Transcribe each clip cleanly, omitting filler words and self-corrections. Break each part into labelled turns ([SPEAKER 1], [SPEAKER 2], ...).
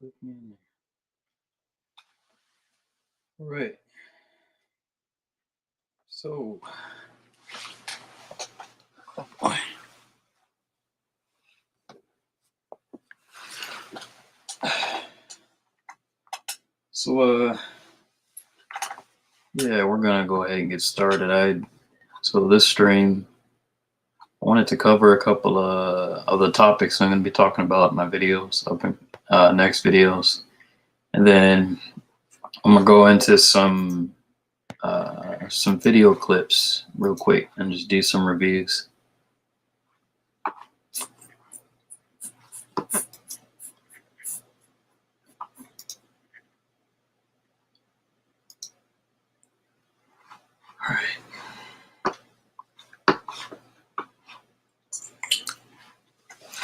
[SPEAKER 1] Click me in there. All right. So, oh boy. So, yeah, we're gonna go ahead and get started. So this stream, I wanted to cover a couple of the topics I'm gonna be talking about in my videos, up in next videos, and then I'm gonna go into some video clips real quick and just do some reviews. All right.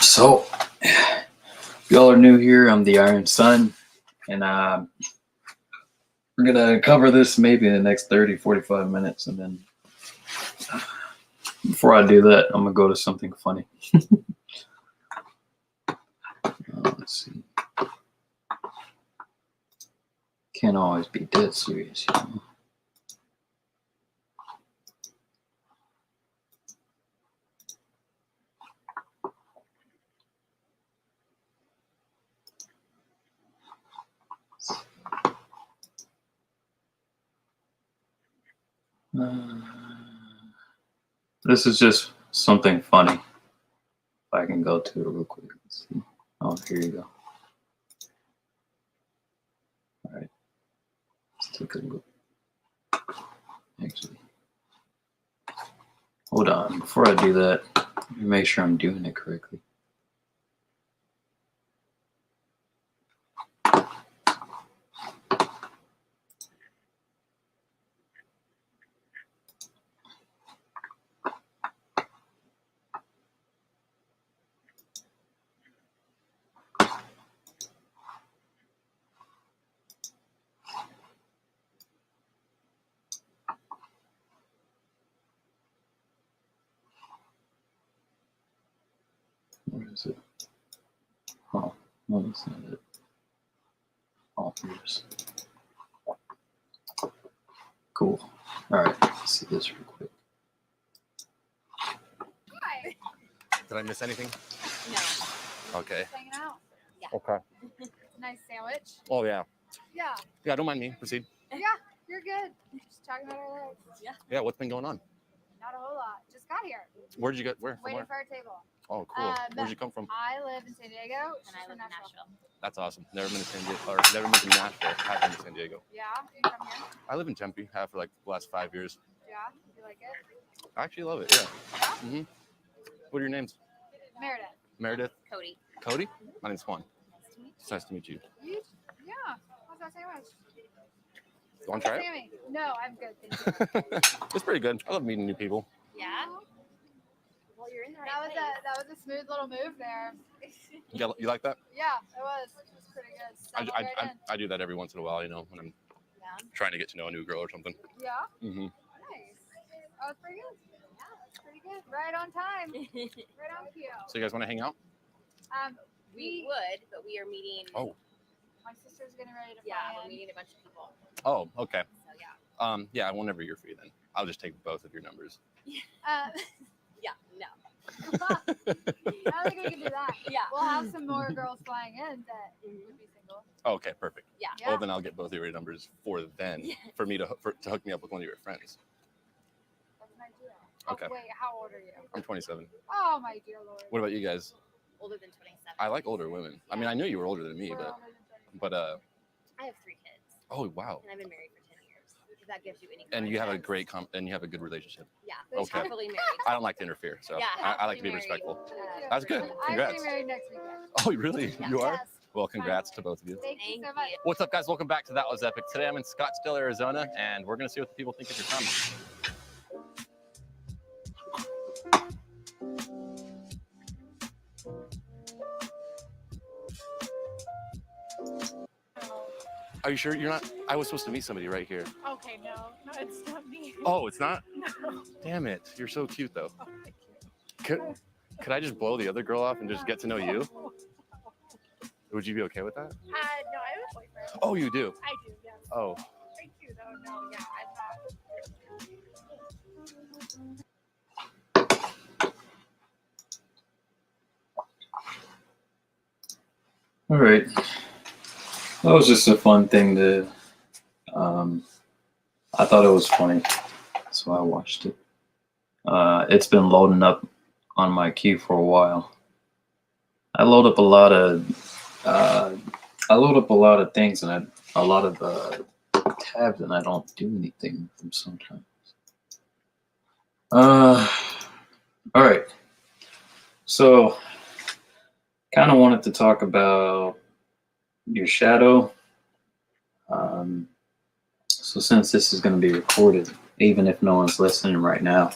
[SPEAKER 1] So, if y'all are new here, I'm the Iron Sun, and we're gonna cover this maybe in the next 30-45 minutes, and then before I do that, I'm gonna go to something funny. Let's see. Can't always be dead serious, you know. This is just something funny. If I can go to it real quick. Let's see. Oh, here you go. All right. Let's take a look. Actually, hold on. Before I do that, let me make sure I'm doing it correctly. Where is it? Oh, no, that's not it. Oh, here's. Cool. All right, let's see this real quick.
[SPEAKER 2] Hi.
[SPEAKER 3] Did I miss anything?
[SPEAKER 2] No.
[SPEAKER 3] Okay.
[SPEAKER 2] Just hanging out.
[SPEAKER 3] Yeah. Okay.
[SPEAKER 2] Nice sandwich.
[SPEAKER 3] Oh, yeah.
[SPEAKER 2] Yeah.
[SPEAKER 3] Yeah, don't mind me. Proceed.
[SPEAKER 2] Yeah, you're good. Just talking about our lives. Yeah.
[SPEAKER 3] Yeah, what's been going on?
[SPEAKER 2] Not a whole lot. Just got here.
[SPEAKER 3] Where'd you get? Where? From
[SPEAKER 2] Waiting
[SPEAKER 3] where?
[SPEAKER 2] for our table.
[SPEAKER 3] Oh, cool. Where'd you come from?
[SPEAKER 2] I live in San Diego.
[SPEAKER 4] And I live in Nashville.
[SPEAKER 3] That's awesome. Never been to San Diego, or never been to Nashville. Have been to San Diego.
[SPEAKER 2] Yeah, you come here?
[SPEAKER 3] I live in Tempe. Have for like the last 5 years.
[SPEAKER 2] Yeah, you like it?
[SPEAKER 3] I actually love it. Yeah.
[SPEAKER 2] Yeah?
[SPEAKER 3] Mhm. What are your names?
[SPEAKER 2] Meredith.
[SPEAKER 3] Meredith.
[SPEAKER 4] Cody.
[SPEAKER 3] Cody. My name's Juan.
[SPEAKER 4] Nice to meet
[SPEAKER 3] It's nice to meet you.
[SPEAKER 2] Yeah. How's that sandwich?
[SPEAKER 3] You want to try it?
[SPEAKER 2] Sammy. No, I'm good. Thank you.
[SPEAKER 3] It's pretty good. I love meeting new people.
[SPEAKER 4] you. Yeah. Well, you're in the right place.
[SPEAKER 2] That was a smooth little move there.
[SPEAKER 3] You like that?
[SPEAKER 2] Yeah, it was. It was pretty good. Settled right in.
[SPEAKER 3] I do that every once in a while, you know, when I'm
[SPEAKER 4] Yeah.
[SPEAKER 3] trying to get to know a new girl or something.
[SPEAKER 2] Yeah.
[SPEAKER 3] Mm-hmm.
[SPEAKER 2] Nice. That was pretty good. Yeah, that's pretty good. Right on time. Right on cue.
[SPEAKER 3] So you guys want to hang out?
[SPEAKER 4] We would, but we are meeting.
[SPEAKER 3] Oh.
[SPEAKER 2] My sister's getting ready to
[SPEAKER 4] Yeah,
[SPEAKER 2] fly
[SPEAKER 4] we're
[SPEAKER 2] in.
[SPEAKER 4] meeting a bunch of people.
[SPEAKER 3] Oh, okay.
[SPEAKER 4] So yeah.
[SPEAKER 3] Yeah, whenever you're free, then I'll just take both of your numbers.
[SPEAKER 4] Yeah. No.
[SPEAKER 2] I don't think we can do that.
[SPEAKER 4] Yeah.
[SPEAKER 2] We'll have some more girls flying in that would be single.
[SPEAKER 3] Okay, perfect.
[SPEAKER 4] Yeah.
[SPEAKER 2] Yeah.
[SPEAKER 3] Well, then I'll get both of your numbers for then,
[SPEAKER 4] Yeah.
[SPEAKER 3] for me to hook me up with one of your friends.
[SPEAKER 2] That's an idea.
[SPEAKER 3] Okay.
[SPEAKER 2] Oh, wait, how old are you?
[SPEAKER 3] I'm 27.
[SPEAKER 2] Oh, my dear Lord.
[SPEAKER 3] What about you guys?
[SPEAKER 4] Older than 27.
[SPEAKER 3] I like older women. I mean, I knew you were older than me,
[SPEAKER 2] We're
[SPEAKER 3] but
[SPEAKER 2] older than 27.
[SPEAKER 4] I have 3 kids,
[SPEAKER 3] oh wow.
[SPEAKER 4] and I've been married for 10 years. If that gives you any.
[SPEAKER 3] And you have a
[SPEAKER 4] context.
[SPEAKER 3] great and you have a good relationship.
[SPEAKER 4] Yeah.
[SPEAKER 3] Okay.
[SPEAKER 4] Happily married.
[SPEAKER 3] I don't like to interfere, so
[SPEAKER 4] Yeah,
[SPEAKER 3] I like to be
[SPEAKER 4] happily married.
[SPEAKER 3] respectful.
[SPEAKER 2] Thank you.
[SPEAKER 3] That's good.
[SPEAKER 2] I'm
[SPEAKER 3] Congrats.
[SPEAKER 2] getting married next weekend.
[SPEAKER 3] Oh, really?
[SPEAKER 4] Yeah.
[SPEAKER 3] You are?
[SPEAKER 2] Yes.
[SPEAKER 3] Well, congrats to both of you.
[SPEAKER 2] Thank you
[SPEAKER 4] Thank
[SPEAKER 2] so much.
[SPEAKER 4] you.
[SPEAKER 3] What's up, guys? Welcome back to That Was Epic. Today I'm in Scottsdale, Arizona, and we're gonna see what the people think of your comments. Are you sure you're not? I was supposed to meet somebody right here.
[SPEAKER 2] Okay, no, it's not me.
[SPEAKER 3] Oh, it's not?
[SPEAKER 2] No.
[SPEAKER 3] Damn it. You're so cute, though.
[SPEAKER 2] Oh, thank you.
[SPEAKER 3] Could I just blow the other girl off and just get to know you? Would you be okay with that?
[SPEAKER 2] No, I have a boyfriend.
[SPEAKER 3] Oh, you do?
[SPEAKER 2] I do, yes.
[SPEAKER 3] Oh.
[SPEAKER 2] I do, though. No, yeah, I'm
[SPEAKER 1] All right. That was just a fun thing to. I thought it was funny, so I watched it. It's been loading up on my queue for a while. I load up a lot of things, and a lot of tabs, and I don't do anything with them sometimes. All right. So, kind of wanted to talk about your shadow. So since this is going to be recorded, even if no one's listening right now,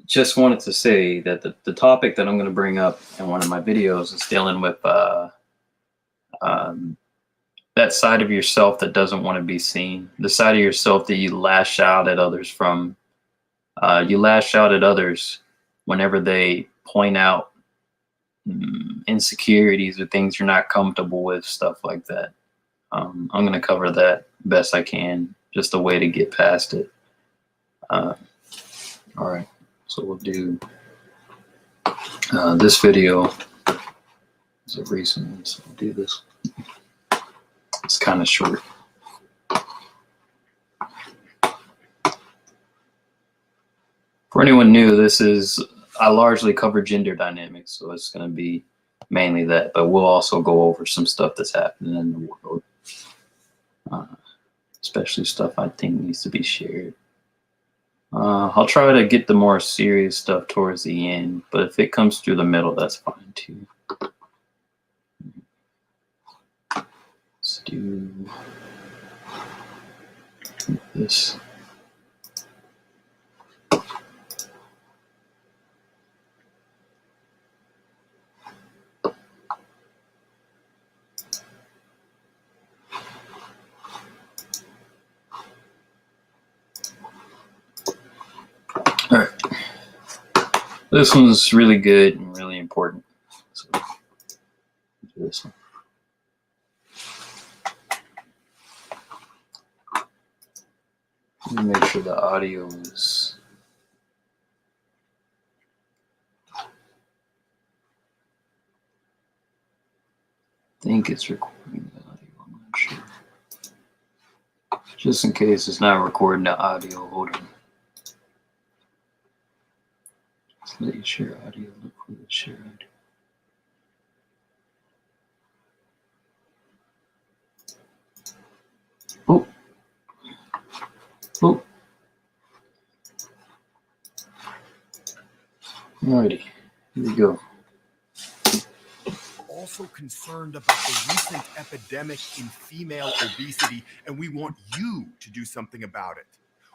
[SPEAKER 1] just wanted to say that the topic that I'm going to bring up in one of my videos is dealing with that side of yourself that doesn't want to be seen, the side of yourself that you lash out at others from. You lash out at others whenever they point out insecurities or things you're not comfortable with, stuff like that. I'm going to cover that best I can, just a way to get past it. All right, so we'll do this video is a recent one, so we'll do this. It's kind of short. For anyone new, I largely cover gender dynamics, so it's going to be mainly that, but we'll also go over some stuff that's happening in the world, especially stuff I think needs to be shared. I'll try to get the more serious stuff towards the end, but if it comes through the middle, that's fine too. Let's do this. All right. This one's really good and really important. So, do this one. Let me make sure the audio is. I think it's recording the audio. I'm not sure. Just in case it's not recording the audio, hold on. Let you share audio. Look for the share audio. Oh. Oh. Alrighty. Here we go.
[SPEAKER 5] Also concerned about the recent epidemic in female obesity, and we want you to do something about it.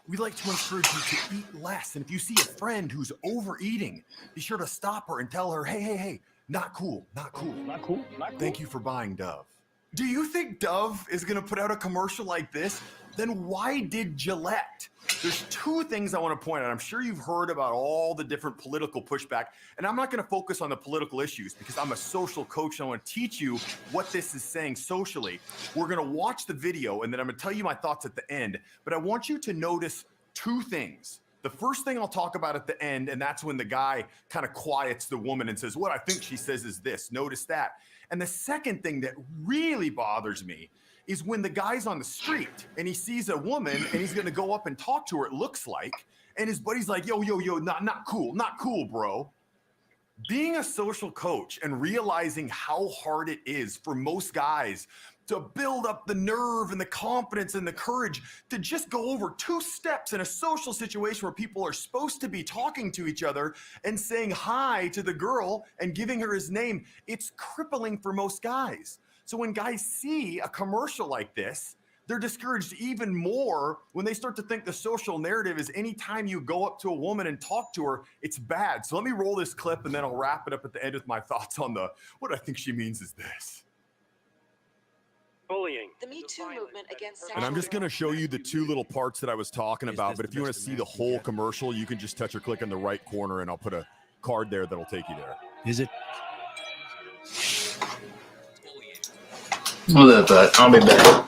[SPEAKER 5] We'd like to encourage you to eat less, and if you see a friend who's overeating, be sure to stop her and tell her, hey, not cool, not cool.
[SPEAKER 6] Not cool, not cool.
[SPEAKER 5] Thank you for buying Dove. Do you think Dove is going to put out a commercial like this? Then why did Gillette? There's two things I want to point out. I'm sure you've heard about all the different political pushback, and I'm not going to focus on the political issues because I'm a social coach and I want to teach you what this is saying socially. We're going to watch the video, and then I'm going to tell you my thoughts at the end, but I want you to notice two things. The first thing I'll talk about at the end, and that's when the guy kind of quiets the woman and says, what I think she says is this. Notice that. And the second thing that really bothers me is when the guy's on the street and he sees a woman and he's going to go up and talk to her, it looks like, and his buddy's like, yo, not cool, bro. Being a social coach and realizing how hard it is for most guys to build up the nerve and the confidence and the courage to just go over two steps in a social situation where people are supposed to be talking to each other and saying hi to the girl and giving her his name, it's crippling for most guys. So when guys see a commercial like this, they're discouraged even more when they start to think the social narrative is anytime you go up to a woman and talk to her, it's bad. So let me roll this clip and then I'll wrap it up at the end with my thoughts on what I think she means is this.
[SPEAKER 6] Bullying.
[SPEAKER 7] The Me Too movement against sexual.
[SPEAKER 5] And I'm just going to show you the two little parts that I was talking about, but if you want to see the whole commercial, you can just touch or click in the right corner and I'll put a card there that'll take you there.
[SPEAKER 6] Is it?
[SPEAKER 1] I'll be back.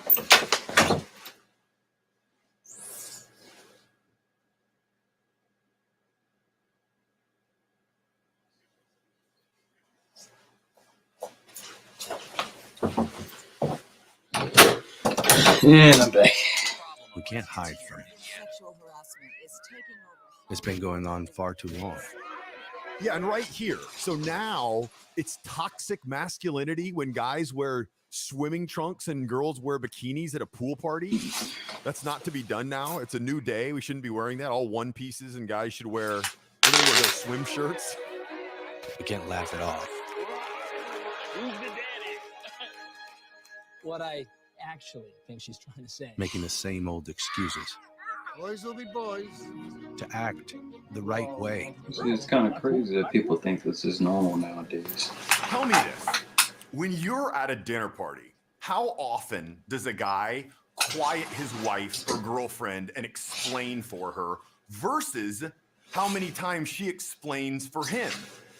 [SPEAKER 1] And I'm back.
[SPEAKER 6] We can't hide from it.
[SPEAKER 7] Sexual harassment is taking over.
[SPEAKER 6] It's been going on far too long.
[SPEAKER 5] Yeah, and right here. So now it's toxic masculinity when guys wear swimming trunks and girls wear bikinis at a pool party. That's not to be done now. It's a new day. We shouldn't be wearing that. All one pieces and guys should wear, what do they wear, those swim shirts?
[SPEAKER 6] We can't laugh it off.
[SPEAKER 8] What I actually think she's trying to say.
[SPEAKER 6] Making the same old excuses.
[SPEAKER 9] Boys will be boys.
[SPEAKER 6] To act the right way.
[SPEAKER 1] It's kind of crazy that people think this is normal nowadays.
[SPEAKER 5] Tell me this. When you're at a dinner party, how often does a guy quiet his wife or girlfriend and explain for her versus how many times she explains for him?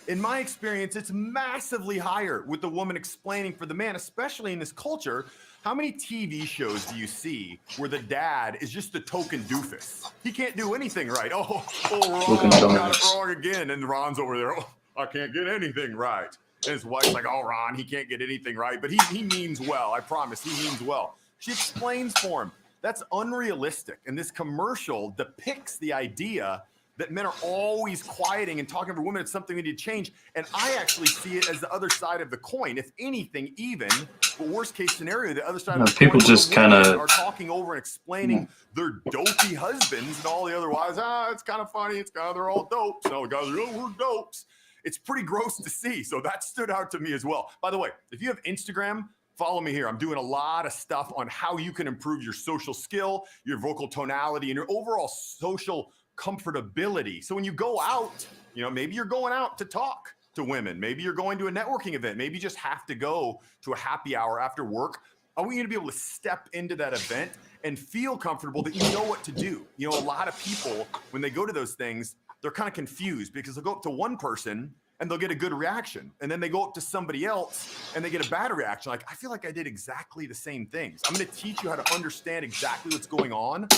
[SPEAKER 5] In my experience, it's massively higher with the woman explaining for the man, especially in this culture. How many TV shows do you see where the dad is just the token doofus? He can't do anything right. Oh, Ron got it wrong again. And Ron's over there, oh, I can't get anything right. And his wife's like, oh, Ron, he can't get anything right. But he means well. I promise, he means well. She explains for him. That's unrealistic. And this commercial depicts the idea that men are always quieting and talking over women. It's something we need to change. And I actually see it as the other side of the coin. If anything, even, but worst case scenario, the other side of the
[SPEAKER 1] people
[SPEAKER 5] coin,
[SPEAKER 1] just kind of
[SPEAKER 5] are talking over and explaining their dopey husbands and all the other wives. It's kind of funny. It's kind of, they're all dopes. And all the guys are, oh, we're dopes. It's pretty gross to see. So that stood out to me as well. By the way, if you have Instagram, follow me here. I'm doing a lot of stuff on how you can improve your social skill, your vocal tonality, and your overall social comfortability. So when you go out, maybe you're going out to talk to women. Maybe you're going to a networking event. Maybe you just have to go to a happy hour after work. I want you to be able to step into that event and feel comfortable that you know what to do. A lot of people, when they go to those things, they're kind of confused because they'll go up to one person and they'll get a good reaction. And then they go up to somebody else and they get a bad reaction. Like, I feel like I did exactly the same things. I'm going to teach you how to understand exactly what's going on.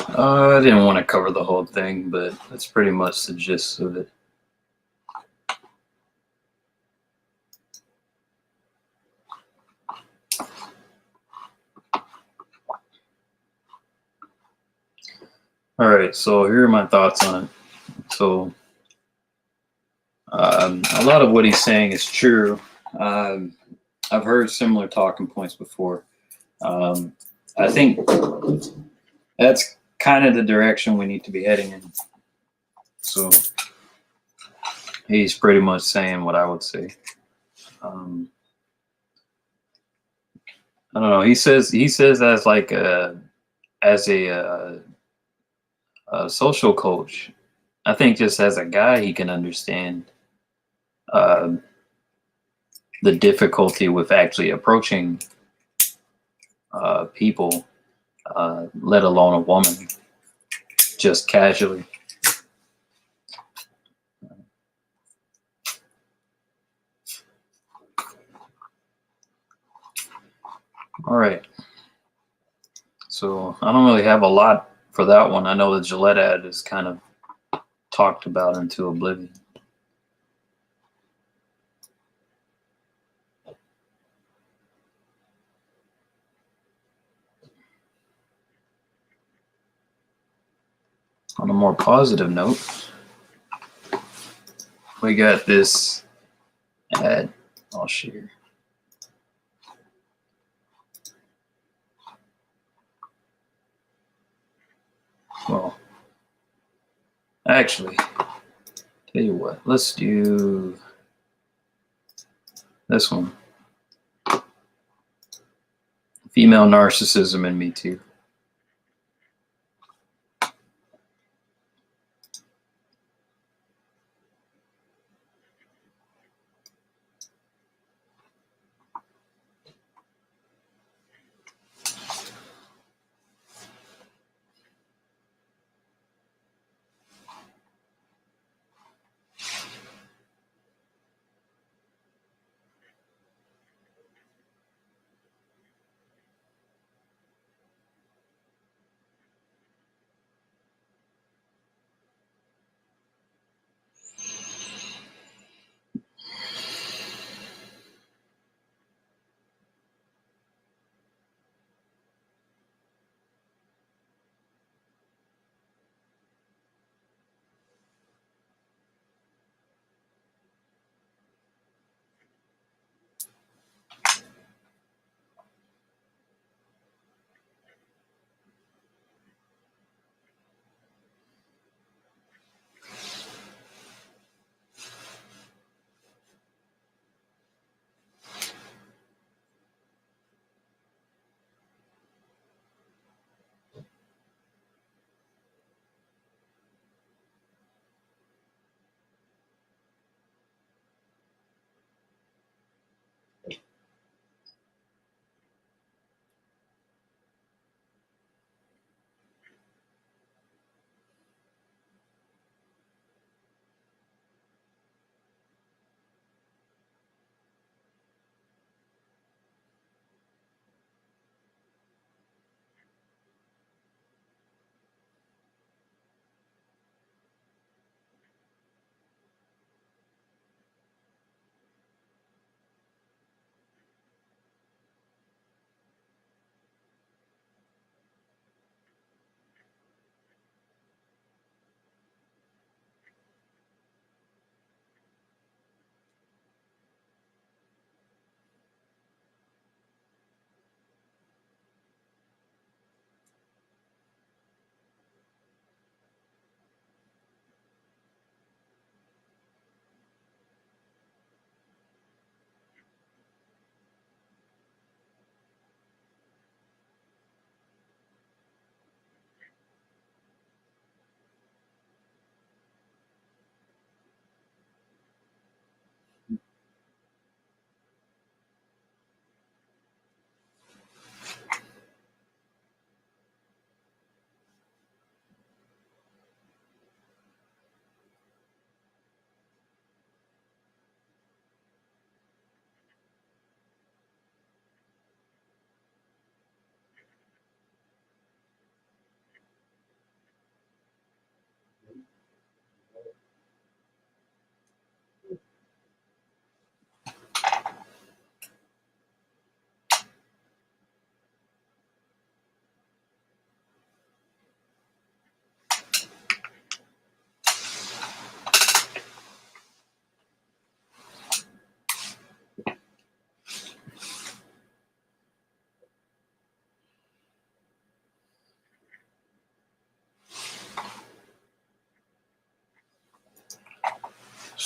[SPEAKER 1] I didn't want to cover the whole thing, but that's pretty much the gist of it. All right, so here are my thoughts on it. So a lot of what he's saying is true. I've heard similar talking points before. I think that's kind of the direction we need to be heading in. So he's pretty much saying what I would say. I don't know. He says as like as a social coach. I think just as a guy, he can understand the difficulty with actually approaching people, let alone a woman, just casually. All right. So I don't really have a lot for that one. I know the Gillette ad is kind of talked about into oblivion. On a more positive note, we got this ad. I'll share. Well, actually, tell you what, let's do this one. Female narcissism and Me Too.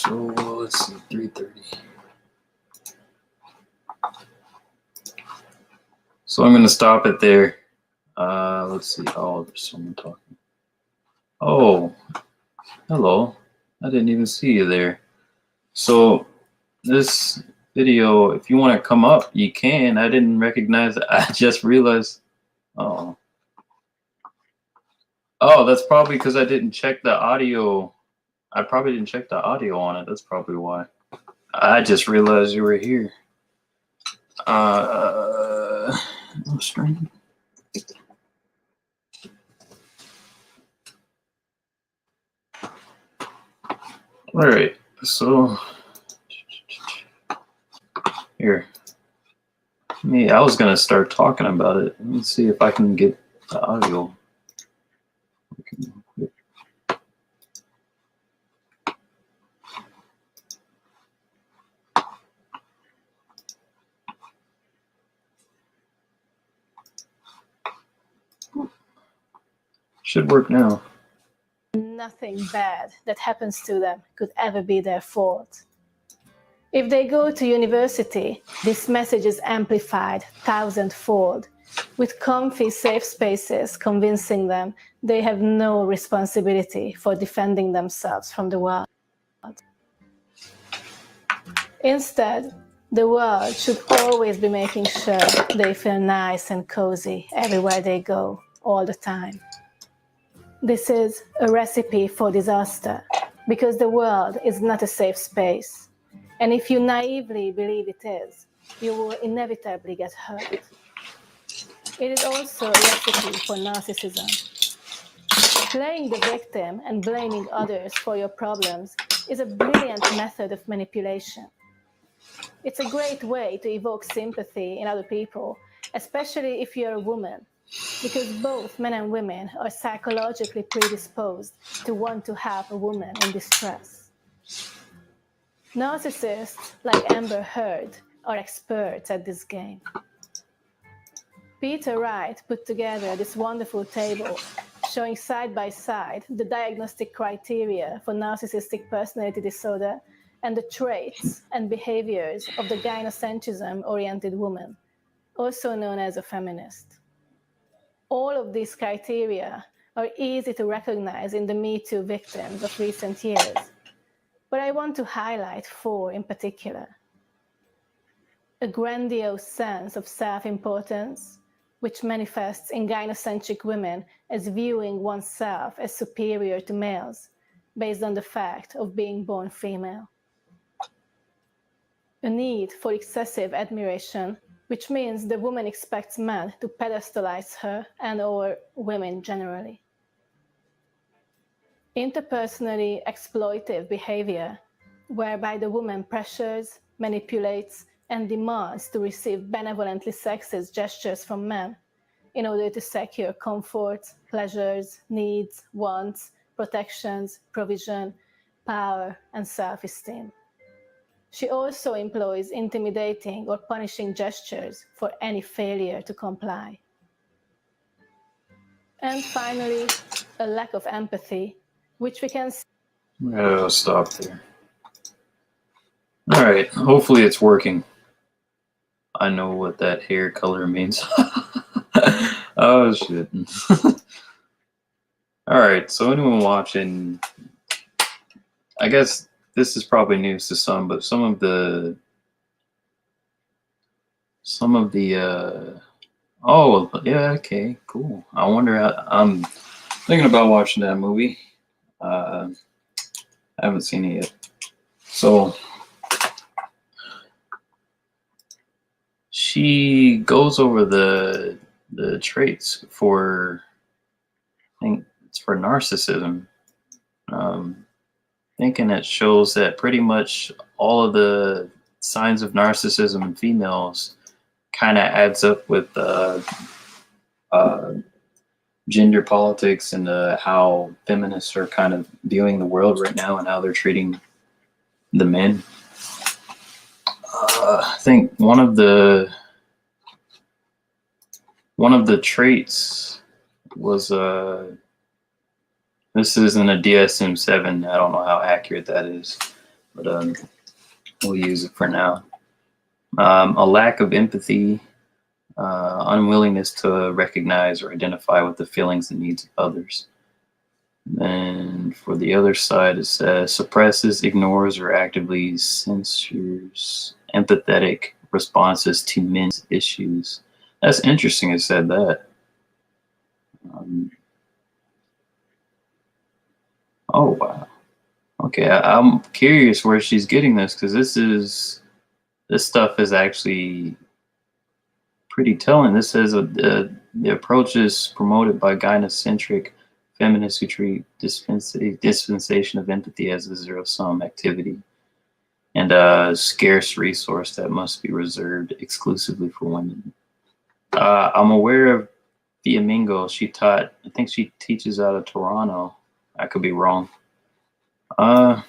[SPEAKER 1] So let's see, 3:30. So I'm gonna stop it there. Let's see. Oh, there's someone talking. Oh, hello. I didn't even see you there. So this video, if you want to come up, you can. I didn't recognize it. I just realized. Oh. Oh, that's probably because I didn't check the audio. I probably didn't check the audio on it. That's probably why. I just realized you were here. Stream. All right. So here. I was gonna start talking about it. Let's see if I can get the audio. Should work now.
[SPEAKER 10] Nothing bad that happens to them could ever be their fault. If they go to university, this message is amplified thousandfold, with comfy safe spaces convincing them they have no responsibility for defending themselves from the world. Instead, the world should always be making sure they feel nice and cozy everywhere they go, all the time. This is a recipe for disaster, because the world is not a safe space. And if you naively believe it is, you will inevitably get hurt. It is also a recipe for narcissism. Playing the victim and blaming others for your problems is a brilliant method of manipulation. It's a great way to evoke sympathy in other people, especially if you're a woman, because both men and women are psychologically predisposed to want to help a woman in distress. Narcissists like Amber Heard are experts at this game. Peter Wright put together this wonderful table showing side by side the diagnostic criteria for narcissistic personality disorder and the traits and behaviors of the gynocentrism-oriented woman, also known as a feminist. All of these criteria are easy to recognize in the Me Too victims of recent years, but I want to highlight 4 in particular. A grandiose sense of self-importance, which manifests in gynocentric women as viewing oneself as superior to males, based on the fact of being born female. A need for excessive admiration, which means the woman expects men to pedestalize her and/or women generally. Interpersonally exploitive behavior, whereby the woman pressures, manipulates, and demands to receive benevolently sexist gestures from men in order to secure comfort, pleasures, needs, wants, protections, provision, power, and self-esteem. She also employs intimidating or punishing gestures for any failure to comply. And finally, a lack of empathy, which we can see.
[SPEAKER 1] I'll stop there. All right, hopefully it's working. I know what that hair color means. Oh shit. All right, so anyone watching, I guess this is probably news to some, but some of the oh yeah, okay, cool. I wonder how, I'm thinking about watching that movie. I haven't seen it yet. So she goes over the traits for, I think it's for narcissism. Thinking it shows that pretty much all of the signs of narcissism in females kind of adds up with gender politics and how feminists are kind of viewing the world right now and how they're treating the men. I think one of the traits was this isn't a DSM-7. I don't know how accurate that is, but we'll use it for now. A lack of empathy, unwillingness to recognize or identify with the feelings and needs of others. Then for the other side, it says suppresses, ignores, or actively censors empathetic responses to men's issues. That's interesting. It said that. Oh wow. Okay, I'm curious where she's getting this, because this stuff is actually pretty telling. This says the approach is promoted by gynocentric feminists who treat dispensation of empathy as a zero-sum activity and a scarce resource that must be reserved exclusively for women. I'm aware of Fiamingo. I think she teaches out of Toronto. I could be wrong. I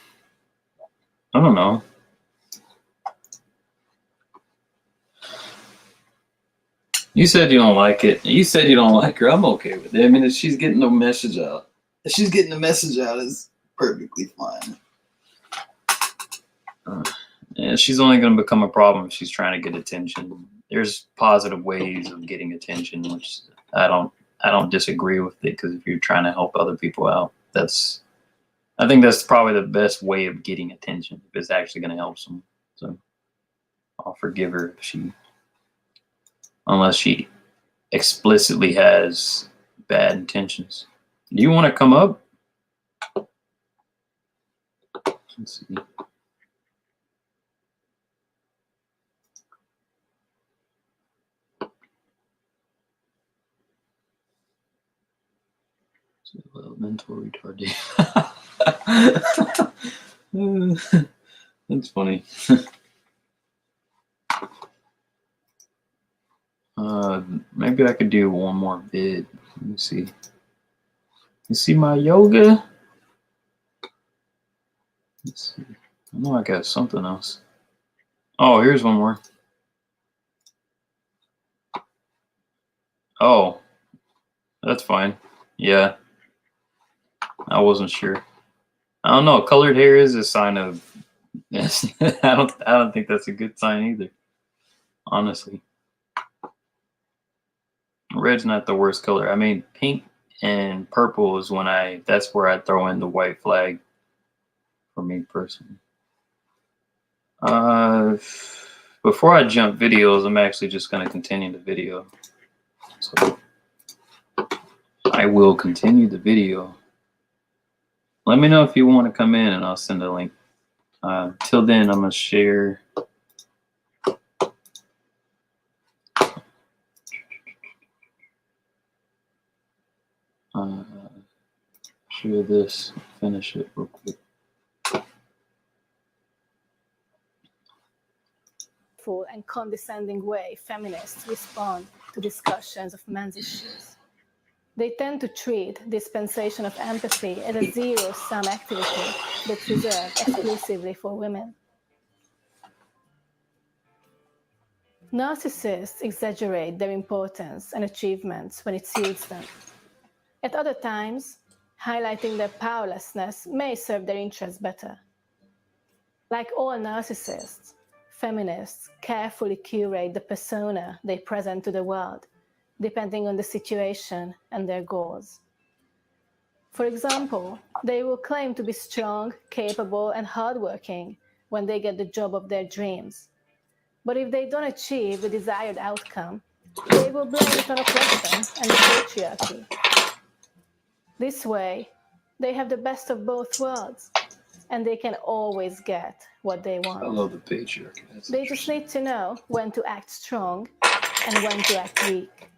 [SPEAKER 1] don't know. You said you don't like it. You said you don't like her. I'm okay with it. I mean, if she's getting the message out, it's perfectly fine. Yeah, she's only going to become a problem if she's trying to get attention. There's positive ways of getting attention, which I don't disagree with it, because if you're trying to help other people out, I think that's probably the best way of getting attention, if it's actually going to help someone. So I'll forgive her unless she explicitly has bad intentions. Do you want to come up? Let's see. Mental retardation. That's funny. Maybe I could do one more vid. Let me see. You see my yoga? Let's see. I know I got something else. Oh, here's one more. Oh, that's fine. Yeah. I wasn't sure. I don't know. Colored hair is a sign of yes. I don't think that's a good sign either. Honestly. Red's not the worst color. I mean, pink and purple is that's where I throw in the white flag for me personally. Before I jump videos, I'm actually just going to continue the video. So I will continue the video. Let me know if you want to come in and I'll send a link. Till then, I'm going to share. Share this, finish it real quick.
[SPEAKER 10] And condescending way feminists respond to discussions of men's issues. They tend to treat dispensation of empathy as a zero-sum activity that's reserved exclusively for women. Narcissists exaggerate their importance and achievements when it suits them. At other times, highlighting their powerlessness may serve their interests better. Like all narcissists, feminists carefully curate the persona they present to the world, depending on the situation and their goals. For example, they will claim to be strong, capable, and hardworking when they get the job of their dreams. But if they don't achieve the desired outcome, they will blame it on oppression and the patriarchy. This way, they have the best of both worlds, and they can always get what they want.
[SPEAKER 1] I love the patriarchy.
[SPEAKER 10] They just need to know when to act strong and when to act weak.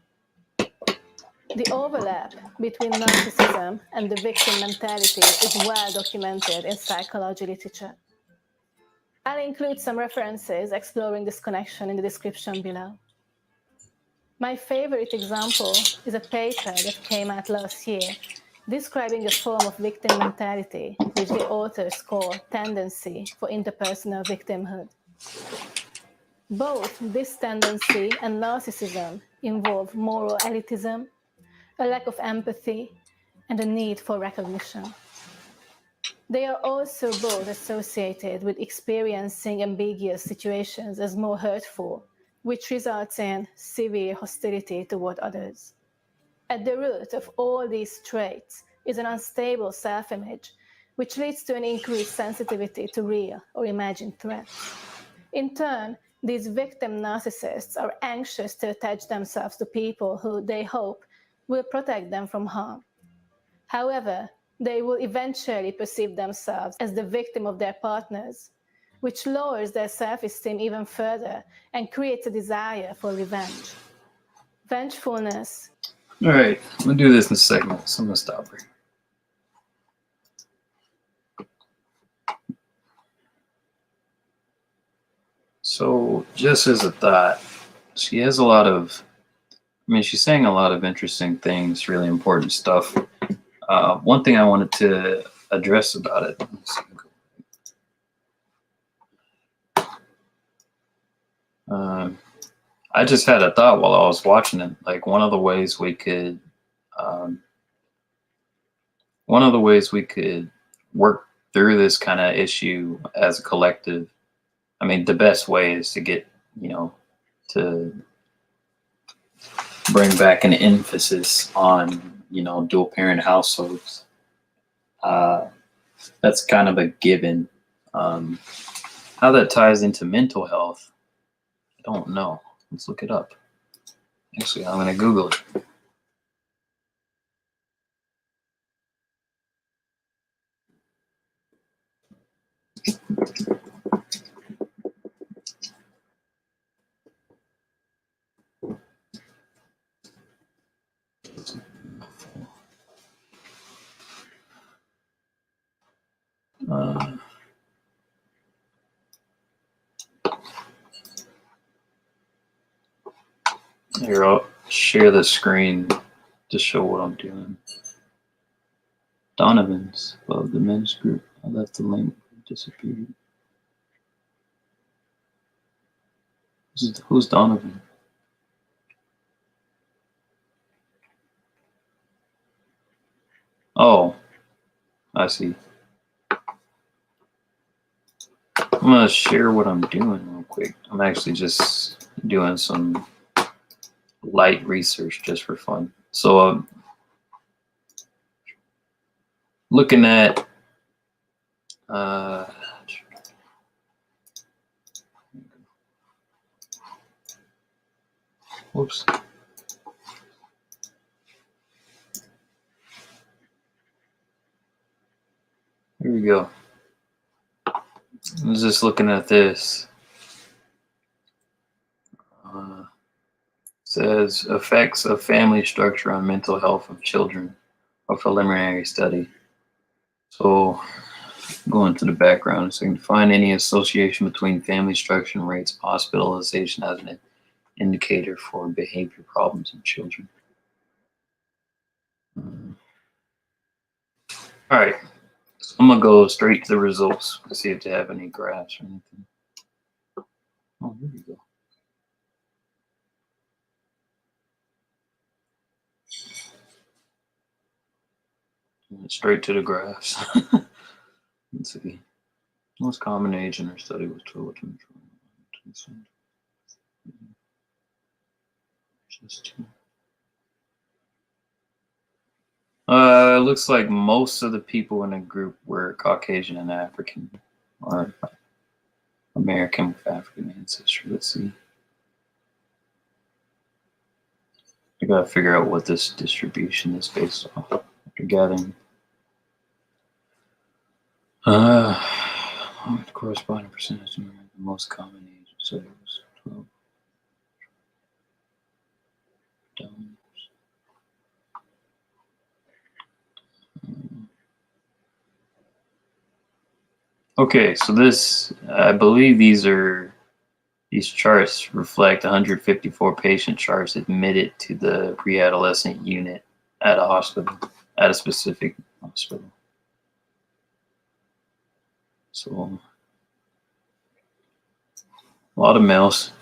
[SPEAKER 10] The overlap between narcissism and the victim mentality is well documented in psychology literature. I'll include some references exploring this connection in the description below. My favorite example is a paper that came out last year describing a form of victim mentality which the authors call tendency for interpersonal victimhood. Both this tendency and narcissism involve moral elitism, a lack of empathy, and a need for recognition. They are also both associated with experiencing ambiguous situations as more hurtful, which results in severe hostility toward others. At the root of all these traits is an unstable self-image, which leads to an increased sensitivity to real or imagined threats. In turn, these victim narcissists are anxious to attach themselves to people who they hope will protect them from harm. However, they will eventually perceive themselves as the victim of their partners, which lowers their self-esteem even further and creates a desire for revenge. Vengefulness.
[SPEAKER 1] All right, I'm gonna do this in segments. So I'm gonna stop here. So, just as a thought, she has a lot of, she's saying a lot of interesting things, really important stuff. One thing I wanted to address about it. I just had a thought while I was watching it. Like one of the ways we could work through this kind of issue as a collective. I mean, the best way is to get, to bring back an emphasis on, dual parent households. That's kind of a given. How that ties into mental health, I don't know. Let's look it up. Actually, I'm going to Google it. Here, I'll share the screen to show what I'm doing. Donovan's above the men's group. I left the link. Disappeared. Who's Donovan? Oh, I see. I'm gonna share what I'm doing real quick. I'm actually just doing some light research just for fun. So looking at whoops. Here we go. I was just looking at this. Says effects of family structure on mental health of children, a preliminary study. So going to the background, so you can find any association between family structure and rates of hospitalization as an indicator for behavior problems in children. All right, so I'm gonna go straight to the results to see if they have any graphs or anything. Oh, here we go. Straight to the graphs. Let's see. Most common age in our study was 12 to 20. Just two. Looks like most of the people in the group were Caucasian and African, or American with African ancestry. Let's see. I gotta figure out what this distribution is based off. After gathering, the corresponding percentage of the most common age, so it was 12. Down. Okay, so this, I believe these charts reflect 154 patient charts admitted to the pre-adolescent unit at a hospital, at a specific hospital. So a lot of males,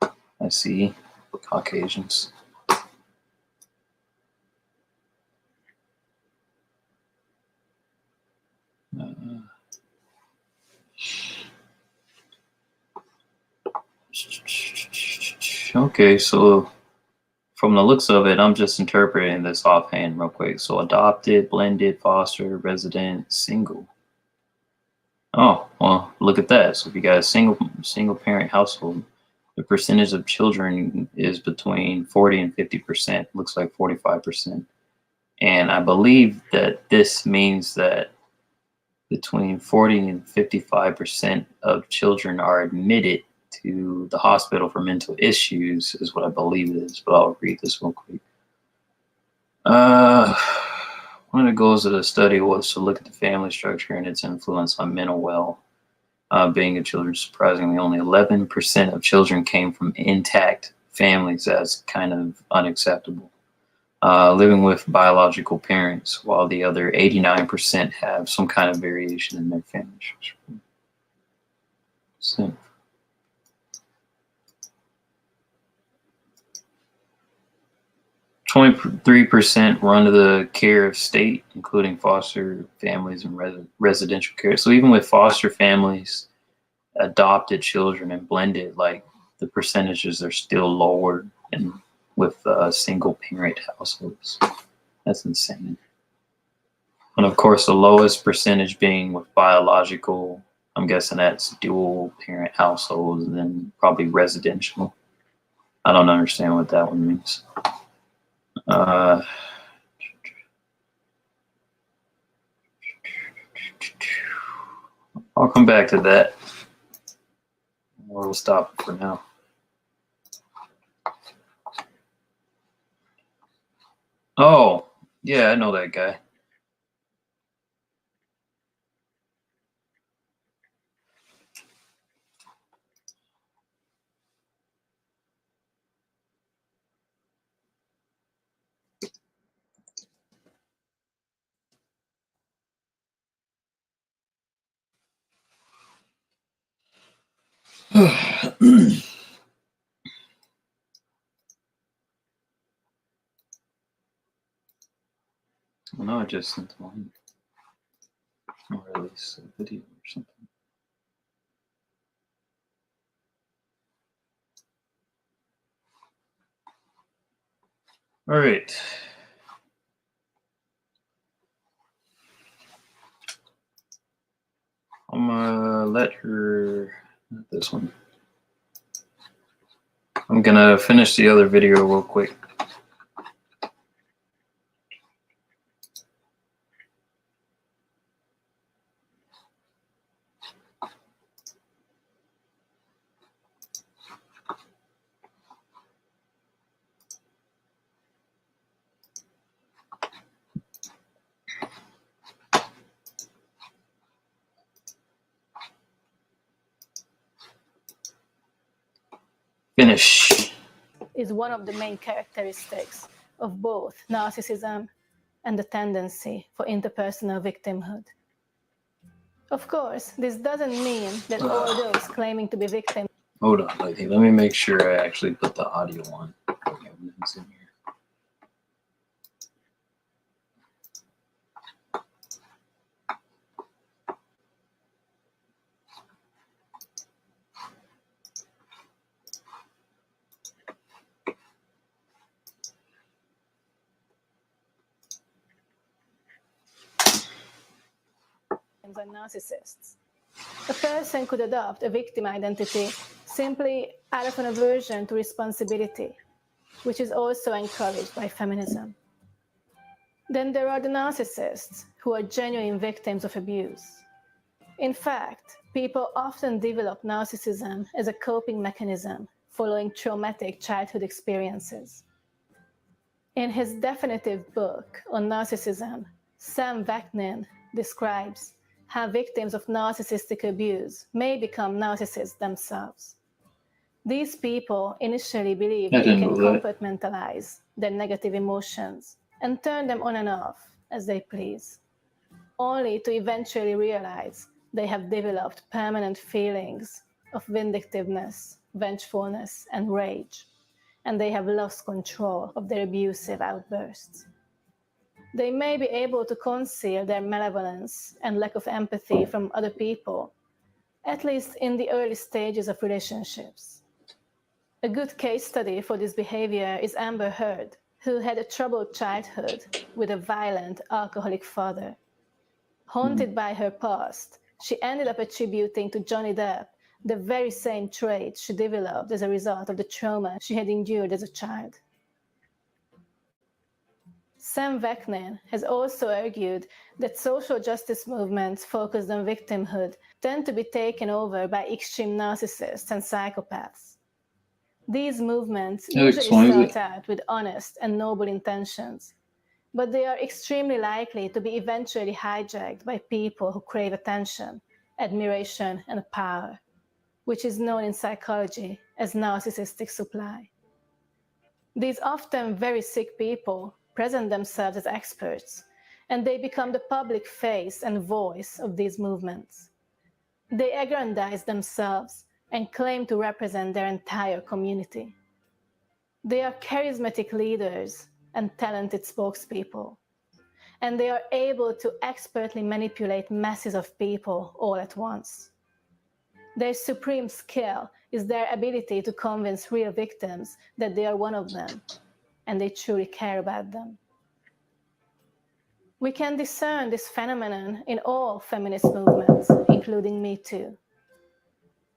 [SPEAKER 1] I see, Caucasians. Okay, so from the looks of it, I'm just interpreting this offhand real quick. So adopted, blended, foster, resident, single. Oh, well, look at that. So if you got a single parent household, the percentage of children is between 40 and 50%. Looks like 45%. And I believe that this means that between 40 and 55% of children are admitted to the hospital for mental issues, is what I believe it is. But I'll read this real quick. One of the goals of the study was to look at the family structure and its influence on mental well-being of children. Surprisingly, only 11% of children came from intact families. That's kind of unacceptable. Living with biological parents, while the other 89% have some kind of variation in their family structure. So, 23% were under the care of state, including foster families and residential care. So even with foster families, adopted children, and blended, like the percentages are still lower than with single parent households. That's insane. And of course, the lowest percentage being with biological. I'm guessing that's dual parent households, and then probably residential. I don't understand what that one means. I'll come back to that. We'll stop it for now. Oh, yeah, I know that guy. Well, no, I just sent one. Or at least a video or something. All right. I'm gonna let her, not this one. I'm gonna finish the other video real quick. Finish.
[SPEAKER 10] Is one of the main characteristics of both narcissism and the tendency for interpersonal victimhood. Of course, this doesn't mean that all those claiming to be victims.
[SPEAKER 1] Hold on, lady. Let me make sure I actually put the audio on. Everything's in here.
[SPEAKER 10] And narcissists. A person could adopt a victim identity simply out of an aversion to responsibility, which is also encouraged by feminism. Then there are the narcissists, who are genuine victims of abuse. In fact, people often develop narcissism as a coping mechanism following traumatic childhood experiences. In his definitive book on narcissism, Sam Vaknin describes how victims of narcissistic abuse may become narcissists themselves. These people initially believe they can compartmentalize their negative emotions and turn them on and off as they please, only to eventually realize they have developed permanent feelings of vindictiveness, vengefulness, and rage, and they have lost control of their abusive outbursts. They may be able to conceal their malevolence and lack of empathy from other people, at least in the early stages of relationships. A good case study for this behavior is Amber Heard, who had a troubled childhood with a violent alcoholic father. Haunted by her past, she ended up attributing to Johnny Depp the very same traits she developed as a result of the trauma she had endured as a child. Sam Vaknin has also argued that social justice movements focused on victimhood tend to be taken over by extreme narcissists and psychopaths. These movements usually start out with honest and noble intentions, but they are extremely likely to be eventually hijacked by people who crave attention, admiration, and power, which is known in psychology as narcissistic supply. These often very sick people present themselves as experts, and they become the public face and voice of these movements. They aggrandize themselves and claim to represent their entire community. They are charismatic leaders and talented spokespeople, and they are able to expertly manipulate masses of people all at once. Their supreme skill is their ability to convince real victims that they are one of them, and they truly care about them. We can discern this phenomenon in all feminist movements, including Me Too.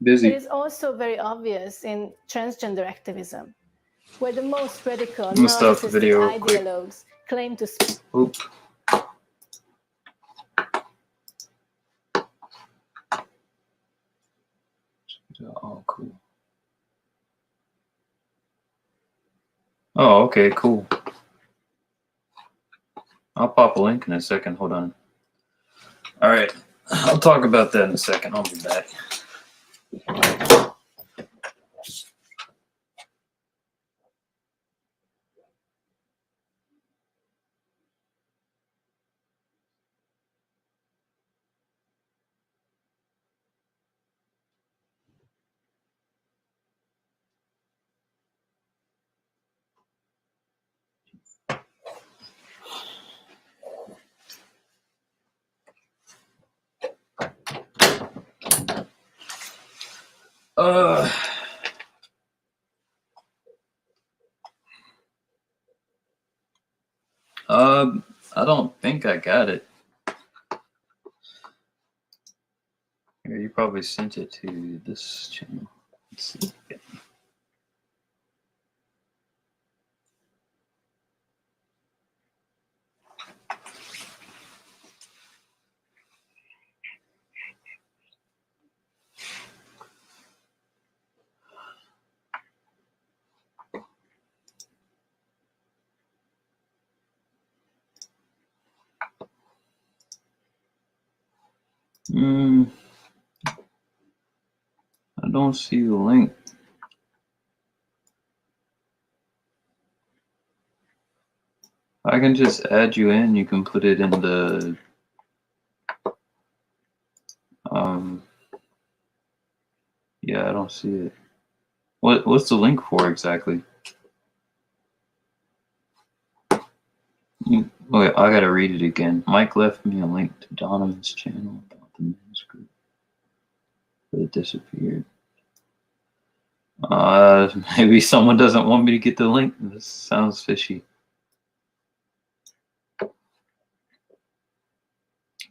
[SPEAKER 10] It is also very obvious in transgender activism, where the most radical narcissistic ideologues claim to speak.
[SPEAKER 1] Oh, cool. Oh, okay, cool. I'll pop a link in a second. Hold on. All right. I'll talk about that in a second. I'll be back. I don't think I got it. Here, you probably sent it to this channel. Let's see. I don't see the link. I can just add you in. You can put it in the yeah, I don't see it. What's the link for exactly? Wait, I gotta read it again. Mike left me a link to Donovan's channel about the men's group, but it disappeared. Maybe someone doesn't want me to get the link. This sounds fishy.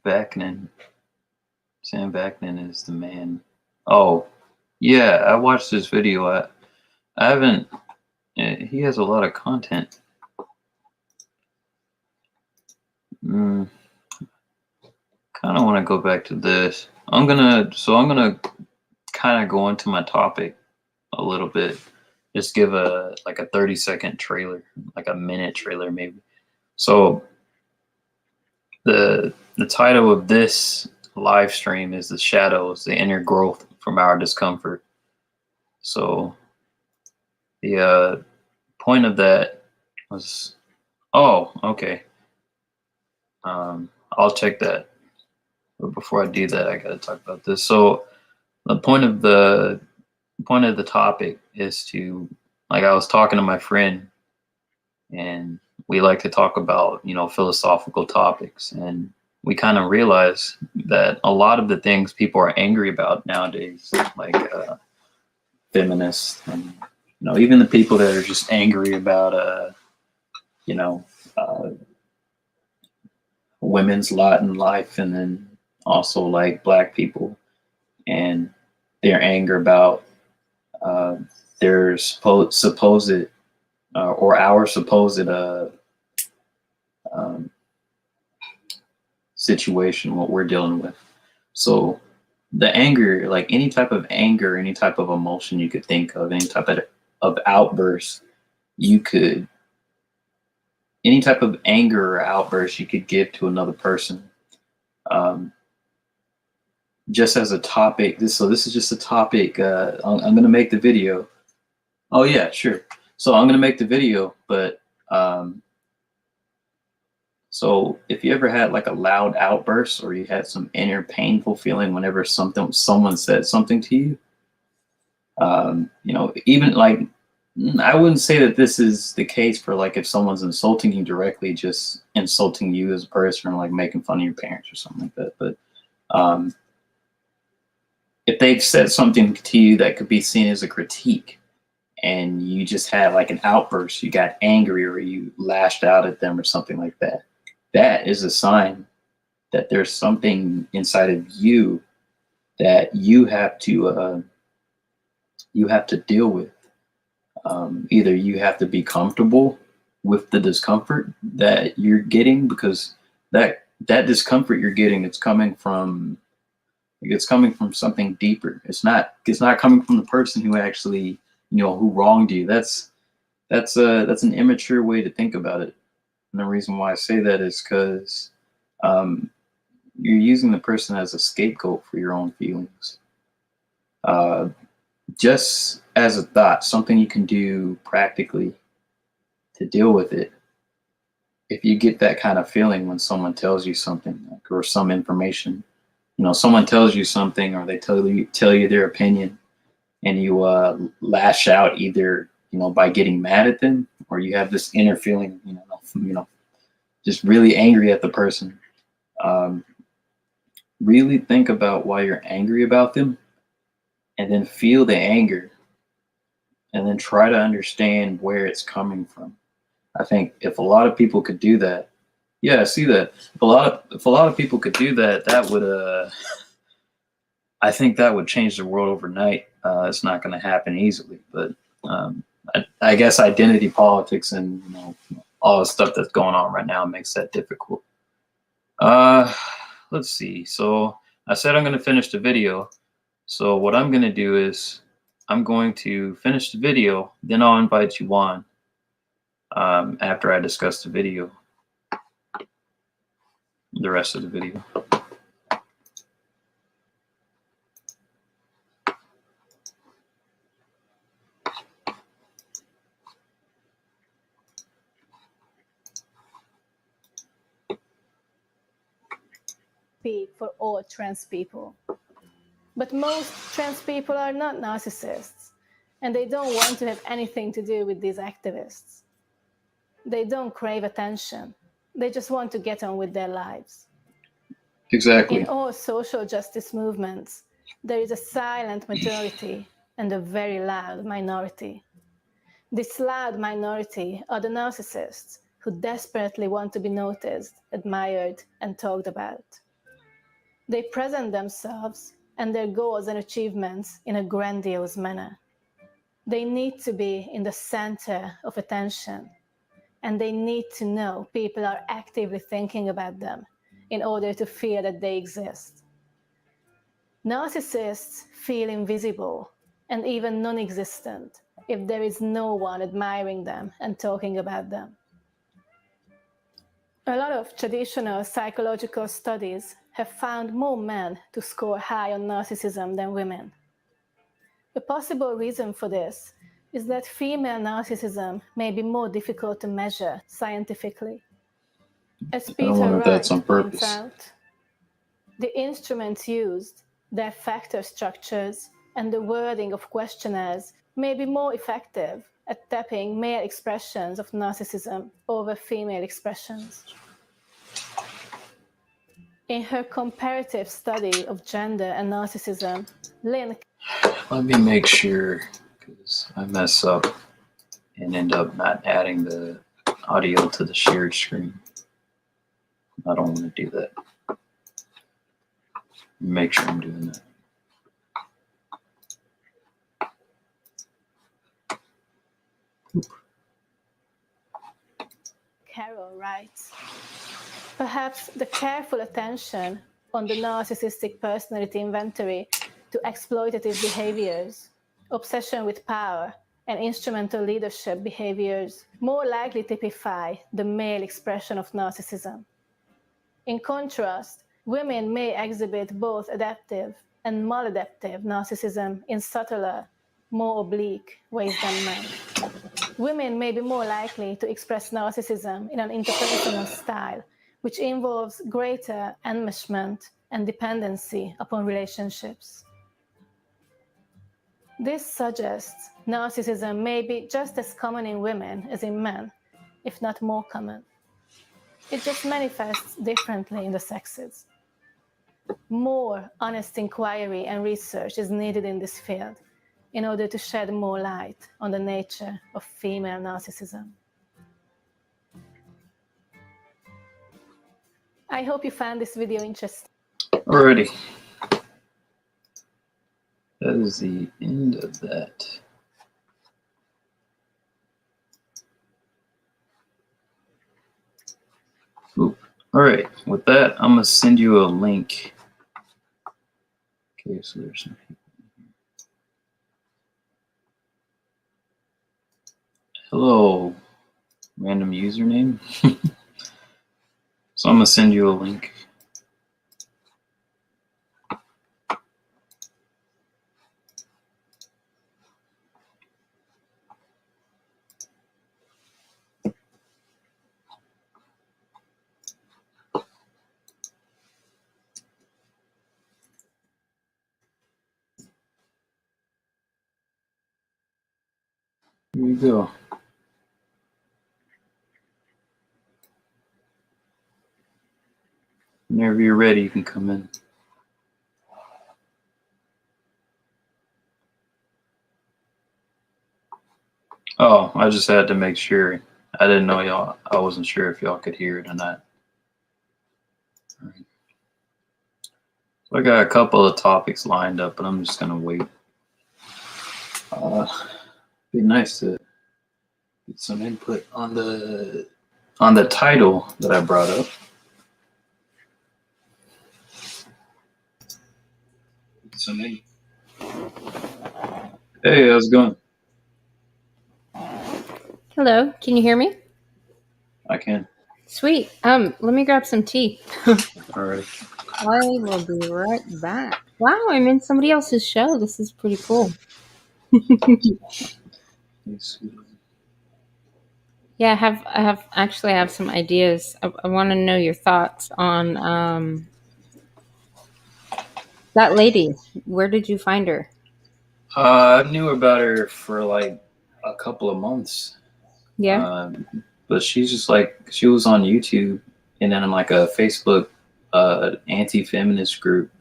[SPEAKER 1] Vaknin. Sam Vaknin is the man. Oh, yeah, I watched this video. I haven't. He has a lot of content. Kind of want to go back to this. I'm gonna kind of go into my topic a little bit. Just give a 30-second trailer, like a minute trailer maybe. So the title of this live stream is The Shadows, the Inner Growth from Our Discomfort. So the point of that was, oh, okay. I'll check that. But before I do that, I gotta talk about this. So the point of the topic is to, like, I was talking to my friend, and we like to talk about, philosophical topics, and we kind of realize that a lot of the things people are angry about nowadays, like feminists and even the people that are just angry about, you know, women's lot in life, and then also like black people and their anger about their supposed or our supposed situation, what we're dealing with. So the anger, like any type of anger, any type of emotion you could think of, any type of outburst, any type of anger or outburst you could give to another person. Just as a topic, this is just a topic. I'm going to make the video. Oh yeah, sure. So I'm going to make the video, but so if you ever had like a loud outburst, or you had some inner painful feeling whenever someone said something to you, even like, I wouldn't say that this is the case for like if someone's insulting you directly, just insulting you as a person, or like making fun of your parents or something like that. But if they've said something to you that could be seen as a critique, and you just had like an outburst, you got angry, or you lashed out at them or something like that, that is a sign that there's something inside of you that you have to deal with. Either you have to be comfortable with the discomfort that you're getting, because that discomfort you're getting, it's coming from something deeper. It's not coming from the person who actually, who wronged you. That's an immature way to think about it. And the reason why I say that is because you're using the person as a scapegoat for your own feelings. Just as a thought, something you can do practically to deal with it. If you get that kind of feeling when someone tells you something, or some information, someone tells you something, or they tell you their opinion, and you lash out, either by getting mad at them, or you have this inner feeling, just really angry at the person. Really think about why you're angry about them, and then feel the anger, and then try to understand where it's coming from. I think if a lot of people could do that, yeah, I see that. If a lot of people could do that, that would I think that would change the world overnight. It's not going to happen easily, but I guess identity politics and all the stuff that's going on right now makes that difficult. Let's see. So I said I'm going to finish the video. So what I'm going to do is I'm going to finish the video, then I'll invite you on after I discuss the video, the rest of the video.
[SPEAKER 10] Speak for all trans people. But most trans people are not narcissists, and they don't want to have anything to do with these activists. They don't crave attention. They just want to get on with their lives.
[SPEAKER 1] Exactly.
[SPEAKER 10] In all social justice movements, there is a silent majority and a very loud minority. This loud minority are the narcissists who desperately want to be noticed, admired, and talked about. They present themselves and their goals and achievements in a grandiose manner. They need to be in the center of attention, and they need to know people are actively thinking about them in order to feel that they exist. Narcissists feel invisible and even non-existent if there is no one admiring them and talking about them. A lot of traditional psychological studies have found more men to score high on narcissism than women. A possible reason for this is that female narcissism may be more difficult to measure scientifically. As Peter Wright points out, the instruments used, their factor structures, and the wording of questionnaires may be more effective at tapping male expressions of narcissism over female expressions. In her comparative study of gender and narcissism, Lynn...
[SPEAKER 1] Let me make sure, because I mess up and end up not adding the audio to the shared screen. I don't want to do that. Make sure I'm doing that.
[SPEAKER 10] Carol writes, perhaps the careful attention on the narcissistic personality inventory to exploitative behaviors, obsession with power, and instrumental leadership behaviors more likely typify the male expression of narcissism. In contrast, women may exhibit both adaptive and maladaptive narcissism in subtler, more oblique ways than men. Women may be more likely to express narcissism in an interpersonal style, which involves greater enmeshment and dependency upon relationships. This suggests narcissism may be just as common in women as in men, if not more common. It just manifests differently in the sexes. More honest inquiry and research is needed in this field in order to shed more light on the nature of female narcissism. I hope you found this video interesting.
[SPEAKER 1] Alrighty. That is the end of that. Oop. Alright, with that, I'm going to send you a link. Okay, so there's some people. Hello, random username. So I'm going to send you a link. Here you go. Whenever you're ready, you can come in. Oh, I just had to make sure. I didn't know y'all. I wasn't sure if y'all could hear it or not. All right. So I got a couple of topics lined up, but I'm just gonna wait. Be nice to get some input on the title that I brought up. Hey, how's it going?
[SPEAKER 11] Hello, can you hear me?
[SPEAKER 1] I can.
[SPEAKER 11] Sweet. Let me grab some tea.
[SPEAKER 1] All right.
[SPEAKER 11] I will be right back. Wow, I'm in somebody else's show. This is pretty cool. Yeah, I have some ideas. I want to know your thoughts on that lady. Where did you find her?
[SPEAKER 1] I knew about her for like a couple of months.
[SPEAKER 11] Yeah.
[SPEAKER 1] But she's just like, she was on YouTube and then in like a Facebook anti-feminist group.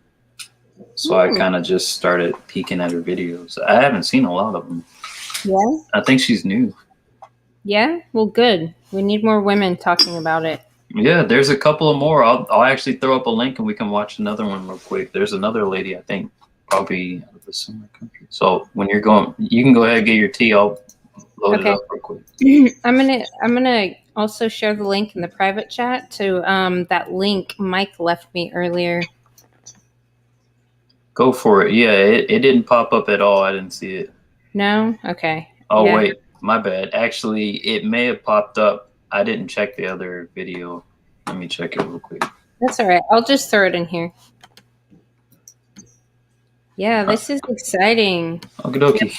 [SPEAKER 1] So I kind of just started peeking at her videos. I haven't seen a lot of them.
[SPEAKER 11] Yeah.
[SPEAKER 1] I think she's new.
[SPEAKER 11] Yeah. Well, good. We need more women talking about it.
[SPEAKER 1] Yeah, there's a couple of more. I'll actually throw up a link and we can watch another one real quick. There's another lady, I think, probably out of a similar country. So when you're going, you can go ahead and get your tea. I'll load it up real quick.
[SPEAKER 11] I'm gonna also share the link in the private chat to that link Mike left me earlier.
[SPEAKER 1] Go for it. Yeah, it didn't pop up at all. I didn't see it.
[SPEAKER 11] No? Okay.
[SPEAKER 1] Oh, yeah. Wait, my bad. Actually, it may have popped up. I didn't check the other video. Let me check it real quick.
[SPEAKER 11] That's all right. I'll just throw it in here. Yeah, this is exciting.
[SPEAKER 1] Okie dokie.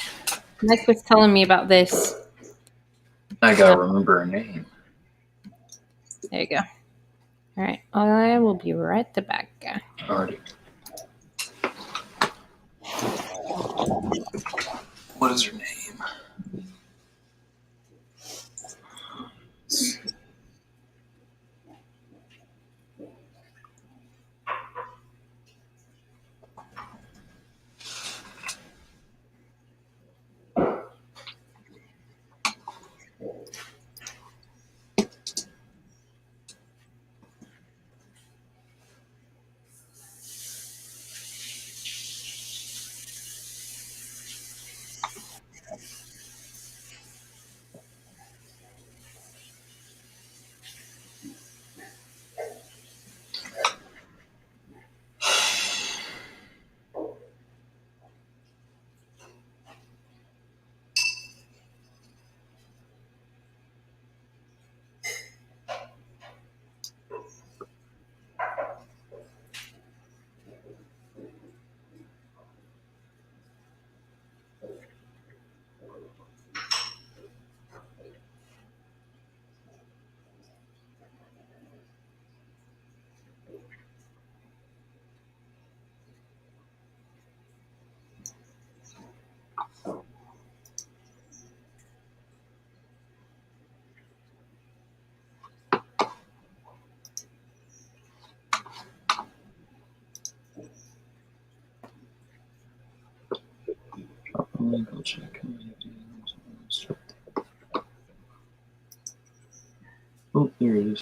[SPEAKER 11] Mike was telling me about this.
[SPEAKER 1] I gotta remember her name.
[SPEAKER 11] There you go. All right. I will be right back.
[SPEAKER 1] Alrighty. What is her name? me go check. Oh, there it is.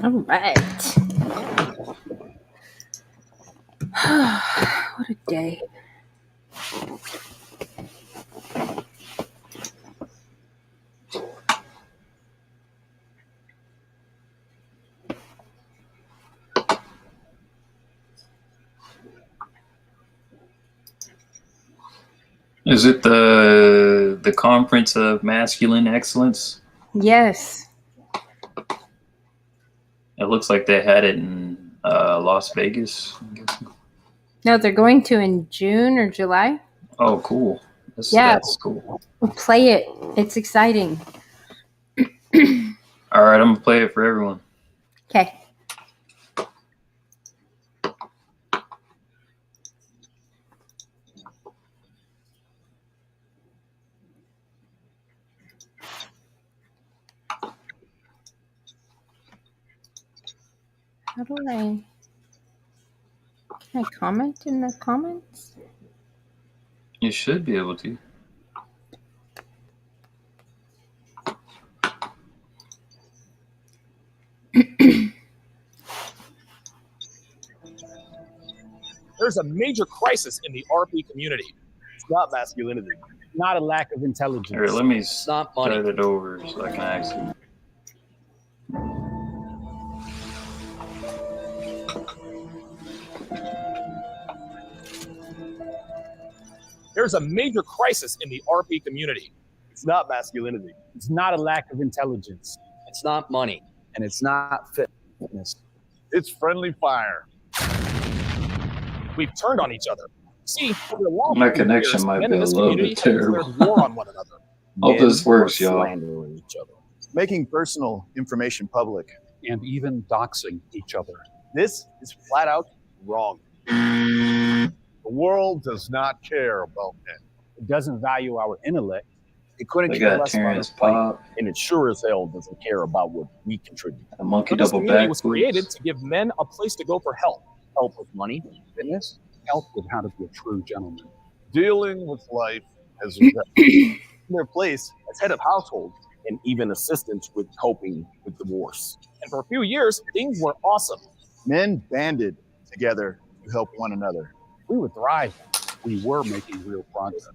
[SPEAKER 11] All right. What a day.
[SPEAKER 1] Is it the Conference of Masculine Excellence?
[SPEAKER 11] Yes.
[SPEAKER 1] It looks like they had it in Las Vegas. I'm guessing.
[SPEAKER 11] No, they're going to in June or July.
[SPEAKER 1] Oh, cool.
[SPEAKER 11] Yeah.
[SPEAKER 1] That's cool.
[SPEAKER 11] We'll play it. It's exciting.
[SPEAKER 1] All right, I'm gonna play it for everyone.
[SPEAKER 11] Okay. How do I? Can I comment in the comments?
[SPEAKER 1] You should be able to.
[SPEAKER 12] There's a major crisis in the RP community. It's not masculinity.
[SPEAKER 8] Not a lack of intelligence.
[SPEAKER 1] All right, let me
[SPEAKER 12] It's not money.
[SPEAKER 1] start it over so I can actually.
[SPEAKER 12] There's a major crisis in the RP community. It's not masculinity.
[SPEAKER 8] It's not a lack of intelligence.
[SPEAKER 12] It's not money.
[SPEAKER 8] And it's not fitness.
[SPEAKER 9] It's friendly fire.
[SPEAKER 12] We've turned on each other. See, over the long
[SPEAKER 1] My connection
[SPEAKER 12] years,
[SPEAKER 1] might
[SPEAKER 12] men
[SPEAKER 1] be
[SPEAKER 12] in
[SPEAKER 1] a
[SPEAKER 12] this
[SPEAKER 1] little
[SPEAKER 12] community
[SPEAKER 1] bit
[SPEAKER 12] have declared
[SPEAKER 1] terrible.
[SPEAKER 12] war on one another.
[SPEAKER 1] Hope this works, y'all.
[SPEAKER 9] Slandering each other. Making personal information public.
[SPEAKER 13] And even doxing each other.
[SPEAKER 9] This is flat out wrong. The world does not care about men.
[SPEAKER 8] It doesn't value our intellect.
[SPEAKER 9] It couldn't
[SPEAKER 1] They
[SPEAKER 9] care
[SPEAKER 1] got
[SPEAKER 9] less about
[SPEAKER 1] Terrence
[SPEAKER 9] us playing,
[SPEAKER 1] Pop,
[SPEAKER 9] and it sure as hell doesn't care about what we contribute.
[SPEAKER 1] a monkey
[SPEAKER 12] So this
[SPEAKER 1] double
[SPEAKER 12] community
[SPEAKER 1] back.
[SPEAKER 12] was created to give men a place to go for help.
[SPEAKER 9] Help with money,
[SPEAKER 13] Fitness, help with how to be a true gentleman.
[SPEAKER 9] dealing with life as a in their place as head of household, and even assistance with coping with divorce.
[SPEAKER 12] And for a few years, things were awesome.
[SPEAKER 9] Men banded together to help one another.
[SPEAKER 8] We would thrive.
[SPEAKER 13] We were making real progress.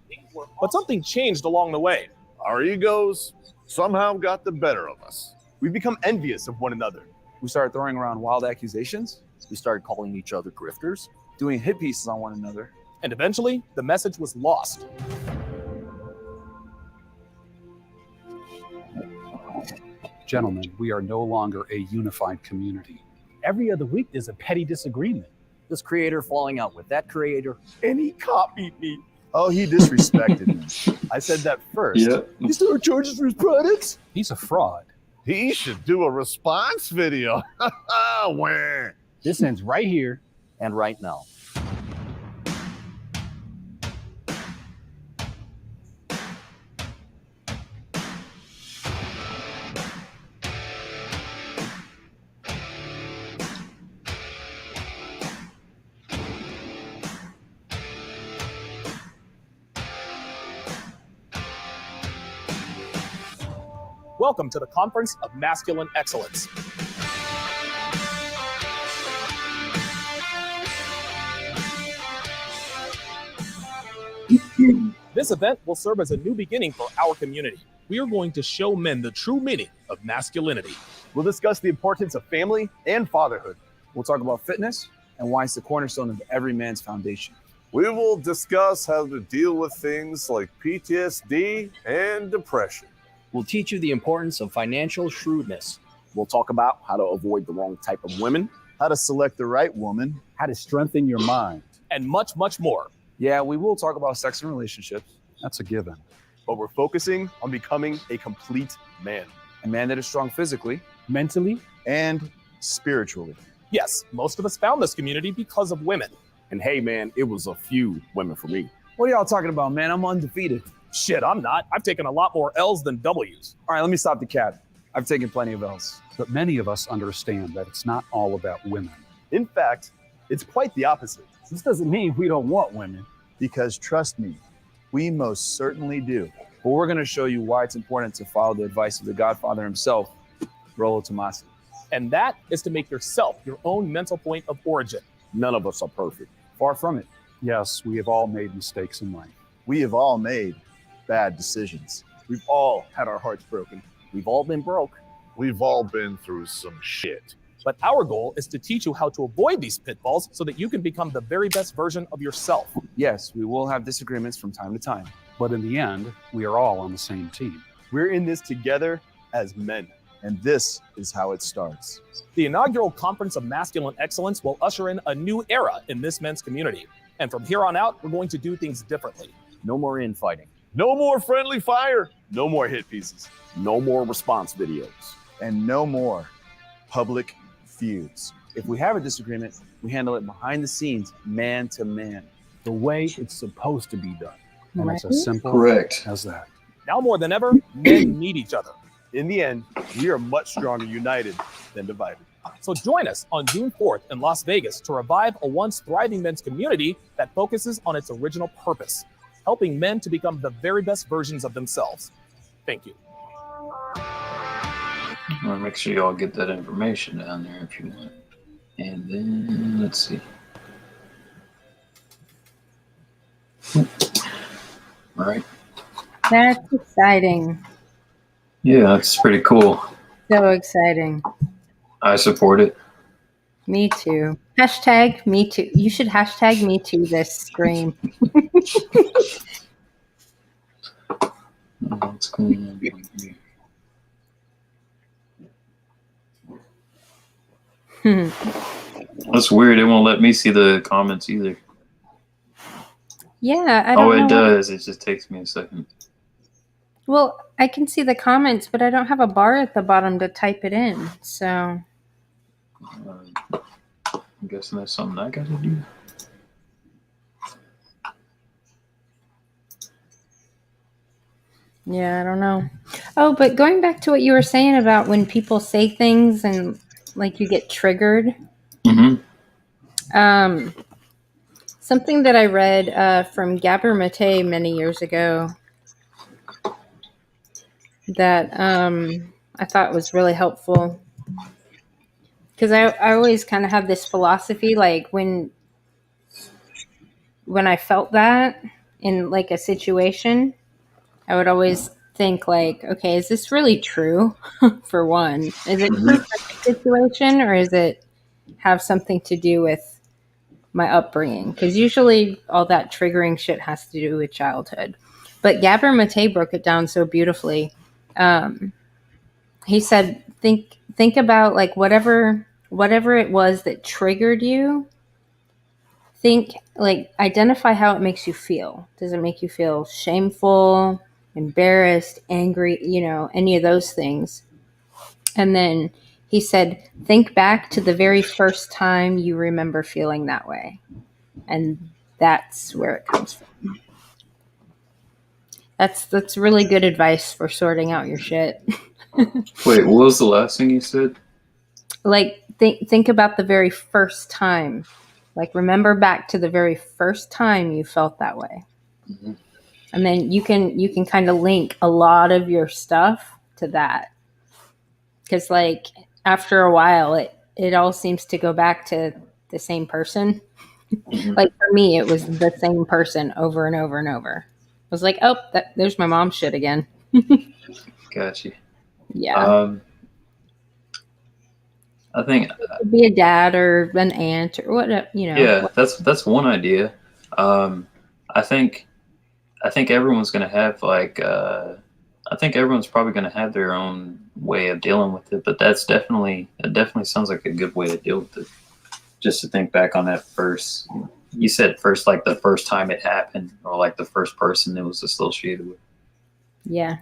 [SPEAKER 12] But something changed along the way.
[SPEAKER 9] Our egos somehow got the better of us.
[SPEAKER 12] We've become envious of one another.
[SPEAKER 14] We started throwing around wild accusations. We started calling each other grifters, doing hit pieces on one another.
[SPEAKER 12] And eventually, the message was lost.
[SPEAKER 13] Gentlemen, we are no longer a unified community.
[SPEAKER 8] Every other week, there's a petty disagreement.
[SPEAKER 14] This creator falling out with that creator.
[SPEAKER 9] And he copied me. Oh, he disrespected me. I said that first.
[SPEAKER 1] Yep.
[SPEAKER 9] He started charges for his products.
[SPEAKER 8] He's a fraud.
[SPEAKER 9] He should do a response video. Wah.
[SPEAKER 8] This ends right here.
[SPEAKER 14] And right now.
[SPEAKER 12] Welcome to the Conference of Masculine Excellence. This event will serve as a new beginning for our community. We are going to show men the true meaning of masculinity.
[SPEAKER 9] We'll discuss the importance of family and fatherhood.
[SPEAKER 14] We'll talk about fitness and why it's the cornerstone of every man's foundation.
[SPEAKER 15] We will discuss how to deal with things like PTSD and depression.
[SPEAKER 14] We'll teach you the importance of financial shrewdness.
[SPEAKER 9] We'll talk about how to avoid the wrong type of women, how to select the right woman,
[SPEAKER 8] How to strengthen your mind.
[SPEAKER 12] And much, much more.
[SPEAKER 14] Yeah, we will talk about sex and relationships.
[SPEAKER 13] That's a given.
[SPEAKER 9] but we're focusing on becoming a complete man.
[SPEAKER 14] A man that is strong physically,
[SPEAKER 8] mentally,
[SPEAKER 9] and spiritually.
[SPEAKER 12] Yes, most of us found this community because of women.
[SPEAKER 9] And hey, man, it was a few women for me.
[SPEAKER 14] What are y'all talking about, man? I'm undefeated.
[SPEAKER 12] Shit, I'm not. I've taken a lot more L's than W's.
[SPEAKER 14] All right, let me stop the cap. I've taken plenty of L's.
[SPEAKER 13] But many of us understand that it's not all about women.
[SPEAKER 9] In fact, it's quite the opposite.
[SPEAKER 8] This doesn't mean we don't want women.
[SPEAKER 14] Because trust me, we most certainly do. But we're going to show you why it's important to follow the advice of the Godfather himself, Rollo Tomasi.
[SPEAKER 12] And that is to make yourself your own mental point of origin.
[SPEAKER 9] None of us are perfect.
[SPEAKER 13] Far from it. Yes, we have all made mistakes in life.
[SPEAKER 14] We have all made bad decisions.
[SPEAKER 9] We've all had our hearts broken.
[SPEAKER 12] We've all been broke.
[SPEAKER 15] We've all been through some shit.
[SPEAKER 12] But our goal is to teach you how to avoid these pitfalls so that you can become the very best version of yourself.
[SPEAKER 14] Yes, we will have disagreements from time to time.
[SPEAKER 13] But in the end, we are all on the same team.
[SPEAKER 9] We're in this together as men.
[SPEAKER 14] And this is how it starts.
[SPEAKER 12] The inaugural Conference of Masculine Excellence will usher in a new era in this men's community. And from here on out, we're going to do things differently.
[SPEAKER 14] No more infighting.
[SPEAKER 15] No more friendly fire.
[SPEAKER 9] No more hit pieces.
[SPEAKER 15] No more response videos.
[SPEAKER 14] And no more public feuds. If we have a disagreement, we handle it behind the scenes, man to man.
[SPEAKER 13] The way it's supposed to be done. And it's
[SPEAKER 11] Right.
[SPEAKER 13] as simple
[SPEAKER 1] Correct.
[SPEAKER 13] as that.
[SPEAKER 12] Now more than ever, men need each other.
[SPEAKER 9] In the end, we are much stronger united than divided.
[SPEAKER 12] So join us on June 4th in Las Vegas to revive a once thriving men's community that focuses on its original purpose, helping men to become the very best versions of themselves. Thank you.
[SPEAKER 1] Well, make sure y'all get that information down there if you want. And then, let's see. All right.
[SPEAKER 11] That's exciting.
[SPEAKER 1] Yeah, that's pretty cool.
[SPEAKER 11] So exciting.
[SPEAKER 1] I support it.
[SPEAKER 11] Me too. Hashtag me too. You should hashtag me too this stream.
[SPEAKER 1] What's going on here? That's weird. It won't let me see the comments either.
[SPEAKER 11] Yeah, I don't
[SPEAKER 1] Oh,
[SPEAKER 11] know.
[SPEAKER 1] it does. It just takes me a second.
[SPEAKER 11] Well, I can see the comments, but I don't have a bar at the bottom to type it in. So,
[SPEAKER 1] I'm guessing that's something I gotta do.
[SPEAKER 11] yeah, I don't know. Oh, but going back to what you were saying about when people say things and like you get triggered.
[SPEAKER 1] Mm-hmm.
[SPEAKER 11] Something that I read from Gabor Mate many years ago that I thought was really helpful. Because I always kind of have this philosophy, like when I felt that in like a situation, I would always think like, okay, is this really true? For one, is it true for the situation, or is it have something to do with my upbringing? Because usually all that triggering shit has to do with childhood. But Gabor Mate broke it down so beautifully. He said, think about like whatever it was that triggered you. Think like identify how it makes you feel. Does it make you feel shameful, embarrassed, angry, any of those things? And then he said, think back to the very first time you remember feeling that way. And that's where it comes from. That's really good advice for sorting out your shit.
[SPEAKER 1] Wait, what was the last thing you said?
[SPEAKER 11] Like think about the very first time. Like remember back to the very first time you felt that way.
[SPEAKER 1] Mm-hmm.
[SPEAKER 11] And then you can kind of link a lot of your stuff to that. Because like after a while it all seems to go back to the same person.
[SPEAKER 1] Mm-hmm.
[SPEAKER 11] Like for me, it was the same person over and over and over. I was like, oh, there's my mom shit again.
[SPEAKER 1] Gotcha.
[SPEAKER 11] Yeah.
[SPEAKER 1] I think
[SPEAKER 11] it could be a dad or an aunt or whatever,
[SPEAKER 1] Yeah, that's one idea. I think everyone's gonna have like I think everyone's probably gonna have their own way of dealing with it, but it definitely sounds like a good way to deal with it. Just to think back on that first, you said first, like the first time it happened, or like the first person it was associated with.
[SPEAKER 11] Yeah.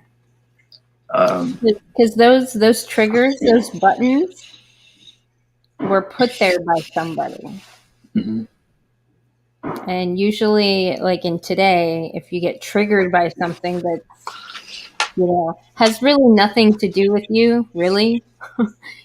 [SPEAKER 11] Because those triggers, those buttons, were put there by somebody.
[SPEAKER 1] Mm-hmm.
[SPEAKER 11] And usually, like in today, if you get triggered by something that's has really nothing to do with you, really.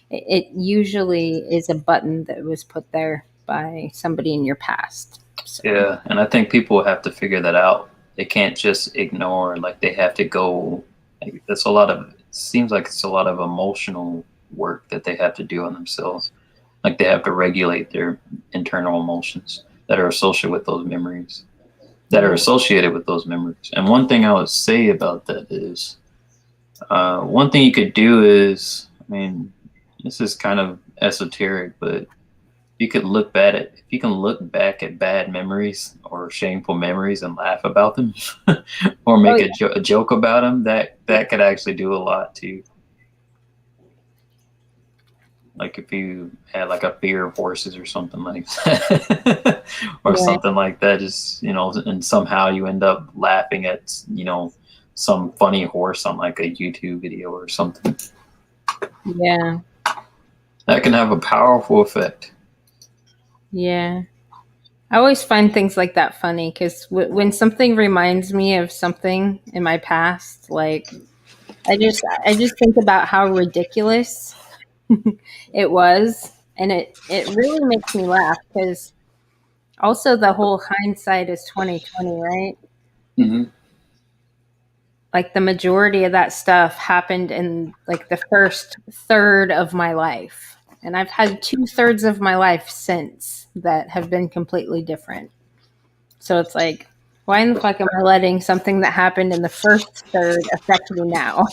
[SPEAKER 11] It usually is a button that was put there by somebody in your past. So.
[SPEAKER 1] Yeah, and I think people have to figure that out. They can't just ignore, like they have to go, like, that's a lot of, it seems like it's a lot of emotional work that they have to do on themselves. Like they have to regulate their internal emotions that are associated with those memories, And one thing I would say about that is, one thing you could do is, I mean, this is kind of esoteric, but you could look back at, if you can look back at bad memories or shameful memories and laugh about them, or make a joke about them, that could actually do a lot too. Like if you had like a fear of horses or something like that, or something like that, just, and somehow you end up laughing at, some funny horse on like a YouTube video or something.
[SPEAKER 11] Yeah.
[SPEAKER 1] That can have a powerful effect.
[SPEAKER 11] Yeah. I always find things like that funny because when something reminds me of something in my past, like I just think about how ridiculous it was, and it really makes me laugh because also the whole hindsight is 2020, right?
[SPEAKER 1] Mm-hmm.
[SPEAKER 11] Like the majority of that stuff happened in like the first third of my life, and I've had 2/3 of my life since that have been completely different. So it's like, why in the fuck am I letting something that happened in the first third affect me now?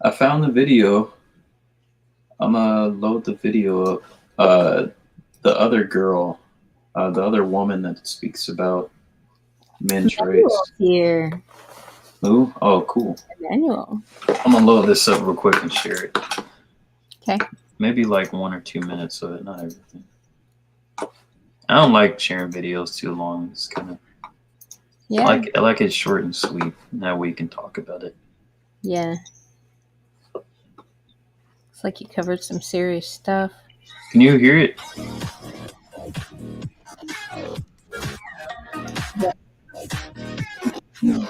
[SPEAKER 1] I found the video. I'm gonna load the video up. The other girl, the other woman that speaks about men's race.
[SPEAKER 11] Here.
[SPEAKER 1] Who? Oh, cool.
[SPEAKER 11] Emmanuel.
[SPEAKER 1] I'm gonna load this up real quick and share it.
[SPEAKER 11] Okay.
[SPEAKER 1] Maybe like 1 or 2 minutes of it, not everything. I don't like sharing videos too long. It's kind of, I like it short and sweet. That way you can talk about it.
[SPEAKER 11] Yeah. It's like you covered some serious stuff.
[SPEAKER 1] Can you hear it?
[SPEAKER 11] Yeah.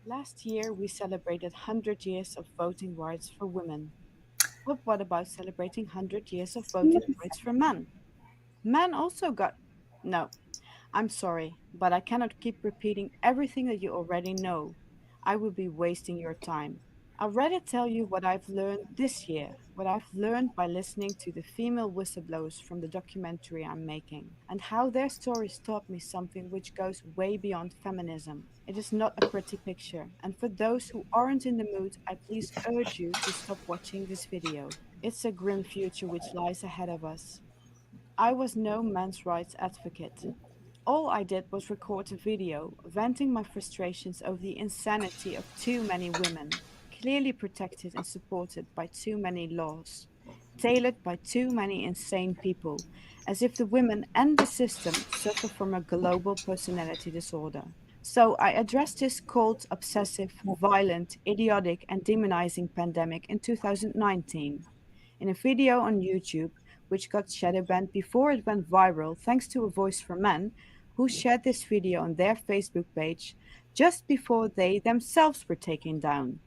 [SPEAKER 16] Last year, we celebrated 100 years of voting rights for women. But what about celebrating 100 years of voting rights for men? Men also got. No, I'm sorry, but I cannot keep repeating everything that you already know. I would be wasting your time. I'll rather tell you what I've learned this year, what I've learned by listening to the female whistleblowers from the documentary I'm making, and how their stories taught me something which goes way beyond feminism. It is not a pretty picture, and for those who aren't in the mood, I please urge you to stop watching this video. It's a grim future which lies ahead of us. I was no men's rights advocate. All I did was record a video venting my frustrations over the insanity of too many women, clearly protected and supported by too many laws, tailored by too many insane people, as if the women and the system suffer from a global personality disorder. So I addressed this cold, obsessive, violent, idiotic, and demonizing pandemic in 2019 in a video on YouTube, which got shadow banned before it went viral thanks to a voice for men who shared this video on their Facebook page just before they themselves were taken down.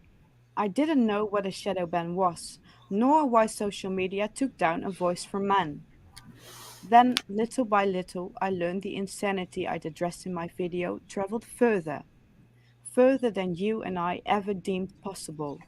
[SPEAKER 16] I didn't know what a shadow ban was, nor why social media took down a voice for men. Then, little by little, I learned the insanity I'd addressed in my video traveled further than you and I ever deemed possible.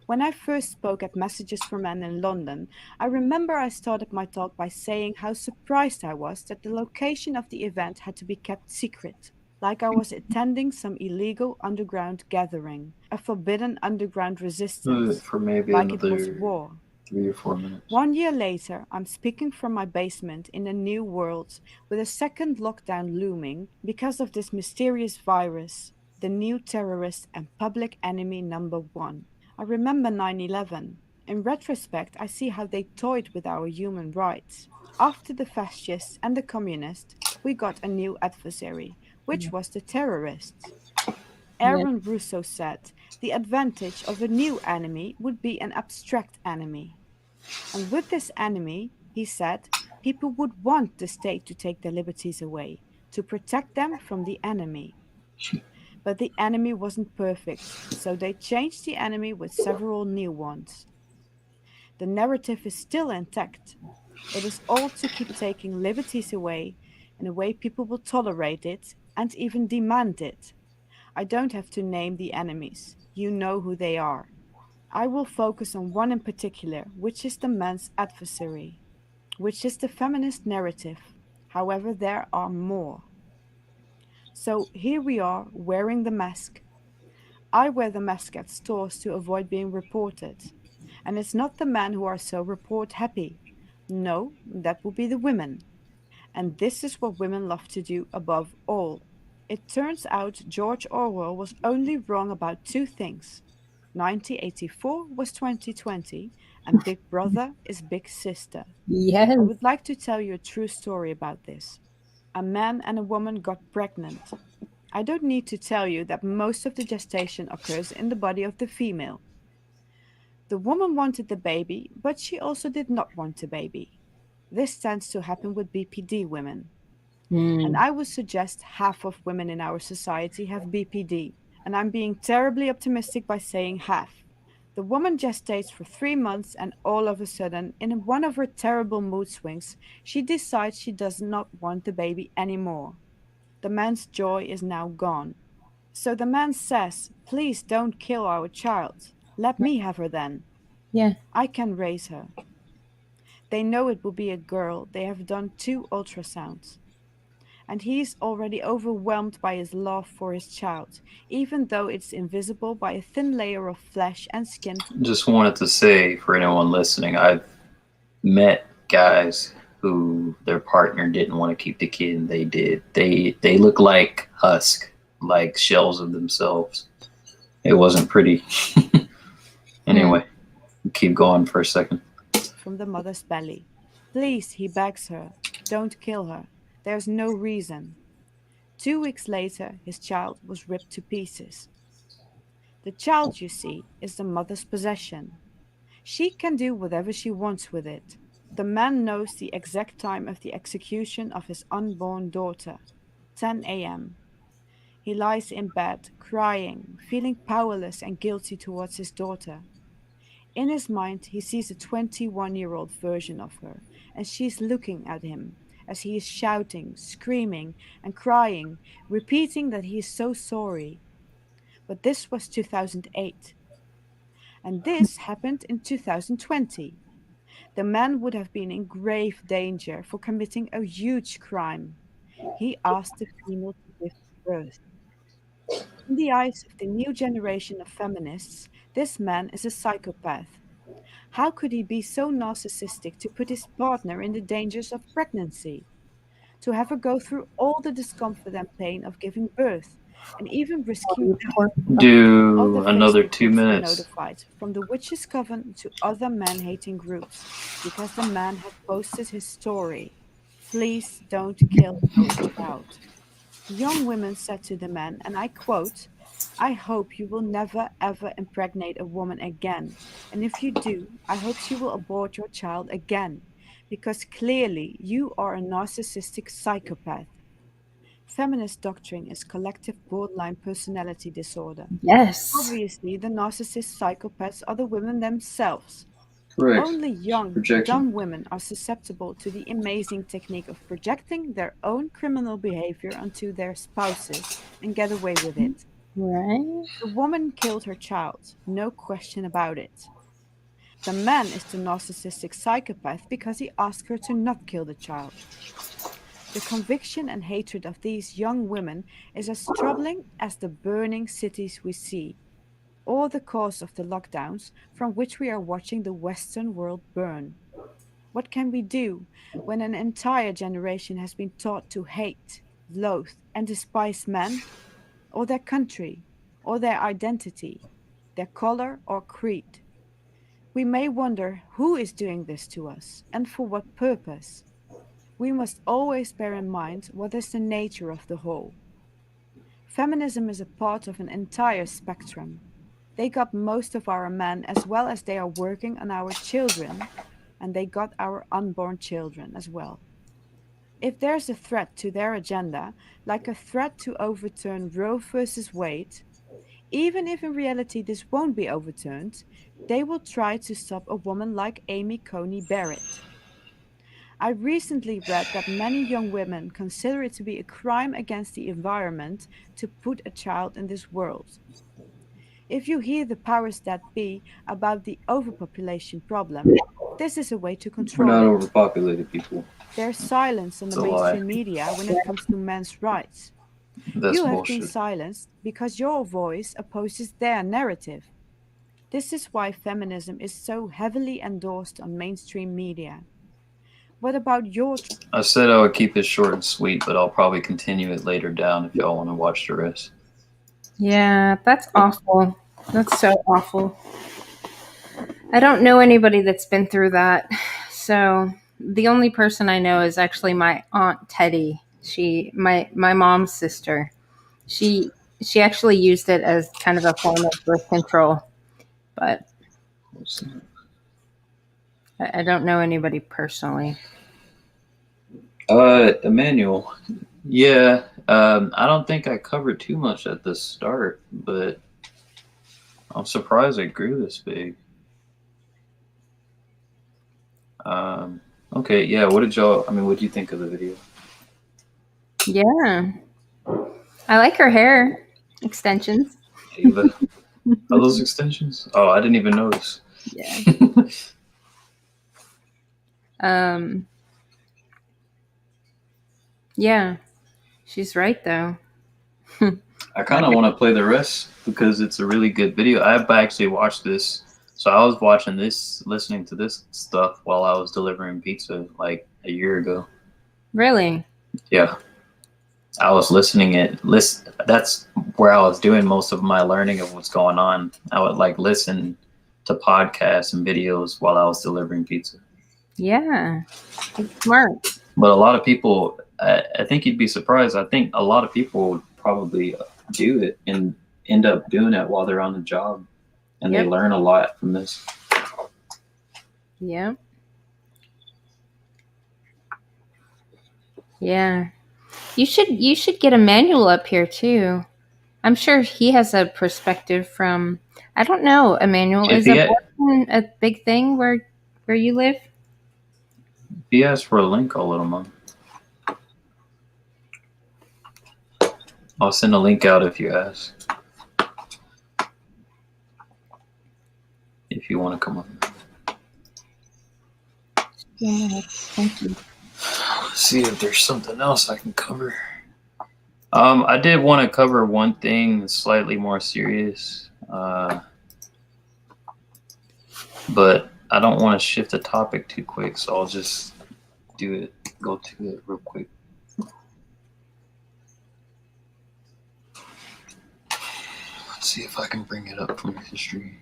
[SPEAKER 16] When I first spoke at Messages for Men in London, I remember I started my talk by saying how surprised I was that the location of the event had to be kept secret, like I was attending some illegal underground gathering, a forbidden underground resistance,
[SPEAKER 1] For maybe
[SPEAKER 16] like it was
[SPEAKER 1] another
[SPEAKER 16] war.
[SPEAKER 1] 3 or 4 minutes.
[SPEAKER 16] 1 year later, I'm speaking from my basement in a new world with a second lockdown looming because of this mysterious virus, the new terrorist and public enemy number one. I remember 9/11. In retrospect, I see how they toyed with our human rights. After the fascists and the communists, we got a new adversary, which was the terrorists. Aaron Russo said the advantage of a new enemy would be an abstract enemy. And with this enemy, he said, people would want the state to take their liberties away, to protect them from the enemy. But the enemy wasn't perfect, so they changed the enemy with several new ones. The narrative is still intact. It is all to keep taking liberties away in a way people will tolerate it and even demand it. I don't have to name the enemies. You know who they are. I will focus on one in particular, which is the man's adversary, which is the feminist narrative. However, there are more. So here we are wearing the mask. I wear the mask at stores to avoid being reported. And it's not the men who are so report happy. No, that would be the women. And this is what women love to do above all. It turns out George Orwell was only wrong about two things. 1984 was 2020, and Big Brother is Big Sister.
[SPEAKER 11] Yes.
[SPEAKER 16] I would like to tell you a true story about this. A man and a woman got pregnant. I don't need to tell you that most of the gestation occurs in the body of the female. The woman wanted the baby, but she also did not want a baby. This tends to happen with BPD women. And I would suggest half of women in our society have BPD. And I'm being terribly optimistic by saying half. The woman gestates for 3 months, and all of a sudden, in one of her terrible mood swings, she decides she does not want the baby anymore. The man's joy is now gone. So the man says, please don't kill our child. Let me have her then.
[SPEAKER 11] Yeah.
[SPEAKER 16] I can raise her. They know it will be a girl. They have done 2 ultrasounds. And he's already overwhelmed by his love for his child, even though it's invisible by a thin layer of flesh and skin.
[SPEAKER 1] Just wanted to say for anyone listening, I've met guys who their partner didn't want to keep the kid and they did. They look like husk, like shells of themselves. It wasn't pretty. Anyway, keep going for a second.
[SPEAKER 16] From the mother's belly. Please, he begs her, don't kill her. There's no reason. 2 weeks later, his child was ripped to pieces. The child, you see, is the mother's possession. She can do whatever she wants with it. The man knows the exact time of the execution of his unborn daughter, 10 a.m. He lies in bed, crying, feeling powerless and guilty towards his daughter. In his mind, he sees a 21-year-old version of her, and she's looking at him as he is shouting, screaming, and crying, repeating that he is so sorry. But this was 2008. And this happened in 2020. The man would have been in grave danger for committing a huge crime. He asked the female to give birth. In the eyes of the new generation of feminists, this man is a psychopath. How could he be so narcissistic to put his partner in the dangers of pregnancy? To have her go through all the discomfort and pain of giving birth, and even risking death.
[SPEAKER 1] Do
[SPEAKER 16] Other
[SPEAKER 1] another
[SPEAKER 16] Facebook
[SPEAKER 1] 2
[SPEAKER 16] groups were
[SPEAKER 1] minutes.
[SPEAKER 16] notified, from the Witches Coven to other man-hating groups, because the man had posted his story. Please don't kill our child. Young women said to the man, and I quote, I hope you will never ever impregnate a woman again. And if you do, I hope she will abort your child again. Because clearly you are a narcissistic psychopath. Feminist doctrine is collective borderline personality disorder.
[SPEAKER 11] Yes.
[SPEAKER 16] Obviously, the narcissist psychopaths are the women themselves.
[SPEAKER 1] Correct.
[SPEAKER 16] Only young,
[SPEAKER 1] Projection.
[SPEAKER 16] dumb women are susceptible to the amazing technique of projecting their own criminal behavior onto their spouses and get away with it.
[SPEAKER 11] Right.
[SPEAKER 16] The woman killed her child, no question about it. The man is the narcissistic psychopath because he asked her to not kill the child. The conviction and hatred of these young women is as troubling as the burning cities we see, or the cause of the lockdowns from which we are watching the Western world burn. What can we do when an entire generation has been taught to hate, loathe, and despise men, or their country, or their identity, their color or creed? We may wonder who is doing this to us and for what purpose. We must always bear in mind what is the nature of the whole. Feminism is a part of an entire spectrum. They got most of our men as well as they are working on our children, and they got our unborn children as well. If there's a threat to their agenda, like a threat to overturn Roe versus Wade, even if in reality this won't be overturned, they will try to stop a woman like Amy Coney Barrett. I recently read that many young women consider it to be a crime against the environment to put a child in this world. If you hear the powers that be about the overpopulation problem, this is a way to
[SPEAKER 1] We're
[SPEAKER 16] control
[SPEAKER 1] not
[SPEAKER 16] it.
[SPEAKER 1] overpopulated people.
[SPEAKER 16] There's silence on
[SPEAKER 1] It's
[SPEAKER 16] the
[SPEAKER 1] a lie.
[SPEAKER 16] mainstream media when it comes to men's rights.
[SPEAKER 1] That's
[SPEAKER 16] You have been
[SPEAKER 1] bullshit.
[SPEAKER 16] silenced because your voice opposes their narrative. This is why feminism is so heavily endorsed on mainstream media. What about your
[SPEAKER 1] I said I would keep it short and sweet, but I'll probably continue it later down if y'all want to watch the rest.
[SPEAKER 11] Yeah, that's awful. That's so awful. I don't know anybody that's been through that. So the only person I know is actually my Aunt Teddy. My mom's sister. She actually used it as kind of a form of birth control, but I don't know anybody personally.
[SPEAKER 1] Emmanuel. Yeah, I don't think I covered too much at the start, but I'm surprised it grew this big. Okay, yeah, what did you think of the video?
[SPEAKER 11] Yeah. I like her hair extensions.
[SPEAKER 1] Ava. Are those extensions? Oh, I didn't even notice.
[SPEAKER 11] Yeah. Yeah. She's right though.
[SPEAKER 1] I kind of want to play the rest because it's a really good video. I've actually watched this. So I was watching this, listening to this stuff while I was delivering pizza like a year ago.
[SPEAKER 11] Really?
[SPEAKER 1] Yeah. I was listening that's where I was doing most of my learning of what's going on. I would like listen to podcasts and videos while I was delivering pizza.
[SPEAKER 11] Yeah. It's smart.
[SPEAKER 1] But a lot of people, I think you'd be surprised. I think a lot of people would probably do it and end up doing it while they're on the job. And they learn a lot from this.
[SPEAKER 11] Yeah. Yeah. You should get Emmanuel up here too. I'm sure he has a perspective from, I don't know, Emmanuel. Is abortion a big thing where you live?
[SPEAKER 1] If he asks for a link, I'll let him on. I'll send a link out if you ask. If you want to come on.
[SPEAKER 11] Yeah, thank you.
[SPEAKER 1] Let's see if there's something else I can cover. I did want to cover one thing that's slightly more serious, but I don't want to shift the topic too quick, so I'll just go to it real quick. Let's see if I can bring it up from history.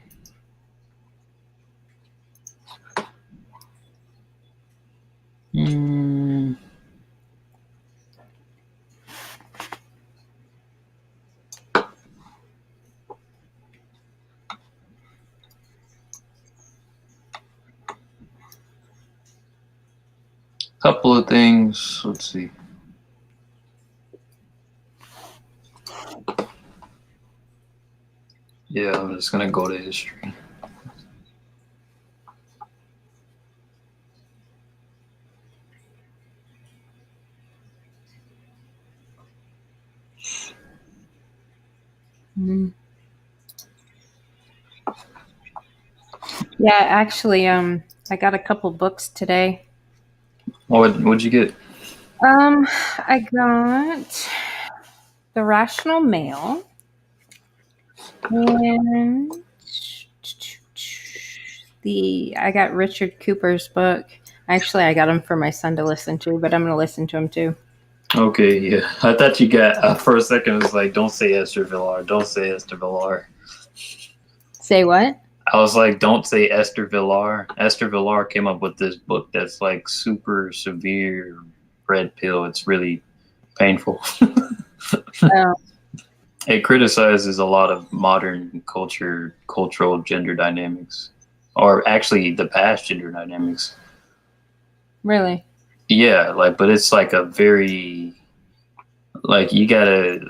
[SPEAKER 1] Couple of things. Let's see. Yeah, I'm just gonna go to history.
[SPEAKER 11] Yeah, actually, I got a couple books today.
[SPEAKER 1] What'd you get?
[SPEAKER 11] I got The Rational Male and I got Richard Cooper's book. Actually, I got him for my son to listen to, but I'm going to listen to him too.
[SPEAKER 1] Okay, yeah. I thought you got, for a second, it was like, don't say Esther Villar. Don't say Esther Villar.
[SPEAKER 11] Say what?
[SPEAKER 1] I was like, don't say Esther Villar. Esther Villar came up with this book that's like super severe red pill. It's really painful. It criticizes a lot of modern cultural gender dynamics, or actually the past gender dynamics.
[SPEAKER 11] Really?
[SPEAKER 1] Yeah, like, but it's like a very, like, you gotta,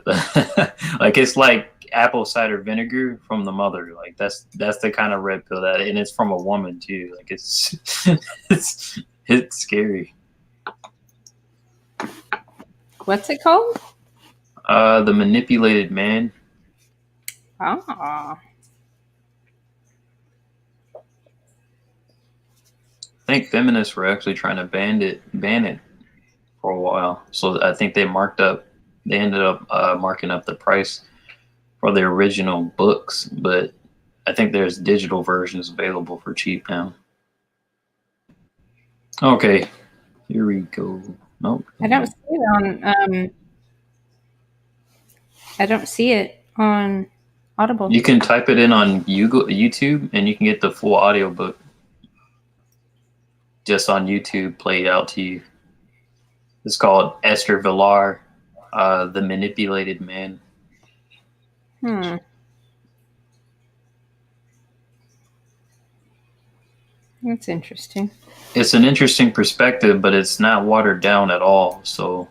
[SPEAKER 1] like, it's like apple cider vinegar from the mother. Like, that's the kind of red pill that, and it's from a woman too. Like, it's it's scary.
[SPEAKER 11] What's it called?
[SPEAKER 1] The Manipulated Man.
[SPEAKER 11] Ah.
[SPEAKER 1] I think feminists were actually trying to ban it for a while. So I think they ended up marking up the price for the original books, but I think there's digital versions available for cheap now. Okay, here we go. Nope.
[SPEAKER 11] I don't see it on. I don't see it on Audible.
[SPEAKER 1] You can type it in on YouTube, and you can get the full audiobook just on YouTube played out to you. It's called Esther Villar, The Manipulated Man.
[SPEAKER 11] That's interesting.
[SPEAKER 1] It's an interesting perspective, but it's not watered down at all. So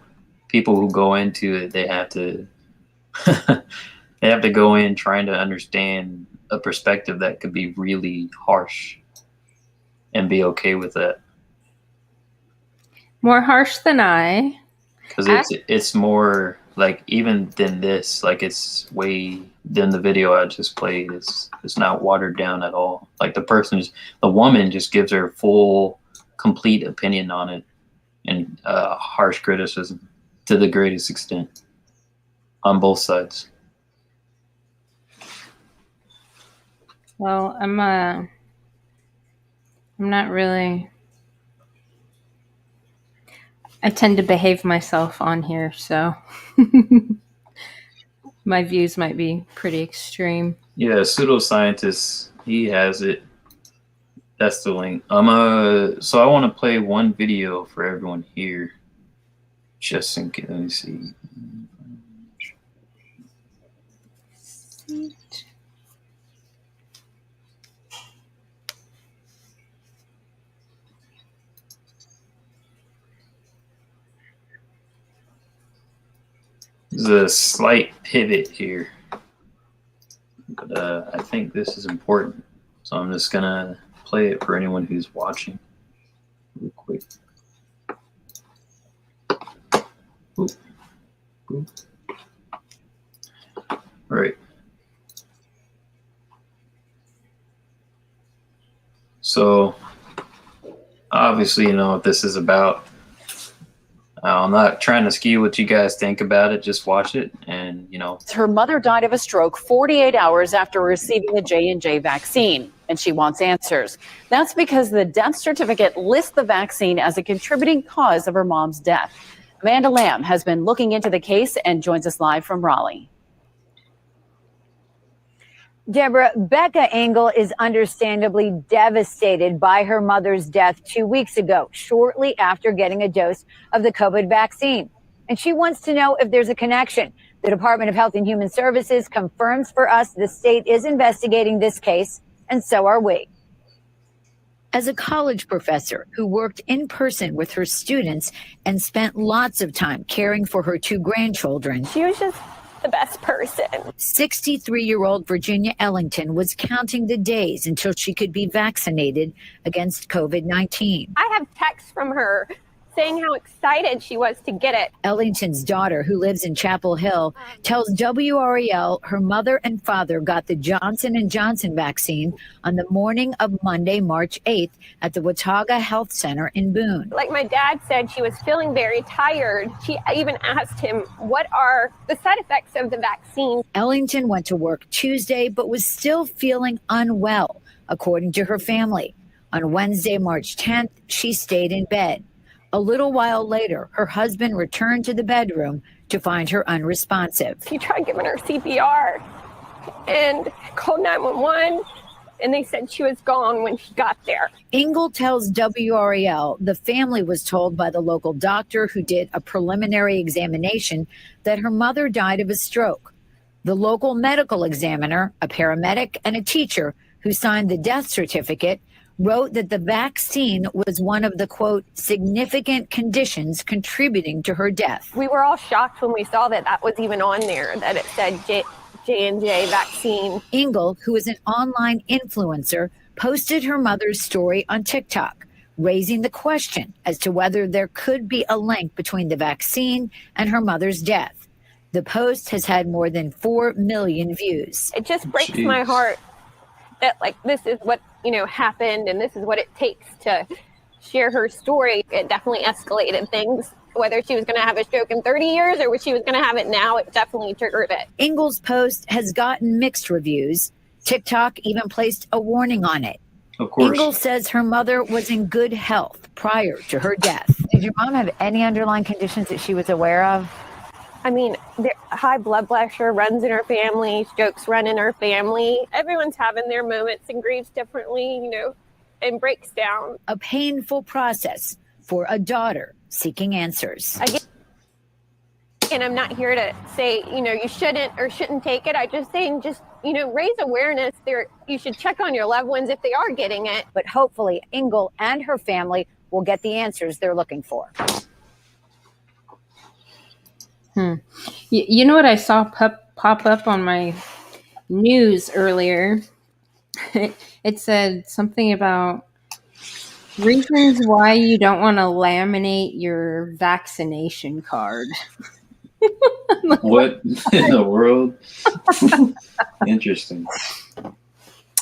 [SPEAKER 1] people who go into it, they have to they have to go in trying to understand a perspective that could be really harsh and be okay with that.
[SPEAKER 11] More harsh than I.
[SPEAKER 1] Because it's more like, even than this, like, it's way than the video I just played. It's not watered down at all. Like, the woman just gives her full, complete opinion on it, and harsh criticism to the greatest extent on both sides.
[SPEAKER 11] Well, I'm not really. I tend to behave myself on here, so my views might be pretty extreme.
[SPEAKER 1] Yeah, pseudoscientist, he has it. That's the link. So I want to play one video for everyone here, just in case. Let me see. There's a slight pivot here, but I think this is important, so I'm just gonna play it for anyone who's watching real quick. Oop. Oop. All right. So obviously, you know what this is about. I'm not trying to skew what you guys think about it. Just watch it, and
[SPEAKER 17] Her mother died of a stroke 48 hours after receiving the J&J vaccine, and she wants answers. That's because the death certificate lists the vaccine as a contributing cause of her mom's death. Amanda Lamb has been looking into the case and joins us live from Raleigh.
[SPEAKER 18] Deborah, Becca Engel is understandably devastated by her mother's death 2 weeks ago, shortly after getting a dose of the COVID vaccine. And she wants to know if there's a connection. The Department of Health and Human Services confirms for us the state is investigating this case, and so are we. As a college professor who worked in person with her students and spent lots of time caring for her two grandchildren, she was just the best person. 63-year-old Virginia Ellington was counting the days until she could be vaccinated against COVID-19.
[SPEAKER 19] I have texts from her saying how excited she was to get it.
[SPEAKER 18] Ellington's daughter, who lives in Chapel Hill, tells WREL her mother and father got the Johnson & Johnson vaccine on the morning of Monday, March 8th at the Watauga Health Center in Boone.
[SPEAKER 19] Like my dad said, she was feeling very tired. She even asked him, what are the side effects of the vaccine?
[SPEAKER 18] Ellington went to work Tuesday, but was still feeling unwell, according to her family. On Wednesday, March 10th, she stayed in bed. A little while later, her husband returned to the bedroom to find her unresponsive.
[SPEAKER 19] He tried giving her CPR and called 911, and they said she was gone when he got there.
[SPEAKER 18] Engel tells WRAL the family was told by the local doctor who did a preliminary examination that her mother died of a stroke. The local medical examiner, a paramedic, and a teacher who signed the death certificate wrote that the vaccine was one of the, quote, significant conditions contributing to her death.
[SPEAKER 19] We were all shocked when we saw that that was even on there, that it said J&J vaccine.
[SPEAKER 18] Engel, who is an online influencer, posted her mother's story on TikTok, raising the question as to whether there could be a link between the vaccine and her mother's death. The post has had more than 4 million views.
[SPEAKER 19] It just breaks my heart that, like, this is what, you know, happened, and this is what it takes to share her story. It definitely escalated things. Whether she was going to have a stroke in 30 years or she was going to have it now, it definitely triggered it.
[SPEAKER 18] Engel's post has gotten mixed reviews. TikTok even placed a warning on it.
[SPEAKER 1] Of course.
[SPEAKER 18] Engel says her mother was in good health prior to her death. Did your mom have any underlying conditions that she was aware of?
[SPEAKER 19] I mean, high blood pressure runs in her family, strokes run in her family. Everyone's having their moments and grieves differently, you know, and breaks down.
[SPEAKER 18] A painful process for a daughter seeking answers.
[SPEAKER 19] And I'm not here to say, you know, you shouldn't or shouldn't take it. I just saying, just, you know, raise awareness. You should check on your loved ones if they are getting it.
[SPEAKER 18] But hopefully Engel and her family will get the answers they're looking for.
[SPEAKER 11] You know what I saw pop up on my news earlier? It said something about reasons why you don't want to laminate your vaccination card.
[SPEAKER 1] What in the world? Interesting.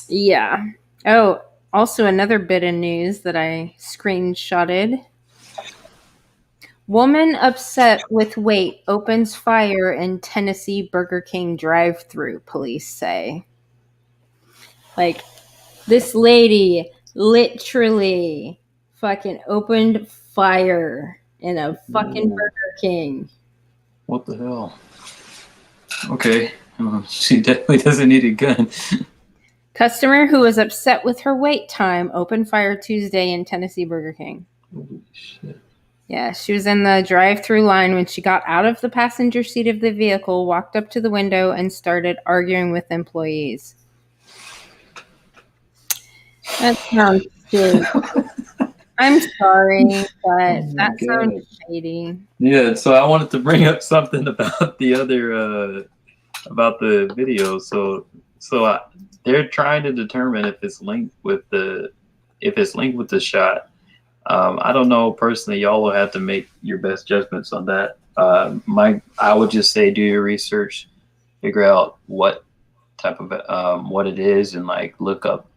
[SPEAKER 11] Yeah. Oh, also another bit of news that I screenshotted. Woman upset with wait opens fire in Tennessee Burger King drive-thru, police say. Like, this lady literally fucking opened fire in a fucking Burger King.
[SPEAKER 1] What the hell? Okay. She definitely doesn't need a gun.
[SPEAKER 11] Customer who was upset with her wait time opened fire Tuesday in Tennessee Burger King.
[SPEAKER 1] Holy shit.
[SPEAKER 11] Yeah, she was in the drive-thru line when she got out of the passenger seat of the vehicle, walked up to the window, and started arguing with employees. That sounds shady. I'm sorry, but that sounds shady.
[SPEAKER 1] Yeah, so I wanted to bring up something about the other about the video. So they're trying to determine if it's linked with the shot. I don't know personally. Y'all will have to make your best judgments on that. I would just say do your research, figure out what type of what it is, and like look up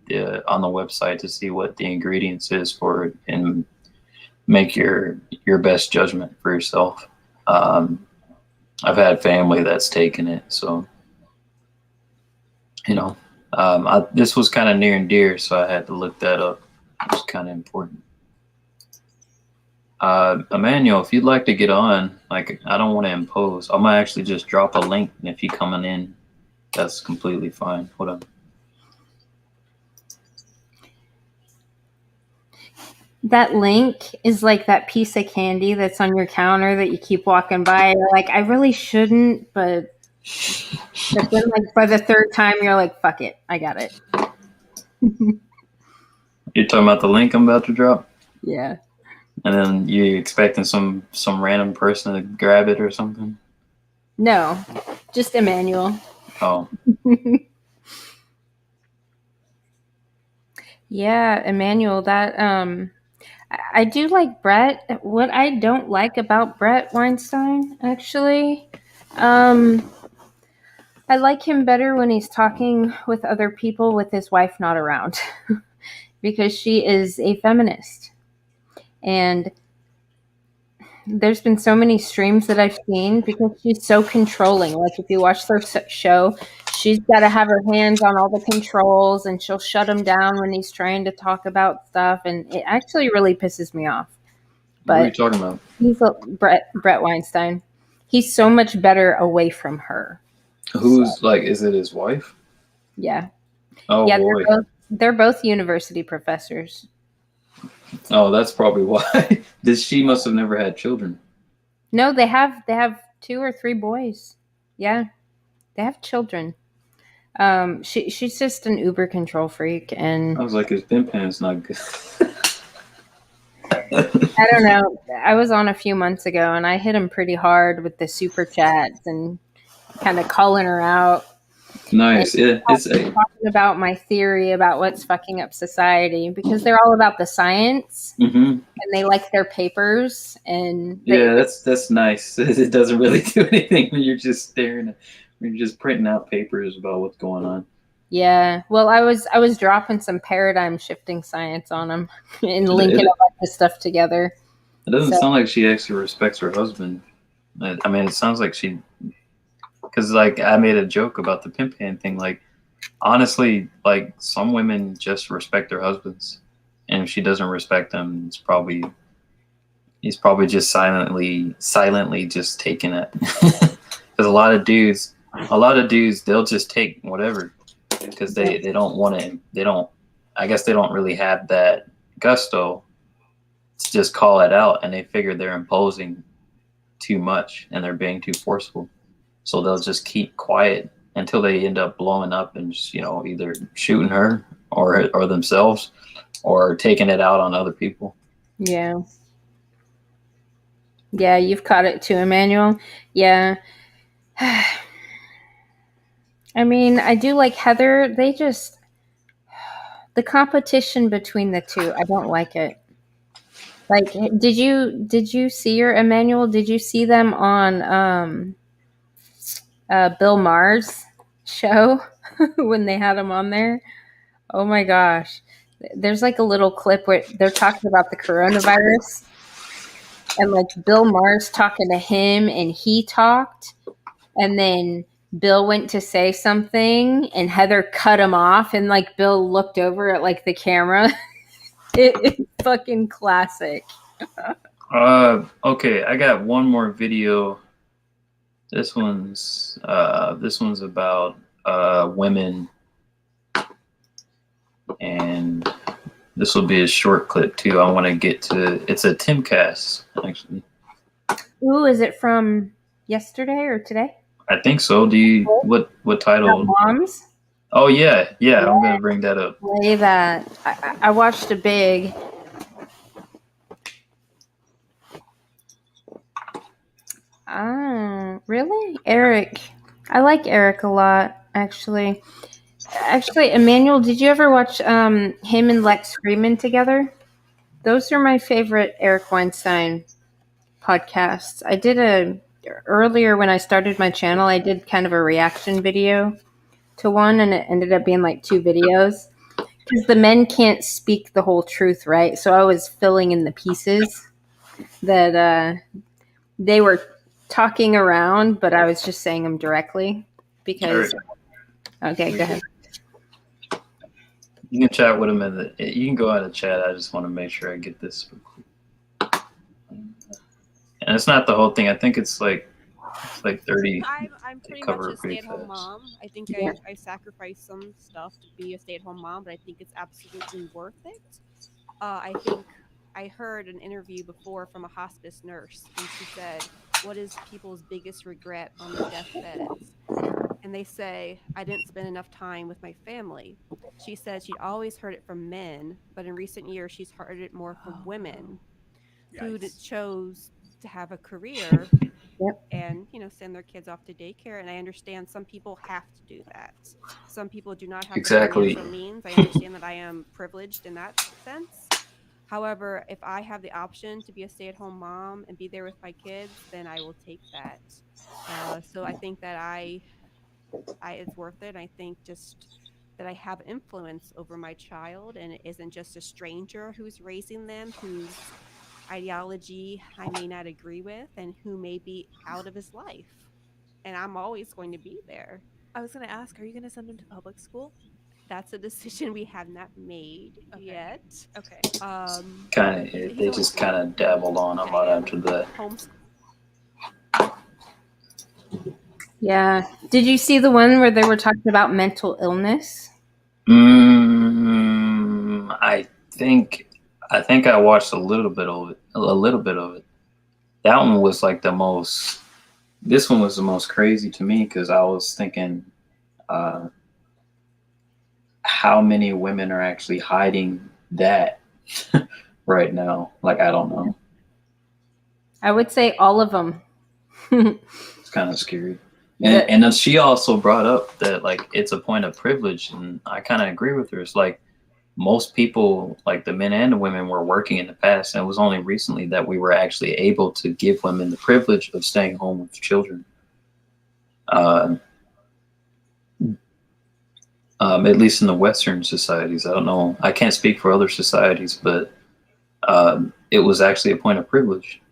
[SPEAKER 1] on the website to see what the ingredients is for it, and make your best judgment for yourself. I've had family that's taken it, so you know, this was kind of near and dear, so I had to look that up. It was kind of important. Emmanuel, if you'd like to get on, like, I don't want to impose. I might actually just drop a link, and if you're coming in, that's completely fine. Hold on.
[SPEAKER 11] That link is like that piece of candy that's on your counter that you keep walking by. You're like, I really shouldn't, but then, like, by the third time, you're like, fuck it, I got it.
[SPEAKER 1] You're talking about the link I'm about to drop?
[SPEAKER 11] Yeah.
[SPEAKER 1] And then you expecting some random person to grab it or something?
[SPEAKER 11] No, just Emmanuel.
[SPEAKER 1] Oh.
[SPEAKER 11] Yeah, Emmanuel, that I do like Brett. What I don't like about Brett Weinstein, actually, I like him better when he's talking with other people with his wife not around, because she is a feminist. And there's been so many streams that I've seen because she's so controlling. Like, if you watch their show, she's got to have her hands on all the controls, and she'll shut him down when he's trying to talk about stuff. And it actually really pisses me off. But
[SPEAKER 1] what are you talking about?
[SPEAKER 11] He's Brett Weinstein. He's so much better away from her.
[SPEAKER 1] Who's like? Is it his wife?
[SPEAKER 11] Yeah.
[SPEAKER 1] Oh
[SPEAKER 11] yeah,
[SPEAKER 1] boy.
[SPEAKER 11] They're both university professors.
[SPEAKER 1] Oh, that's probably why. She must have never had children.
[SPEAKER 11] No, they have 2 or 3 boys. Yeah, they have children. She's just an uber control freak, and
[SPEAKER 1] I was like, his pimpan's not good.
[SPEAKER 11] I don't know. I was on a few months ago, and I hit him pretty hard with the super chats and kind of calling her out.
[SPEAKER 1] Nice. It's
[SPEAKER 11] talking about my theory about what's fucking up society, because they're all about the science and they like their papers. And
[SPEAKER 1] yeah, that's nice. It doesn't really do anything when you're just staring at, when you're just printing out papers about what's going on.
[SPEAKER 11] Yeah, well, I was dropping some paradigm shifting science on them and linking a bunch of stuff together.
[SPEAKER 1] It doesn't sound like she actually respects her husband. I mean, it sounds like she, because like I made a joke about the pimpan thing. Like, honestly, like some women just respect their husbands, and if she doesn't respect them, he's probably just silently just taking it. Because a lot of dudes, they'll just take whatever. Because they don't want to, I guess they don't really have that gusto to just call it out, and they figure they're imposing too much and they're being too forceful. So they'll just keep quiet until they end up blowing up and just, either shooting her or themselves or taking it out on other people.
[SPEAKER 11] Yeah. Yeah, you've caught it too, Emmanuel. Yeah. I mean, I do like Heather. The competition between the two, I don't like it. Like, did you see her, Emmanuel? Did you see them on Bill Maher's show when they had him on there? Oh my gosh. There's like a little clip where they're talking about the coronavirus, and like Bill Maher's talking to him and he talked, and then Bill went to say something and Heather cut him off, and like Bill looked over at like the camera. It's fucking classic.
[SPEAKER 1] Okay, I got one more video. This one's about women, and this will be a short clip too. I want to get to, it's a Timcast actually.
[SPEAKER 11] Ooh, is it from yesterday or today?
[SPEAKER 1] I think so. Do you what title?
[SPEAKER 11] Moms?
[SPEAKER 1] Oh yeah, I'm gonna bring that up.
[SPEAKER 11] Play that. I watched a big. Really? Eric. I like Eric a lot, actually. Actually, Emmanuel, did you ever watch him and Lex Freeman together? Those are my favorite Eric Weinstein podcasts. I did earlier when I started my channel, I did kind of a reaction video to one, and it ended up being like 2 videos. Because the men can't speak the whole truth, right? So I was filling in the pieces that they were talking around, but I was just saying them directly. Because, okay, go ahead.
[SPEAKER 1] You can chat with him you can go out of chat. I just want to make sure I get this. And it's not the whole thing. I think it's like 30.
[SPEAKER 20] I'm pretty much a stay-at-home mom. I think I sacrificed some stuff to be a stay-at-home mom, but I think it's absolutely worth it. I think I heard an interview before from a hospice nurse, and she said, "What is people's biggest regret on their deathbeds?" And they say, "I didn't spend enough time with my family." She said she'd always heard it from men, but in recent years she's heard it more from women who chose to have a career and send their kids off to daycare. And I understand some people have to do that. Some people do not have the financial means. I understand that I am privileged in that sense. However, if I have the option to be a stay-at-home mom and be there with my kids, then I will take that. So I think that it's worth it. I think just that I have influence over my child, and it isn't just a stranger who's raising them, whose ideology I may not agree with, and who may be out of his life. And I'm always going to be there.
[SPEAKER 21] I was going to ask, are you going to send him to public school?
[SPEAKER 20] That's a decision we have not made yet.
[SPEAKER 21] Okay.
[SPEAKER 1] They just kind of dabbled on a lot after that.
[SPEAKER 11] Yeah. Did you see the one where they were talking about mental illness?
[SPEAKER 1] I think I watched a little bit of it. A little bit of it. That one was like the most. This one was the most crazy to me because I was thinking, uh, how many women are actually hiding that right now? Like I don't know.
[SPEAKER 11] I would say all of them.
[SPEAKER 1] It's kind of scary. And then she also brought up that like it's a point of privilege, and I kind of agree with her. It's like most people, like the men and the women, were working in the past, and it was only recently that we were actually able to give women the privilege of staying home with children. At least in the Western societies, I don't know. I can't speak for other societies, but it was actually a point of privilege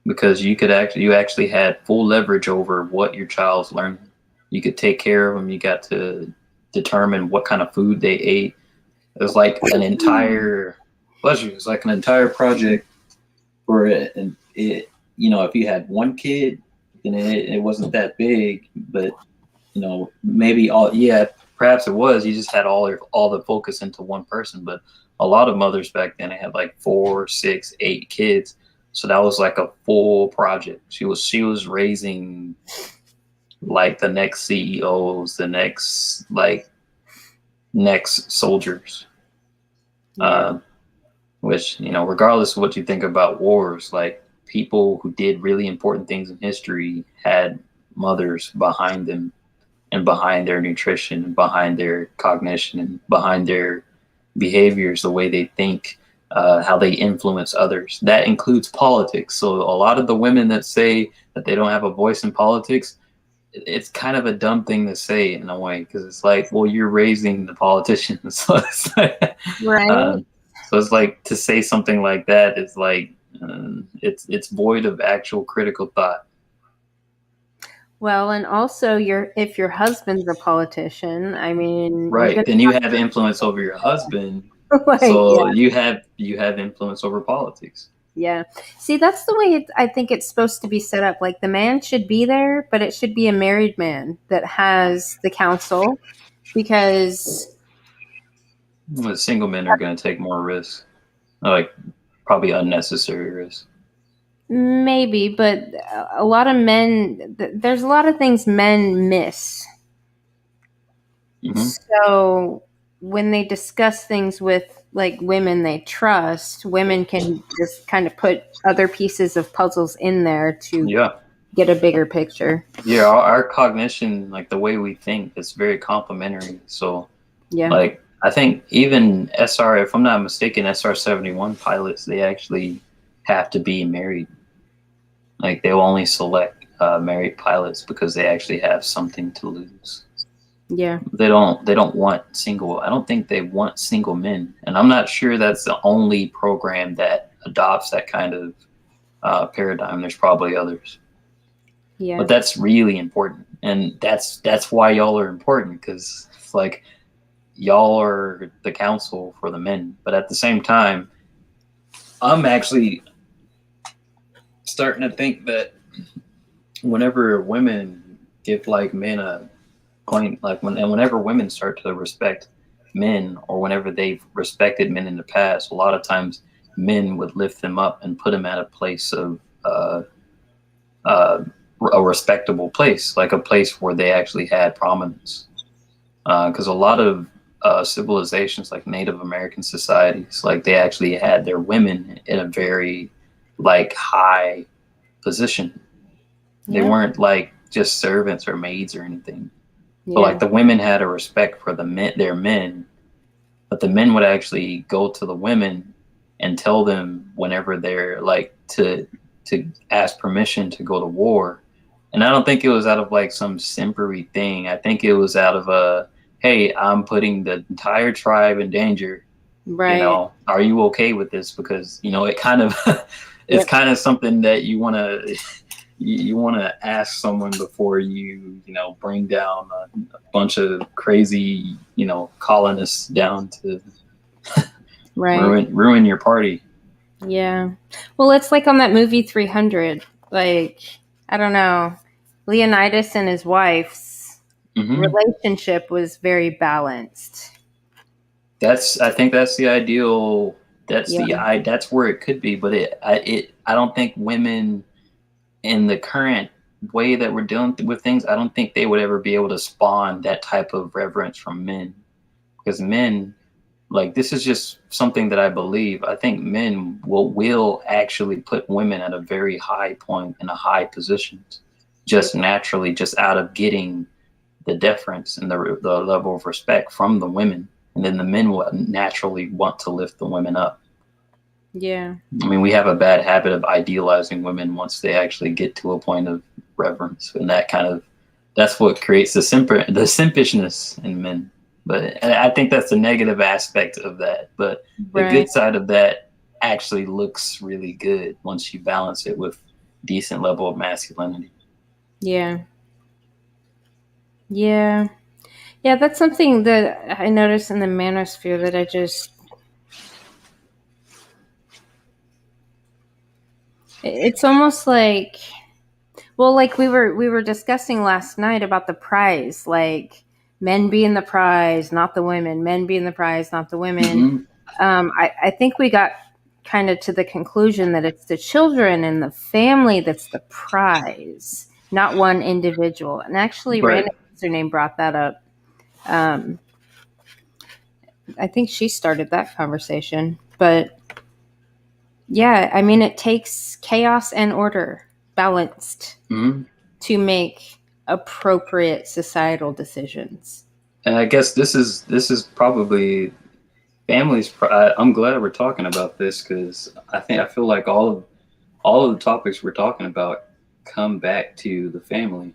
[SPEAKER 1] because you actually had full leverage over what your child's learning. You could take care of them. You got to determine what kind of food they ate. It was like an entire pleasure. It was like an entire project for it. And it, if you had one kid, then it wasn't that big, but maybe perhaps it was. You just had all the focus into one person. But a lot of mothers back then, they had like 4, 6, 8 kids. So that was like a full project. She was raising like the next CEOs, the next soldiers. Which, regardless of what you think about wars, like people who did really important things in history had mothers behind them and behind their nutrition and behind their cognition and behind their behaviors, the way they think, how they influence others. That includes politics. So a lot of the women that say that they don't have a voice in politics, it's kind of a dumb thing to say in a way, because it's like, well, you're raising the politicians. So it's like,
[SPEAKER 11] Right.
[SPEAKER 1] So it's like to say something like that is like it's void of actual critical thought.
[SPEAKER 11] Well, and also if your husband's a politician, I mean,
[SPEAKER 1] Right. Then you have influence over your husband.
[SPEAKER 11] Like,
[SPEAKER 1] So
[SPEAKER 11] yeah.
[SPEAKER 1] you have influence over politics.
[SPEAKER 11] Yeah. See, that's the way I think it's supposed to be set up. Like the man should be there, but it should be a married man that has the counsel because
[SPEAKER 1] Well, single men are going to take more risks, like probably unnecessary risks.
[SPEAKER 11] maybe, but a lot of men, there's a lot of things men miss.
[SPEAKER 1] Mm-hmm.
[SPEAKER 11] So when they discuss things with like women they trust, women can just kind of put other pieces of puzzles in there to get a bigger picture.
[SPEAKER 1] Yeah, our cognition, like the way we think, is very complementary. So,
[SPEAKER 11] Yeah.
[SPEAKER 1] like I think even SR, if I'm not mistaken, SR-71 pilots, they actually have to be married. Like they'll only select married pilots because they actually have something to lose.
[SPEAKER 11] Yeah.
[SPEAKER 1] They don't want single. I don't think they want single men, and I'm not sure that's the only program that adopts that kind of paradigm. There's probably others.
[SPEAKER 11] Yeah.
[SPEAKER 1] But that's really important, and that's why y'all are important, because it's like y'all are the counsel for the men. But at the same time, I'm actually starting to think that whenever women give like men a point, like whenever women start to respect men, or whenever they've respected men in the past, a lot of times men would lift them up and put them at a place of a respectable place, like a place where they actually had prominence. Because a lot of civilizations, like Native American societies, like they actually had their women in a very like high position. They weren't like just servants or maids or anything. So like the women had a respect for their men, but the men would actually go to the women and tell them whenever they're like to ask permission to go to war. And I don't think it was out of like some simpery thing. I think it was out of a, hey, I'm putting the entire tribe in danger.
[SPEAKER 11] Right.
[SPEAKER 1] Are you okay with this? Because it kind of it's kind of something that you want to ask someone before you bring down a bunch of crazy colonists down to ruin your party.
[SPEAKER 11] Yeah. Well, it's like on that movie 300. Like, I don't know, Leonidas and his wives. relationship was very balanced.
[SPEAKER 1] I think that's the ideal.
[SPEAKER 11] Yeah.
[SPEAKER 1] That's where it could be, but I don't think women in the current way that we're dealing with things, I don't think they would ever be able to spawn that type of reverence from men, because men, like, this is just something that I believe. I think men will actually put women at a very high point in a high position, just naturally, just out of getting the deference and the level of respect from the women, and then the men will naturally want to lift the women up.
[SPEAKER 11] Yeah.
[SPEAKER 1] I mean, we have a bad habit of idealizing women once they actually get to a point of reverence, and that's what creates the simpishness in men. But I think that's the negative aspect of that. But the good side of that actually looks really good once you balance it with decent level of masculinity.
[SPEAKER 11] Yeah. Yeah. Yeah, that's something that I noticed in the manosphere that it's almost like, well, like we were discussing last night about the prize, like men being the prize, not the women, men being the prize, not the women. I think we got kind of to the conclusion that it's the children and the family that's the prize, not one individual. And actually,
[SPEAKER 1] Right.
[SPEAKER 11] Random Username brought that up. I think she started that conversation. But yeah, I mean, it takes chaos and order balanced to make appropriate societal decisions.
[SPEAKER 1] And I guess this is probably families. I'm glad we're talking about this, because I feel like all of the topics we're talking about come back to the family,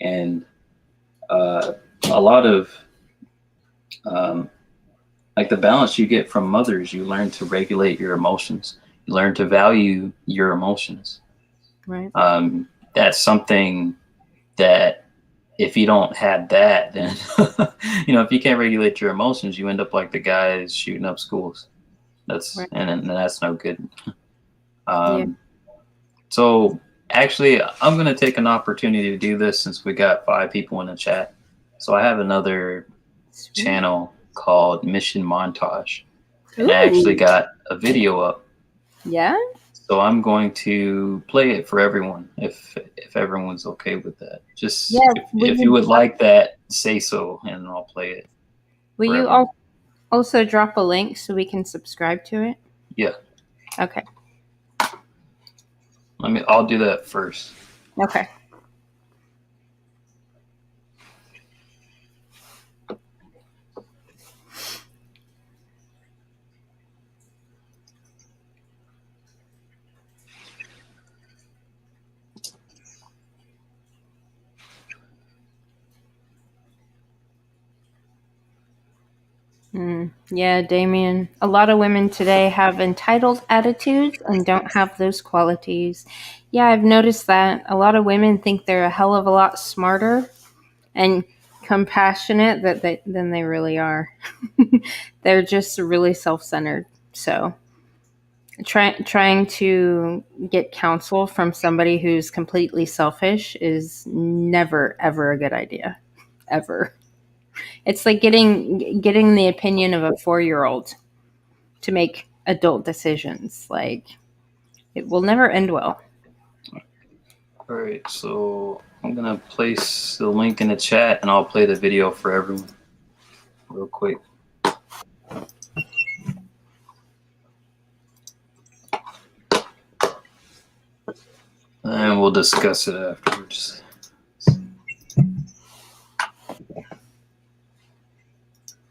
[SPEAKER 1] and a lot of like the balance you get from mothers. You learn to regulate your emotions. You learn to value your emotions.
[SPEAKER 11] Right.
[SPEAKER 1] That's something that if you don't have that, then if you can't regulate your emotions, you end up like the guys shooting up schools. And that's no good. So actually, I'm going to take an opportunity to do this since we got 5 people in the chat. So I have another channel called Mission Montage, and I actually got a video up.
[SPEAKER 11] Yeah.
[SPEAKER 1] So I'm going to play it for everyone, if everyone's okay with that. Just if you would like that, say so, and I'll play it.
[SPEAKER 11] Will you also drop a link so we can subscribe to it?
[SPEAKER 1] Yeah.
[SPEAKER 11] Okay.
[SPEAKER 1] I'll do that first.
[SPEAKER 11] Okay. Yeah, Damien. A lot of women today have entitled attitudes and don't have those qualities. Yeah, I've noticed that. A lot of women think they're a hell of a lot smarter and compassionate than they really are. They're just really self-centered. So trying to get counsel from somebody who's completely selfish is never, ever a good idea. Ever. It's like getting the opinion of a 4-year-old to make adult decisions. Like, it will never end well.
[SPEAKER 1] All right, so I'm gonna place the link in the chat, and I'll play the video for everyone real quick. And we'll discuss it afterwards.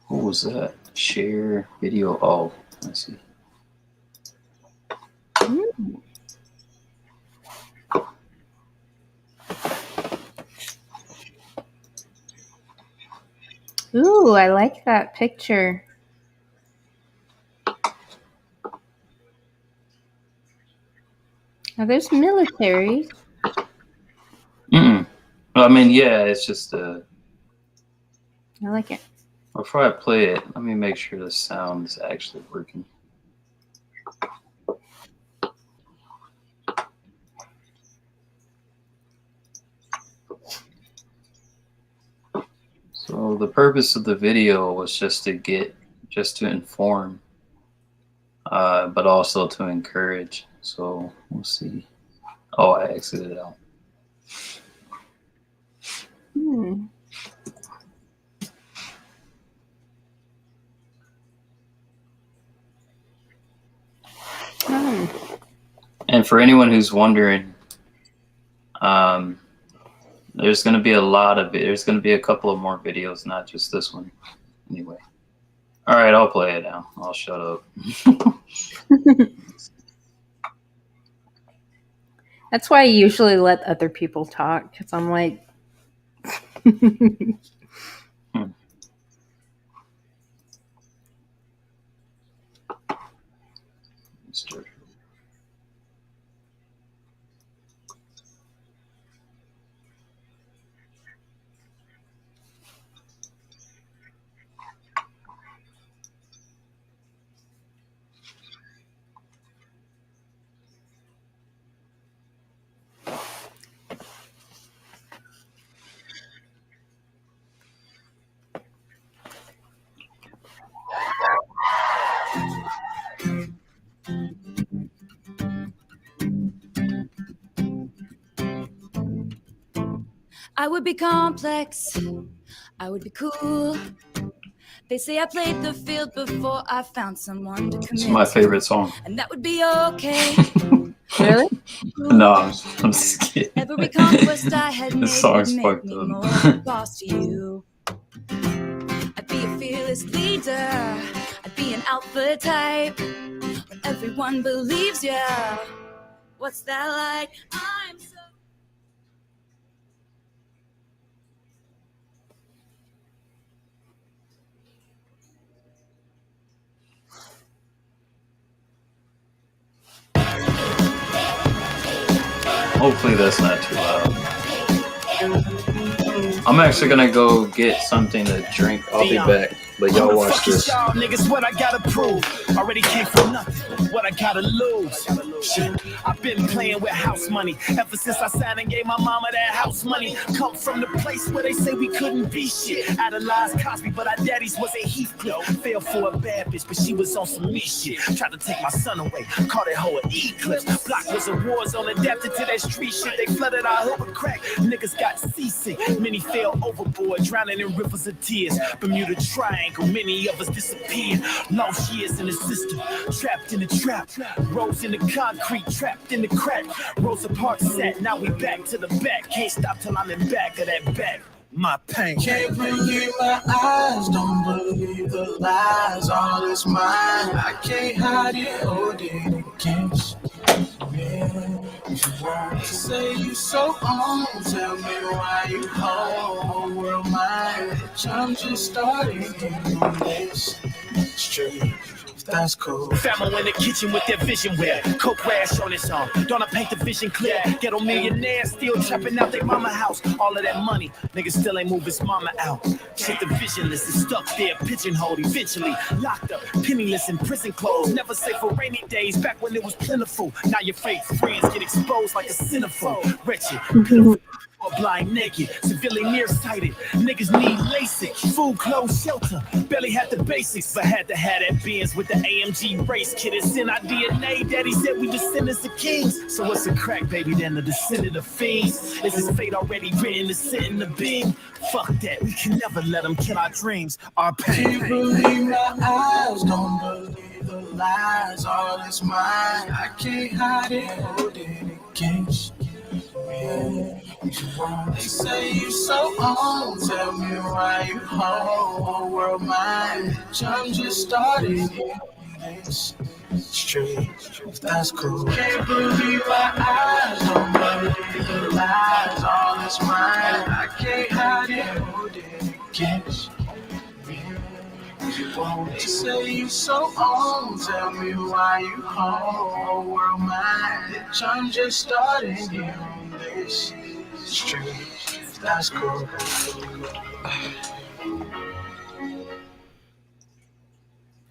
[SPEAKER 1] What was that? Share video. Oh, I see.
[SPEAKER 11] Ooh, I like that picture. Are those militaries?
[SPEAKER 1] I mean, yeah, it's just
[SPEAKER 11] I like it.
[SPEAKER 1] Before I play it, let me make sure the sound is actually working. So the purpose of the video was just to inform, but also to encourage. So we'll see. Oh, I exited out.
[SPEAKER 11] Hmm.
[SPEAKER 1] And for anyone who's wondering, there's going to be there's going to be a couple of more videos, not just this one. Anyway. All right, I'll play it now. I'll shut up.
[SPEAKER 11] That's why I usually let other people talk, because I'm like,
[SPEAKER 4] I would be complex, I would be cool. They say I played the field before I found someone to commit.
[SPEAKER 1] It's my favorite song.
[SPEAKER 4] And that would be okay.
[SPEAKER 11] Really?
[SPEAKER 1] No, I'm just kidding.
[SPEAKER 4] Every conquest I had made
[SPEAKER 1] This song's
[SPEAKER 4] would
[SPEAKER 1] fucked
[SPEAKER 4] make me
[SPEAKER 1] up.
[SPEAKER 4] more of a boss to you. I'd be a fearless leader. I'd be an alpha type. When everyone believes you. What's that like? I'm so...
[SPEAKER 1] Hopefully that's not too loud. I'm actually gonna go get something to drink. I'll be back. But y'all watch this.
[SPEAKER 22] Y'all niggas, what I gotta prove? Already came from nothing. What I gotta lose? Shit. I've been playing with house money ever since I signed and gave my mama that house money. Come from the place where they say we couldn't be shit. Idolized Cosby, but our daddies wasn't Heathcliff. Fell for a bad bitch, but she was on some me shit. Tried to take my son away, called that hoe an eclipse. Block was a war zone, adapted to that street shit. They flooded our hood with crack. Niggas got seasick. Many fell overboard, drowning in rivers of tears. Bermuda Triangle, many of us disappeared. Lost years in the system, trapped in the trap. Rose in the concrete, trapped in the crack. Rosa Parks sat, now we back to the back. Can't stop till I'm in back of that back. My pain.
[SPEAKER 23] Can't believe my eyes, don't believe the lies. All is mine, I can't hide it, hold it against. Yeah, you want to say you so on. Tell me why you whole world mine. Bitch, I'm just starting on this street. That's cool.
[SPEAKER 22] Famo in the kitchen with their vision wear. Coke rash on his arm. Don't I paint the vision clear? Ghetto millionaires still trapping out their mama house. All of that money, niggas still ain't move his mama out. Shit, the visionless is stuck there, pigeonholed, eventually locked up, penniless in prison clothes. Never safe for rainy days, back when it was plentiful. Now your fake friends get exposed like a centerfold. Wretched, pitiful. Blind, naked, severely nearsighted. Niggas need LASIK, food, clothes, shelter. Barely had the basics, but had to have that Benz with the AMG race kit. It's in our DNA. Daddy said we descendants of kings. So what's a crack, baby, than the descendant of fiends? Is his fate already written to sit in the beam? Fuck that, we can never let them kill our dreams, our pain.
[SPEAKER 23] Can't believe my eyes, don't believe the lies. All is mine, I can't hide it, hold it against. Yeah. They say you so on, tell me why you whole world mine. Bitch, I'm just starting this street, that's cool. Can't believe my eyes, don't believe the lies. All is mine, I can't hide it, hold it against. They say you so on, tell me why you whole world mine. Bitch, I'm just starting here on this street, that's cool.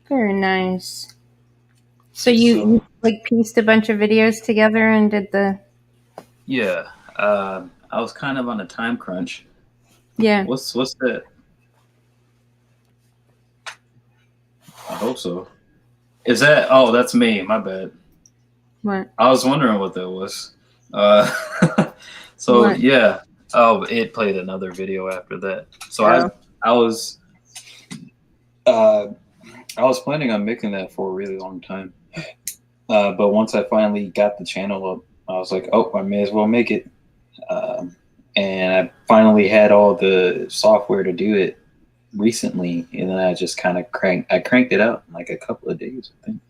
[SPEAKER 11] Very nice. So you like pieced a bunch of videos together and did the...
[SPEAKER 1] Yeah, I was kind of on a time crunch.
[SPEAKER 11] Yeah.
[SPEAKER 1] What's that? I hope so. Is that? Oh, that's me. My bad.
[SPEAKER 11] What?
[SPEAKER 1] I was wondering what that was. So
[SPEAKER 11] What?
[SPEAKER 1] yeah. Oh, it played another video after that. So
[SPEAKER 11] Oh.
[SPEAKER 1] I was uh, I was planning on making that for a really long time. But once I finally got the channel up, I was like, oh, I may as well make it. And I finally had all the software to do it recently, and then I just kind of cranked it out in like a couple of days, I think.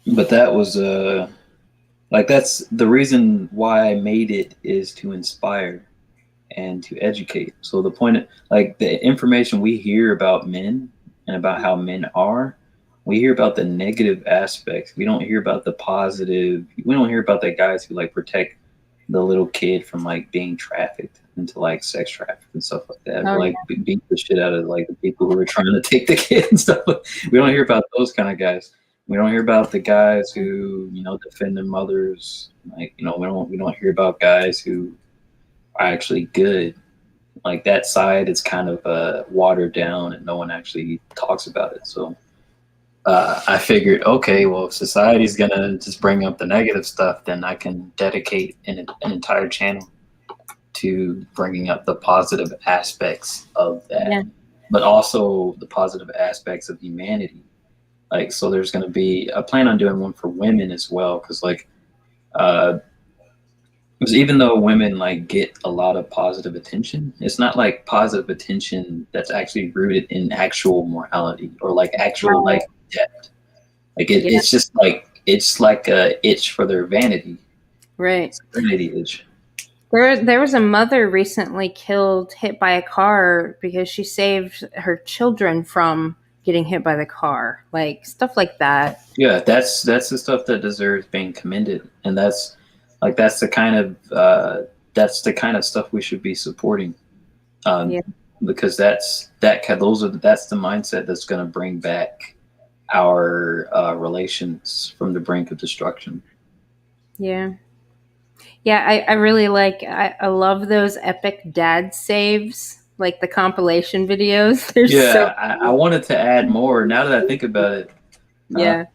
[SPEAKER 1] But that was like that's the reason why I made it, is to inspire and to educate. So the point, like the information we hear about men and about how men are, we hear about the negative aspects. We don't hear about the positive. We don't hear about the guys who like protect the little kid from like being trafficked into like sex traffic and stuff like that.
[SPEAKER 11] Oh,
[SPEAKER 1] Like beat the shit out of like the people who are trying to take the kid and stuff. We don't hear about those kind of guys. We don't hear about the guys who, you know, defend their mothers. Like, you know, we don't hear about guys who are actually good. Like that side is kind of watered down and no one actually talks about it. So I figured, okay, well, if society's gonna just bring up the negative stuff, then I can dedicate an entire channel to bringing up the positive aspects of that,
[SPEAKER 11] Yeah.
[SPEAKER 1] but also the positive aspects of humanity. Like, so there's gonna be, I plan on doing one for women as well, because like, because even though women like get a lot of positive attention, it's not like positive attention that's actually rooted in actual morality or like actual like depth. Like it's just like it's like a itch for their vanity.
[SPEAKER 11] Right.
[SPEAKER 1] It's a vanity itch.
[SPEAKER 11] There was a mother recently hit by a car because she saved her children from getting hit by the car. Like stuff like that.
[SPEAKER 1] Yeah, that's the stuff that deserves being commended, and that's the kind of stuff we should be supporting. Because that's the mindset that's going to bring back our relations from the brink of destruction.
[SPEAKER 11] Yeah. Yeah, I really I love those epic dad saves, like the compilation videos. They're so
[SPEAKER 1] I wanted to add more now that I think about it.
[SPEAKER 11] Yeah.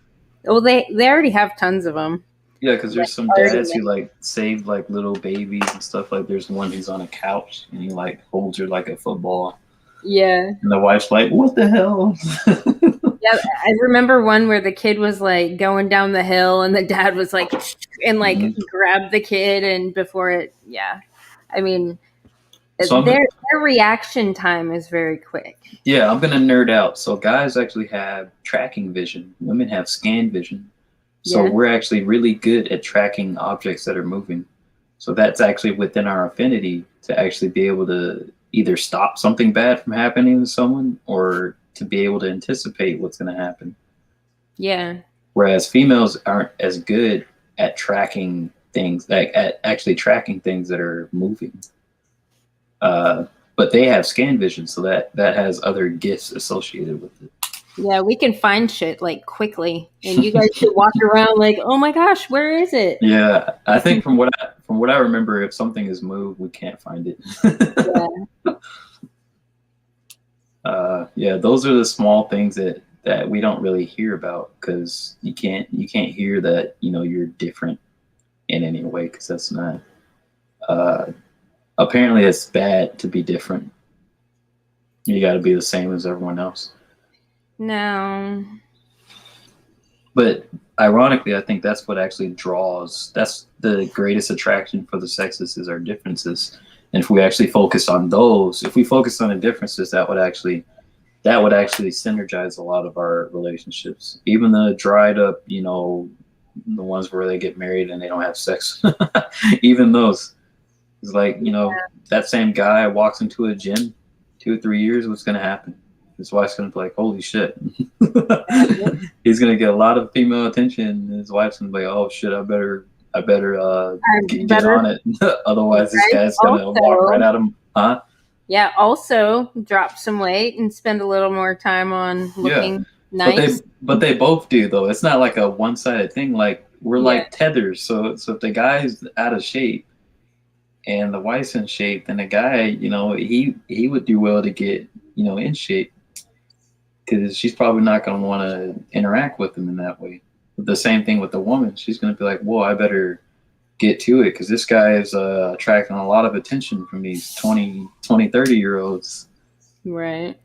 [SPEAKER 11] Well, they already have tons of them.
[SPEAKER 1] Yeah, because there's some
[SPEAKER 11] already
[SPEAKER 1] dads who like save like little babies and stuff. Like there's one who's on a couch and he like holds her like a football.
[SPEAKER 11] Yeah.
[SPEAKER 1] And the wife's like, "What the hell?"
[SPEAKER 11] Yeah, I remember one where the kid was like going down the hill and the dad was like and like grabbed the kid, and before it, I mean,
[SPEAKER 1] So
[SPEAKER 11] their reaction time is very quick.
[SPEAKER 1] Yeah, I'm gonna nerd out. So guys actually have tracking vision. Women have scan vision. So
[SPEAKER 11] Yeah.
[SPEAKER 1] we're actually really good at tracking objects that are moving. So that's actually within our affinity to actually be able to either stop something bad from happening to someone or to be able to anticipate what's going to happen.
[SPEAKER 11] Yeah.
[SPEAKER 1] Whereas females aren't as good at tracking things, like at actually tracking things that are moving. But they have scan vision, so that has other gifts associated with it.
[SPEAKER 11] Yeah, we can find shit like quickly, and you guys should walk around like, oh my gosh, where is it?
[SPEAKER 1] Yeah, I think from what I remember, if something is moved, we can't find it. Yeah, those are the small things that we don't really hear about, because you can't hear that, you know, you're different in any way, because that's not. Apparently, it's bad to be different. You got to be the same as everyone else.
[SPEAKER 11] No.
[SPEAKER 1] But ironically, I think that's what actually draws. That's the greatest attraction for the sexes, is our differences. And if we actually focus on those, if we focus on the differences, that would actually synergize a lot of our relationships. Even the dried up, you know, the ones where they get married and they don't have sex. Even those. It's like, you know, that same guy walks into a gym 2 or 3 years, what's going to happen? His wife's going to be like, holy shit. He's going to get a lot of female attention. And his wife's going to be like, oh shit, I better get on it. Otherwise, this guy's going to walk right at him. Huh?
[SPEAKER 11] Yeah, also drop some weight and spend a little more time on looking nice.
[SPEAKER 1] But they both do, though. It's not like a one-sided thing. Like, we're like tethers. So if the guy's out of shape and the wife's in shape, then the guy, you know, he would do well to get, you know, in shape. because she's probably not going to want to interact with him in that way. The same thing with the woman. She's going to be like, whoa, I better get to it because this guy is attracting a lot of attention from these 30-year-olds.
[SPEAKER 11] Right.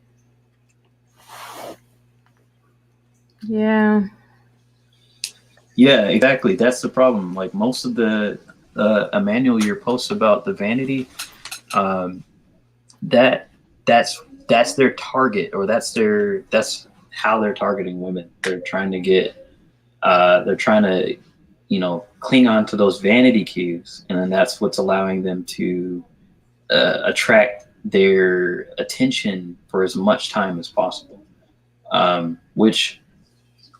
[SPEAKER 11] Yeah.
[SPEAKER 1] Yeah, exactly. That's the problem. Like most of the Emmanuel, your posts about the vanity, that's their target, or that's how they're targeting women. They're trying to get, cling on to those vanity cues, and then that's what's allowing them to attract their attention for as much time as possible. Which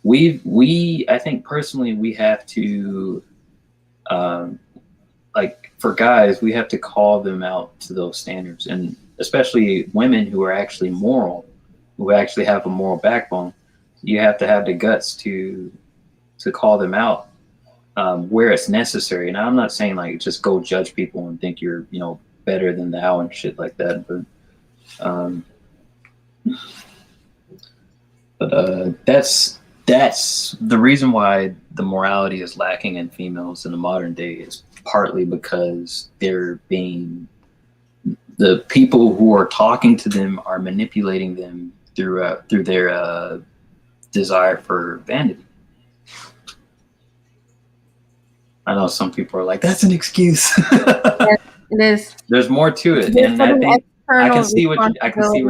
[SPEAKER 1] I think personally we have to, like for guys, we have to call them out to those standards, and especially women who are actually moral, who actually have a moral backbone. You have to have the guts to call them out where it's necessary. And I'm not saying like just go judge people and think you're better than thou and shit like that, but that's the reason why the morality is lacking in females in the modern day, is partly because the people who are talking to them are manipulating them through their desire for vanity. I know some people are like, that's an excuse.
[SPEAKER 11] Yes, it is.
[SPEAKER 1] There's more to it, and I think I can see where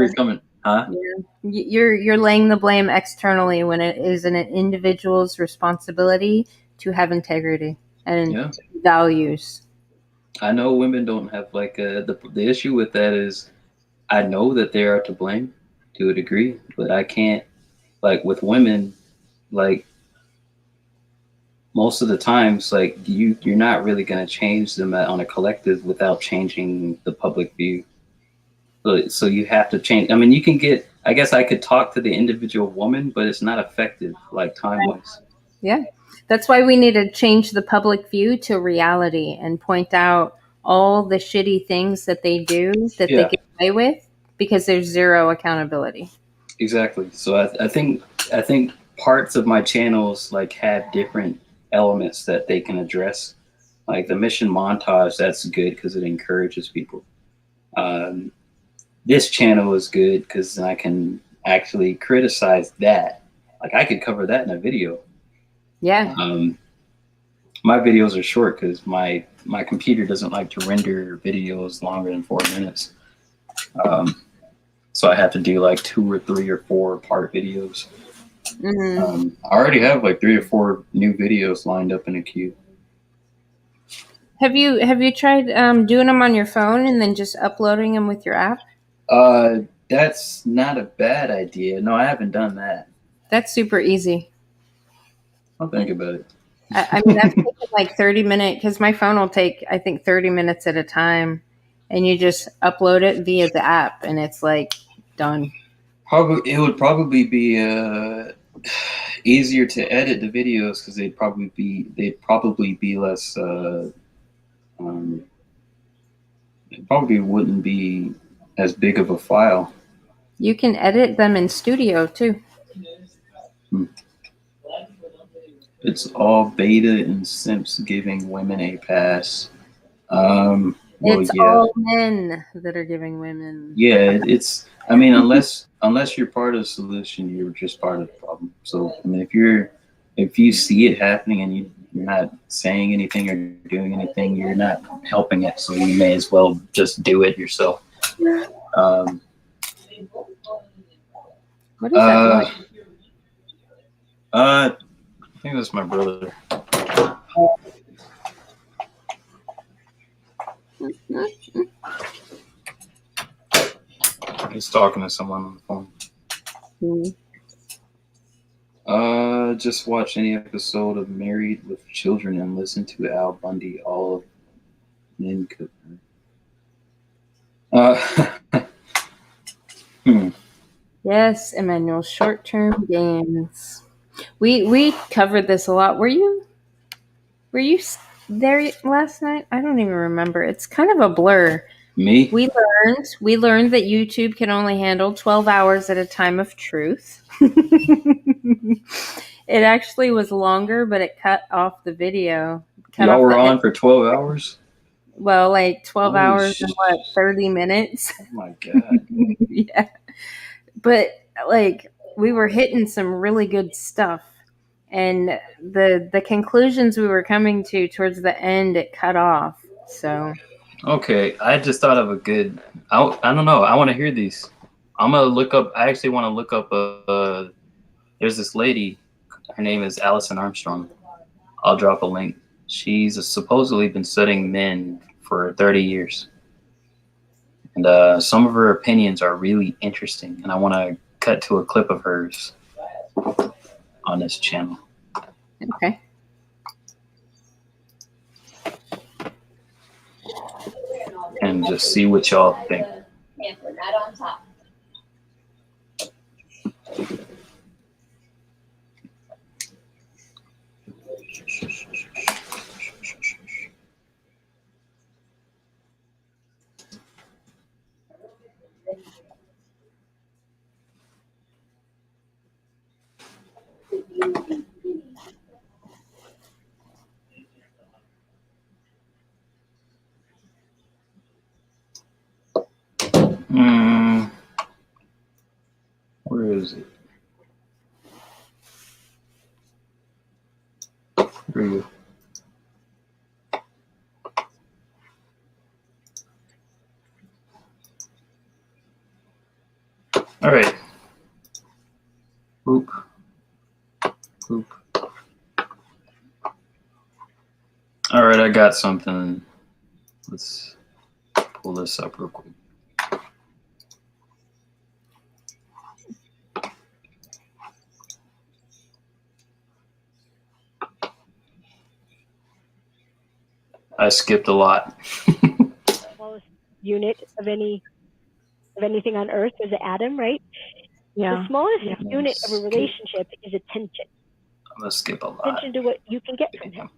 [SPEAKER 1] you're coming. Huh?
[SPEAKER 11] Yeah. You're laying the blame externally when it is an individual's responsibility to have integrity and values.
[SPEAKER 1] I know women don't have like the issue with that is I know that they are to blame to a degree, but I can't, like with women, like most of the times, like you're not really going to change them on a collective without changing the public view. So you have to change. I mean, you can get, I guess I could talk to the individual woman, but it's not effective like time-wise.
[SPEAKER 11] Yeah. That's why we need to change the public view to reality and point out all the shitty things that they do that they get away with, because there's zero accountability.
[SPEAKER 1] Exactly. So I think parts of my channels like have different elements that they can address. Like the mission montage, that's good because it encourages people. This channel is good because I can actually criticize that. Like I could cover that in a video.
[SPEAKER 11] Yeah.
[SPEAKER 1] My videos are short because my computer doesn't like to render videos longer than 4 minutes. So I have to do like 2 or 3 or 4 part videos.
[SPEAKER 11] Mm-hmm.
[SPEAKER 1] I already have like 3 or 4 new videos lined up in a queue.
[SPEAKER 11] Have you tried doing them on your phone and then just uploading them with your app?
[SPEAKER 1] That's not a bad idea. No, I haven't done that.
[SPEAKER 11] That's super easy.
[SPEAKER 1] I'll think about it.
[SPEAKER 11] I mean, I've taken like 30-minute, because my phone will take, I think, 30 minutes at a time, and you just upload it via the app, and it's like done.
[SPEAKER 1] It would probably be easier to edit the videos because they'd probably be less. It probably wouldn't be as big of a file.
[SPEAKER 11] You can edit them in Studio too.
[SPEAKER 1] It's all beta and simps giving women a pass. Well,
[SPEAKER 11] It's
[SPEAKER 1] yeah.
[SPEAKER 11] all men that are giving women.
[SPEAKER 1] Yeah, it's. I mean, unless you're part of the solution, you're just part of the problem. So, I mean, if you see it happening and you're not saying anything or doing anything, you're not helping it. So you may as well just do it yourself.
[SPEAKER 11] What is that?
[SPEAKER 1] I think that's my brother. He's talking to someone on the phone. Just watch any episode of Married with Children and listen to Al Bundy. All of men could.
[SPEAKER 11] Yes, Emmanuel. Short-term gains. We covered this a lot. Were you there last night? I don't even remember. It's kind of a blur.
[SPEAKER 1] Me?
[SPEAKER 11] We learned that YouTube can only handle 12 hours at a time of truth. It actually was longer, but it cut off the video.
[SPEAKER 1] Y'all were on for 12 hours?
[SPEAKER 11] Well, like 12
[SPEAKER 1] Holy
[SPEAKER 11] hours and what, 30 minutes?
[SPEAKER 1] Oh my God.
[SPEAKER 11] Yeah. But like we were hitting some really good stuff. And the conclusions we were coming to towards the end, it cut off. So
[SPEAKER 1] Okay, I just thought of a good. I don't know. I want to hear these. I'm gonna look up. I actually want to look up. There's this lady. Her name is Allison Armstrong. I'll drop a link. She's supposedly been studying men for 30 years, and some of her opinions are really interesting. And I want to cut to a clip of hers on this channel.
[SPEAKER 11] Okay.
[SPEAKER 1] And just see what y'all think.
[SPEAKER 2] Right on top.
[SPEAKER 1] Where is it? Here we go. All right. Boop. Boop. All right, I got something. Let's pull this up real quick. I skipped a lot.
[SPEAKER 2] Smallest unit of anything on Earth is an atom, right?
[SPEAKER 10] Yeah.
[SPEAKER 2] The smallest
[SPEAKER 10] Yeah.
[SPEAKER 2] unit of a relationship is attention.
[SPEAKER 1] I'm gonna skip a lot.
[SPEAKER 2] Attention to what you can get from him.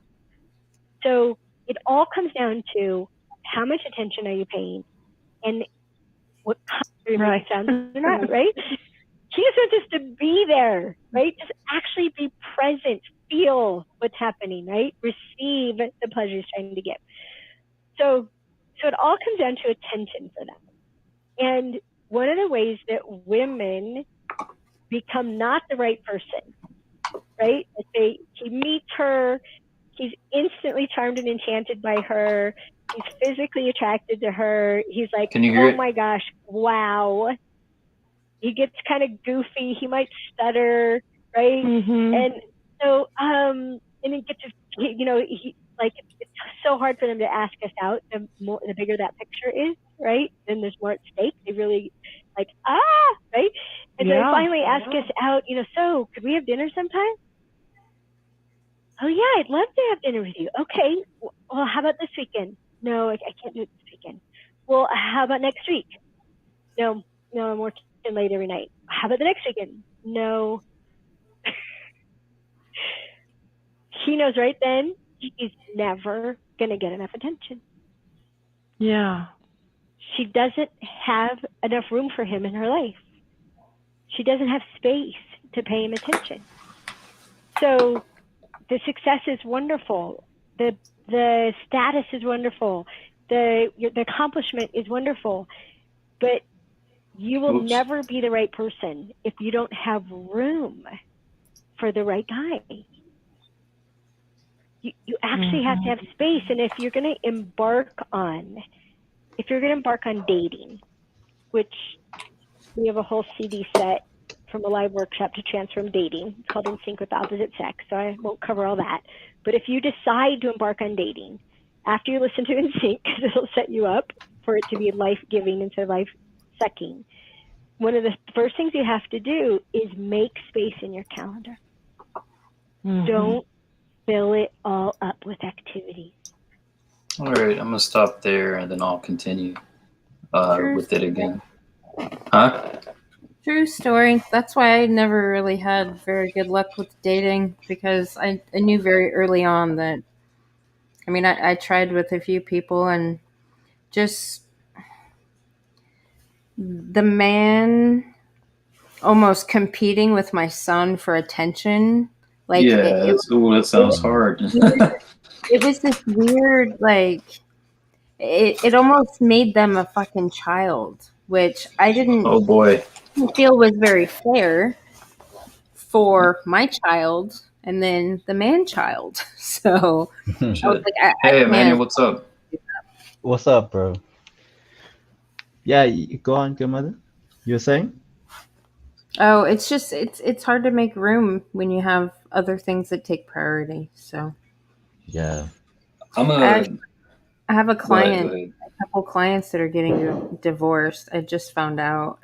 [SPEAKER 2] So it all comes down to how much attention are you paying, and what kind of
[SPEAKER 10] Right.
[SPEAKER 2] sounds or not, right? He just wants us to be there, right? Just actually be present, feel what's happening, right? Receive the pleasure he's trying to give. So it all comes down to attention for them. And one of the ways that women become not the right person, right? He meets her, he's instantly charmed and enchanted by her, he's physically attracted to her, he's like,
[SPEAKER 1] Can you hear
[SPEAKER 2] oh
[SPEAKER 1] it?
[SPEAKER 2] my gosh, wow. He gets kind of goofy, he might stutter, right? And so, and he gets, like, it's so hard for them to ask us out. The bigger that picture is, right? Then there's more at stake. They really like, right? And so they finally ask us out, so could we have dinner sometime? Oh yeah, I'd love to have dinner with you. Okay, well, how about this weekend? No, I can't do it this weekend. Well, how about next week? No, I'm working late every night. How about the next weekend? No. He knows right then he's never going to get enough attention.
[SPEAKER 10] Yeah.
[SPEAKER 2] She doesn't have enough room for him in her life. She doesn't have space to pay him attention. So the success is wonderful. The status is wonderful. The accomplishment is wonderful. But you will never be the right person if you don't have room for the right guy. You actually have to have space. And if you're going to embark on dating, which we have a whole CD set from a live workshop to transform dating. It's called In Sync with the Opposite Sex, so I won't cover all that. But if you decide to embark on dating, after you listen to In Sync, because it'll set you up for it to be life-giving instead of life-sucking, one of the first things you have to do is make space in your calendar. Don't fill it all up with activities.
[SPEAKER 1] All right, I'm gonna stop there and then I'll continue with it again. Huh?
[SPEAKER 11] True story. That's why I never really had very good luck with dating, because I knew very early on that, I tried with a few people and just the man almost competing with my son for attention. Like
[SPEAKER 1] Yeah, that sounds hard.
[SPEAKER 11] it was this weird, like it almost made them a fucking child, which I didn't
[SPEAKER 1] Oh boy.
[SPEAKER 11] feel was very fair for my child and then the man child. So I was like, I
[SPEAKER 1] Hey,
[SPEAKER 11] can't.
[SPEAKER 1] Emmanuel, what's up?
[SPEAKER 3] What's up, bro? Yeah, go on, good mother. You were saying?
[SPEAKER 11] Oh, it's just it's hard to make room when you have other things that take priority. So
[SPEAKER 3] Yeah.
[SPEAKER 11] I have a
[SPEAKER 1] Go ahead,
[SPEAKER 11] client, a couple clients that are getting divorced. I just found out.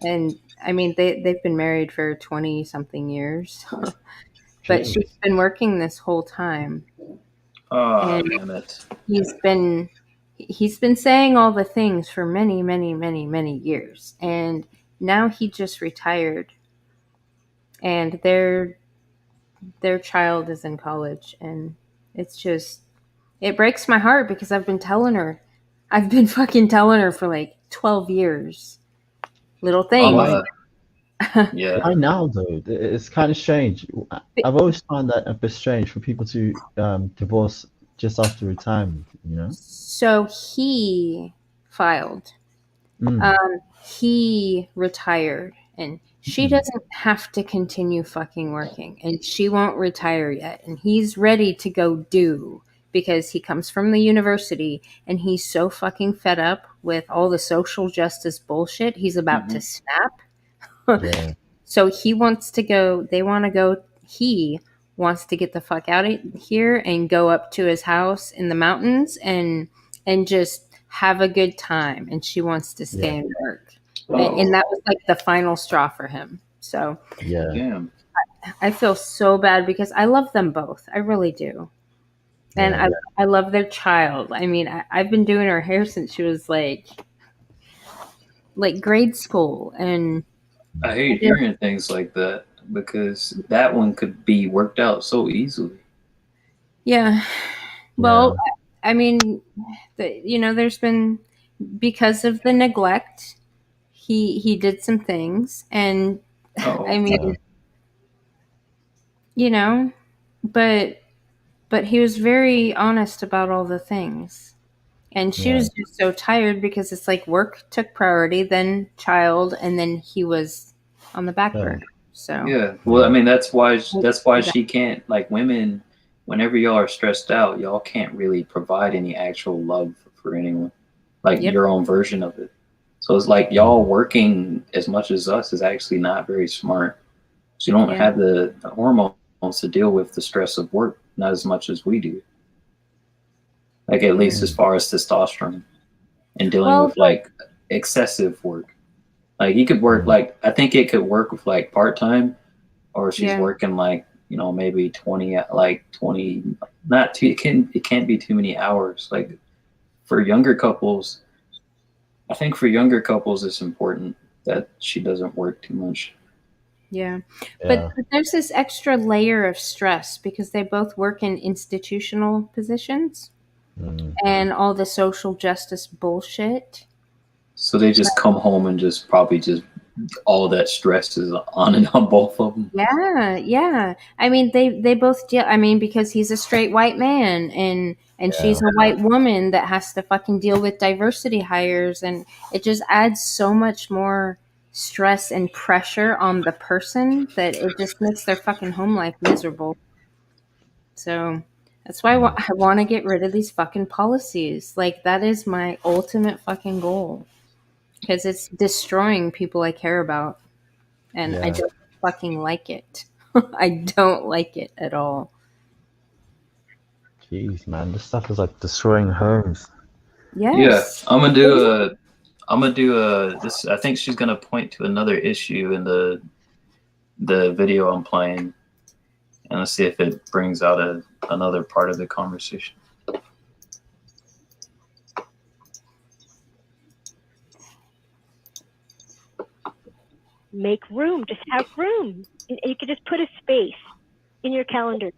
[SPEAKER 11] And I mean, they've been married for 20 something years, but she's been working this whole time.
[SPEAKER 1] Oh,
[SPEAKER 11] And
[SPEAKER 1] damn it.
[SPEAKER 11] he's been saying all the things for many, many, many, many years. And now he just retired, and their child is in college, and it's just, it breaks my heart because I've been fucking telling her for like 12 years little things.
[SPEAKER 1] Yeah.
[SPEAKER 3] Why now though? It's kind of strange. I've always found that a bit strange for people to divorce just after retirement. You know?
[SPEAKER 11] So he filed. He retired, and she doesn't have to continue fucking working, and she won't retire yet. And he's ready to go do, because he comes from the university and he's so fucking fed up with all the social justice bullshit. He's about to snap. So he wants to go, he wants to get the fuck out of here and go up to his house in the mountains and just have a good time. And she wants to stay and work. And that was like the final straw for him. So
[SPEAKER 1] Damn.
[SPEAKER 11] I feel so bad because I love them both. I really do. And I love their child. I mean, I've been doing her hair since she was like grade school. And
[SPEAKER 1] I hate hearing things like that because that one could be worked out so easily.
[SPEAKER 11] Yeah. Well, I mean, there's been, because of the neglect, he did some things, and I mean, but he was very honest about all the things. And she was just so tired because it's like work took priority, then child, and then he was on the back burner. So
[SPEAKER 1] yeah, well, I mean, that's why she can't, like, women, whenever y'all are stressed out, y'all can't really provide any actual love for anyone, like your own version of it. So it's like y'all working as much as us is actually not very smart. So you don't have the hormones to deal with the stress of work, not as much as we do. Like, at least as far as testosterone and dealing with like excessive work. Like, you could work like, I think it could work with like part-time, or she's working like, maybe 20, not too, it can't be too many hours. Like, for younger couples, I think for younger couples, it's important that she doesn't work too much.
[SPEAKER 11] Yeah. But there's this extra layer of stress because they both work in institutional positions and all the social justice bullshit.
[SPEAKER 1] So they just come home and just probably just all that stress is on and on both of them.
[SPEAKER 11] Yeah. I mean, they both deal. I mean, because he's a straight white man and she's a white woman that has to fucking deal with diversity hires, and it just adds so much more stress and pressure on the person that it just makes their fucking home life miserable. So that's why I want to get rid of these fucking policies. Like, that is my ultimate fucking goal, because it's destroying people I care about, and I don't fucking like it. I don't like it at all.
[SPEAKER 3] Jeez, man, this stuff is like destroying homes.
[SPEAKER 11] Yes.
[SPEAKER 1] Yeah, I'm gonna do this. I think she's gonna point to another issue in the video I'm playing, and let's see if it brings out another part of the conversation.
[SPEAKER 2] Make room. Just have room. You could just put a space in your calendar.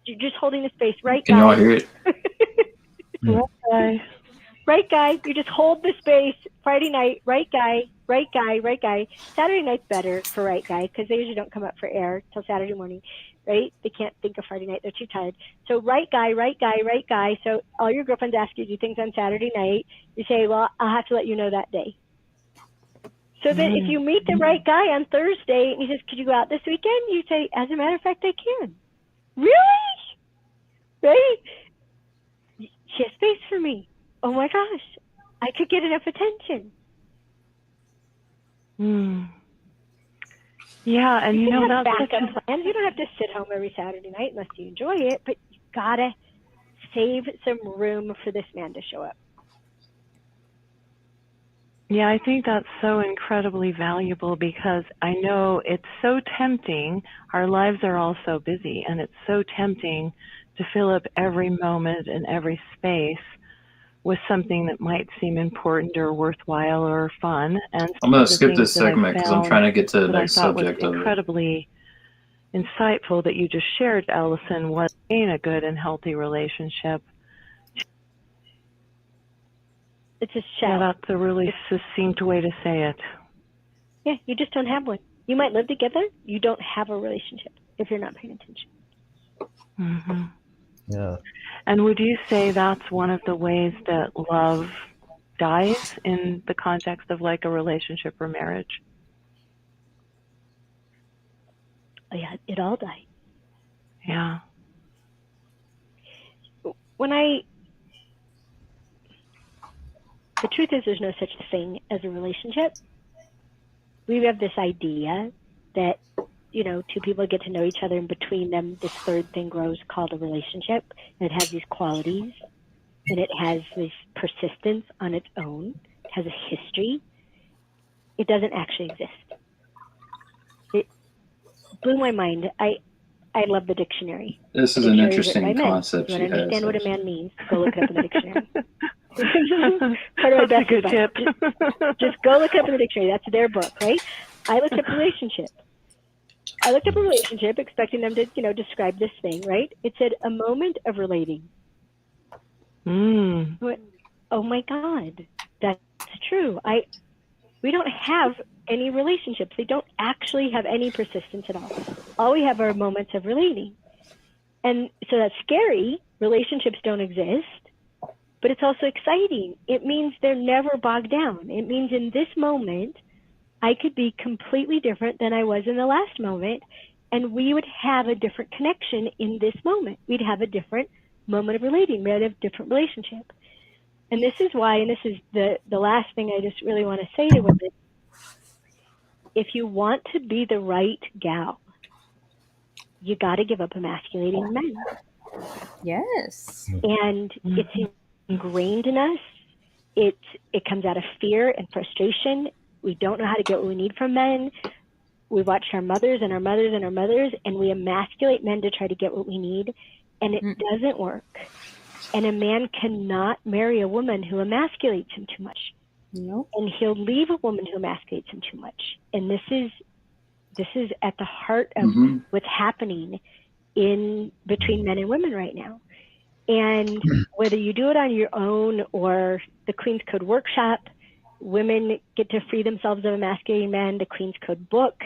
[SPEAKER 2] You're just holding the space, right?
[SPEAKER 1] Can y'all hear it?
[SPEAKER 2] Okay. right guy. You just hold the space. Friday night, right guy, right guy, right guy. Saturday night's better for right guy because they usually don't come up for air till Saturday morning, right? They can't think of Friday night. They're too tired. So right guy, right guy, right guy. So all your girlfriends ask you to do things on Saturday night. You say, well, I'll have to let you know that day. So that if you meet the right guy on Thursday and he says, could you go out this weekend? You say, as a matter of fact, I can. Really? Right? She has space for me. Oh my gosh, I could get enough attention.
[SPEAKER 5] Yeah, and you know
[SPEAKER 2] have
[SPEAKER 5] that's
[SPEAKER 2] backup plans. You don't have to sit home every Saturday night unless you enjoy it, but you gotta save some room for this man to show up.
[SPEAKER 5] Yeah, I think that's so incredibly valuable because I know it's so tempting. Our lives are all so busy, and it's so tempting to fill up every moment and every space with something that might seem important or worthwhile or fun. And
[SPEAKER 1] I'm going to
[SPEAKER 5] the
[SPEAKER 1] skip this
[SPEAKER 5] things that I've
[SPEAKER 1] segment because I'm
[SPEAKER 5] found
[SPEAKER 1] trying to get to the
[SPEAKER 5] that I
[SPEAKER 1] next
[SPEAKER 5] thought was
[SPEAKER 1] subject of it.
[SPEAKER 5] incredibly insightful that you just shared, Allison, was being a good and healthy relationship.
[SPEAKER 2] It's a shell.
[SPEAKER 5] Yeah, that's a really succinct way to say it.
[SPEAKER 2] Yeah, you just don't have one. You might live together. You don't have a relationship if you're not paying attention.
[SPEAKER 5] Mm-hmm.
[SPEAKER 3] Yeah.
[SPEAKER 5] And would you say that's one of the ways that love dies in the context of like a relationship or marriage?
[SPEAKER 2] Oh, yeah, it all died.
[SPEAKER 5] Yeah.
[SPEAKER 2] The truth is there's no such thing as a relationship. We have this idea that, you know, two people get to know each other and between them this third thing grows called a relationship. And it has these qualities and it has this persistence on its own. It has a history. It doesn't actually exist. It blew my mind. I love the dictionary.
[SPEAKER 1] This is
[SPEAKER 2] The
[SPEAKER 1] an
[SPEAKER 2] dictionary is written
[SPEAKER 1] interesting
[SPEAKER 2] by men.
[SPEAKER 1] concept
[SPEAKER 2] You
[SPEAKER 1] she
[SPEAKER 2] want to
[SPEAKER 1] has.
[SPEAKER 2] understand what a man means, go look it up in the dictionary. Part of my
[SPEAKER 5] That's a
[SPEAKER 2] best
[SPEAKER 5] good
[SPEAKER 2] advice.
[SPEAKER 5] tip.
[SPEAKER 2] Just go look it up in the dictionary. That's their book, right? I looked up relationship. I looked up a relationship expecting them to, you know, describe this thing, right? It said a moment of relating. Oh my God, that's true. We don't have any relationships. They don't actually have any persistence at all. All we have are moments of relating. And so that's scary. Relationships don't exist, but it's also exciting. It means they're never bogged down. It means in this moment, I could be completely different than I was in the last moment, and we would have a different connection in this moment. We'd have a different moment of relating. We'd have a different relationship. And this is why, and this is the last thing I just really want to say to women, if you want to be the right gal, you got to give up emasculating men.
[SPEAKER 11] Yes.
[SPEAKER 2] And it's ingrained in us. It comes out of fear and frustration. We don't know how to get what we need from men. We watch our mothers and our mothers and our mothers, and we emasculate men to try to get what we need, and it doesn't work. And a man cannot marry a woman who emasculates him too much.
[SPEAKER 11] Nope.
[SPEAKER 2] And he'll leave a woman who emasculates him too much. And this is at the heart of what's happening in between men and women right now. And whether you do it on your own or the Queen's Code Workshop, women get to free themselves of emasculating men, the Queen's Code book.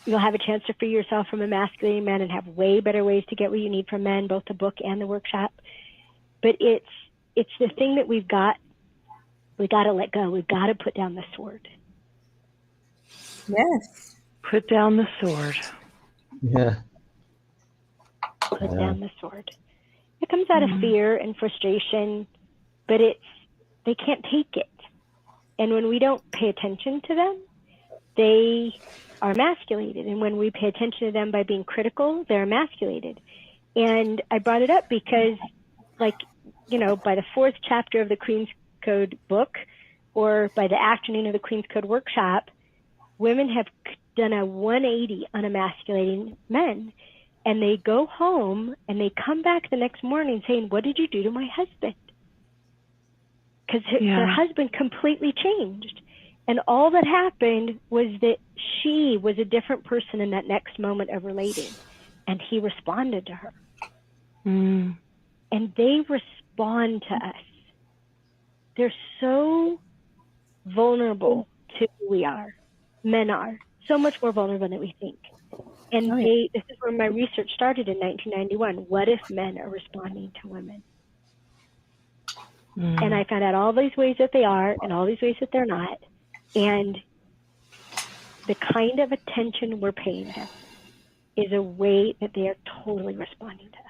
[SPEAKER 2] You'll have a chance to free yourself from emasculating men and have way better ways to get what you need from men, both the book and the workshop. But it's the thing that we got to let go. We've got to put down the sword.
[SPEAKER 11] Yes.
[SPEAKER 5] Put down the sword.
[SPEAKER 3] Yeah.
[SPEAKER 2] Put down the sword. It comes out of fear and frustration, but they can't take it. And when we don't pay attention to them, they are emasculated. And when we pay attention to them by being critical, they're emasculated. And I brought it up because, like, you know, by the 4th chapter of the Queen's Code book or by the afternoon of the Queen's Code workshop, women have done a 180 on emasculating men. And they go home and they come back the next morning saying, what did you do to my husband? Because their husband completely changed. And all that happened was that she was a different person in that next moment of relating. And he responded to her. And they respond to us. They're so vulnerable to who we are. Men are so much more vulnerable than we think. And this is where my research started in 1991. What if men are responding to women? And I found out all these ways that they are and all these ways that they're not. And the kind of attention we're paying them is a way that they are totally responding to us.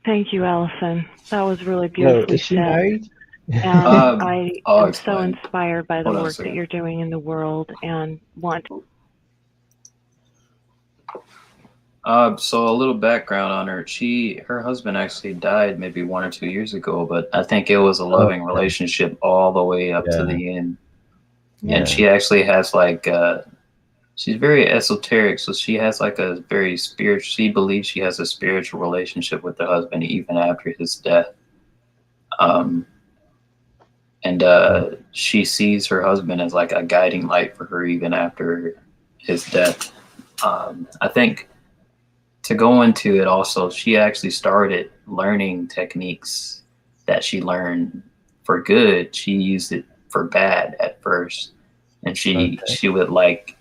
[SPEAKER 5] Thank you, Allison. That was really beautifully
[SPEAKER 3] is she
[SPEAKER 5] said.
[SPEAKER 3] married?
[SPEAKER 5] And I
[SPEAKER 1] I'll
[SPEAKER 5] am so
[SPEAKER 1] explain.
[SPEAKER 5] inspired by the
[SPEAKER 1] Hold on a
[SPEAKER 5] work that
[SPEAKER 1] second.
[SPEAKER 5] you're doing in the world and want.
[SPEAKER 1] So a little background on her. Her husband actually died maybe 1 or 2 years ago, but I think it was a loving relationship all the way up to the end. And she actually has like, she's very esoteric. So she has like a very spiritual, she believes she has a spiritual relationship with the husband even after his death. She sees her husband as like a guiding light for her even after his death. I think to go into it also, she actually started learning techniques that she learned for good. She used it for bad at first. And she would like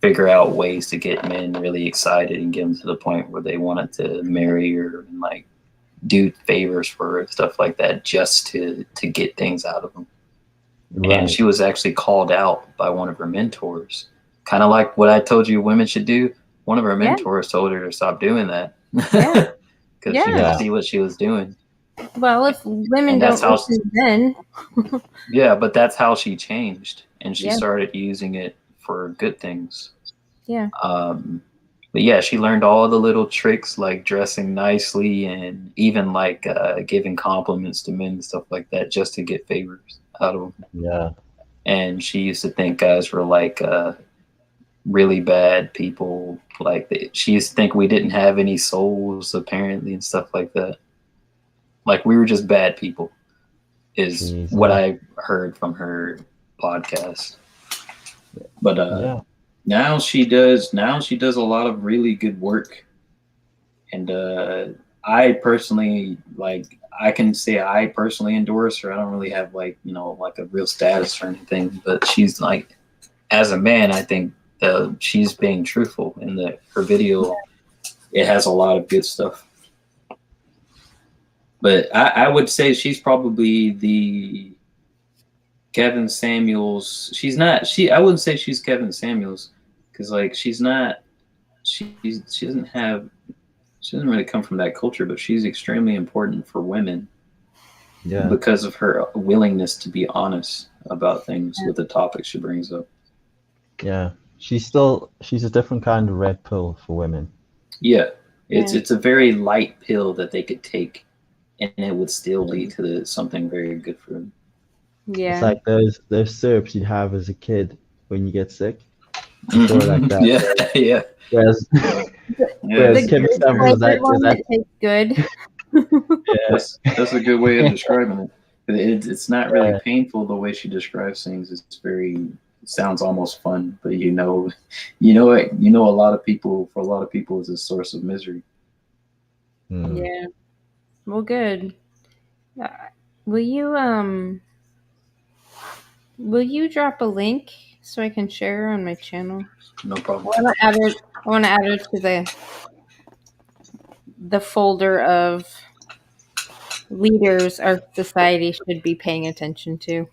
[SPEAKER 1] figure out ways to get men really excited and get them to the point where they wanted to marry her and like do favors for her and stuff like that just to get things out of them.
[SPEAKER 3] Right.
[SPEAKER 1] And she was actually called out by one of her mentors, kind of like what I told you women should do. One of her mentors told her to stop doing that because she could see what she was doing.
[SPEAKER 11] Well, if women don't listen, then
[SPEAKER 1] yeah, but that's how she changed, and she
[SPEAKER 11] Yeah.
[SPEAKER 1] started using it for good things.
[SPEAKER 11] yeah.
[SPEAKER 1] But yeah, she learned all the little tricks like dressing nicely and even like giving compliments to men and stuff like that just to get favors out of them.
[SPEAKER 3] Yeah.
[SPEAKER 1] And she used to think guys were like really bad people. Like she used to think we didn't have any souls apparently and stuff like that. Like we were just bad people is what I heard from her podcast. But now she does a lot of really good work. And I personally I can say I personally endorse her. I don't really have like a real status or anything, but she's like, as a man, I think she's being truthful in her video. It has a lot of good stuff. But I would say she's probably the Kevin Samuels. I wouldn't say she's Kevin Samuels because like she doesn't really come from that culture, but she's extremely important for women.
[SPEAKER 3] Yeah.
[SPEAKER 1] Because of her willingness to be honest about things with the topic she brings up.
[SPEAKER 3] Yeah. She's a different kind of red pill for women.
[SPEAKER 1] Yeah. It's a very light pill that they could take and it would still lead to something very good for them.
[SPEAKER 11] Yeah.
[SPEAKER 3] It's like those syrups you'd have as a kid when you get sick. Sort of like that.
[SPEAKER 1] Yeah.
[SPEAKER 3] Whereas Kevin Samuels that
[SPEAKER 11] tastes good.
[SPEAKER 1] That's a good way of describing it. It's not really painful the way she describes things. It sounds almost fun, but a lot of people, for a lot of people, is a source of misery.
[SPEAKER 11] Yeah. Well, good. Will you drop a link so I can share on my channel?
[SPEAKER 1] No problem.
[SPEAKER 11] I want to add it to the folder of leaders our society should be paying attention to.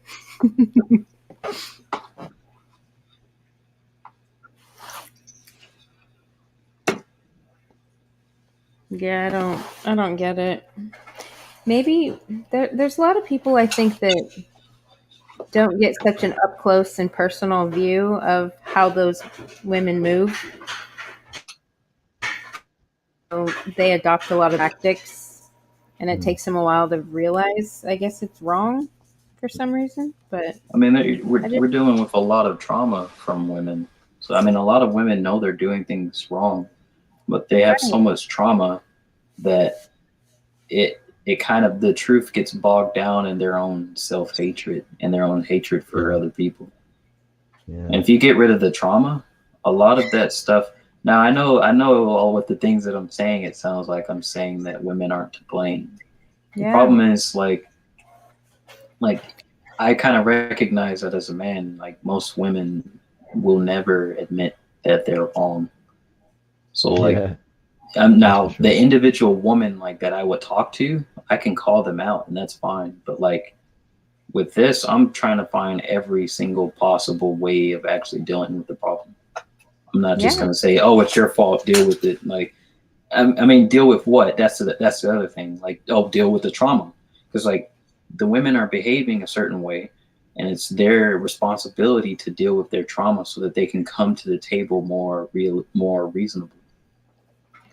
[SPEAKER 11] Yeah, I don't get it. Maybe there's a lot of people I think that don't get such an up close and personal view of how those women move. So they adopt a lot of tactics, and it takes them a while to realize. I guess it's wrong for some reason, but
[SPEAKER 1] I mean, we're dealing with a lot of trauma from women. So I mean, a lot of women know they're doing things wrong, but they have so much trauma that it kind of, the truth gets bogged down in their own self-hatred and their own hatred for other people. Yeah. And if you get rid of the trauma, a lot of that stuff. Now I know all with the things that I'm saying, it sounds like I'm saying that women aren't to blame. The problem is like I kind of recognize that as a man, like most women will never admit that they're wrong. So like
[SPEAKER 3] Yeah.
[SPEAKER 1] now the individual woman like that I would talk to, I can call them out and that's fine. But like with this, I'm trying to find every single possible way of actually dealing with the problem. I'm not just gonna say, "Oh, it's your fault. Deal with it." Like, I mean, deal with what? That's the other thing. Like, oh, deal with the trauma, because like the women are behaving a certain way, and it's their responsibility to deal with their trauma so that they can come to the table more reasonable.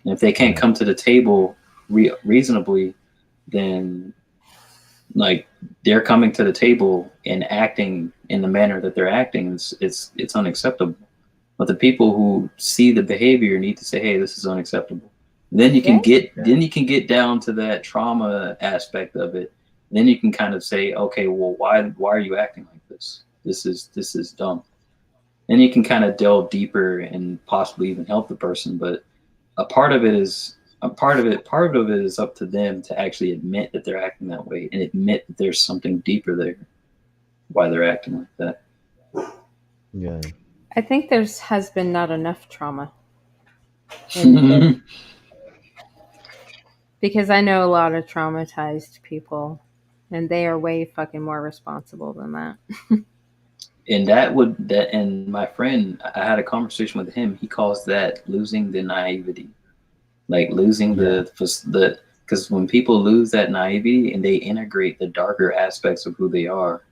[SPEAKER 1] And if they can't come to the table reasonably, then like they're coming to the table and acting in the manner that they're acting. It's unacceptable. But the people who see the behavior need to say, "Hey, this is unacceptable." Then you can get down to that trauma aspect of it. Then you can kind of say, "Okay, well, why are you acting like this? This is dumb." Then you can kind of delve deeper and possibly even help the person. But part of it is up to them to actually admit that they're acting that way and admit that there's something deeper there why they're acting like that.
[SPEAKER 3] Yeah.
[SPEAKER 11] I think has been not enough trauma. Because I know a lot of traumatized people, and they are way fucking more responsible than that.
[SPEAKER 1] And my friend, I had a conversation with him. He calls that losing the naivety, like losing the because when people lose that naivety and they integrate the darker aspects of who they are,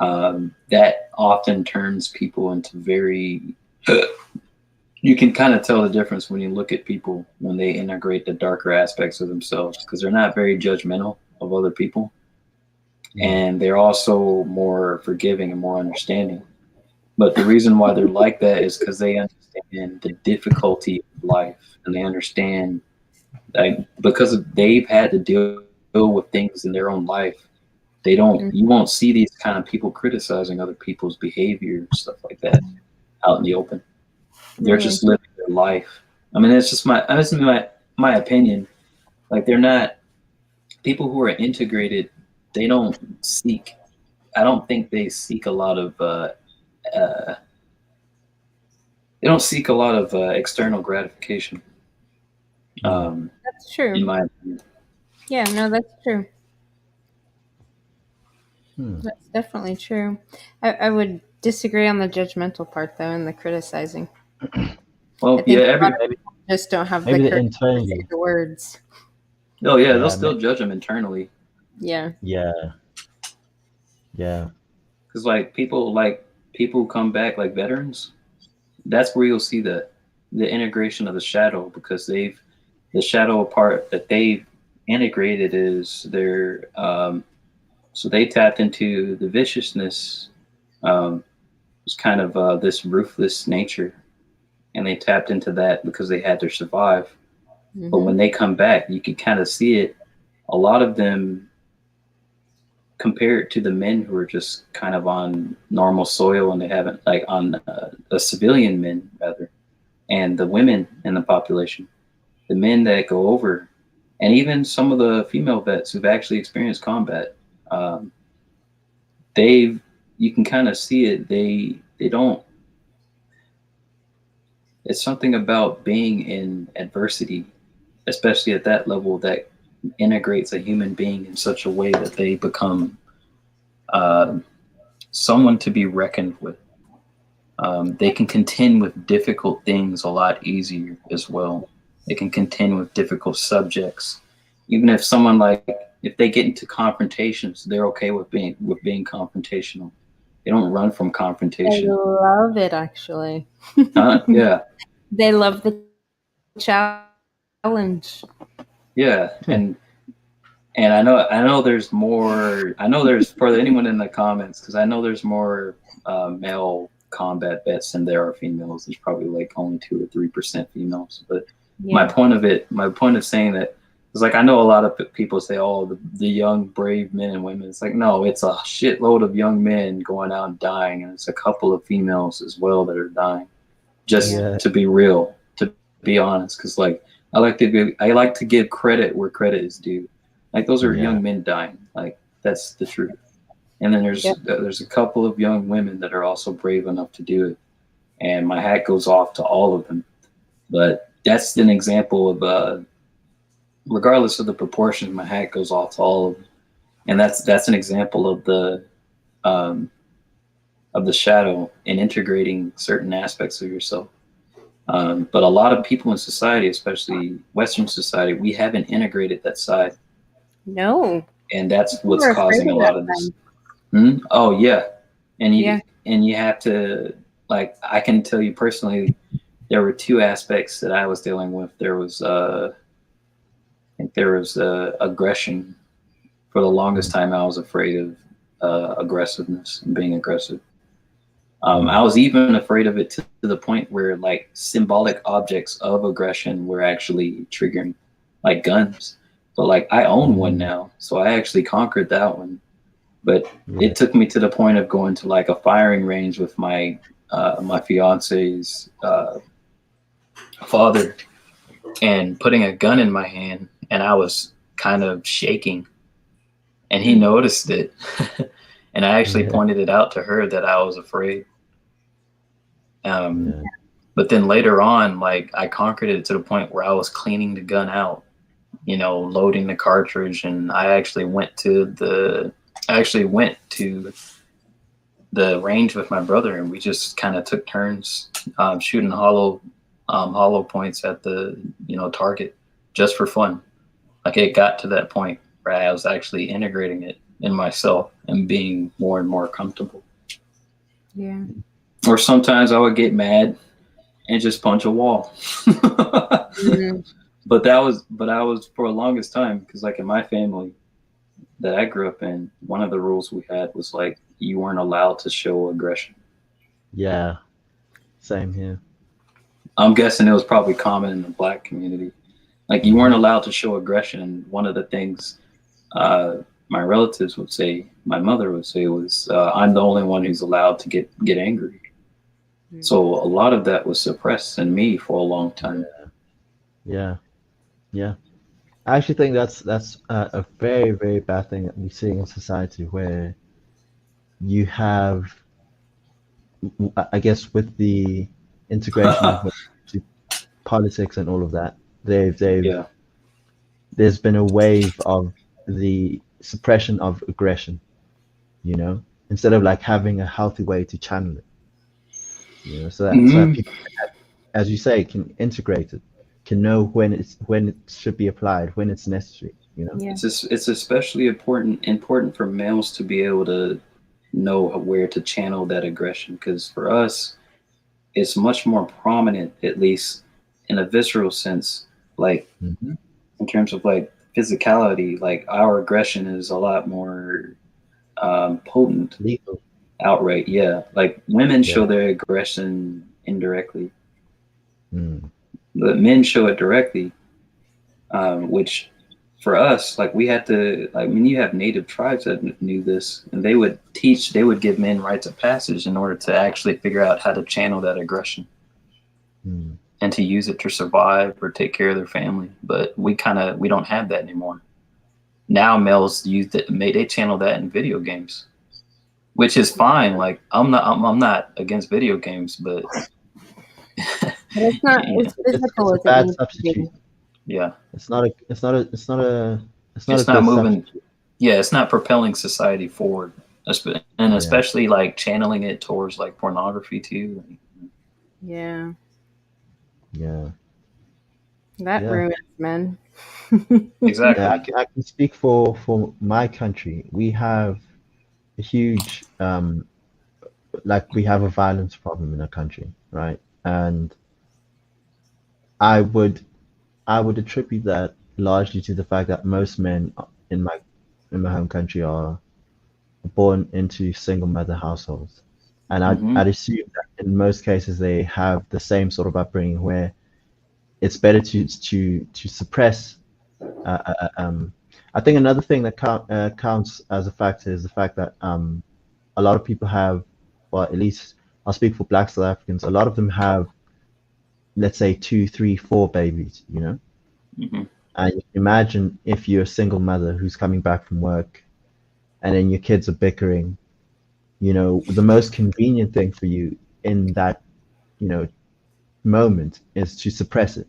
[SPEAKER 1] that often turns people into very. You can kind of tell the difference when you look at people when they integrate the darker aspects of themselves, because they're not very judgmental of other people. And they're also more forgiving and more understanding. But the reason why they're like that is because they understand the difficulty of life, and they understand because they've had to deal with things in their own life. You won't see these kind of people criticizing other people's behavior and stuff like that out in the open. They're just living their life. I mean, it's just my opinion. Like, they're not people who are integrated. They don't seek. I don't think they seek a lot of. They don't seek a lot of external gratification.
[SPEAKER 11] That's true.
[SPEAKER 1] In my opinion.
[SPEAKER 11] Yeah, no, that's true.
[SPEAKER 3] That's
[SPEAKER 11] definitely true. I would disagree on the judgmental part, though, and the criticizing.
[SPEAKER 1] Well,
[SPEAKER 11] I think
[SPEAKER 1] yeah,
[SPEAKER 11] a lot of people just don't have the courage to say the words.
[SPEAKER 1] Oh yeah, they'll still judge them internally.
[SPEAKER 11] Yeah.
[SPEAKER 3] Yeah.
[SPEAKER 1] Because like people come back like veterans. That's where you'll see the integration of the shadow, because the shadow part that they've integrated is their so they tapped into the viciousness. It's kind of this ruthless nature, and they tapped into that because they had to survive. But when they come back, you can kind of see it. A lot of them, compared to the men who are just kind of on normal soil and they haven't, like on civilian men rather, and the women in the population, the men that go over, and even some of the female vets who've actually experienced combat, you can kind of see it. They don't. It's something about being in adversity, especially at that level, that integrates a human being in such a way that they become someone to be reckoned with. They can contend with difficult things a lot easier as well. They can contend with difficult subjects. Even if if they get into confrontations, they're okay with being confrontational. They don't run from confrontation.
[SPEAKER 11] I love it, actually.
[SPEAKER 1] Yeah.
[SPEAKER 11] They love the challenge.
[SPEAKER 1] Yeah, and I know there's more. I know there's, for anyone in the comments, because I know there's more male combat vets than there are females. There's probably like only 2 or 3% females. But my point of saying that is, like, I know a lot of people say, "Oh, the young brave men and women." It's like, no, it's a shitload of young men going out and dying, and it's a couple of females as well that are dying. Just to be honest, because like I like to give credit where credit is due. Like those are
[SPEAKER 3] Yeah.
[SPEAKER 1] young men dying. Like that's the truth. And then there's a couple of young women that are also brave enough to do it. And my hat goes off to all of them. But that's an example of regardless of the proportions, my hat goes off to all of them. And that's an example um, of the shadow and integrating certain aspects of yourself. But a lot of people in society, especially Western society, we haven't integrated that side.
[SPEAKER 11] No.
[SPEAKER 1] And that's
[SPEAKER 11] People
[SPEAKER 1] what's
[SPEAKER 11] are afraid
[SPEAKER 1] causing a
[SPEAKER 11] of
[SPEAKER 1] lot
[SPEAKER 11] that
[SPEAKER 1] of this.
[SPEAKER 11] side.
[SPEAKER 1] Oh yeah. And
[SPEAKER 11] Yeah.
[SPEAKER 1] you have to, like, I can tell you personally, there were two aspects that I was dealing with. There was I think there was aggression. For the longest time, I was afraid of aggressiveness and being aggressive. I was even afraid of it to the point where like symbolic objects of aggression were actually triggering, like guns. But like I own one now, so I actually conquered that one. But it took me to the point of going to like a firing range with my my fiance's father and putting a gun in my hand, and I was kind of shaking, and he noticed it. And I actually pointed it out to her that I was afraid. But then later on, like I conquered it to the point where I was cleaning the gun out, you know, loading the cartridge, and I actually went to the range with my brother, and we just kind of took turns shooting hollow points at the target just for fun. Like it got to that point where I was actually integrating it in myself and being more and more comfortable.
[SPEAKER 11] Yeah.
[SPEAKER 1] Or sometimes I would get mad and just punch a wall. But I was for the longest time, because like in my family that I grew up in, one of the rules we had was like you weren't allowed to show aggression.
[SPEAKER 3] Yeah. Same here.
[SPEAKER 1] I'm guessing it was probably common in the Black community. Like you weren't allowed to show aggression. And one of the things my relatives would say, my mother would say, was I'm the only one who's allowed to get angry. So a lot of that was suppressed in me for a long time.
[SPEAKER 3] Yeah. I actually think that's a very, very bad thing that we see in society, where you have, I guess, with the integration of politics and all of that, there's been a wave of the suppression of aggression, you know, instead of like having a healthy way to channel it, you know, so that people, as you say, can integrate it, can know when it should be applied, when it's necessary, you know.
[SPEAKER 1] It's especially important for males to be able to know where to channel that aggression, because for us it's much more prominent, at least in a visceral sense, like in terms of like physicality. Like our aggression is a lot more potent,
[SPEAKER 3] lethal,
[SPEAKER 1] outright. Yeah, like women show their aggression indirectly, but men show it directly, which for us, like we had to, like when you have native tribes that knew this, and they would give men rites of passage in order to actually figure out how to channel that aggression and to use it to survive or take care of their family. But we don't have that anymore. Now males use it, they channel that in video games, which is fine. Like I'm not against video games, but
[SPEAKER 11] it's not as physical
[SPEAKER 3] it's a
[SPEAKER 11] as it
[SPEAKER 3] bad
[SPEAKER 11] needs to be.
[SPEAKER 3] substitute.
[SPEAKER 1] Yeah,
[SPEAKER 3] it's not a
[SPEAKER 1] it's not moving. Substitute. Yeah, it's not propelling society forward, and especially like channeling it towards like pornography too.
[SPEAKER 11] Yeah.
[SPEAKER 3] That
[SPEAKER 11] ruins men.
[SPEAKER 1] Exactly.
[SPEAKER 3] Yeah, I can speak for my country. We have a huge we have a violence problem in our country, right? And I would attribute that largely to the fact that most men in my home country are born into single mother households, and I'd assume that in most cases they have the same sort of upbringing where it's better to suppress. I think another thing that counts as a factor is the fact that a lot of people have, well, at least I'll speak for Black South Africans, a lot of them have, let's say, 2, 3, 4 babies, you know. And you can imagine if you're a single mother who's coming back from work and then your kids are bickering, the most convenient thing for you in that, you know, moment is to suppress it,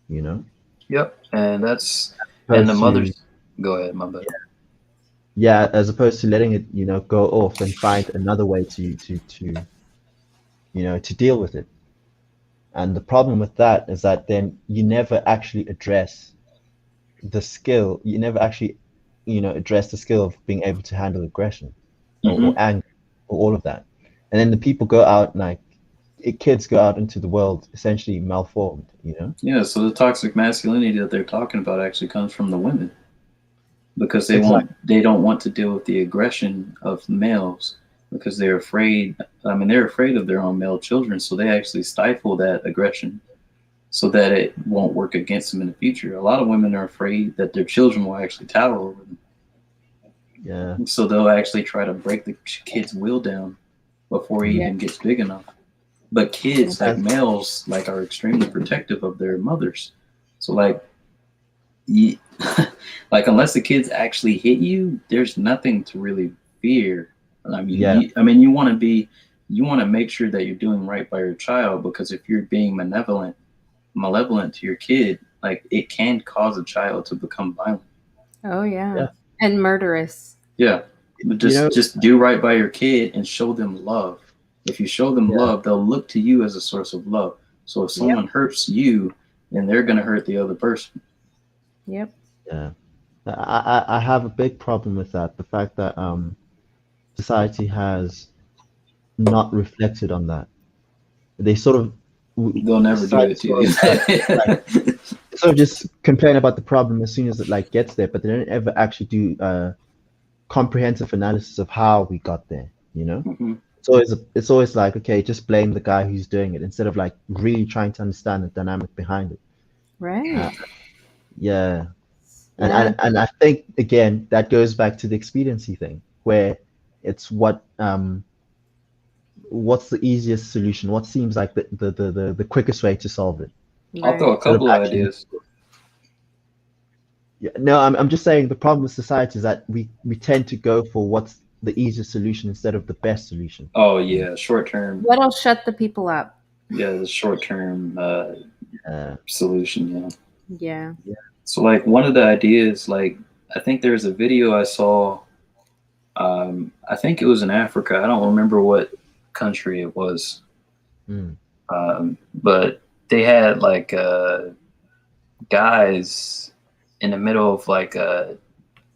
[SPEAKER 3] you know?
[SPEAKER 1] Yep. And that's, and the
[SPEAKER 3] Opposed to,
[SPEAKER 1] mothers, go ahead, my bad.
[SPEAKER 3] yeah, as opposed to letting it, go off and find another way to deal with it. And the problem with that is that then you never actually address the skill. You never actually, address the skill of being able to handle aggression or
[SPEAKER 1] Hmm.
[SPEAKER 3] anger or all of that. And then the people go out like kids go out into the world essentially malformed.
[SPEAKER 1] Yeah, so the toxic masculinity that they're talking about actually comes from the women because
[SPEAKER 3] Exactly.
[SPEAKER 1] they don't want to deal with the aggression of males because they're afraid. I mean, they're afraid of their own male children, so they actually stifle that aggression so that it won't work against them in the future. A lot of women are afraid that their children will actually tower over them,
[SPEAKER 3] Yeah.
[SPEAKER 1] so they'll actually try to break the kid's will down before he
[SPEAKER 3] Yeah.
[SPEAKER 1] even gets big enough. But kids, like
[SPEAKER 3] That's,
[SPEAKER 1] males, like are extremely protective of their mothers. So like, you, like unless the kids actually hit you, there's nothing to really fear. I mean,
[SPEAKER 3] yeah.
[SPEAKER 1] you want to you want to make sure that you're doing right by your child because if you're being malevolent to your kid, like it can cause a child to become violent.
[SPEAKER 11] Oh yeah.
[SPEAKER 3] Yeah.
[SPEAKER 11] And murderous.
[SPEAKER 1] Yeah, but just do right by your kid and show them love. If you show them
[SPEAKER 3] Yeah.
[SPEAKER 1] love, they'll look to you as a source of love. So if someone hurts you, then they're gonna hurt the other person.
[SPEAKER 11] Yep.
[SPEAKER 3] Yeah. I have a big problem with that. The fact that society has not reflected on that. They sort of
[SPEAKER 1] They'll never do
[SPEAKER 3] society
[SPEAKER 1] it to
[SPEAKER 3] sort of sort of just complain about the problem as soon as it like gets there, but they don't ever actually do comprehensive analysis of how we got there.
[SPEAKER 1] Mhm.
[SPEAKER 3] It's always like, okay, just blame the guy who's doing it instead of like really trying to understand the dynamic behind it.
[SPEAKER 11] Right.
[SPEAKER 3] Yeah. And,
[SPEAKER 11] Yeah.
[SPEAKER 3] and I think again that goes back to the expediency thing where it's what's the easiest solution, what seems like the quickest way to solve it.
[SPEAKER 1] I'll throw a
[SPEAKER 3] Instead of
[SPEAKER 1] couple of
[SPEAKER 3] actually,
[SPEAKER 1] ideas.
[SPEAKER 3] yeah, no, I'm just saying the problem with society is that we tend to go for what's the easiest solution instead of the best solution.
[SPEAKER 1] Oh yeah, short term.
[SPEAKER 11] What'll shut the people up?
[SPEAKER 1] Yeah, the short term solution.
[SPEAKER 11] Yeah.
[SPEAKER 1] So like one of the ideas, like I think there's a video I saw. I think it was in Africa. I don't remember what country it was.
[SPEAKER 3] Mm.
[SPEAKER 1] But they had like guys in the middle of like it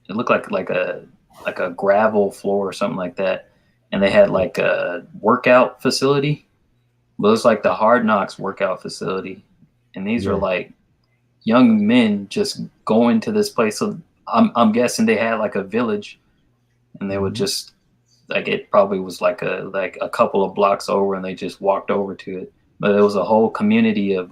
[SPEAKER 1] looked like a gravel floor or something like that, and they had like a workout facility, but it was like the Hard Knocks workout facility, and these were
[SPEAKER 3] Yeah.
[SPEAKER 1] like young men just going to this place. So I'm guessing they had like a village, and they would just like it probably was like a couple of blocks over, and they just walked over to it. But it was a whole community of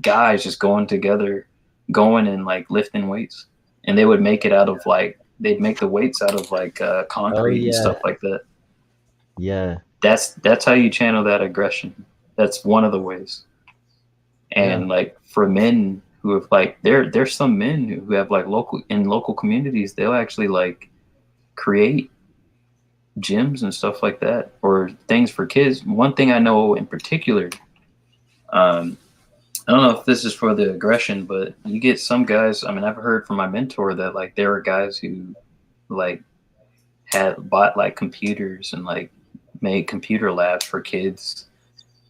[SPEAKER 1] guys just going together, going and like lifting weights, and they would make it out of like they'd make the weights out of like concrete and
[SPEAKER 3] yeah.
[SPEAKER 1] stuff like that.
[SPEAKER 3] Yeah.
[SPEAKER 1] That's how you channel that aggression. That's one of the ways. And like for men who have like there's some men who have like local communities, they'll actually like create gyms and stuff like that or things for kids. One thing I know in particular, I don't know if this is for the aggression, but you get some guys, I mean, I've heard from my mentor that like there are guys who like had bought like computers and like made computer labs for kids.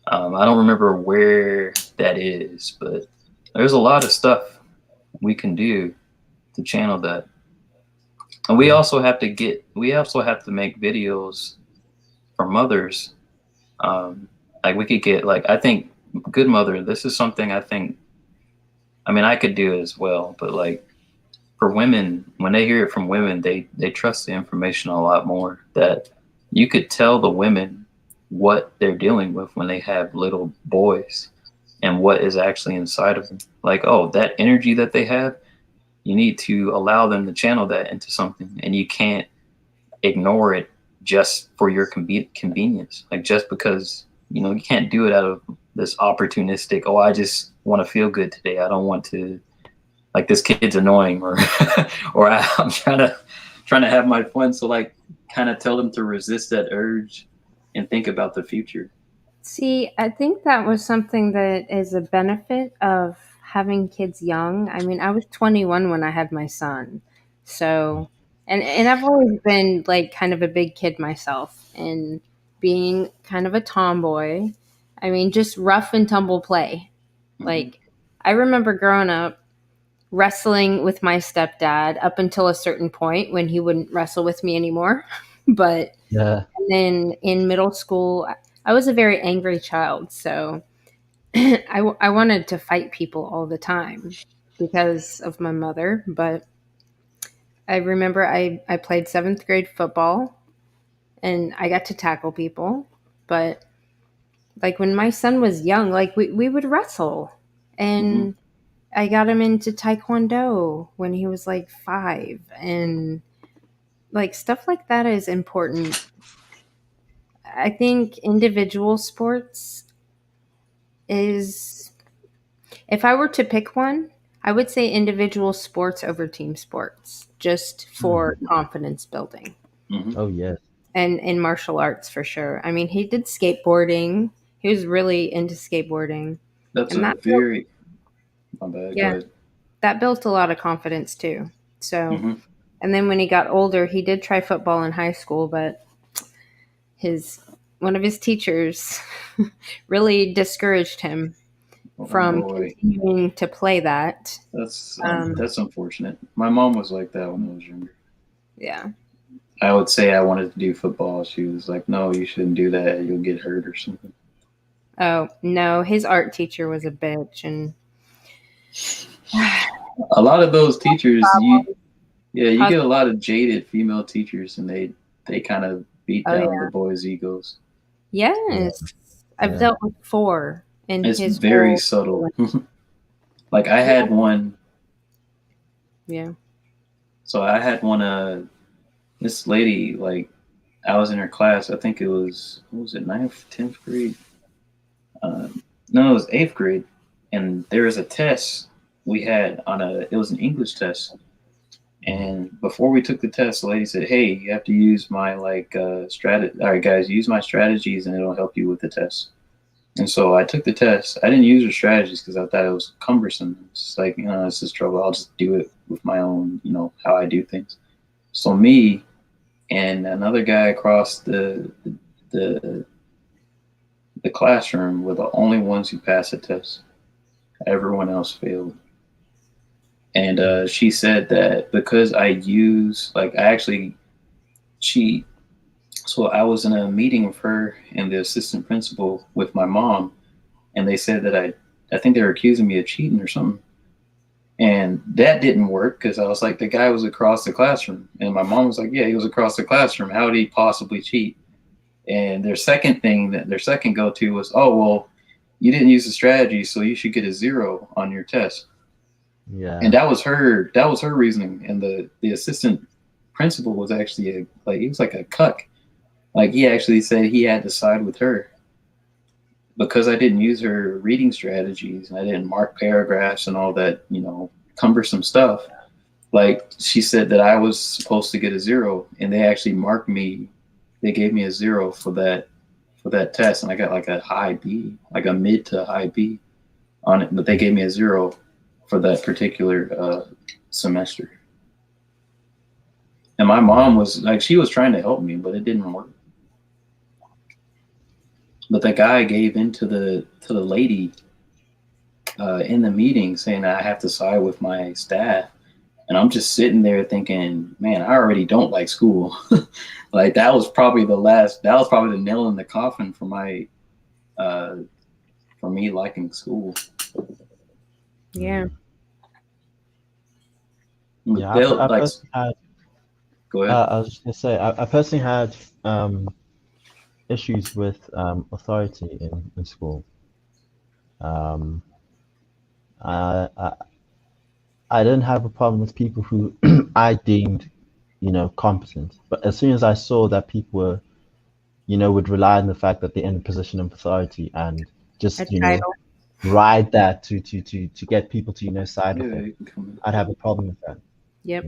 [SPEAKER 1] I don't remember where that is, but there's a lot of stuff we can do to channel that. And we also have to make videos for mothers. Like we could get like, I think good mother, this is something I think, I mean, I could do it as well, but like for women, when they hear it from women, they trust the information a lot more. That you could tell the women what they're dealing with when they have little boys and what is actually inside of them. Like, oh, that energy that they have, you need to allow them to channel that into something, and you can't ignore it just for your convenience. Like just because, you can't do it out of this opportunistic, oh, I just want to feel good today. I don't want to like this kid's annoying, or or I'm trying to have my fun. So like kind of tell them to resist that urge and think about the future.
[SPEAKER 11] See, I think that was something that is a benefit of having kids young. I mean, I was 21 when I had my son. So, and I've always been like kind of a big kid myself, and being kind of a tomboy. I mean, just rough and tumble play. Like, I remember growing up wrestling with my stepdad up until a certain point when he wouldn't wrestle with me anymore. But
[SPEAKER 3] Yeah.
[SPEAKER 11] then in middle school, I was a very angry child. So I wanted to fight people all the time because of my mother. But I remember I played seventh grade football and I got to tackle people. But like when my son was young, like we would wrestle. And I got him into Taekwondo when he was like 5. And like stuff like that is important. I think individual sports is, if I were to pick one, I would say individual sports over team sports, just for confidence building.
[SPEAKER 3] Oh, yes.
[SPEAKER 11] And in martial arts for sure. I mean, he did skateboarding. He was really into skateboarding.
[SPEAKER 1] That's
[SPEAKER 11] and
[SPEAKER 1] a
[SPEAKER 11] that
[SPEAKER 1] very my bad. Go
[SPEAKER 11] yeah,
[SPEAKER 1] ahead.
[SPEAKER 11] that built a lot of confidence too. So,
[SPEAKER 1] Mhm.
[SPEAKER 11] and then when he got older, he did try football in high school, but one of his teachers really discouraged him from
[SPEAKER 1] boy.
[SPEAKER 11] continuing to play that.
[SPEAKER 1] That's unfortunate. My mom was like that when I was younger.
[SPEAKER 11] Yeah.
[SPEAKER 1] I would say I wanted to do football. She was like, "No, you shouldn't do that. You'll get hurt or something."
[SPEAKER 11] Oh, no, his art teacher was a bitch. And
[SPEAKER 1] a lot of those teachers, you
[SPEAKER 11] Hus-
[SPEAKER 1] get a lot of jaded female teachers, and they kind of beat
[SPEAKER 11] Oh,
[SPEAKER 1] down
[SPEAKER 11] yeah.
[SPEAKER 1] the boys' egos.
[SPEAKER 11] Yes. I've
[SPEAKER 1] Yeah.
[SPEAKER 11] dealt with 4 in
[SPEAKER 1] It's
[SPEAKER 11] his
[SPEAKER 1] very
[SPEAKER 11] whole
[SPEAKER 1] subtle. Like I had one.
[SPEAKER 11] Yeah.
[SPEAKER 1] So I had one. This lady, like, I was in her class. I think it was, what was it, 9th, 10th grade? No, it was 8th grade. And there was a test we had it was an English test. And before we took the test, the lady said, "Hey, you have to use my strategy. All right, guys, use my strategies and it'll help you with the test." And so I took the test. I didn't use her strategies because I thought it was cumbersome. It's like, this is trouble. I'll just do it with my own, how I do things. So me and another guy across the classroom were the only ones who passed the test. Everyone else failed. And she said that because I use, like, I actually cheat. So I was in a meeting with her and the assistant principal with my mom, and they said that I think they were accusing me of cheating or something. And that didn't work because I was like, the guy was across the classroom. And my mom was like, yeah, he was across the classroom. How would he possibly cheat? And their second go-to was, oh, well, you didn't use the strategy, so you should get a 0 on your test.
[SPEAKER 3] Yeah.
[SPEAKER 1] And that was her reasoning. And the assistant principal was actually he was like a cuck. Like, he actually said he had to side with her because I didn't use her reading strategies and I didn't mark paragraphs and all that, cumbersome stuff. Like, she said that I was supposed to get a 0, and they actually marked me. They gave me a 0 for that test, and I got like a high B, like a mid to high B on it. But they gave me a 0 for that particular semester. And my mom was like, she was trying to help me, but it didn't work. But the guy gave in to the lady in the meeting, saying that I have to side with my staff. And I'm just sitting there thinking, man, I already don't like school. Like, that was probably the nail in the coffin for me liking school.
[SPEAKER 11] Yeah.
[SPEAKER 3] Yeah, I personally had.
[SPEAKER 1] Go ahead.
[SPEAKER 3] I was just gonna say, I personally had issues with authority in school. I didn't have a problem with people who I deemed, competent. But as soon as I saw that people were, would rely on the fact that they're in a position of authority and just,
[SPEAKER 11] A title.
[SPEAKER 3] ride that to get people to side with
[SPEAKER 1] Yeah,
[SPEAKER 3] it,
[SPEAKER 1] you can come in.
[SPEAKER 3] I'd have a problem with that.
[SPEAKER 11] Yep.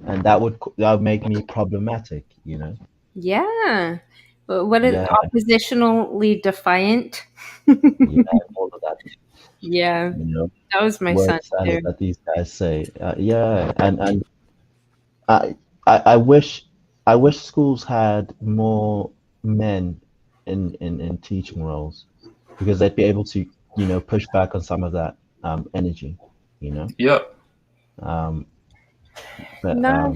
[SPEAKER 3] And that would make me problematic.
[SPEAKER 11] Yeah. What is
[SPEAKER 3] Yeah,
[SPEAKER 11] oppositionally defiant?
[SPEAKER 3] yeah, all of that.
[SPEAKER 11] Yeah. That was my son
[SPEAKER 3] Word salad
[SPEAKER 11] too.
[SPEAKER 3] that these guys say. Yeah, and I wish schools had more men in teaching roles, because they'd be able to push back on some of that energy.
[SPEAKER 1] Yep.
[SPEAKER 3] But
[SPEAKER 11] No.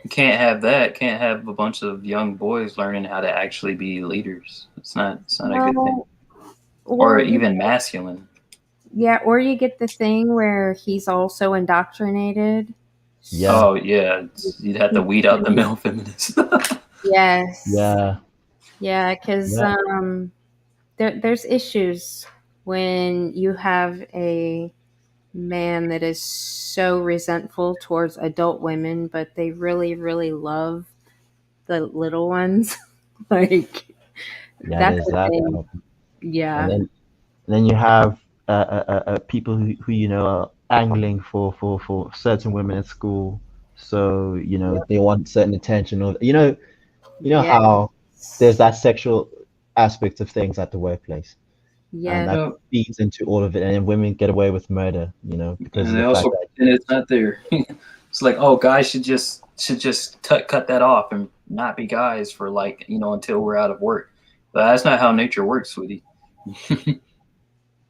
[SPEAKER 1] You can't have that. Can't have a bunch of young boys learning how to actually be leaders. It's not a good thing.
[SPEAKER 11] No.
[SPEAKER 1] Or even masculine.
[SPEAKER 11] Yeah, or you get the thing where he's also indoctrinated.
[SPEAKER 3] Yeah.
[SPEAKER 1] Oh yeah, you'd have to weed out the male feminists.
[SPEAKER 11] Yes.
[SPEAKER 3] Yeah.
[SPEAKER 11] Yeah, because
[SPEAKER 3] Yeah.
[SPEAKER 11] there's issues when you have a man that is so resentful towards adult women, but they really, really love the little ones. Like,
[SPEAKER 3] Yeah,
[SPEAKER 11] that's
[SPEAKER 3] there's
[SPEAKER 11] a
[SPEAKER 3] that
[SPEAKER 11] thing.
[SPEAKER 3] problem.
[SPEAKER 11] Yeah.
[SPEAKER 3] And then you have people who are angling for certain women at school, so they want certain attention, or
[SPEAKER 11] Yeah.
[SPEAKER 3] how there's that sexual aspect of things at the workplace, and
[SPEAKER 11] Yeah.
[SPEAKER 3] that feeds into all of it, and then women get away with murder, because
[SPEAKER 1] And
[SPEAKER 3] of
[SPEAKER 1] they
[SPEAKER 3] the fact
[SPEAKER 1] also
[SPEAKER 3] that
[SPEAKER 1] pretend it's not there. It's like, oh, guys should just cut that off and not be guys for until we're out of work. But that's not how nature works, sweetie.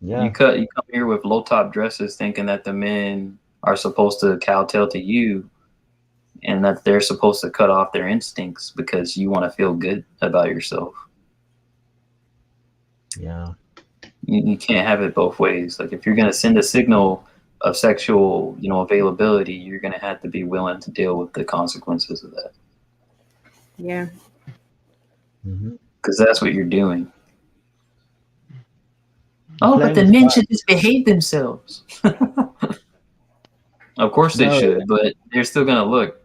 [SPEAKER 3] yeah,
[SPEAKER 1] You come here with low top dresses, thinking that the men are supposed to kowtow to you, and that they're supposed to cut off their instincts because you want to feel good about yourself.
[SPEAKER 3] yeah,
[SPEAKER 1] You can't have it both ways. Like if you're gonna send a signal of sexual, availability, you're gonna have to be willing to deal with the consequences of that.
[SPEAKER 11] Yeah.
[SPEAKER 1] Because that's what you're doing. Oh, but
[SPEAKER 3] playing
[SPEAKER 1] the
[SPEAKER 3] with
[SPEAKER 1] men
[SPEAKER 3] fire.
[SPEAKER 1] should just behave themselves. Of course they
[SPEAKER 3] No,
[SPEAKER 1] should, but they're still gonna look.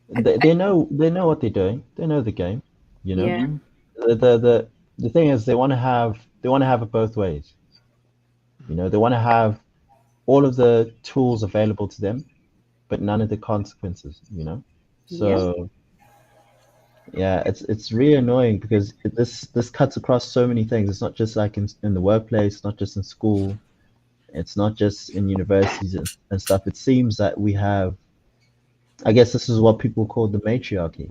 [SPEAKER 3] they know what they're doing. They know the game.
[SPEAKER 11] Yeah.
[SPEAKER 3] The thing is, they want to have it both ways. They want to have all of the tools available to them, but none of the consequences. So yeah, it's really annoying, because this cuts across so many things. It's not just like in the workplace, it's not just in school, it's not just in universities and stuff. It seems that we have, I guess this is what people call the matriarchy.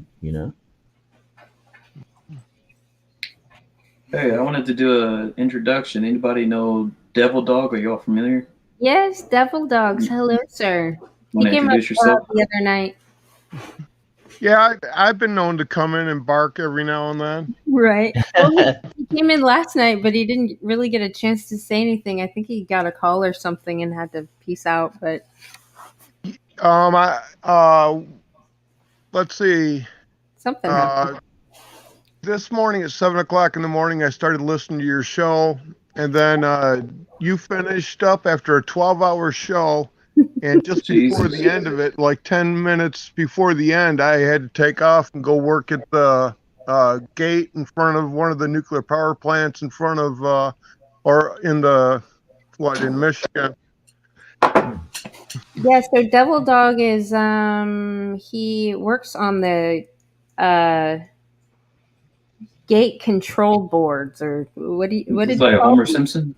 [SPEAKER 1] Hey, I wanted to do an introduction. Anybody know Devil Dog? Are y'all familiar?
[SPEAKER 11] Yes, Devil Dogs. Hello, sir.
[SPEAKER 1] Want
[SPEAKER 11] He
[SPEAKER 1] to
[SPEAKER 11] came up
[SPEAKER 1] introduce yourself?
[SPEAKER 11] the other night.
[SPEAKER 6] Yeah, I've been known to come in and bark every now and then.
[SPEAKER 11] Right. Well, he came in last night, but he didn't really get a chance to say anything. I think he got a call or something and had to peace out. But
[SPEAKER 6] Let's see.
[SPEAKER 11] Something happened.
[SPEAKER 6] This morning at 7:00 in the morning, I started listening to your show, and then you finished up after a 12-hour show. And just before the end of it, like 10 minutes before the end, I had to take off and go work at the gate in front of one of the nuclear power plants in front of, in Michigan.
[SPEAKER 11] Yeah, so Devil Dog is he works on the gate control boards, or what did
[SPEAKER 1] It's
[SPEAKER 11] you
[SPEAKER 1] like
[SPEAKER 11] call
[SPEAKER 1] Homer
[SPEAKER 11] it?
[SPEAKER 1] Simpson.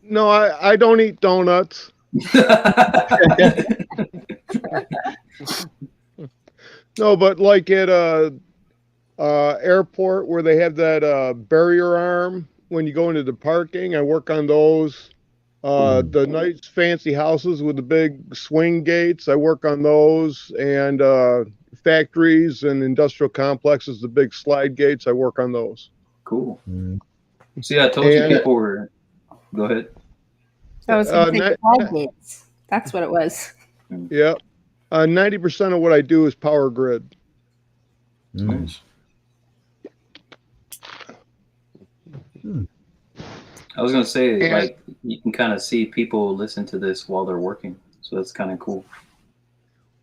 [SPEAKER 6] No, I don't eat donuts. No, but like at a airport where they have that barrier arm when you go into the parking, I work on those. The nice fancy houses with the big swing gates, I work on those, and factories and industrial complexes, the big slide gates, I work on those.
[SPEAKER 1] Cool. See, I told you people were. Go ahead.
[SPEAKER 11] I was going to say slide gates. That's what it was.
[SPEAKER 6] Yeah. 90% of what I do is power grid.
[SPEAKER 1] Nice. I was gonna say, like, you can kind of see people listen to this while they're working, so that's kind of cool.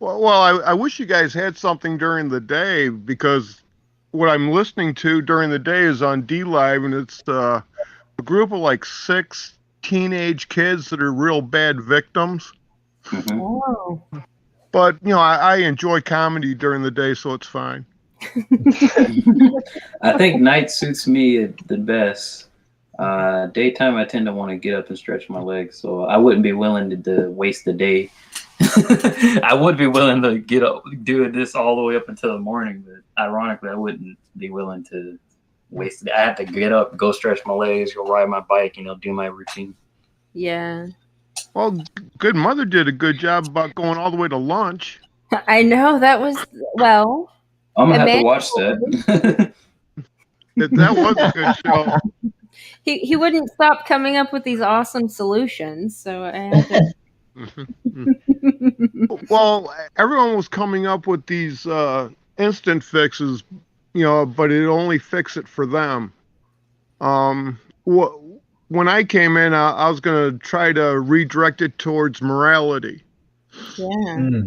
[SPEAKER 6] Well, I wish you guys had something during the day, because what I'm listening to during the day is on D Live, and it's a group of like 6 teenage kids that are real bad victims.
[SPEAKER 11] Oh.
[SPEAKER 6] But I enjoy comedy during the day, so it's fine.
[SPEAKER 1] I think night suits me the best. Daytime, I tend to want to get up and stretch my legs, so I wouldn't be willing to waste the day. I would be willing to get up, do this all the way up until the morning, but ironically, I wouldn't be willing to waste it. I have to get up, go stretch my legs, go ride my bike, do my routine.
[SPEAKER 11] Yeah.
[SPEAKER 6] Well, Good Mother did a good job about going all the way to lunch.
[SPEAKER 11] I know that was
[SPEAKER 1] I'm gonna have to watch that.
[SPEAKER 6] That was a good show.
[SPEAKER 11] He wouldn't stop coming up with these awesome solutions, so I had to.
[SPEAKER 6] Well, everyone was coming up with these instant fixes, but it only fix it for them. When I came in, I was going to try to redirect it towards morality.
[SPEAKER 11] Yeah.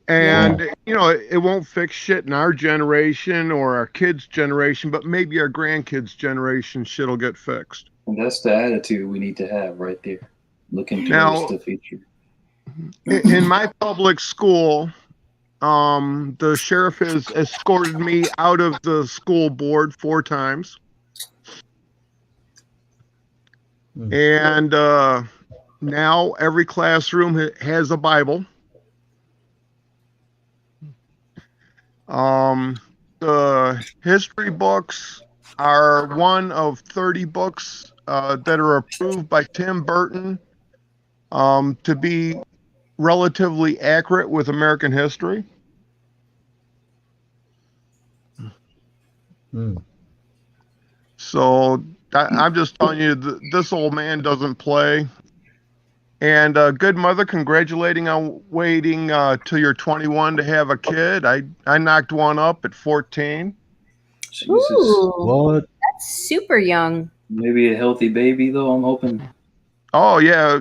[SPEAKER 6] And, it won't fix shit in our generation or our kids' generation, but maybe our grandkids' generation shit will get fixed.
[SPEAKER 1] And that's the attitude we need to have right there. Looking towards the future.
[SPEAKER 6] In my public school, the sheriff has escorted me out of the school board 4 times. And now every classroom has a Bible. The history books are one of 30 books that are approved by Tim Burton to be relatively accurate with American history. So I'm just telling you, this old man doesn't play. And Good Mother, congratulating on waiting till you're 21 to have a kid. I knocked one up at 14.
[SPEAKER 1] Jesus.
[SPEAKER 11] What? That's super young.
[SPEAKER 1] Maybe a healthy baby, though, I'm hoping.
[SPEAKER 6] Oh, yeah.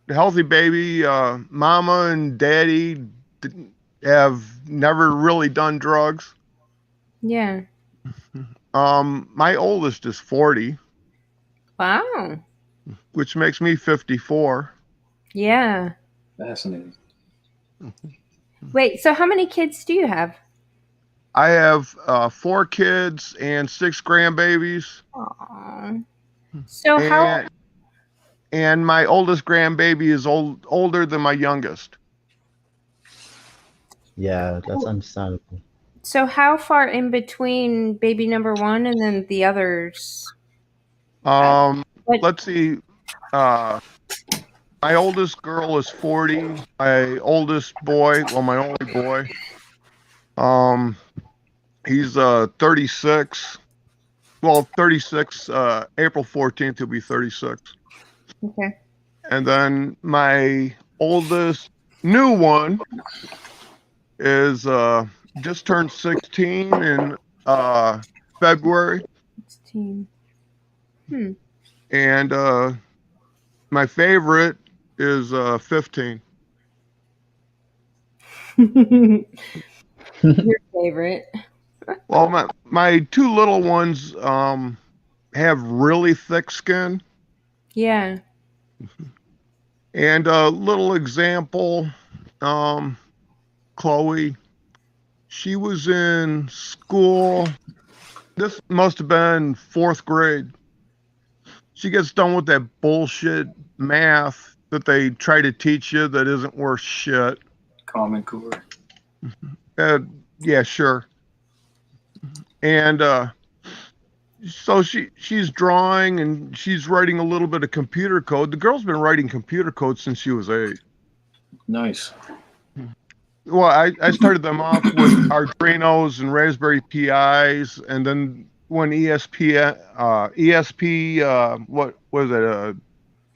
[SPEAKER 6] Healthy baby. Mama and daddy have never really done drugs.
[SPEAKER 11] Yeah.
[SPEAKER 6] My oldest is 40.
[SPEAKER 11] Wow.
[SPEAKER 6] Which makes me 54.
[SPEAKER 11] Yeah.
[SPEAKER 1] Fascinating.
[SPEAKER 11] Wait, so how many kids do you have?
[SPEAKER 6] I have 4 kids and 6 grandbabies.
[SPEAKER 11] Aww. So how?
[SPEAKER 6] And my oldest grandbaby is older than my youngest.
[SPEAKER 3] Yeah, that's understandable.
[SPEAKER 11] So how far in between baby number 1 and then the others?
[SPEAKER 6] Let's see. My oldest girl is 40. My oldest boy, my only boy, he's 36. Well, 36. April 14th, he'll be 36.
[SPEAKER 11] Okay.
[SPEAKER 6] And then my oldest new one is just turned 16 in February.
[SPEAKER 11] 16.
[SPEAKER 6] And my favorite is 15.
[SPEAKER 11] Your favorite?
[SPEAKER 6] Well, my 2 little ones have really thick skin.
[SPEAKER 11] Yeah.
[SPEAKER 6] And a little example, Chloe, she was in school. This must have been 4th grade. She gets done with that bullshit math that they try to teach you that isn't worth shit.
[SPEAKER 1] Common Core.
[SPEAKER 6] Yeah, sure. And so she's drawing and she's writing a little bit of computer code. The girl's been writing computer code since she was 8.
[SPEAKER 1] Nice.
[SPEAKER 6] Well, I started them off with Arduinos and Raspberry Pis, and then when ESP, what was it,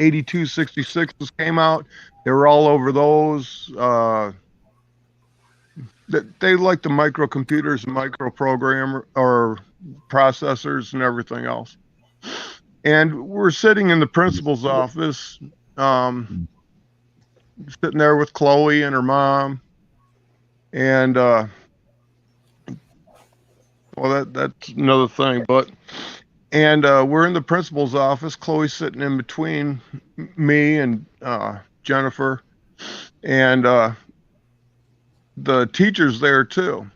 [SPEAKER 6] 8266 came out, they were all over those. They like the microcomputers and microprogrammer or processors and everything else. And we're sitting in the principal's office, sitting there with Chloe and her mom. And Well, that's another thing. And we're in the principal's office. Chloe's sitting in between me and Jennifer, and the teacher's there too.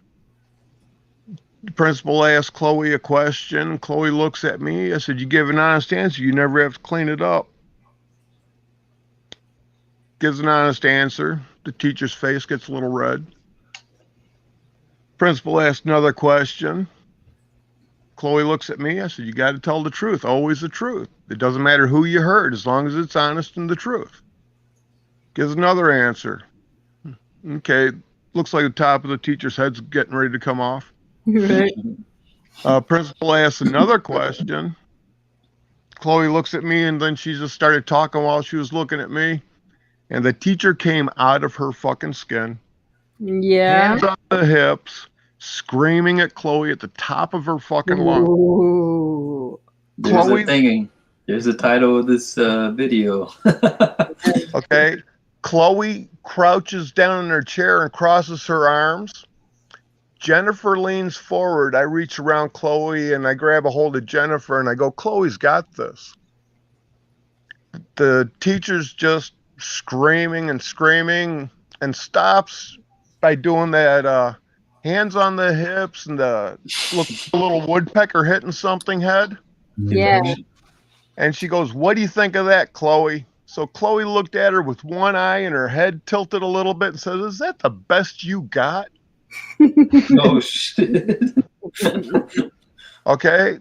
[SPEAKER 6] The principal asked Chloe a question. Chloe looks at me. I said, "You give an honest answer. You never have to clean it up." Gives an honest answer. The teacher's face gets a little red. Principal asked another question. Chloe looks at me. I said, "You got to tell the truth. Always the truth. It doesn't matter who you hurt as long as it's honest and the truth." Gives another answer. Okay, looks like the top of the teacher's head's getting ready to come off.
[SPEAKER 11] Right.
[SPEAKER 6] Principal asks another question. Chloe looks at me, and then she just started talking while she was looking at me. And the teacher came out of her fucking skin.
[SPEAKER 11] Yeah.
[SPEAKER 6] Hands on the hips, screaming at Chloe at the top of her fucking lungs.
[SPEAKER 11] Ooh.
[SPEAKER 1] There's a thing. There's the title of this video.
[SPEAKER 6] Okay. Chloe crouches down in her chair and crosses her arms. Jennifer leans forward. I reach around Chloe and I grab a hold of Jennifer and I go, "Chloe's got this." The teacher's just screaming and stops by doing that hands on the hips and the little woodpecker hitting something head.
[SPEAKER 11] Yeah.
[SPEAKER 6] And she goes, "What do you think of that, Chloe?" So Chloe looked at her with one eye and her head tilted a little bit and says, "Is that the best you got?"
[SPEAKER 1] Oh, shit.
[SPEAKER 6] Okay?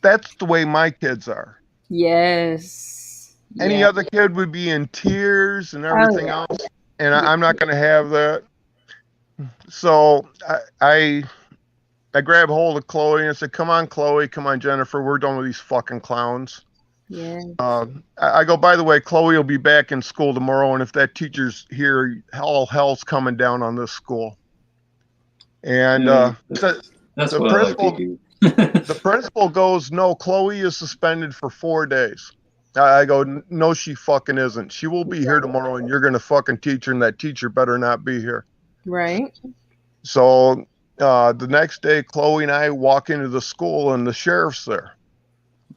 [SPEAKER 6] That's the way my kids are.
[SPEAKER 11] Yes.
[SPEAKER 6] Any other kid would be in tears and everything else. And I'm not going to have that. So I grab hold of Chloe and I said, "Come on, Chloe. Come on, Jennifer. We're done with these fucking clowns."
[SPEAKER 11] Yeah.
[SPEAKER 6] I go, "By the way, Chloe will be back in school tomorrow. And if that teacher's here, all hell's coming down on this school." And
[SPEAKER 1] that's
[SPEAKER 6] the
[SPEAKER 1] what I like to
[SPEAKER 6] principal,
[SPEAKER 1] hear.
[SPEAKER 6] the principal goes, "No, Chloe is suspended for 4 days." I go, "No, she fucking isn't. She will be here tomorrow and you're going to fucking teach her and that teacher better not be here."
[SPEAKER 11] Right.
[SPEAKER 6] So the next day, Chloe and I walk into the school and the sheriff's there.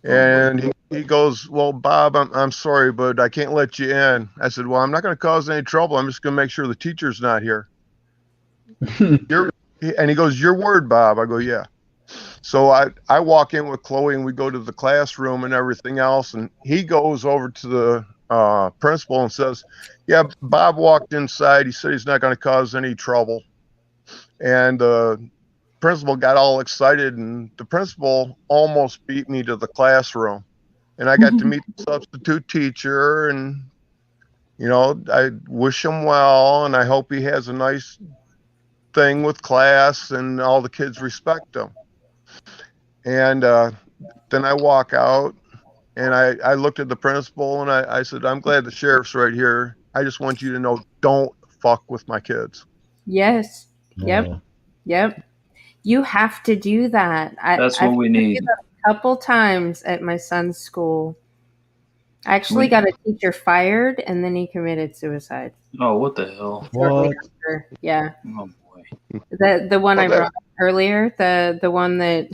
[SPEAKER 6] And he goes, "Well, Bob, I'm sorry, but I can't let you in." I said, "Well, I'm not going to cause any trouble. I'm just going to make sure the teacher's not here." And he goes, "Your word, Bob." I go, "Yeah." So I walk in with Chloe and we go to the classroom and everything else. And he goes over to the principal and says, "Yeah, Bob walked inside. He said he's not going to cause any trouble." And the principal got all excited and the principal almost beat me to the classroom. And I got to meet the substitute teacher and, I wish him well and I hope he has a nice thing with class and all the kids respect him. And then I walk out and I looked at the principal and I said, "I'm glad the sheriff's right here. I just want you to know, don't fuck with my kids."
[SPEAKER 11] Yes. Yep. Yep. You have to do that.
[SPEAKER 1] That's what we need.
[SPEAKER 11] A couple times at my son's school. I actually got a teacher fired and then he committed suicide.
[SPEAKER 1] Oh, what the hell?
[SPEAKER 11] Shortly after. Yeah.
[SPEAKER 1] Oh boy.
[SPEAKER 11] The one I brought up earlier, the one that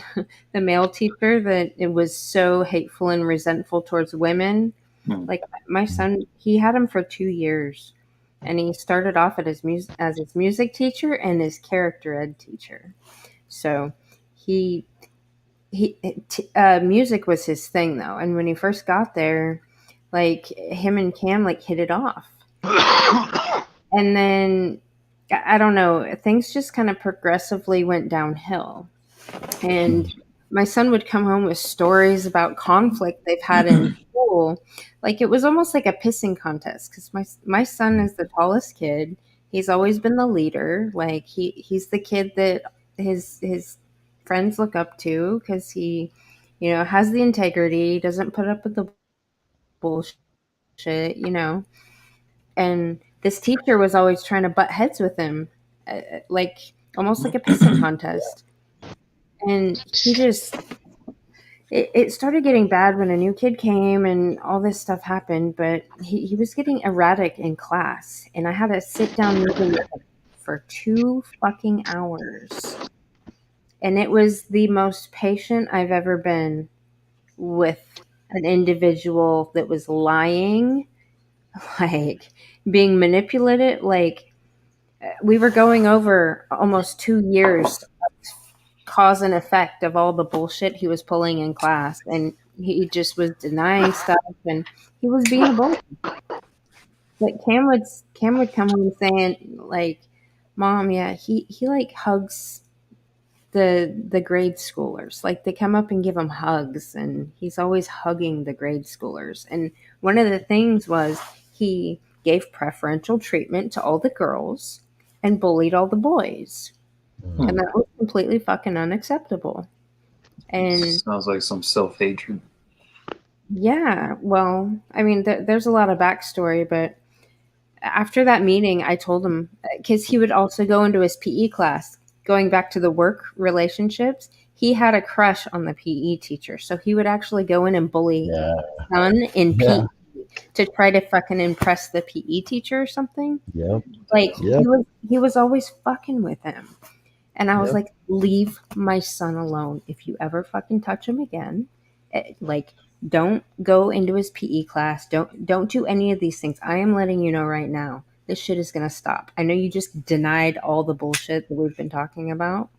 [SPEAKER 11] the male teacher that it was so hateful and resentful towards women. Like my son, he had him for 2 years, and he started off at his music teacher and his character ed teacher. So music was his thing though, and when he first got there, like him and Cam like hit it off, and then I don't know, things just kind of progressively went downhill. And my son would come home with stories about conflict they've had in school. Like it was almost like a pissing contest because my son is the tallest kid. He's always been the leader. Like he's the kid that his friends look up to because he, has the integrity, doesn't put up with the bullshit, And this teacher was always trying to butt heads with him, like almost like a pissing contest. And he just, it started getting bad when a new kid came and all this stuff happened, but he was getting erratic in class. And I had to sit down with him for 2 fucking hours. And it was the most patient I've ever been with an individual that was lying, like being manipulated. Like, we were going over almost 2 years of cause and effect of all the bullshit he was pulling in class. And he just was denying stuff, and he was being a bully. Like, Cam would come home saying, like, Mom, yeah, he like hugs the grade schoolers. Like, they come up and give him hugs, and he's always hugging the grade schoolers. And one of the things was he gave preferential treatment to all the girls and bullied all the boys. And that was completely fucking unacceptable. And
[SPEAKER 1] sounds like some self-hatred.
[SPEAKER 11] yeah, well, I mean, there's a lot of backstory, but after that meeting, I told him, because he would also go into his PE class, going back to the work relationships, he had a crush on the PE teacher. So he would actually go in and bully his son in PE to try to fucking impress the PE teacher or something.
[SPEAKER 3] Yep.
[SPEAKER 11] Like,
[SPEAKER 3] Yep.
[SPEAKER 11] he was always fucking with him. And I was
[SPEAKER 3] Yep.
[SPEAKER 11] like, leave my son alone. If you ever fucking touch him again, like, don't go into his PE class. Don't do any of these things. I am letting you know right now, this shit is going to stop. I know you just denied all the bullshit that we've been talking about,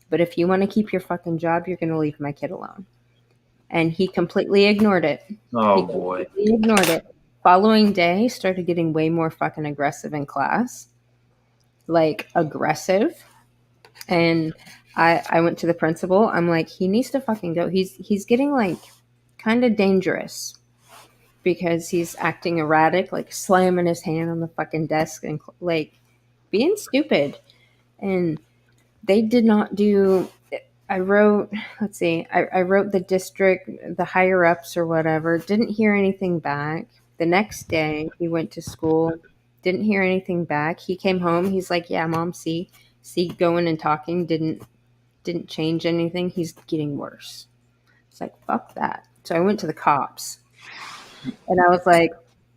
[SPEAKER 11] but if you want to keep your fucking job, you're going to leave my kid alone. And he completely ignored it.
[SPEAKER 1] Oh,
[SPEAKER 11] He
[SPEAKER 1] boy.
[SPEAKER 11] completely ignored it. Following day, started getting way more fucking aggressive in class. Like, aggressive. And I went to the principal. I'm like, he needs to fucking go. He's getting, like, kind of dangerous because he's acting erratic, like slamming his hand on the fucking desk and like being stupid. And they did not do. I wrote, let's see, I wrote the district, the higher ups or whatever. Didn't hear anything back. The next day, he went to school. Didn't hear anything back. He came home. He's like, yeah, Mom, see, going and talking didn't change anything. He's getting worse. It's like, fuck that. So I went to the cops. And I was like,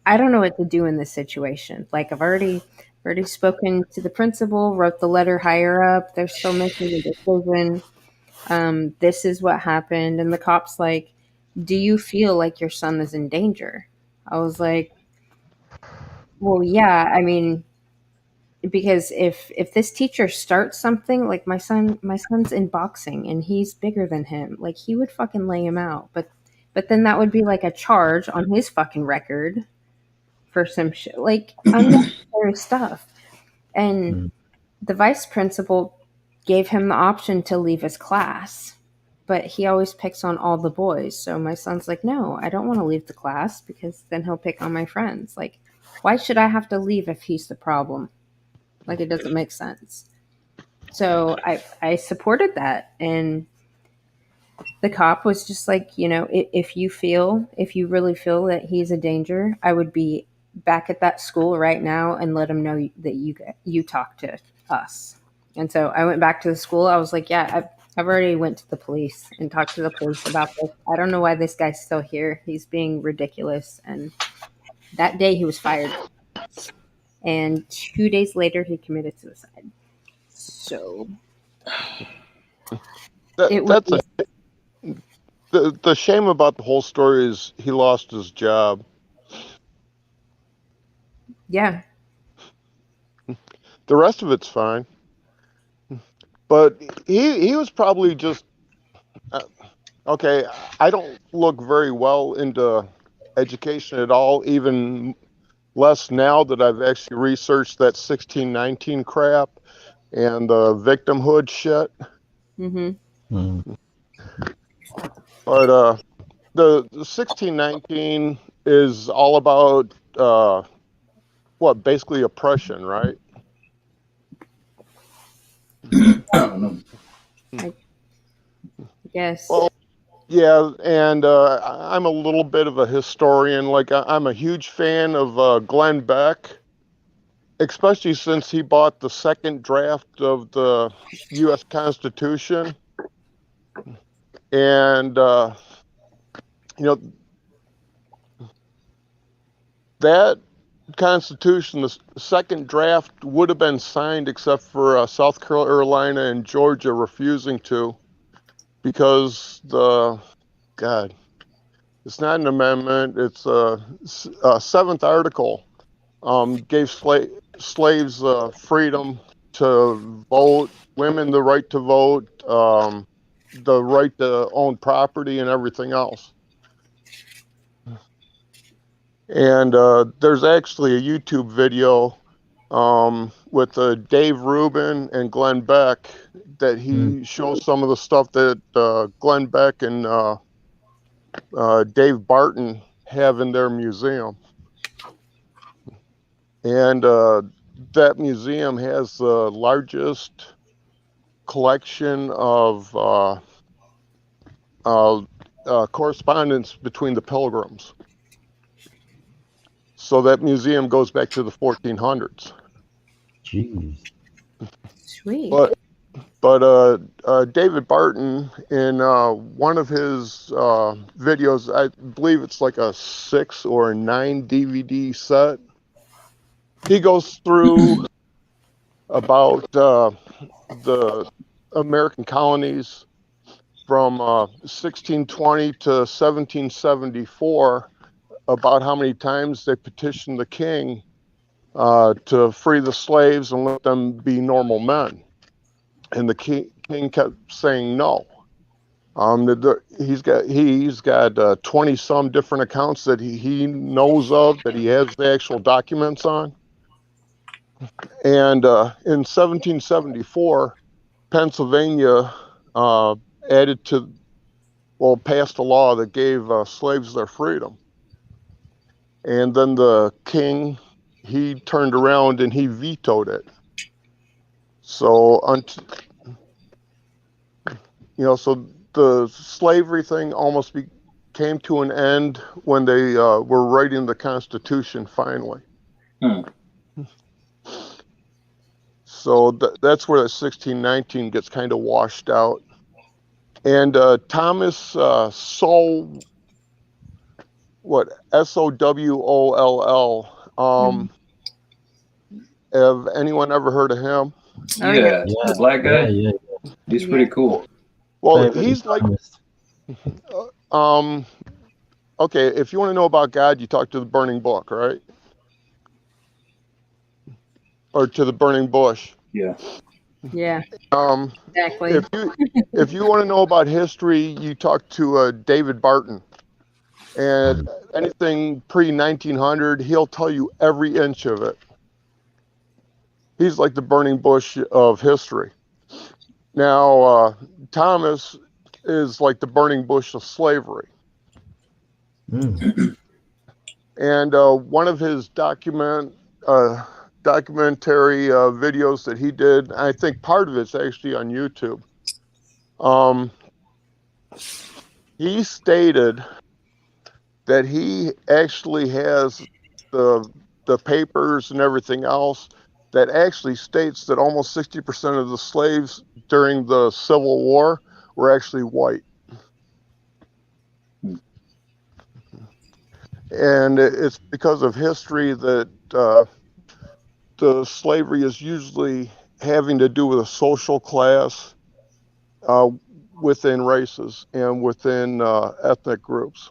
[SPEAKER 11] I don't know what to do in this situation. Like, I've already spoken to the principal, wrote the letter higher up. They're still making a decision. This is what happened. And the cop's like, do you feel like your son is in danger? I was like, well, yeah. I mean, because if this teacher starts something, like, my son's in boxing and he's bigger than him, like, he would fucking lay him out. But then that would be like a charge on his fucking record for some shit, like unnecessary stuff. And the vice principal gave him the option to leave his class, but he always picks on all the boys. So my son's like, no, I don't want to leave the class because then he'll pick on my friends. Like, why should I have to leave if he's the problem? Like, it doesn't make sense. So I supported that. And the cop was just like, if you really feel that he's a danger, I would be back at that school right now and let him know that you talk to us. And so I went back to the school. I was like, yeah, I've already went to the police and talked to the police about this. I don't know why this guy's still here. He's being ridiculous. And that day he was fired. And 2 days later he committed suicide. So
[SPEAKER 6] the shame about the whole story is he lost his job.
[SPEAKER 11] Yeah.
[SPEAKER 6] The rest of it's fine. But he was probably just okay. I don't look very well into education at all, even less now that I've actually researched that 1619 crap and the victimhood shit.
[SPEAKER 11] Mm-hmm.
[SPEAKER 6] But the 1619 is all about basically oppression, right?
[SPEAKER 11] I guess.
[SPEAKER 6] Well, yeah, and I'm a little bit of a historian. Like, I'm a huge fan of Glenn Beck, especially since he bought the second draft of the U.S. Constitution. And, that Constitution, the second draft would have been signed except for South Carolina and Georgia refusing to, because it's not an amendment, it's a seventh article gave slaves freedom to vote, women the right to vote, the right to own property and everything else. And there's actually a YouTube video with Dave Rubin and Glenn Beck that he shows some of the stuff that Glenn Beck and Dave Barton have in their museum. And that museum has the largest collection of correspondence between the pilgrims. So that museum goes back to the 1400s.
[SPEAKER 3] Jeez.
[SPEAKER 11] Sweet.
[SPEAKER 6] But David Barton, in one of his videos, I believe it's like a 6 or 9 DVD set, he goes through about the American colonies from 1620 to 1774, about how many times they petitioned the king to free the slaves and let them be normal men. And the king kept saying no. He's got 20 some different accounts that he knows of, that he has the actual documents on. And in 1774, Pennsylvania passed a law that gave slaves their freedom. And then the king, he turned around and he vetoed it. So, so the slavery thing almost came to an end when they were writing the Constitution finally. So that's where the 1619 gets kind of washed out. And Thomas Sowell, Sowoll, have anyone ever heard of him?
[SPEAKER 1] Yeah, the black guy.
[SPEAKER 3] Yeah.
[SPEAKER 1] He's pretty cool.
[SPEAKER 6] Well, he's like, okay, if you want to know about God, you talk to the burning book, right? Or to the burning bush.
[SPEAKER 1] Yeah.
[SPEAKER 11] Yeah. Exactly.
[SPEAKER 6] If you want to know about history, you talk to David Barton. And anything pre-1900, he'll tell you every inch of it. He's like the burning bush of history. Now, Thomas is like the burning bush of slavery. And one of his documentary videos that he did, I think part of it's actually on YouTube. He stated that he actually has the papers and everything else that actually states that almost 60% of the slaves during the Civil War were actually white. And it's because of history that the slavery is usually having to do with a social class within races and within ethnic groups.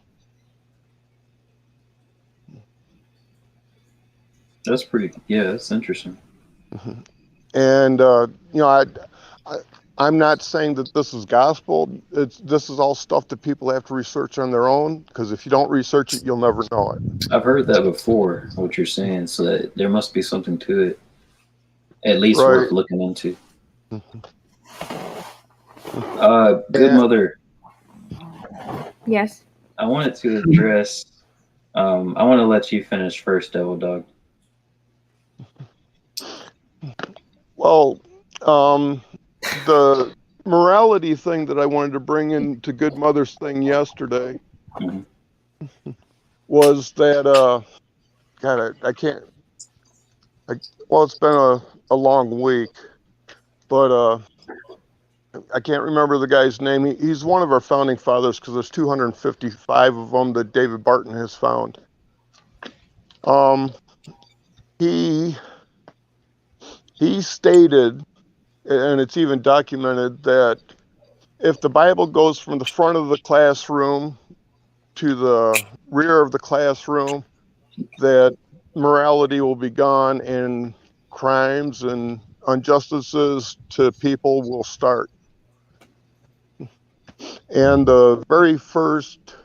[SPEAKER 1] That's that's interesting.
[SPEAKER 6] And I'm not saying that this is gospel. This is all stuff that people have to research on their own, because if you don't research it, you'll never know it.
[SPEAKER 1] I've heard that before, what you're saying, so that there must be something to it, at least worth looking into. Good mother.
[SPEAKER 11] Yes.
[SPEAKER 1] I wanted to address. I want to let you finish first, Devil Dog.
[SPEAKER 6] Well, the morality thing that I wanted to bring into Good Mother's thing yesterday was that, God, I can't, well, it's been a long week, but I can't remember the guy's name. He's one of our founding fathers, because there's 255 of them that David Barton has found. he stated, and it's even documented, that if the Bible goes from the front of the classroom to the rear of the classroom, that morality will be gone and crimes and injustices to people will start. And the very first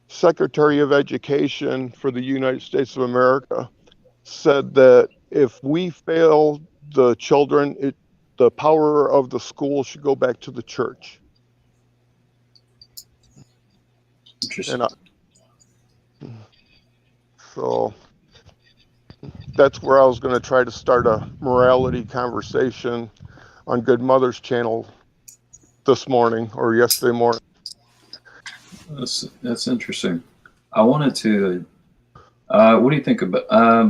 [SPEAKER 6] Secretary of Education for the United States of America said that if we fail the children, the power of the school should go back to the church.
[SPEAKER 1] Interesting.
[SPEAKER 6] So that's where I was going to try to start a morality conversation on Good Mother's channel this morning or yesterday morning.
[SPEAKER 1] That's interesting. I wanted to. What do you think about? I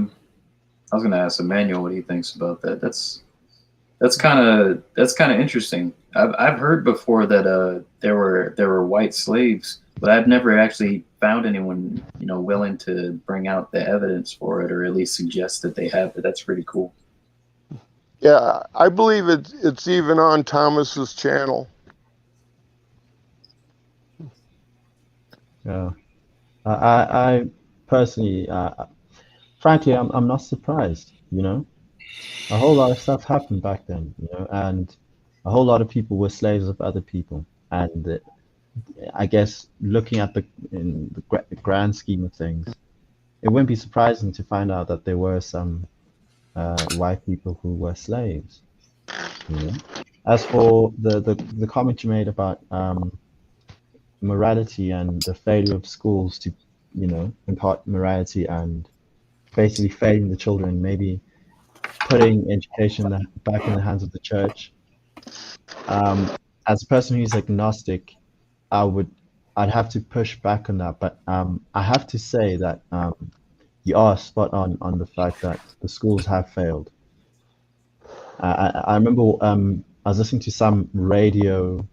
[SPEAKER 1] was going to ask Emmanuel what he thinks about that. That's kind of interesting. I've heard before that there were white slaves, but I've never actually found anyone willing to bring out the evidence for it, or at least suggest that they have it. That's pretty cool.
[SPEAKER 6] Yeah, I believe it's even on Thomas's channel.
[SPEAKER 3] Yeah, I personally, frankly, I'm not surprised. A whole lot of stuff happened back then, and a whole lot of people were slaves of other people. And I guess looking at in the grand scheme of things, it wouldn't be surprising to find out that there were some white people who were slaves. As for the comment you made about morality and the failure of schools to, impart morality and basically failing the children, maybe putting education back in the hands of the church. As a person who's agnostic, I'd have to push back on that, but I have to say that you are spot on the fact that the schools have failed. I remember I was listening to some radio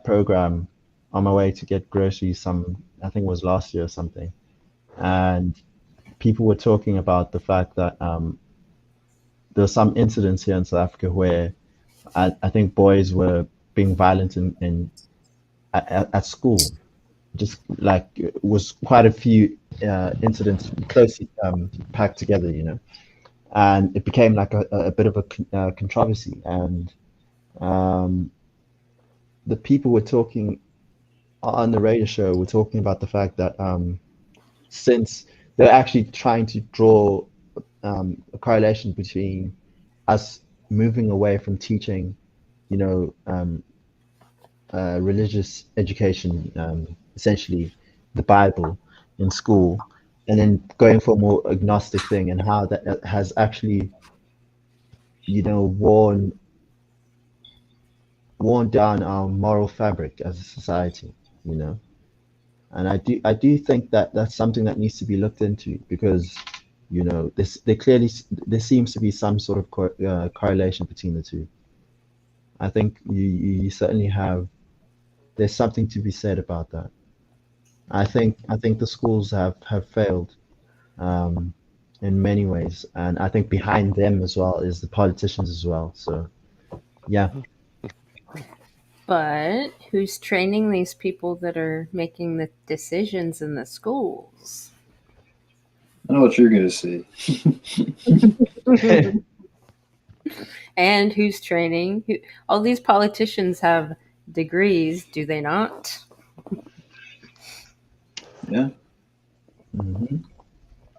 [SPEAKER 3] program on my way to get groceries. I think it was last year or something, and people were talking about the fact that there were some incidents here in South Africa where I think boys were being violent at school. Just like it was quite a few incidents closely packed together, and it became like a bit of a controversy. And the people were talking on the radio show were talking about the fact that since they're actually trying to draw a correlation between us moving away from teaching, religious education, essentially the Bible in school, and then going for a more agnostic thing, and how that has actually, worn down our moral fabric as a society, And I do think that that's something that needs to be looked into, because there seems to be some sort of correlation between the two. I think you certainly there's something to be said about that. I think the schools have failed in many ways, and I think behind them as well is the politicians as well. So yeah.
[SPEAKER 11] But who's training these people that are making the decisions in the schools?
[SPEAKER 1] I know what you're going to say.
[SPEAKER 11] And who's training? All these politicians have degrees, do they not?
[SPEAKER 1] Yeah.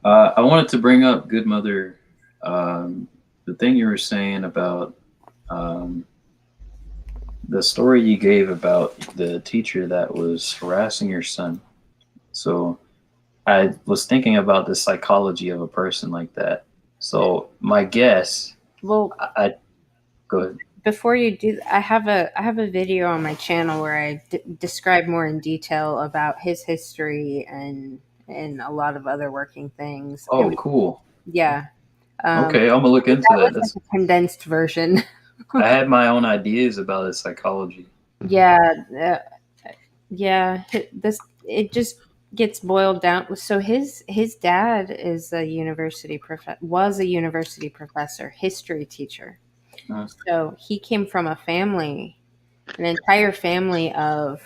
[SPEAKER 1] I wanted to bring up Good Mother, the thing you were saying about the story you gave about the teacher that was harassing your son. So I was thinking about the psychology of a person like that. So my guess,
[SPEAKER 11] well,
[SPEAKER 1] I go ahead.
[SPEAKER 11] Before you do, I have a video on my channel where I describe more in detail about his history and a lot of other working things.
[SPEAKER 1] Oh, cool.
[SPEAKER 11] Yeah.
[SPEAKER 1] Okay, I'm gonna look into that.
[SPEAKER 11] That's like a condensed version.
[SPEAKER 1] I had my own ideas about his psychology.
[SPEAKER 11] Yeah. Yeah. It just gets boiled down. So his dad is was a university professor, history teacher. So he came from an entire family of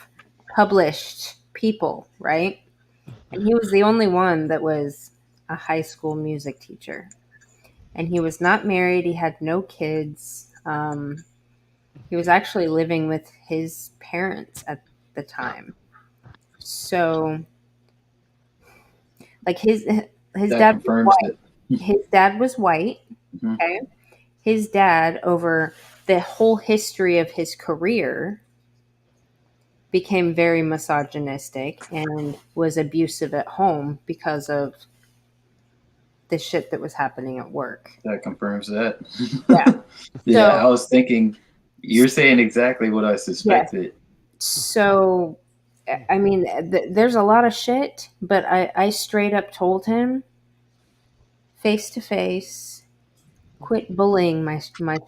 [SPEAKER 11] published people, right? And he was the only one that was a high school music teacher. And he was not married. He had no kids. He was actually living with his parents at the time. So, like his
[SPEAKER 1] That
[SPEAKER 11] dad was
[SPEAKER 1] confirms
[SPEAKER 11] white.
[SPEAKER 1] it.
[SPEAKER 11] His dad was white.
[SPEAKER 1] Mhm.
[SPEAKER 11] Okay. His dad, over the whole history of his career, became very misogynistic and was abusive at home because of the shit that was happening at work.
[SPEAKER 1] That confirms that.
[SPEAKER 11] Yeah.
[SPEAKER 1] Yeah,
[SPEAKER 11] So,
[SPEAKER 1] I was thinking you're saying exactly what I suspected.
[SPEAKER 11] So, I mean, there's a lot of shit, but I straight up told him face to face, quit bullying my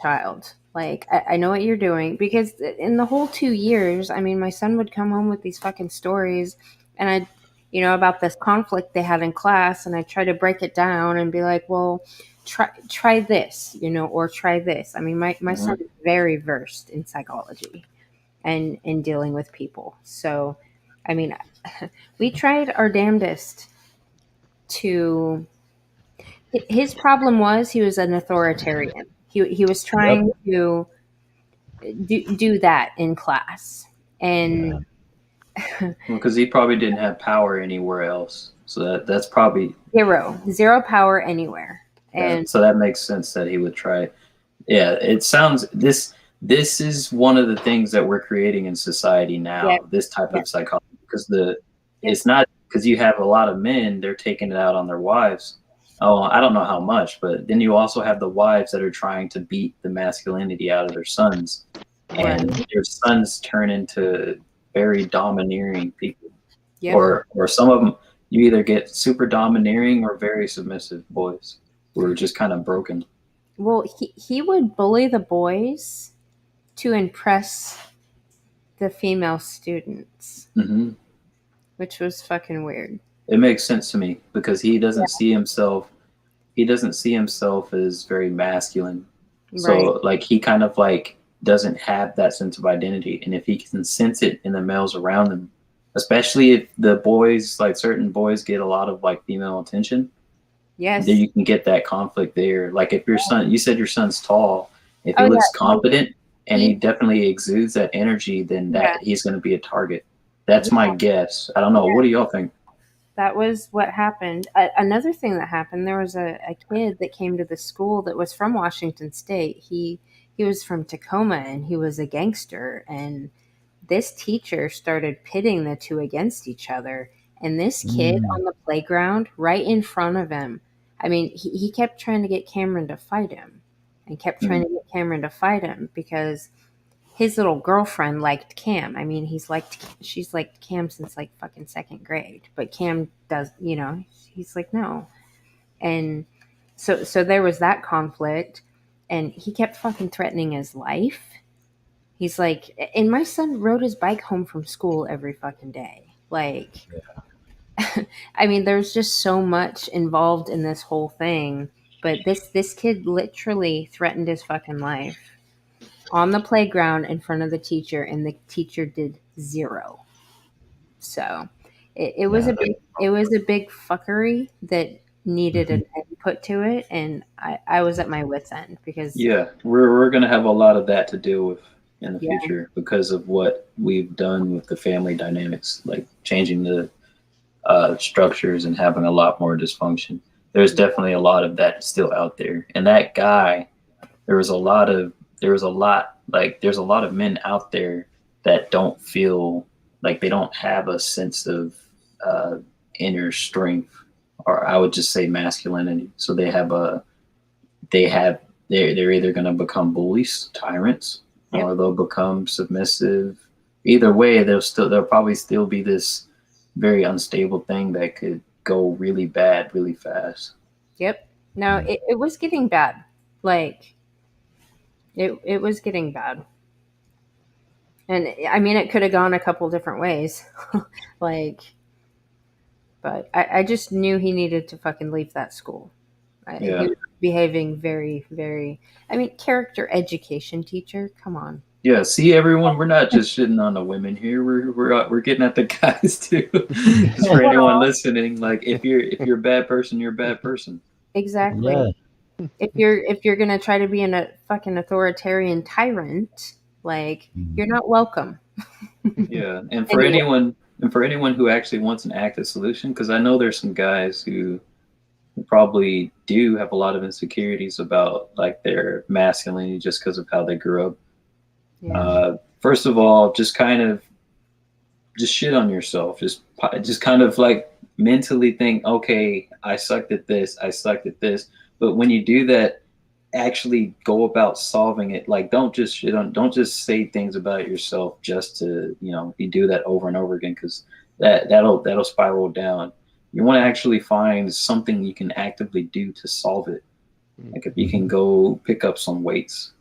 [SPEAKER 11] child. Like, I know what you're doing, because in the whole 2 years, I mean, my son would come home with these fucking stories, and about this conflict they had in class, and I try to break it down and be like, well, try this, or try this. I mean, my son is very versed in psychology and in dealing with people. So, I mean, we tried our damnedest to. His problem was he was an authoritarian. He was trying to do that in class, and
[SPEAKER 1] Because he probably didn't have power anywhere else. So that's probably
[SPEAKER 11] zero power anywhere. And
[SPEAKER 1] so that makes sense that he would try. Yeah, it sounds this is one of the things that we're creating in society now.
[SPEAKER 11] Yeah.
[SPEAKER 1] This type
[SPEAKER 11] Yeah.
[SPEAKER 1] of psychology, because it's not because you have a lot of men, they're taking it out on their wives. Oh, I don't know how much, but then you also have the wives that are trying to beat the masculinity out of their sons, and their sons turn into very domineering people.
[SPEAKER 11] Yep.
[SPEAKER 1] Or some of them, you either get super domineering or very submissive boys who are just kind of broken.
[SPEAKER 11] Well, he would bully the boys to impress the female students,
[SPEAKER 1] Hmm.
[SPEAKER 11] which was fucking weird.
[SPEAKER 1] It makes sense to me because he doesn't see himself. He doesn't see himself as very masculine. So like he kind of like doesn't have that sense of identity, and if he can sense it in the males around him, especially if the boys, like certain boys, get a lot of like female attention,
[SPEAKER 11] Yes.
[SPEAKER 1] then you can get that conflict there. Like if your son, you said your son's tall, if he
[SPEAKER 11] Oh,
[SPEAKER 1] looks
[SPEAKER 11] yeah.
[SPEAKER 1] confident and he definitely exudes that energy, then that he's going to be a target. That's my guess. I don't know. What do y'all think?
[SPEAKER 11] That was what happened. Another thing that happened, there was a kid that came to the school that was from Washington State. He was from Tacoma, and he was a gangster. And this teacher started pitting the two against each other. And this kid on the playground, right in front of him, I mean, he kept trying to get Cameron to fight him, and kept trying to get Cameron to fight him because his little girlfriend liked Cam. I mean, she's liked Cam since like fucking second grade, but Cam does, he's like, no. And so there was that conflict, and he kept fucking threatening his life. He's like, and my son rode his bike home from school every fucking day. Like, I mean, there's just so much involved in this whole thing, but this kid literally threatened his fucking life on the playground in front of the teacher, and the teacher did zero. So it was a big fuckery that needed an input to it, and I was at my wit's end because
[SPEAKER 1] we're gonna have a lot of that to deal with in the
[SPEAKER 11] Yeah.
[SPEAKER 1] future because of what we've done with the family dynamics, like changing the structures and having a lot more dysfunction. There's definitely a lot of that still out there, and that guy, there's a lot of men out there that don't feel like they don't have a sense of inner strength, or I would just say masculinity. So they're either going to become bullies, tyrants, or they'll become submissive. Either way, there'll probably still be this very unstable thing that could go really bad really fast.
[SPEAKER 11] Yep. No, it was getting bad. Like it was getting bad. And I mean, it could have gone a couple different ways. Like, But I just knew he needed to fucking leave that school. He
[SPEAKER 1] Yeah.
[SPEAKER 11] was behaving very, very. I mean, character education teacher. Come on.
[SPEAKER 1] Yeah, see everyone, we're not just shitting on the women here. We're getting at the guys too. Just for anyone listening, like if you're a bad person, you're a bad person.
[SPEAKER 11] Exactly.
[SPEAKER 3] Yeah.
[SPEAKER 11] If you're gonna try to be a fucking authoritarian tyrant, like you're not welcome.
[SPEAKER 1] Yeah, and for anyone who actually wants an active solution, because I know there's some guys who probably do have a lot of insecurities about like their masculinity just because of how they grew up. First of all, just shit on yourself. Just kind of like mentally think, okay, I sucked at this. But when you do that, actually go about solving it. Like, don't just say things about yourself just to, you do that over and over again, because that'll spiral down. You want to actually find something you can actively do to solve it. Like if you can go pick up some weights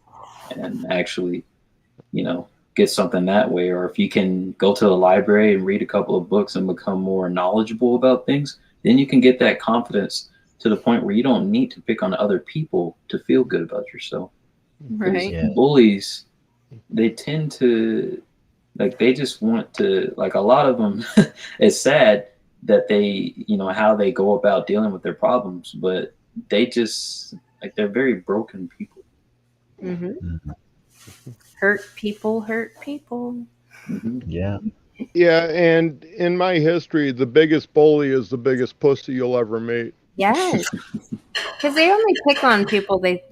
[SPEAKER 1] and actually, get something that way, or if you can go to the library and read a couple of books and become more knowledgeable about things, then you can get that confidence to the point where you don't need to pick on other people to feel good about yourself.
[SPEAKER 11] Right.
[SPEAKER 3] Yeah.
[SPEAKER 1] Bullies, they tend to, like, they just want to, like, a lot of them, it's sad that they, how they go about dealing with their problems, but they just, like, they're very broken people.
[SPEAKER 11] Mm-hmm. Hurt people.
[SPEAKER 3] Yeah.
[SPEAKER 6] Yeah, and in my history, the biggest bully is the biggest pussy you'll ever meet.
[SPEAKER 11] Yes, because they only pick on people that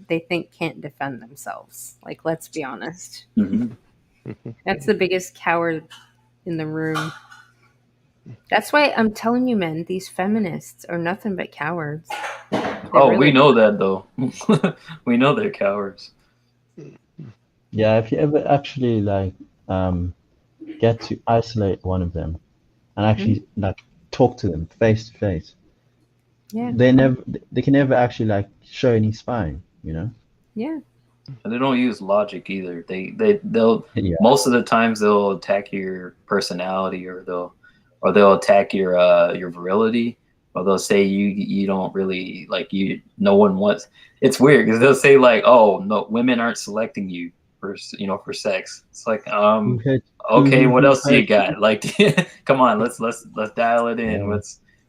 [SPEAKER 11] they think can't defend themselves. Like, let's be honest. That's the biggest coward in the room. That's why I'm telling you, men, these feminists are nothing but cowards.
[SPEAKER 1] We know that, though. We know they're cowards.
[SPEAKER 3] Yeah, if you ever actually get to isolate one of them and actually talk to them face to face, they can never actually show any spine,
[SPEAKER 11] Yeah.
[SPEAKER 1] And they don't use logic either. They'll most of the times they'll attack your personality, or they'll attack your virility, or they'll say you don't really no one wants. It's weird because they'll say like, oh no, women aren't selecting you for sex. It's like okay, what else do you got? Like, come on, let's dial it in.
[SPEAKER 3] Yeah.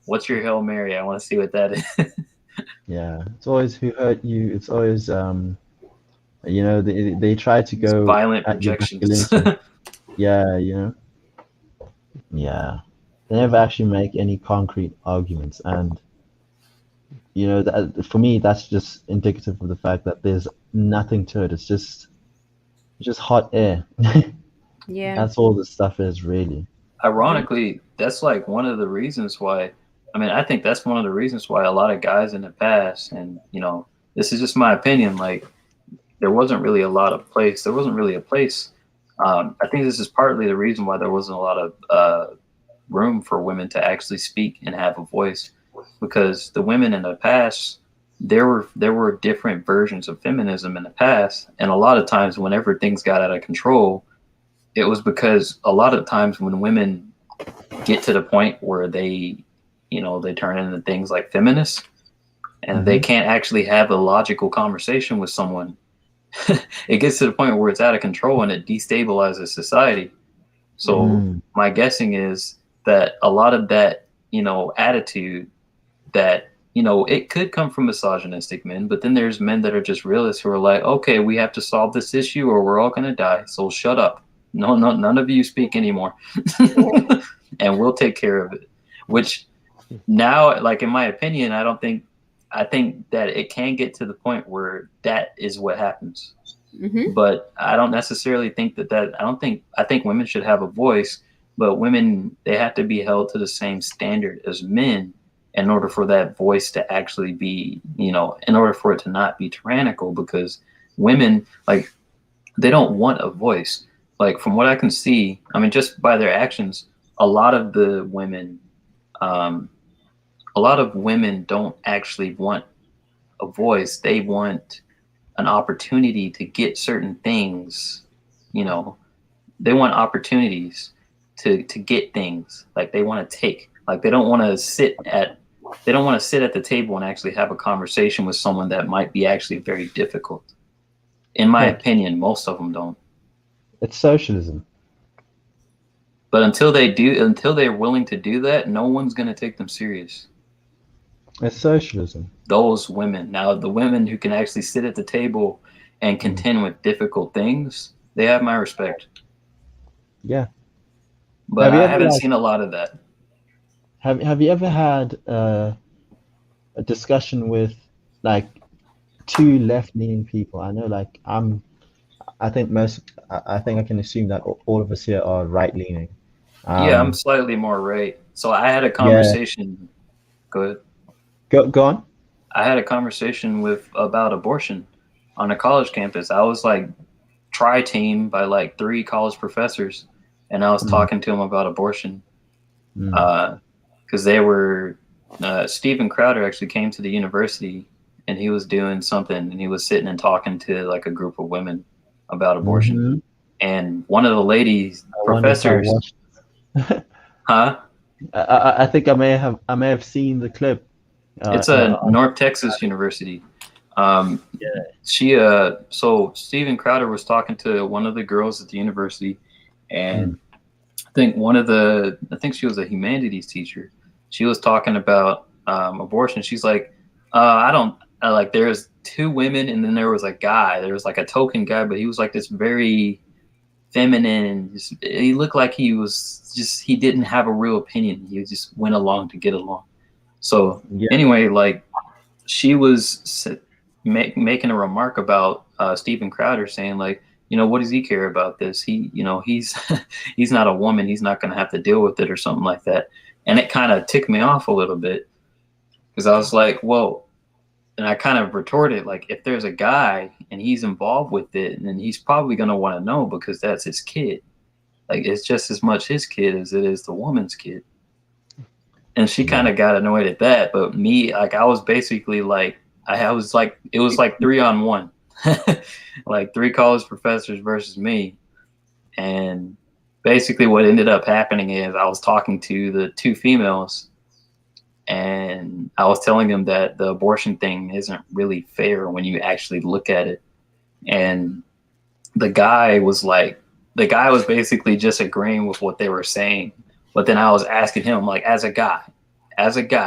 [SPEAKER 1] What's your Hail Mary? I want to see what that is.
[SPEAKER 3] Yeah, it's always who hurt you. It's always they try to go
[SPEAKER 1] violent
[SPEAKER 3] at your
[SPEAKER 1] projections.
[SPEAKER 3] masculinity. Yeah, yeah, they never actually make any concrete arguments, and that for me that's just indicative of the fact that there's nothing to it. It's just hot air.
[SPEAKER 11] Yeah,
[SPEAKER 3] that's all this stuff is really.
[SPEAKER 1] Ironically, that's like one of the reasons why. I think that's one of the reasons why a lot of guys in the past, and this is just my opinion, like there wasn't really a place. I think this is partly the reason why there wasn't a lot of room for women to actually speak and have a voice, because the women in the past, there were different versions of feminism in the past, and a lot of times whenever things got out of control, it was because a lot of times when women get to the point where they turn into things like feminists, and they can't actually have a logical conversation with someone, it gets to the point where it's out of control and it destabilizes society. So my guessing is that a lot of that, attitude that, it could come from misogynistic men, but then there's men that are just realists who are like, okay, we have to solve this issue or we're all going to die. So shut up. No, none of you speak anymore. And we'll take care of it. Which now, like, in my opinion, I think that it can get to the point where that is what happens. But I don't necessarily think I think women should have a voice, but women, they have to be held to the same standard as men in order for that voice to actually be, in order for it to not be tyrannical, because women, like, they don't want a voice. Like, from what I can see, just by their actions, a lot of women don't actually want a voice. They want an opportunity to get certain things. They want opportunities to get things. Like, they want to take. Like they don't want to sit at the table and actually have a conversation with someone that might be actually very difficult. In my
[SPEAKER 3] Look,
[SPEAKER 1] opinion, most of them don't.
[SPEAKER 3] it's socialism.
[SPEAKER 1] But until they're willing to do that, no one's going to take them serious.
[SPEAKER 3] It's socialism.
[SPEAKER 1] Those women. Now, the women who can actually sit at the table and contend with difficult things, they have my respect.
[SPEAKER 3] Yeah.
[SPEAKER 1] But I haven't seen a lot of that.
[SPEAKER 3] Have you ever had a discussion with like two left-leaning people? I know, like I think I can assume that all of us here are right-leaning.
[SPEAKER 1] Yeah, I'm slightly more right. So I had a conversation. Go ahead.
[SPEAKER 3] Go on.
[SPEAKER 1] I had a conversation about abortion on a college campus. I was like tri-team by like 3 college professors, and I was talking to them about abortion. Because they were Steven Crowder actually came to the university, and he was doing something, and he was sitting and talking to like a group of women about abortion. And one of the ladies, professors, huh?
[SPEAKER 3] I think I may have seen the clip.
[SPEAKER 1] It's a North Texas university. So Steven Crowder was talking to one of the girls at the university, and I think she was a humanities teacher. She was talking about abortion. She's like, I don't like. There's 2 women, and then there was a guy. There was like a token guy, but he was like this very feminine. He looked like he didn't have a real opinion. He just went along to get along. So anyway, like she was making a remark about Steven Crowder, saying like, what does he care about this? He's he's not a woman. He's not going to have to deal with it or something like that. And it kind of ticked me off a little bit because I was like, whoa. And I kind of retorted, like, if there's a guy and he's involved with it, then he's probably going to want to know because that's his kid. Like, it's just as much his kid as it is the woman's kid. And she kind of got annoyed at that. But me, like, I was basically like, it was like 3-on-1, like 3 college professors versus me. And basically what ended up happening is I was talking to the 2 females, and I was telling them that the abortion thing isn't really fair when you actually look at it. And the guy was basically just agreeing with what they were saying. But then I was asking him, like, as a guy,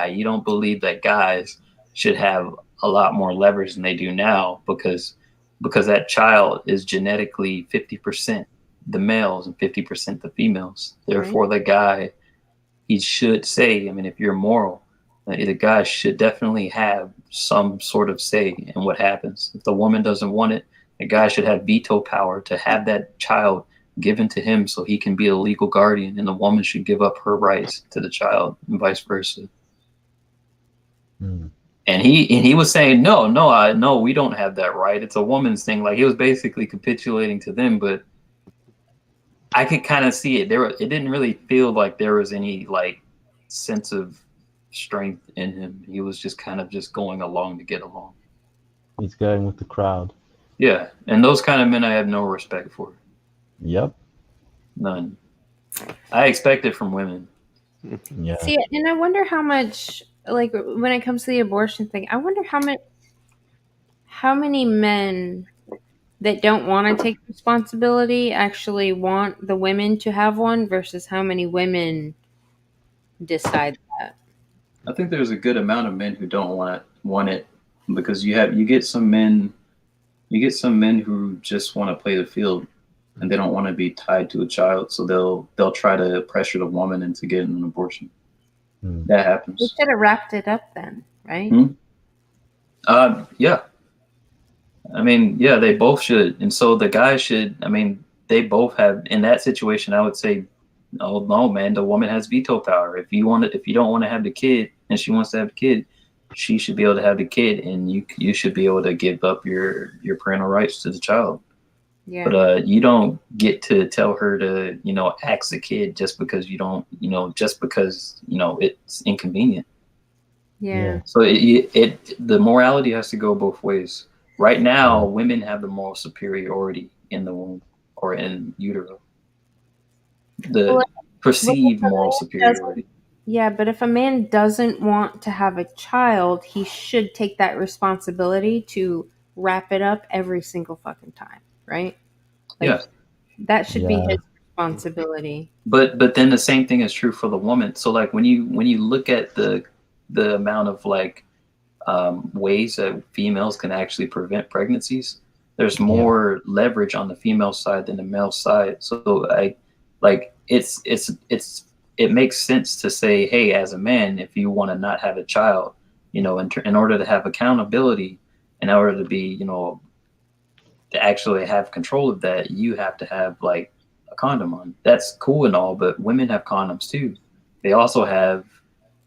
[SPEAKER 1] you don't believe that guys should have a lot more leverage than they do now because that child is genetically 50% the males and 50% the females. Therefore, the guy, he should say, I mean, if you're moral, the guy should definitely have some sort of say in what happens. If the woman doesn't want it, the guy should have veto power to have that child given to him so he can be a legal guardian, and the woman should give up her rights to the child and vice versa. And he was saying, no, we don't have that right. It's a woman's thing. Like, he was basically capitulating to them, but I could kind of see it. It didn't really feel like there was any like sense of strength in him. He was just kind of just going along to get along.
[SPEAKER 3] He's going with the crowd.
[SPEAKER 1] Yeah, and those kind of men I have no respect for.
[SPEAKER 3] Yep.
[SPEAKER 1] None. I expect it from women.
[SPEAKER 3] Yeah.
[SPEAKER 11] See, and I wonder how much, like, when it comes to the abortion thing, I wonder how many men that don't want to take responsibility actually want the women to have one versus how many women decide that.
[SPEAKER 1] I think there's a good amount of men who don't want it because you get some men who just want to play the field and they don't want to be tied to a child, so they'll try to pressure the woman into getting an abortion. That happens.
[SPEAKER 11] We should have wrapped it up then, right?
[SPEAKER 1] Yeah. I mean, yeah, they both should. And so the guy should, I mean, they both have, in that situation, I would say, oh, no, man, the woman has veto power. If you don't want to have the kid and she wants to have the kid, she should be able to have the kid, and you should be able to give up your parental rights to the child.
[SPEAKER 11] Yeah.
[SPEAKER 1] But you don't get to tell her to, axe the kid just because it's inconvenient.
[SPEAKER 11] Yeah.
[SPEAKER 1] So the morality has to go both ways. Right now, women have the moral superiority in the womb or in utero. The perceived moral superiority.
[SPEAKER 11] Yeah, but if a man doesn't want to have a child, he should take that responsibility to wrap it up every single fucking time, right? Like
[SPEAKER 1] Yeah.
[SPEAKER 11] that should be
[SPEAKER 3] Yeah.
[SPEAKER 11] his responsibility.
[SPEAKER 1] But then the same thing is true for the woman. So like when you look at the amount of like ways that females can actually prevent pregnancies, there's more leverage on the female side than the male side. So it makes sense to say, hey, as a man, if you want to not have a child, in order to have accountability, in order to be, to actually have control of that, you have to have like a condom on. That's cool and all, but women have condoms too. They also have,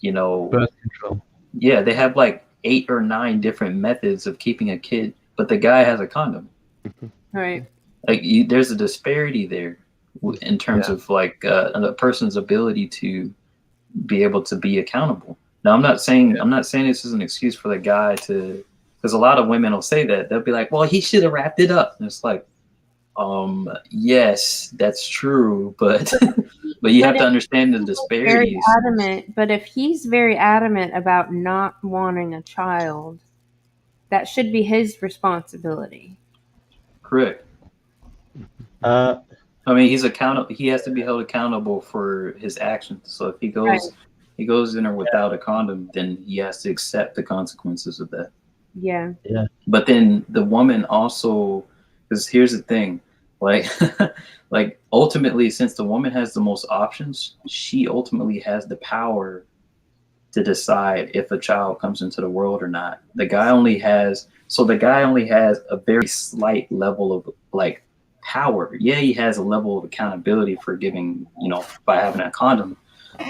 [SPEAKER 3] Birth control.
[SPEAKER 1] yeah, they have like 8 or 9 different methods of keeping a kid, but the guy has a condom.
[SPEAKER 11] Right.
[SPEAKER 1] Like there's a disparity there in terms of like a person's ability to be able to be accountable. Now, I'm not saying this is an excuse for the guy to, because a lot of women will say that. They'll be like, well, he should have wrapped it up. And it's like, yes, that's true, but but you have to understand the
[SPEAKER 11] Very
[SPEAKER 1] disparities.
[SPEAKER 11] adamant, but if he's very adamant about not wanting a child, that should be his responsibility.
[SPEAKER 1] Correct.
[SPEAKER 3] Uh,
[SPEAKER 1] I mean, he's accountable. He has to be held accountable for his actions. So if he goes in there without a condom, then he has to accept the consequences of that.
[SPEAKER 11] Yeah.
[SPEAKER 3] Yeah.
[SPEAKER 1] But then the woman also, because here's the thing, like, like ultimately, since the woman has the most options, she ultimately has the power to decide if a child comes into the world or not. The guy only has a very slight level of like power. Yeah, he has a level of accountability for giving, by having a condom.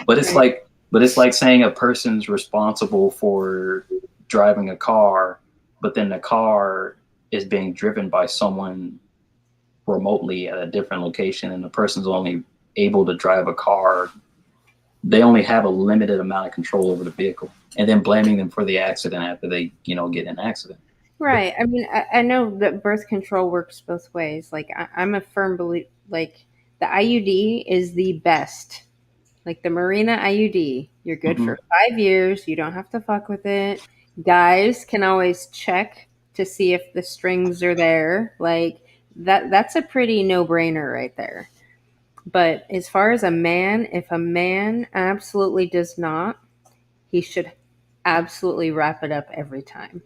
[SPEAKER 1] But it's like saying a person's responsible for driving a car, but then the car is being driven by someone remotely at a different location, and the person's only able to drive a car. They only have a limited amount of control over the vehicle, and then blaming them for the accident after they, get in an accident.
[SPEAKER 11] Right. I mean, I know that birth control works both ways. Like, I'm a firm believer, like, the IUD is the best. Like, the Marina IUD, you're good for 5 years. You don't have to fuck with it. Guys can always check to see if the strings are there. Like, that's a pretty no-brainer right there. But as far as a man, if a man absolutely does not, he should absolutely wrap it up every time.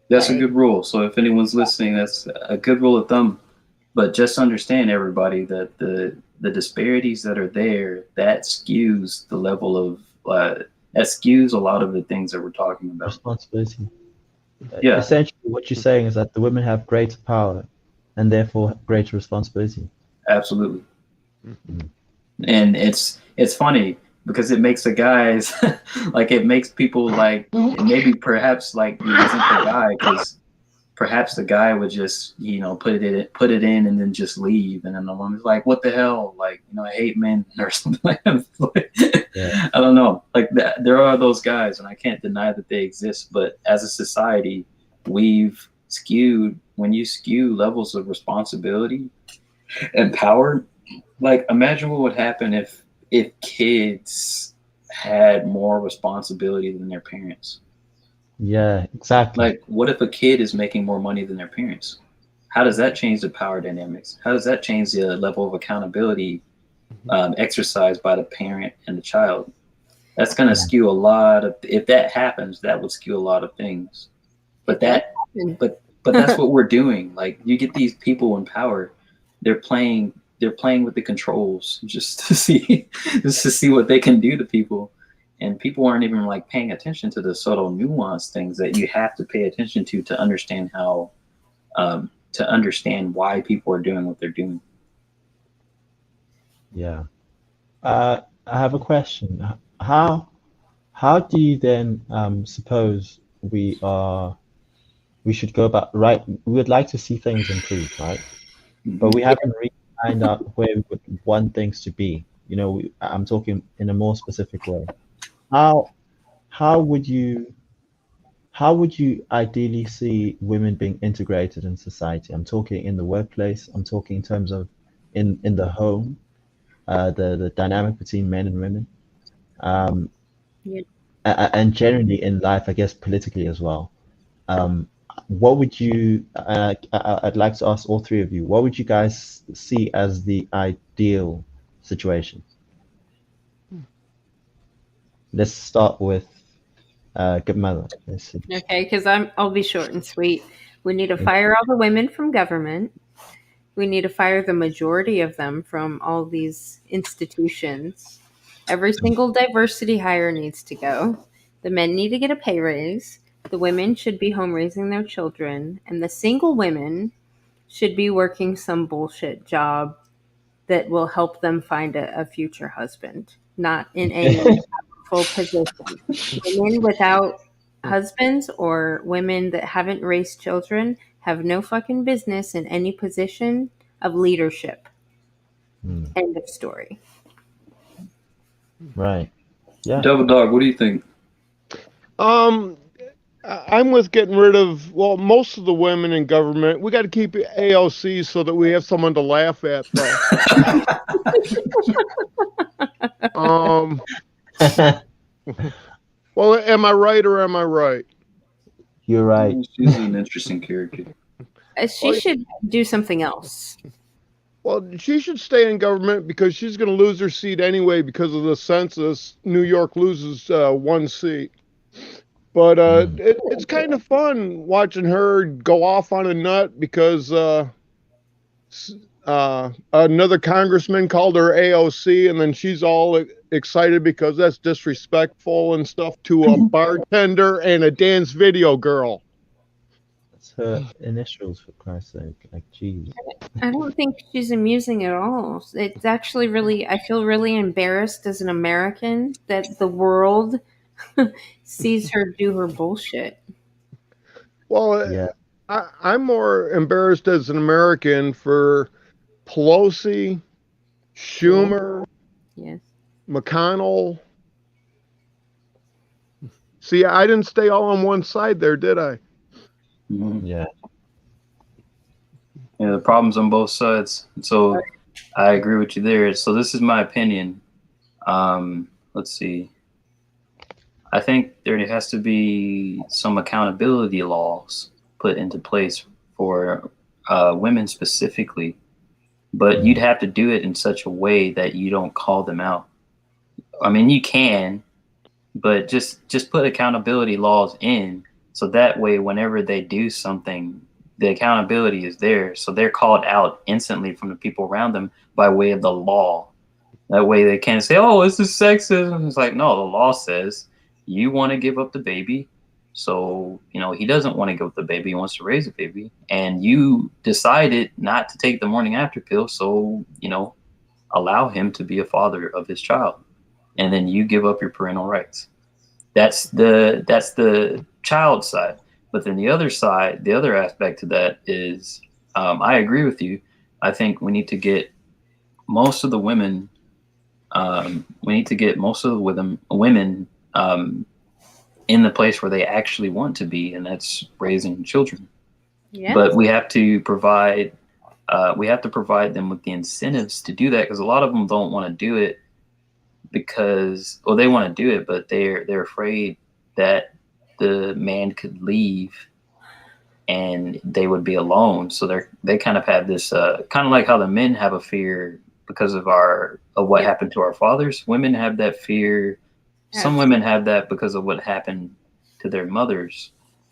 [SPEAKER 1] That's a good rule. So if anyone's listening, that's a good rule of thumb. But just understand, everybody, that the disparities that are there, that skews the level of that skews a lot of the things that we're talking about.
[SPEAKER 3] Responsibility.
[SPEAKER 1] Yeah.
[SPEAKER 3] Essentially, what you're saying is that the women have greater power and therefore greater responsibility.
[SPEAKER 1] Absolutely. And it's funny because it makes the guys like, it makes people like, maybe perhaps like you resent the guy because perhaps the guy would just, put it in and then just leave, and then the woman's like, what the hell, like, I hate men or something like that.
[SPEAKER 3] Yeah.
[SPEAKER 1] I don't know, like that. There are those guys, and I can't deny that they exist. But as a society, we've skewed. When you skew levels of responsibility and power, like, imagine what would happen if kids had more responsibility than their parents.
[SPEAKER 3] Yeah, exactly.
[SPEAKER 1] Like, what if a kid is making more money than their parents? How does that change the power dynamics? How does that change the level of accountability exercised by the parent and the child? That's going to skew a lot of. If that happens, that would skew a lot of things. But but that's what we're doing. Like, you get these people in power, they're playing with the controls just to see what they can do to people. And people aren't even like paying attention to the subtle nuanced things that you have to pay attention to understand how to understand why people are doing what they're doing.
[SPEAKER 3] Yeah. I have a question. How do you then suppose we should go about, right? We would like to see things improve, right? But we haven't really found out where we would want things to be. I'm talking in a more specific way. How would you ideally see women being integrated in society? I'm talking in the workplace. I'm talking in terms of in the home, the dynamic between men and women.
[SPEAKER 11] Yeah.
[SPEAKER 3] And generally in life, I guess politically as well. What would you? I'd like to ask all three of you. What would you guys see as the ideal situation? Let's start with good mother. Let's see.
[SPEAKER 11] Okay, because I'll be short and sweet. We need to fire all the women from government. We need to fire the majority of them from all these institutions. Every single diversity hire needs to go. The men need to get a pay raise. The women should be home raising their children. And the single women should be working some bullshit job that will help them find a future husband, not in any full position. Women without husbands or women that haven't raised children have no fucking business in any position of leadership. End of story.
[SPEAKER 3] Right. Yeah.
[SPEAKER 1] Double Dog, what do you think?
[SPEAKER 6] I'm with getting rid of, well, most of the women in government. We got to keep AOC so that we have someone to laugh at, though. Well, am I right or am I right?
[SPEAKER 3] You're right.
[SPEAKER 1] She's an interesting character.
[SPEAKER 11] She should do something else.
[SPEAKER 6] Well, she should stay in government because she's going to lose her seat anyway because of the census. New York loses one seat. But it's kind of fun watching her go off on a nut because another congressman called her AOC, and then she's all excited because that's disrespectful and stuff to a bartender and a dance video girl.
[SPEAKER 3] That's her initials, for Christ's sake. Like, geez.
[SPEAKER 11] I don't think she's amusing at all. It's actually really, I feel really embarrassed as an American that the world sees her do her bullshit.
[SPEAKER 6] Well,
[SPEAKER 3] yeah.
[SPEAKER 6] I'm more embarrassed as an American for Pelosi, Schumer,
[SPEAKER 11] yes,
[SPEAKER 6] McConnell. See, I didn't stay all on one side there, did I?
[SPEAKER 3] Yeah.
[SPEAKER 1] Yeah, the problem's on both sides. So I agree with you there. So this is my opinion. Let's see. I think there has to be some accountability laws put into place for women specifically, but you'd have to do it in such a way that you don't call them out. I mean, you can, but just put accountability laws in so that way whenever they do something, the accountability is there. So they're called out instantly from the people around them by way of the law. That way they can't say, oh, this is sexism. It's like, no, the law says you want to give up the baby. So, he doesn't want to give up the baby. He wants to raise a baby. And you decided not to take the morning after pill. So, allow him to be a father of his child. And then you give up your parental rights. That's the child side. But then the other side, the other aspect to that is, I agree with you. I think we need to get most of the women. Women in the place where they actually want to be, and that's raising children.
[SPEAKER 11] Yeah.
[SPEAKER 1] But we have to provide them with the incentives to do that, because a lot of them don't want to do it because, well, they want to do it, but they're afraid that the man could leave and they would be alone. So they kind of have this kind of like how the men have a fear because of what happened to our fathers. Women have that fear. Some women have that because of what happened to their mothers.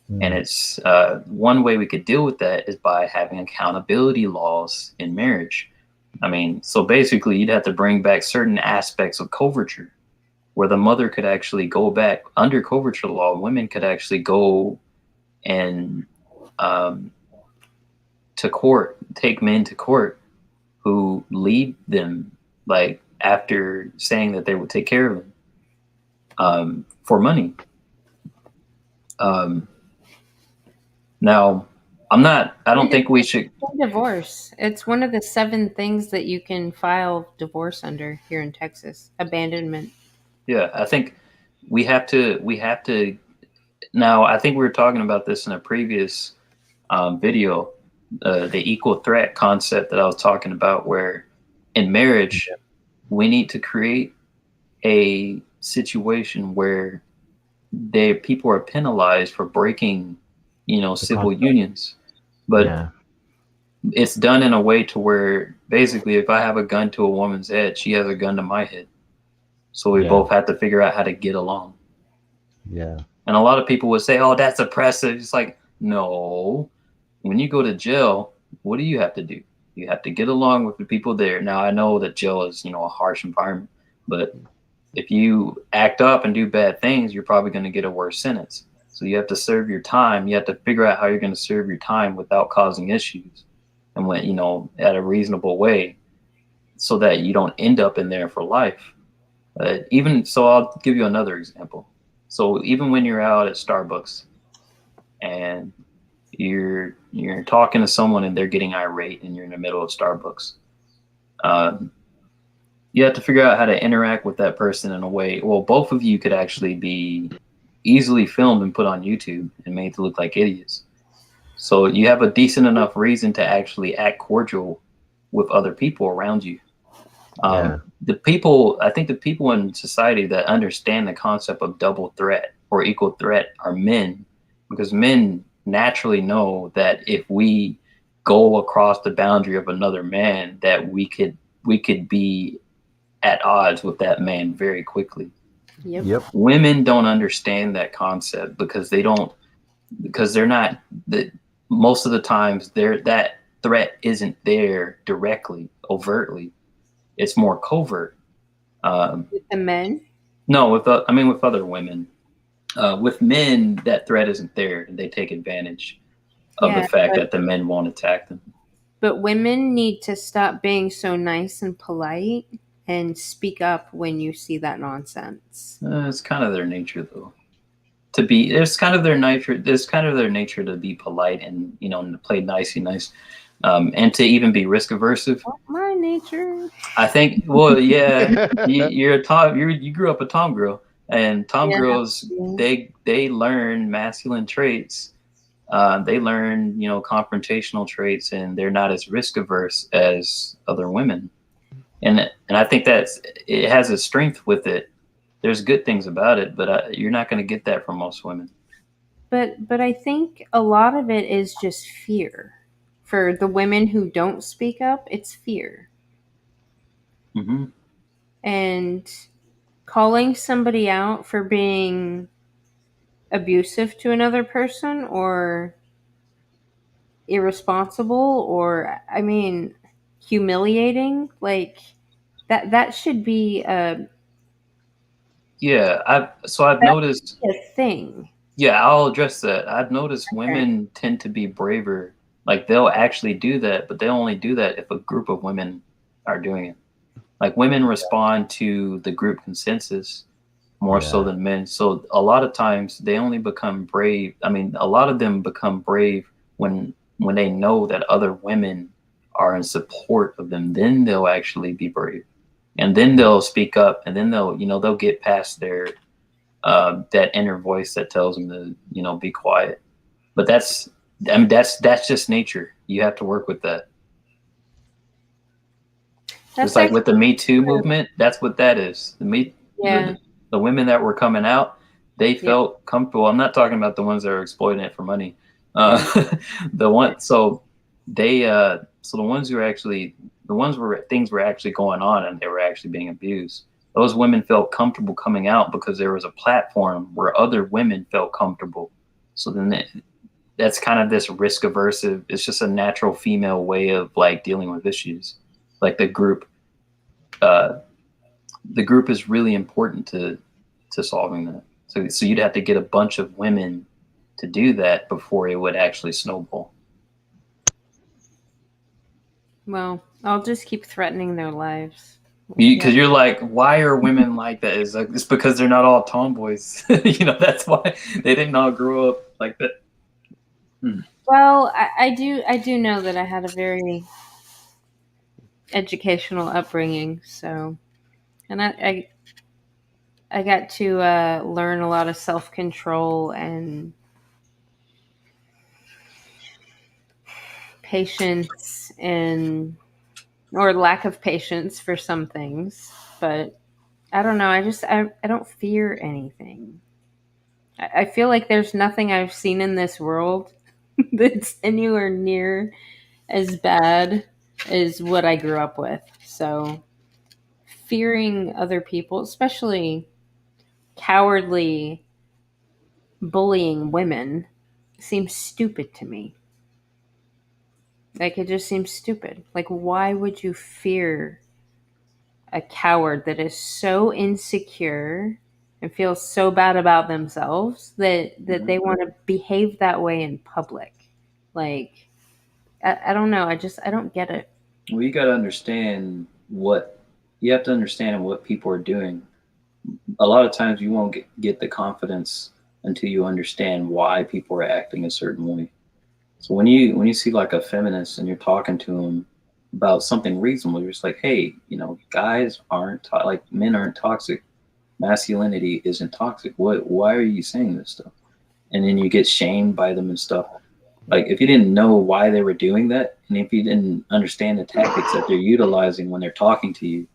[SPEAKER 1] And it's one way we could deal with that is by having accountability laws in marriage. I mean, so basically you'd have to bring back certain aspects of coverture where the mother could actually go back under coverture law. Women could actually go and to court, take men to court who lead them, like after saying that they would take care of them for money. Now, I don't think we should.
[SPEAKER 11] Divorce. It's one of the 7 things that you can file divorce under here in Texas. Abandonment.
[SPEAKER 1] Yeah, I think we have to. Now, I think we were talking about this in a previous video, the equal threat concept that I was talking about, where in marriage, we need to create a situation where people are penalized for breaking, civil
[SPEAKER 3] contract.
[SPEAKER 1] unions, but
[SPEAKER 3] Yeah.
[SPEAKER 1] it's done in a way to where basically if I have a gun to a woman's head, she has a gun to my head. So we
[SPEAKER 3] Yeah.
[SPEAKER 1] both have to figure out how to get along.
[SPEAKER 3] Yeah.
[SPEAKER 1] And a lot of people would say, oh, that's oppressive. It's like, no. When you go to jail, what do you have to do? You have to get along with the people there. Now, I know that jail is, a harsh environment, but if you act up and do bad things, you're probably going to get a worse sentence. So you have to serve your time. You have to figure out how you're going to serve your time without causing issues, and when, at a reasonable way, so that you don't end up in there for life. So I'll give you another example. So even when you're out at Starbucks and you're talking to someone and they're getting irate and you're in the middle of Starbucks, you have to figure out how to interact with that person in a way. Well, both of you could actually be easily filmed and put on YouTube and made to look like idiots. So you have a decent enough reason to actually act cordial with other people around you.
[SPEAKER 3] Yeah.
[SPEAKER 1] I think the people in society that understand the concept of double threat or equal threat are men, because men naturally know that if we go across the boundary of another man, that we could be at odds with that man very quickly.
[SPEAKER 11] Yep.
[SPEAKER 1] Women don't understand that concept because they're not most of the times that threat isn't there directly, overtly. It's more covert.
[SPEAKER 11] With the men?
[SPEAKER 1] No, with other women. With men, that threat isn't there, and they take advantage of the fact that the men won't attack them.
[SPEAKER 11] But women need to stop being so nice and polite and speak up when you see that nonsense.
[SPEAKER 1] It's kind of their nature, though. It's kind of their nature. It's kind of their nature to be polite and to play nice, and to even be risk averse.
[SPEAKER 11] My nature.
[SPEAKER 1] I think. Well, yeah, you grew up a tom girl, and tom girls they learn masculine traits. They learn confrontational traits, and they're not as risk averse as other women. And I think it has a strength with it. There's good things about it, but you're not going to get that from most women.
[SPEAKER 11] But I think a lot of it is just fear. For the women who don't speak up, it's fear.
[SPEAKER 1] Mm-hmm.
[SPEAKER 11] And calling somebody out for being abusive to another person or irresponsible or, humiliating, like that should be
[SPEAKER 1] Yeah, I've noticed
[SPEAKER 11] a thing.
[SPEAKER 1] Yeah, I'll address that. I've noticed women tend to be braver. Like they'll actually do that, but they'll only do that if a group of women are doing it. Like women respond to the group consensus more so than men. So a lot of times they only become brave. A lot of them become brave when they know that other women are in support of them. Then they'll actually be brave, and then they'll speak up, and then they'll get past their that inner voice that tells them to be quiet. But that's just nature. You have to work with that. It's like with the Me Too movement, that's what that is. The women that were coming out, they felt comfortable. I'm not talking about the ones that are exploiting it for money. The ones who were actually where things were actually going on and they were actually being abused. Those women felt comfortable coming out because there was a platform where other women felt comfortable. So then that's kind of this risk aversive. It's just a natural female way of like dealing with issues. Like the group is really important to solving that. So you'd have to get a bunch of women to do that before it would actually snowball.
[SPEAKER 11] Well, I'll just keep threatening their lives.
[SPEAKER 1] Because you're like, why are women like that? It's because they're not all tomboys. That's why they didn't all grow up like that.
[SPEAKER 11] Well, I do know that I had a very educational upbringing, so, and I got to learn a lot of self-control and patience or lack of patience for some things, but I don't know. I don't fear anything. I feel like there's nothing I've seen in this world that's anywhere near as bad as what I grew up with. So fearing other people, especially cowardly bullying women, seems stupid to me. Like, it just seems stupid. Like, why would you fear a coward that is so insecure and feels so bad about themselves that they want to behave that way in public? Like, I don't know. I don't get it.
[SPEAKER 1] Well, you got to understand what you have to understand what people are doing. A lot of times you won't get the confidence until you understand why people are acting a certain way. So when you see like a feminist and you're talking to them about something reasonable, you're just like, hey, guys aren't like men aren't toxic. Masculinity isn't toxic. Why are you saying this stuff? And then you get shamed by them and stuff. Like, if you didn't know why they were doing that, and if you didn't understand the tactics that they're utilizing when they're talking to you,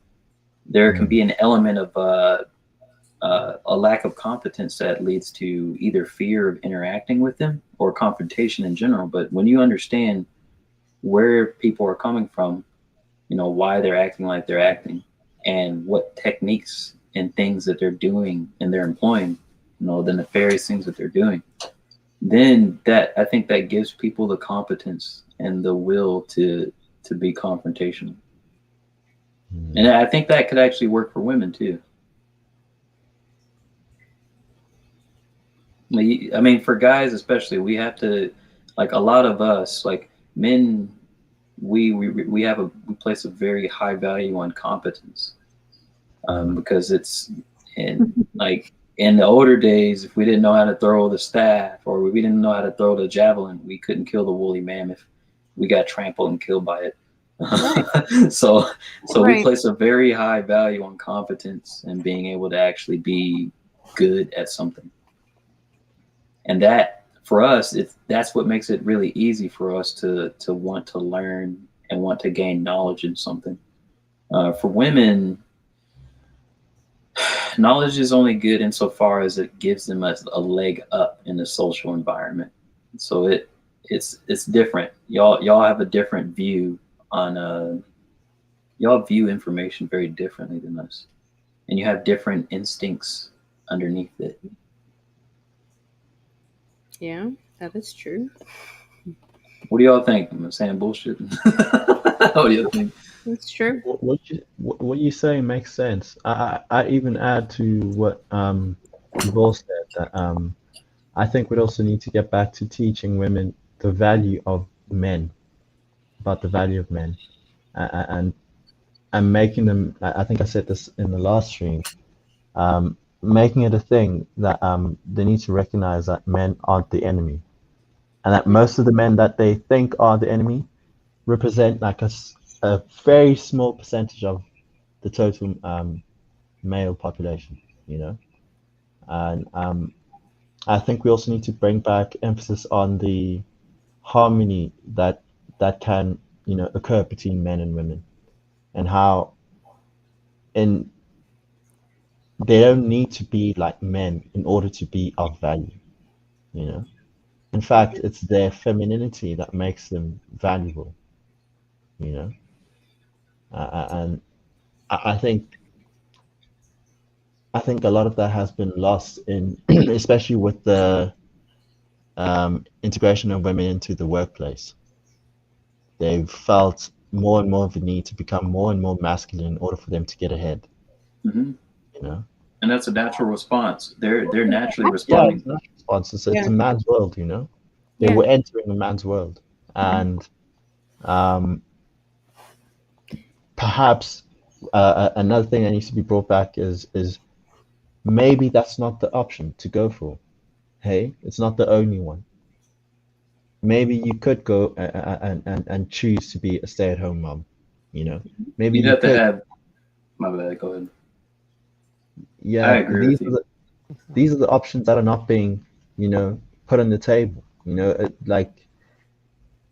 [SPEAKER 1] there can be an element of a lack of competence that leads to either fear of interacting with them or confrontation in general. But when you understand where people are coming from, why they're acting like they're acting, and what techniques and things that they're doing and they're employing, the nefarious things that they're doing, then I think that gives people the competence and the will to be confrontational. And I think that could actually work for women too. I mean, for guys especially, we have to, like, a lot of us, like men, we place a very high value on competence, because it's like in the older days, if we didn't know how to throw the staff or we didn't know how to throw the javelin, we couldn't kill the woolly mammoth. We got trampled and killed by it. So we place a very high value on competence and being able to actually be good at something. And that, for us, that's what makes it really easy for us to want to learn and want to gain knowledge in something. For women, knowledge is only good insofar as it gives them a leg up in the social environment. So it's different. Y'all have a different view on y'all view information very differently than us, and you have different instincts underneath it.
[SPEAKER 11] Yeah, that is true.
[SPEAKER 1] What do y'all think? I'm saying bullshit. What do you think?
[SPEAKER 11] It's true.
[SPEAKER 3] What you say makes sense. I even add to what you've all said, that I think we'd also need to get back to teaching women the value of men, about the value of men, and making them. I think I said this in the last stream. Making it a thing that they need to recognize that men aren't the enemy, and that most of the men that they think are the enemy represent like a very small percentage of the total male population, and I think we also need to bring back emphasis on the harmony that can occur between men and women, and how they don't need to be like men in order to be of value. In fact, it's their femininity that makes them valuable. And I think a lot of that has been lost in, especially with the integration of women into the workplace. They've felt more and more of a need to become more and more masculine in order for them to get ahead.
[SPEAKER 1] Mm-hmm. And that's a natural response. They're naturally
[SPEAKER 3] Yeah,
[SPEAKER 1] responding.
[SPEAKER 3] it's a natural response. It's a man's world, They were entering a man's world, and perhaps another thing that needs to be brought back is maybe that's not the option to go for. Hey, it's not the only one. Maybe you could go and choose to be a stay-at-home mom. Maybe
[SPEAKER 1] You'd
[SPEAKER 3] you
[SPEAKER 1] have
[SPEAKER 3] could.
[SPEAKER 1] to have. My bad. Go ahead.
[SPEAKER 3] Yeah,
[SPEAKER 1] I agree with you.
[SPEAKER 3] These are the options that are not being, put on the table. Like,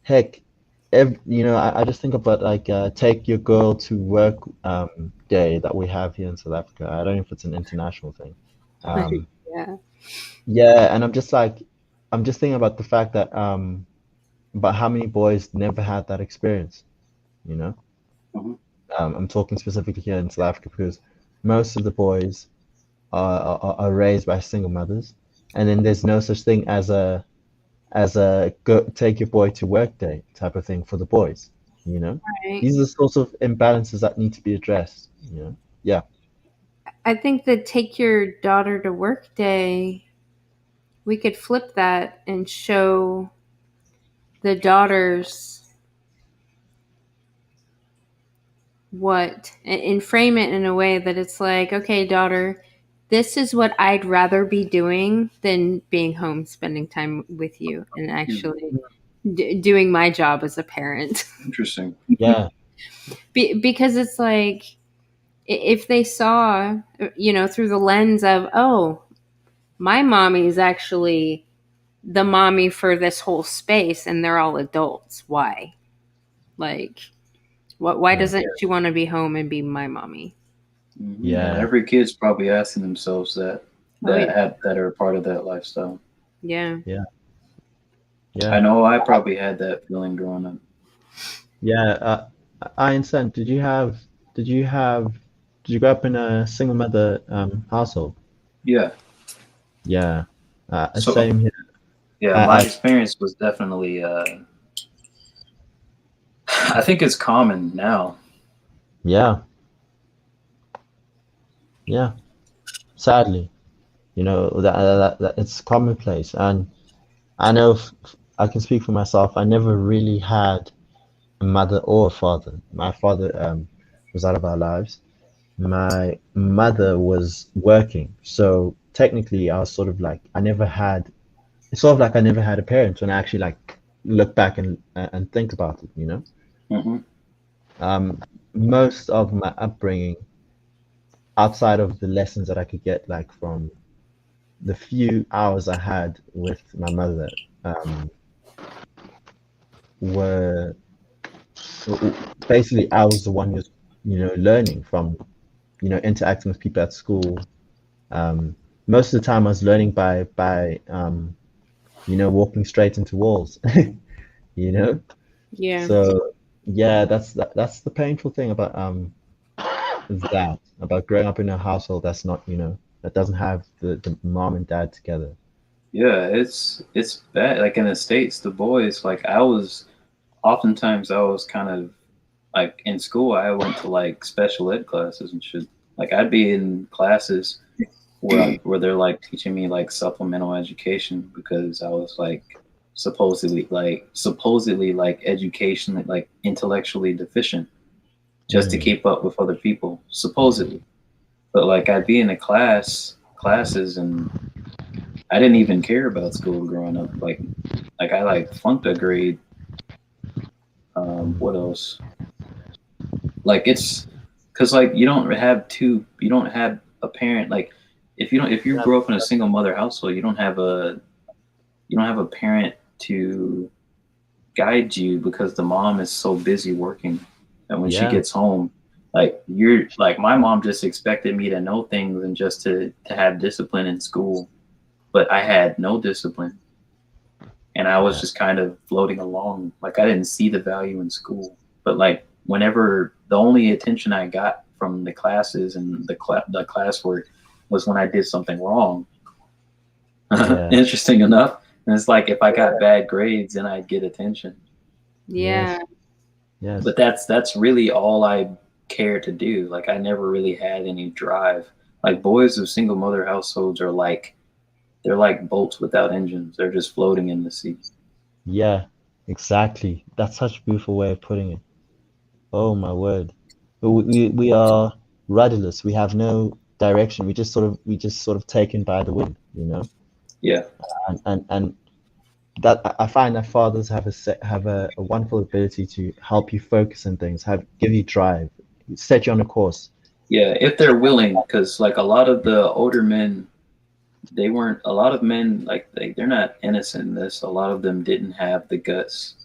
[SPEAKER 3] heck, I just think about like take your girl to work day that we have here in South Africa. I don't know if it's an international thing. Um,
[SPEAKER 11] Yeah.
[SPEAKER 3] yeah, and I'm just thinking about the fact that about how many boys never had that experience, you know?
[SPEAKER 1] Mhm.
[SPEAKER 3] I'm talking specifically here in South Africa because most of the boys are raised by single mothers, and then there's no such thing as a go take your boy to work day type of thing for the boys, you know?
[SPEAKER 11] Right.
[SPEAKER 3] These are the sorts of imbalances that need to be addressed, you know? Yeah.
[SPEAKER 11] I think the take your daughter to work day, we could flip that and show the daughters what and frame it in a way that it's like, okay, daughter, this is what I'd rather be doing than being home spending time with you and actually doing my job as a parent.
[SPEAKER 1] Interesting.
[SPEAKER 3] Yeah.
[SPEAKER 11] Because it's like if they saw, through the lens of, oh, my mommy is actually the mommy for this whole space and they're all adults. Why? Like, why
[SPEAKER 3] Yeah.
[SPEAKER 11] doesn't she want to be home and be my mommy?
[SPEAKER 1] Yeah,
[SPEAKER 3] Yeah.
[SPEAKER 1] every kid's probably asking themselves that
[SPEAKER 11] Oh, yeah.
[SPEAKER 1] that are a part of that lifestyle.
[SPEAKER 11] Yeah.
[SPEAKER 3] Yeah.
[SPEAKER 1] I
[SPEAKER 3] Yeah.
[SPEAKER 1] know I probably had that feeling growing up.
[SPEAKER 3] Yeah. I understand. Did you grow up in a single mother household?
[SPEAKER 1] Yeah.
[SPEAKER 3] Yeah.
[SPEAKER 1] So
[SPEAKER 3] Same here.
[SPEAKER 1] yeah, my
[SPEAKER 3] I
[SPEAKER 1] experience was definitely I think it's common now.
[SPEAKER 3] yeah. Yeah. Sadly, that it's commonplace, and I know I can speak for myself. I never really had a mother or a father. My father was out of our lives. My mother was working, so technically I was sort of like I never had. It's sort of like I never had a parent when I actually like look back and think about it.
[SPEAKER 1] Hmm.
[SPEAKER 3] Um, most of my upbringing, outside of the lessons that I could get like from the few hours I had with my mother, um, were basically I was the one who's learning from interacting with people at school. Most of the time I was learning by walking straight into walls. you know
[SPEAKER 11] Yeah.
[SPEAKER 3] so yeah, that's the painful thing about growing up in a household that's not that doesn't have the mom and dad together.
[SPEAKER 1] Yeah, it's bad. Like in the States, the boys, like I was oftentimes I was kind of like in school, I went to like special ed classes and shit. Like I'd be in classes where they're like teaching me like supplemental education because I was like supposedly like educationally like intellectually deficient just to keep up with other people supposedly. But like I'd be in the classes and I didn't even care about school growing up. Like I like flunked a grade. What else? Like it's because like you don't have a parent like if you grow up in a single mother household you don't have a parent to guide you because the mom is so busy working and when she
[SPEAKER 3] Yeah.
[SPEAKER 1] gets home like you're like my mom just expected me to know things and just to have discipline in school but I had no discipline and I was
[SPEAKER 3] Yeah.
[SPEAKER 1] just kind of floating along. Like I didn't see the value in school, but like whenever the only attention I got from the classes and the classwork was when I did something wrong.
[SPEAKER 3] Yeah.
[SPEAKER 1] Interesting enough, and it's like if I got bad grades, then I'd get attention.
[SPEAKER 11] Yeah.
[SPEAKER 3] Yes.
[SPEAKER 1] But that's really all I cared to do. Like I never really had any drive. Like boys of single mother households are like they're like boats without engines. They're just floating in the sea.
[SPEAKER 3] Yeah, exactly. That's such a beautiful way of putting it. Oh my word. But we are rudderless. We have no direction. We just sort of taken by the wind.
[SPEAKER 1] Yeah.
[SPEAKER 3] And that I find that fathers have a wonderful ability to help you focus on things, give you drive, set you on a course.
[SPEAKER 1] Yeah, if they're willing, because like a lot of the older men, they weren't. A lot of men like they're not innocent in this. A lot of them didn't have the guts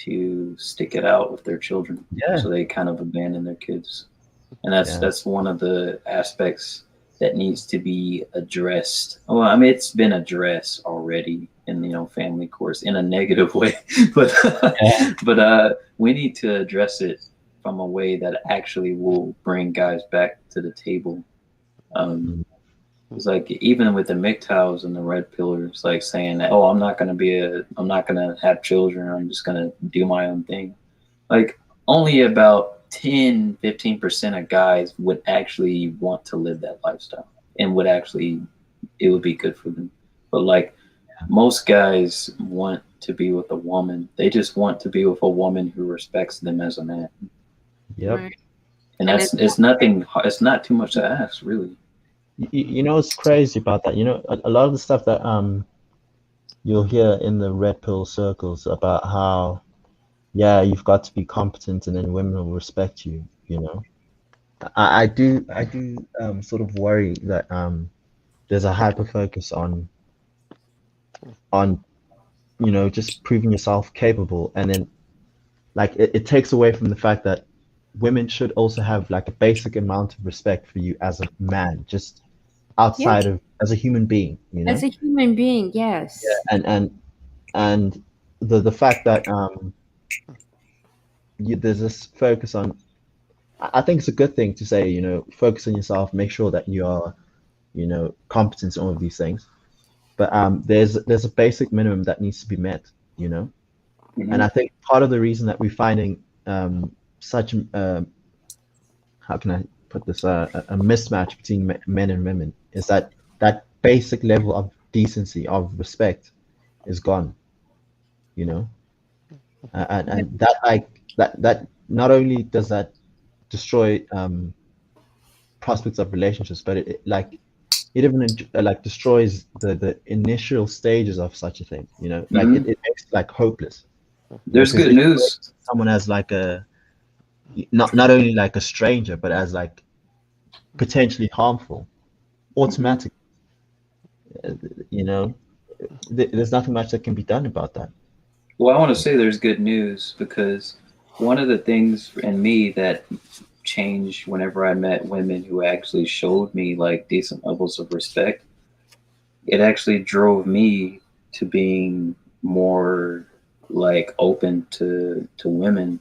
[SPEAKER 1] to stick it out with their children.
[SPEAKER 3] Yeah.
[SPEAKER 1] So they kind of abandon their kids. And that's one of the aspects that needs to be addressed. Well, I mean, it's been addressed already in, you know, family course in a negative way, but we need to address it from a way that actually will bring guys back to the table. It's like even with the MGTOWs and the red pillars, like saying that, oh, I'm not gonna have children. I'm just gonna do my own thing. Like only about 10-15% of guys would actually want to live that lifestyle and it would be good for them. But like most guys want to be with a woman. They just want to be with a woman who respects them as a man.
[SPEAKER 3] Yep.
[SPEAKER 11] Right.
[SPEAKER 1] And it's nothing. It's not too much to ask, really.
[SPEAKER 3] You know what's crazy about that? You know, a lot of the stuff that you'll hear in the red pill circles about how, yeah, you've got to be competent and then women will respect you, you know. I do sort of worry that there's a hyper focus on you know, just proving yourself capable, and then like it takes away from the fact that women should also have like a basic amount of respect for you as a man, just outside of as a human being, you know.
[SPEAKER 11] As a human being, yes.
[SPEAKER 3] Yeah, and the fact that there's this focus on, I think it's a good thing to say, you know, focus on yourself, make sure that you are, you know, competent in all of these things. But there's a basic minimum that needs to be met, you know.
[SPEAKER 1] Mm-hmm.
[SPEAKER 3] And I think part of the reason that we're finding such how can I put this a mismatch between men and women is that basic level of decency, of respect, is gone, you know. And that that not only does that destroy prospects of relationships, but it even like destroys the initial stages of such a thing, you know. Like it makes it like hopeless.
[SPEAKER 1] There's good news.
[SPEAKER 3] Someone as like a not only like a stranger, but as like potentially harmful, automatically. You know, there's nothing much that can be done about that.
[SPEAKER 1] Well, I want to say there's good news because one of the things in me that changed whenever I met women who actually showed me like decent levels of respect, it actually drove me to being more like open to women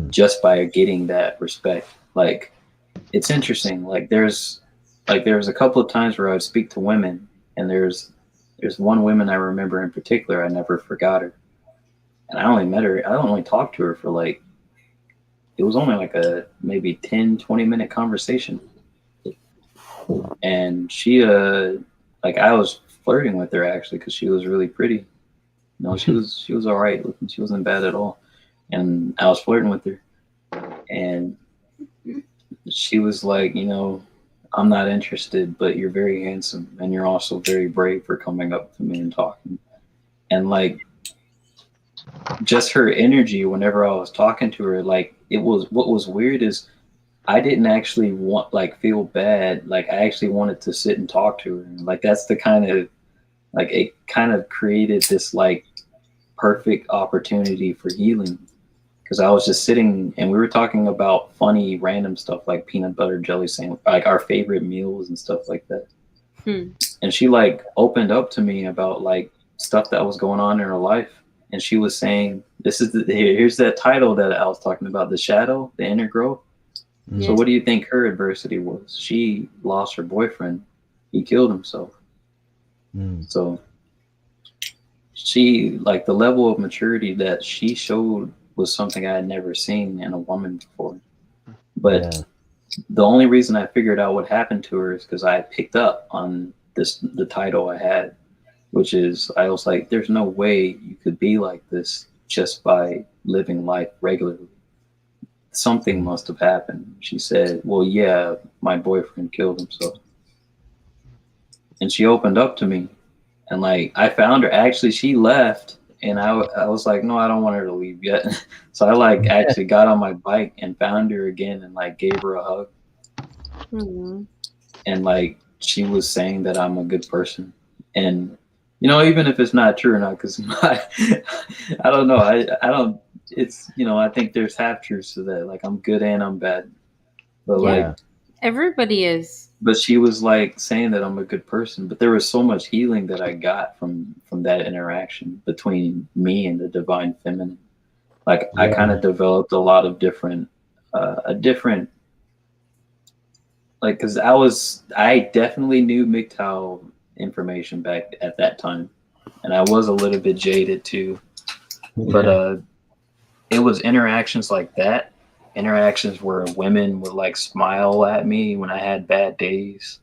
[SPEAKER 1] just by getting that respect. Like it's interesting. Like there's a couple of times where I would speak to women, and there's one woman I remember in particular. I never forgot her, and I only talked to her for like, it was only like a maybe 10-20 minute conversation, and she like I was flirting with her actually because she was really pretty. No, she was all right looking. She wasn't bad at all, and I was flirting with her, and she was like, you know, I'm not interested, but you're very handsome, and you're also very brave for coming up to me and talking, and like just her energy whenever I was talking to her, like what was weird is I didn't actually feel bad. Like I actually wanted to sit and talk to her. Like that's the kind of like it kind of created this like perfect opportunity for healing because I was just sitting and we were talking about funny random stuff like peanut butter jelly sandwich, like our favorite meals and stuff like that. And she like opened up to me about like stuff that was going on in her life. And she was saying, here's that title that I was talking about, The Shadow, The Inner Growth.
[SPEAKER 3] Yes.
[SPEAKER 1] So what do you think her adversity was? She lost her boyfriend. He killed himself. So she, like the level of maturity that she showed was something I had never seen in a woman before. But the only reason I figured out what happened to her is because I picked up on the title I had, which is, I was like, there's no way you could be like this just by living life regularly. Something must have happened. She said, well, yeah, my boyfriend killed himself. And she opened up to me. And like, I found her. Actually, she left. And I was like, no, I don't want her to leave yet. So I like actually got on my bike and found her again and like gave her a hug. And like, she was saying that I'm a good person. And even if it's not true or not, because I don't know. I don't. It's I think there's half truths to that. Like I'm good and I'm bad, but like
[SPEAKER 11] everybody is.
[SPEAKER 1] But she was like saying that I'm a good person. But there was so much healing that I got from that interaction between me and the divine feminine. Like I kind of developed a lot of different, a different, like, because I definitely knew MGTOW information back at that time, and I was a little bit jaded too. But it was interactions like that, interactions where women would like smile at me when I had bad days.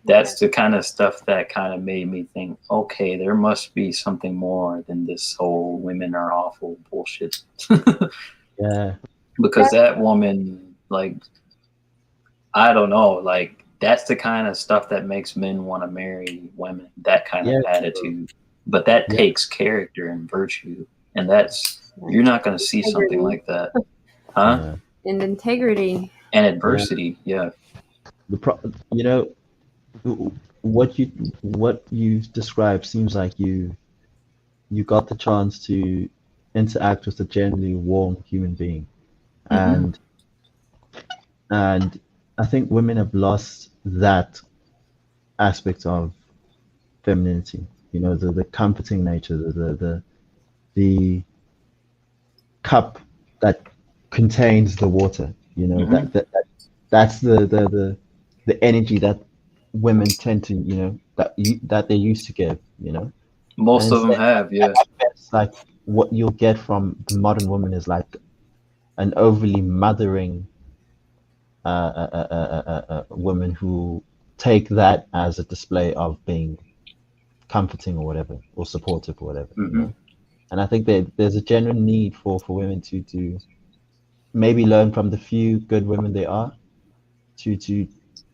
[SPEAKER 1] That's the kind of stuff that kind of made me think, okay, there must be something more than this whole women are awful bullshit.
[SPEAKER 3] Yeah.
[SPEAKER 1] Because that woman, like, I don't know, like, that's the kind of stuff that makes men want to marry women, that kind of attitude. But that takes character and virtue. And you're not going to see something like that. Huh?
[SPEAKER 11] And integrity.
[SPEAKER 1] And adversity, yeah.
[SPEAKER 3] What you described seems like you got the chance to interact with a genuinely warm human being, and I think women have lost that aspect of femininity. The comforting nature, the cup that contains the water. That's the energy that women tend to that they used to give.
[SPEAKER 1] Most of them have, yeah.
[SPEAKER 3] It's like what you'll get from the modern woman is like an overly mothering woman who take that as a display of being comforting or whatever, or supportive or whatever. And I think that there's a genuine need for women to maybe learn from the few good women there are, to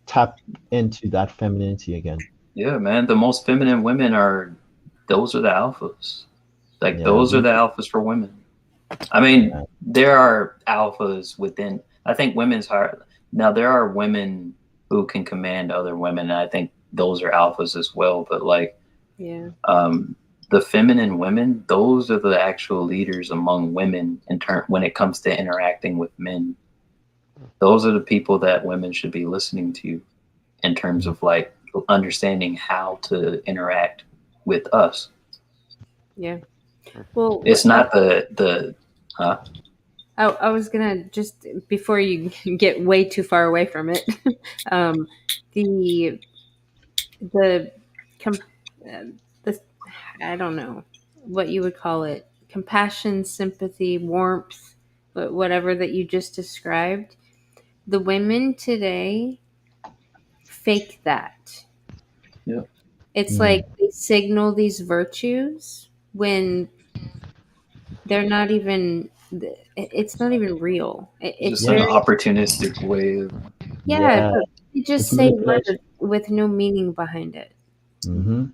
[SPEAKER 3] tap into that femininity again.
[SPEAKER 1] Yeah, man. The most feminine women those are the alphas. Like those are the alphas for women. I mean, there are alphas within. I think women's heart. Now there are women who can command other women, and I think those are alphas as well. But like, the feminine women, those are the actual leaders among women when it comes to interacting with men. Those are the people that women should be listening to in terms of like understanding how to interact with us.
[SPEAKER 11] Yeah. Well,
[SPEAKER 1] it's not the huh?
[SPEAKER 11] I was gonna just before you get way too far away from it, the I don't know what you would call it, compassion, sympathy, warmth, but whatever that you just described. The women today fake that.
[SPEAKER 1] Yeah.
[SPEAKER 11] It's like they signal these virtues when they're not even. It's not even real. It's
[SPEAKER 1] just an opportunistic way of.
[SPEAKER 11] Yeah, but you just say words with no meaning behind it. And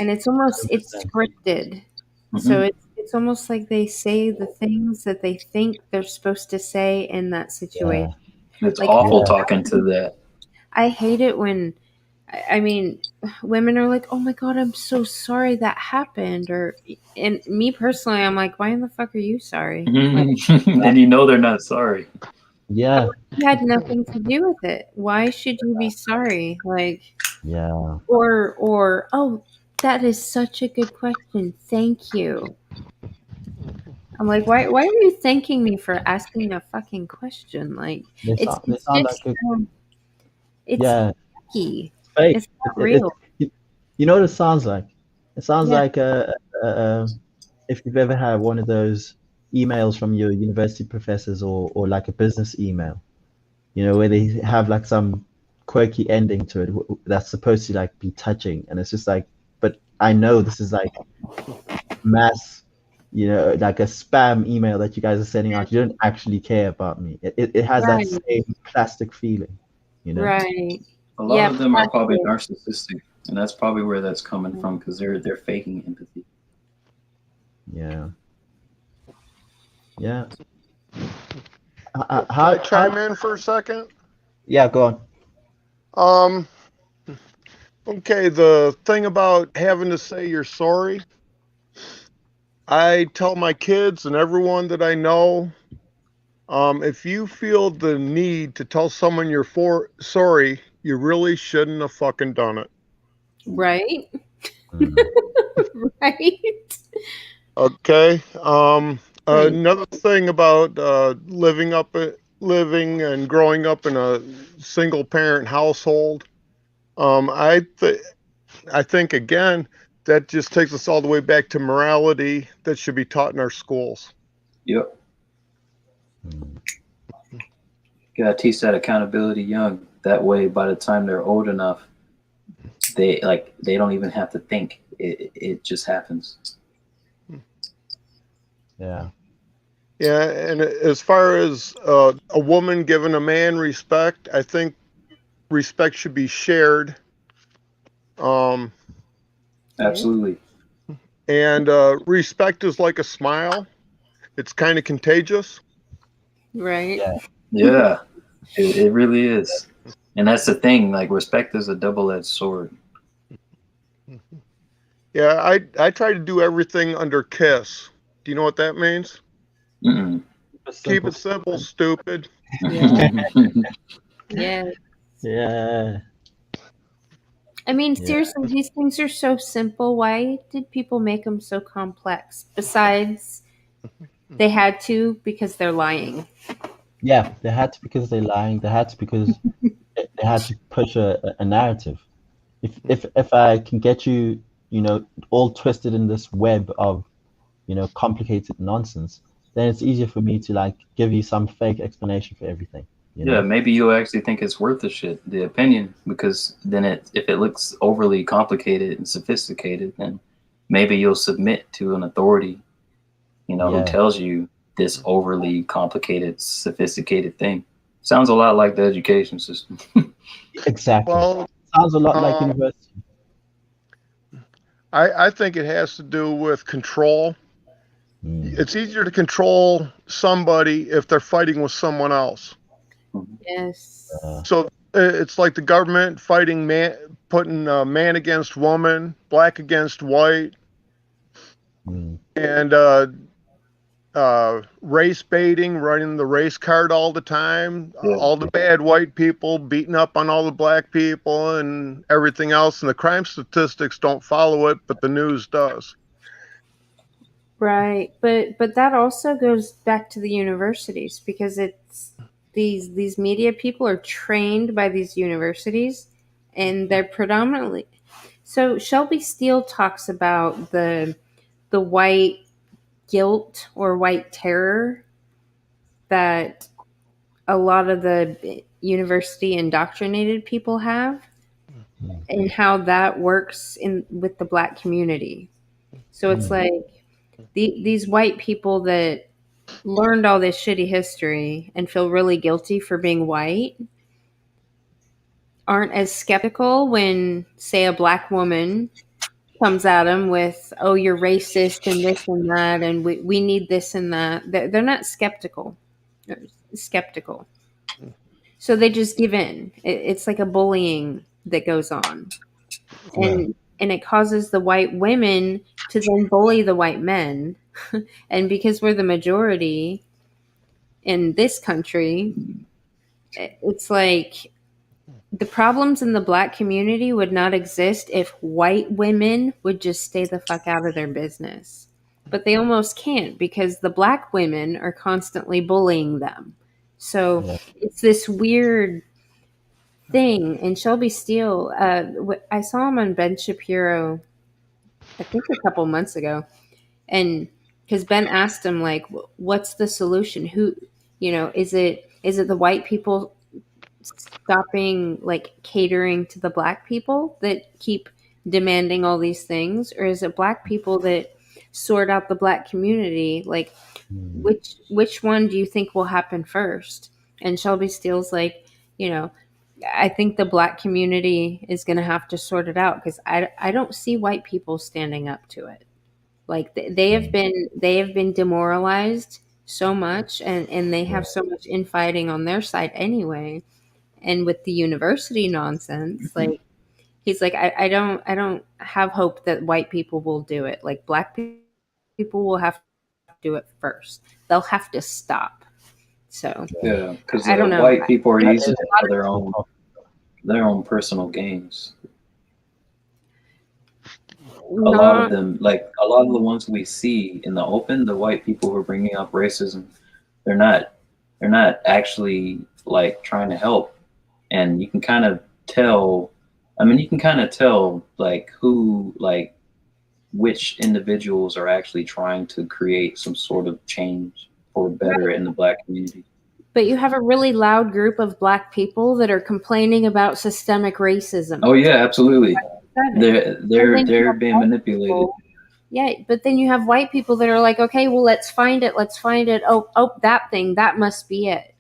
[SPEAKER 11] it's almost it's scripted. So it's almost like they say the things that they think they're supposed to say in that situation.
[SPEAKER 1] It's like, awful talking to that.
[SPEAKER 11] I hate it when, I mean, women are like, "Oh my God, I'm so sorry that happened," and me personally, I'm like, "Why in the fuck are you sorry?" Like,
[SPEAKER 1] and they're not sorry.
[SPEAKER 3] Yeah.
[SPEAKER 11] You had nothing to do with it. Why should you be sorry? Like,
[SPEAKER 3] yeah.
[SPEAKER 11] Or oh, that is such a good question. Thank you. I'm like, why are you thanking me for asking a fucking question? Like, it's just it's fake. It's not real.
[SPEAKER 3] You know what it sounds like? It sounds like if you've ever had one of those emails from your university professors or like a business email, where they have like some quirky ending to it that's supposed to like be touching, and it's just like, but I know this is like mass, like a spam email that you guys are sending out. You don't actually care about me. It has that same plastic feeling,
[SPEAKER 11] Right.
[SPEAKER 1] A lot of them are probably narcissistic, and that's probably where that's coming from, because they're faking empathy.
[SPEAKER 3] Yeah.
[SPEAKER 6] Can I chime in for a second?
[SPEAKER 3] Yeah, go on.
[SPEAKER 6] Okay, the thing about having to say you're sorry, I tell my kids and everyone that I know, if you feel the need to tell someone you're sorry, you really shouldn't have fucking done it.
[SPEAKER 11] Right?
[SPEAKER 3] Mm.
[SPEAKER 11] Right?
[SPEAKER 6] Okay.
[SPEAKER 11] Right.
[SPEAKER 6] Another thing about living and growing up in a single parent household, I think again that just takes us all the way back to morality that should be taught in our schools.
[SPEAKER 1] Yep. Gotta teach that accountability young. That way, by the time they're old enough, they don't even have to think. It just happens.
[SPEAKER 3] Yeah.
[SPEAKER 6] Yeah, and as far as a woman giving a man respect, I think respect should be shared.
[SPEAKER 1] Absolutely.
[SPEAKER 6] And respect is like a smile. It's kind of contagious.
[SPEAKER 11] Right.
[SPEAKER 3] Yeah.
[SPEAKER 1] Yeah, it really is. And that's the thing. Like, respect is a double-edged sword.
[SPEAKER 6] Yeah, I try to do everything under KISS. Do you know what that means?
[SPEAKER 1] Mm-mm.
[SPEAKER 6] Keep it simple, stupid.
[SPEAKER 11] Yeah. Yeah.
[SPEAKER 3] Yeah.
[SPEAKER 11] I mean,
[SPEAKER 3] Yeah.
[SPEAKER 11] seriously, these things are so simple. Why did people make them so complex? Besides, they had to because they're lying.
[SPEAKER 3] Yeah, they had to because they're lying. They had to because they had to push a narrative. If I can get you, all twisted in this web of, complicated nonsense, then it's easier for me to like give you some fake explanation for everything.
[SPEAKER 1] Yeah, maybe you'll actually think it's worth the shit, the opinion, because then if it looks overly complicated and sophisticated, then maybe you'll submit to an authority, who
[SPEAKER 3] Yeah.
[SPEAKER 1] tells you this overly complicated, sophisticated thing. Sounds a lot like the education system.
[SPEAKER 3] Exactly.
[SPEAKER 6] Well,
[SPEAKER 3] Sounds a lot like university.
[SPEAKER 6] I think it has to do with control. It's easier to control somebody if they're fighting with someone else.
[SPEAKER 11] Yes.
[SPEAKER 6] So it's like the government fighting putting man against woman, black against white, and race baiting, running the race card all the time. All the bad white people beating up on all the black people and everything else. And the crime statistics don't follow it, but the news does.
[SPEAKER 11] Right. But that also goes back to the universities because it's these media people are trained by these universities and they're predominantly so Shelby Steele talks about the white guilt or white terror that a lot of the university indoctrinated people have and how that works in with the black community. So it's like these white people that learned all this shitty history and feel really guilty for being white aren't as skeptical when, say, a black woman comes at them with, oh, you're racist and this and that, and we need this and that. They're not skeptical. They're skeptical. So they just give in. It's like a bullying that goes on. And it causes the white women to then bully the white men. And because we're the majority in this country, it's like the problems in the black community would not exist if white women would just stay the fuck out of their business. But they almost can't because the black women are constantly bullying them. So it's this weird thing. And Shelby Steele, I saw him on Ben Shapiro, I think a couple months ago. And because Ben asked him, like, what's the solution? Who, is it the white people stopping like catering to the black people that keep demanding all these things, or is it black people that sort out the black community? Like, which one do you think will happen first? And Shelby Steele's like, I think the black community is going to have to sort it out because I don't see white people standing up to it. Like they have been demoralized so much, and they have so much infighting on their side anyway. And with the university nonsense, like He's like, I don't have hope that white people will do it. Like black people will have to do it first. They'll have to stop. So
[SPEAKER 1] Yeah, because
[SPEAKER 11] I don't know.
[SPEAKER 1] white people are
[SPEAKER 11] I-
[SPEAKER 1] using it for their own personal gains. A lot of them, like a lot of the ones we see in the open, the white people who are bringing up racism, they're not actually like trying to help, and you can kind of tell. I mean, you can kind of tell like which individuals are actually trying to create some sort of change for better in the black community.
[SPEAKER 11] But you have a really loud group of black people that are complaining about systemic racism.
[SPEAKER 1] Oh yeah, absolutely. They're
[SPEAKER 11] And then you have
[SPEAKER 1] being
[SPEAKER 11] white
[SPEAKER 1] manipulated.
[SPEAKER 11] people- Yeah, but then you have white people that are like, okay, well, let's find it. Oh, that thing, that must be it.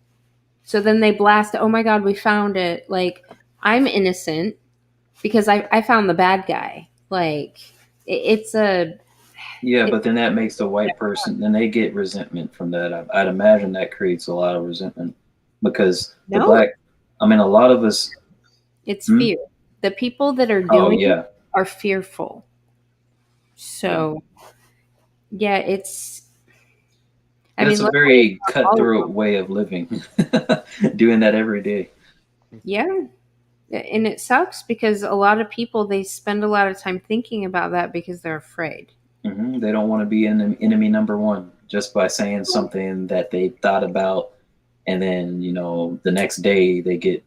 [SPEAKER 11] So then they blast, oh my God, we found it. Like, I'm innocent because I found the bad guy. Like, it's a...
[SPEAKER 1] Yeah, but then that makes the white person, then they get resentment from that. I'd imagine that creates a lot of resentment because the
[SPEAKER 11] No.
[SPEAKER 1] black, I mean, a lot of us.
[SPEAKER 11] It's fear. The people that are
[SPEAKER 1] Oh,
[SPEAKER 11] doing
[SPEAKER 1] yeah.
[SPEAKER 11] it are fearful. So, yeah, it's...
[SPEAKER 1] That's a
[SPEAKER 11] luckily
[SPEAKER 1] very
[SPEAKER 11] it's not all of
[SPEAKER 1] cutthroat
[SPEAKER 11] them.
[SPEAKER 1] way of living, doing that every day.
[SPEAKER 11] Yeah. And it sucks because a lot of people, they spend a lot of time thinking about that because they're afraid.
[SPEAKER 1] They don't want to be enemy number one just by saying something that they thought about, and then the next day they get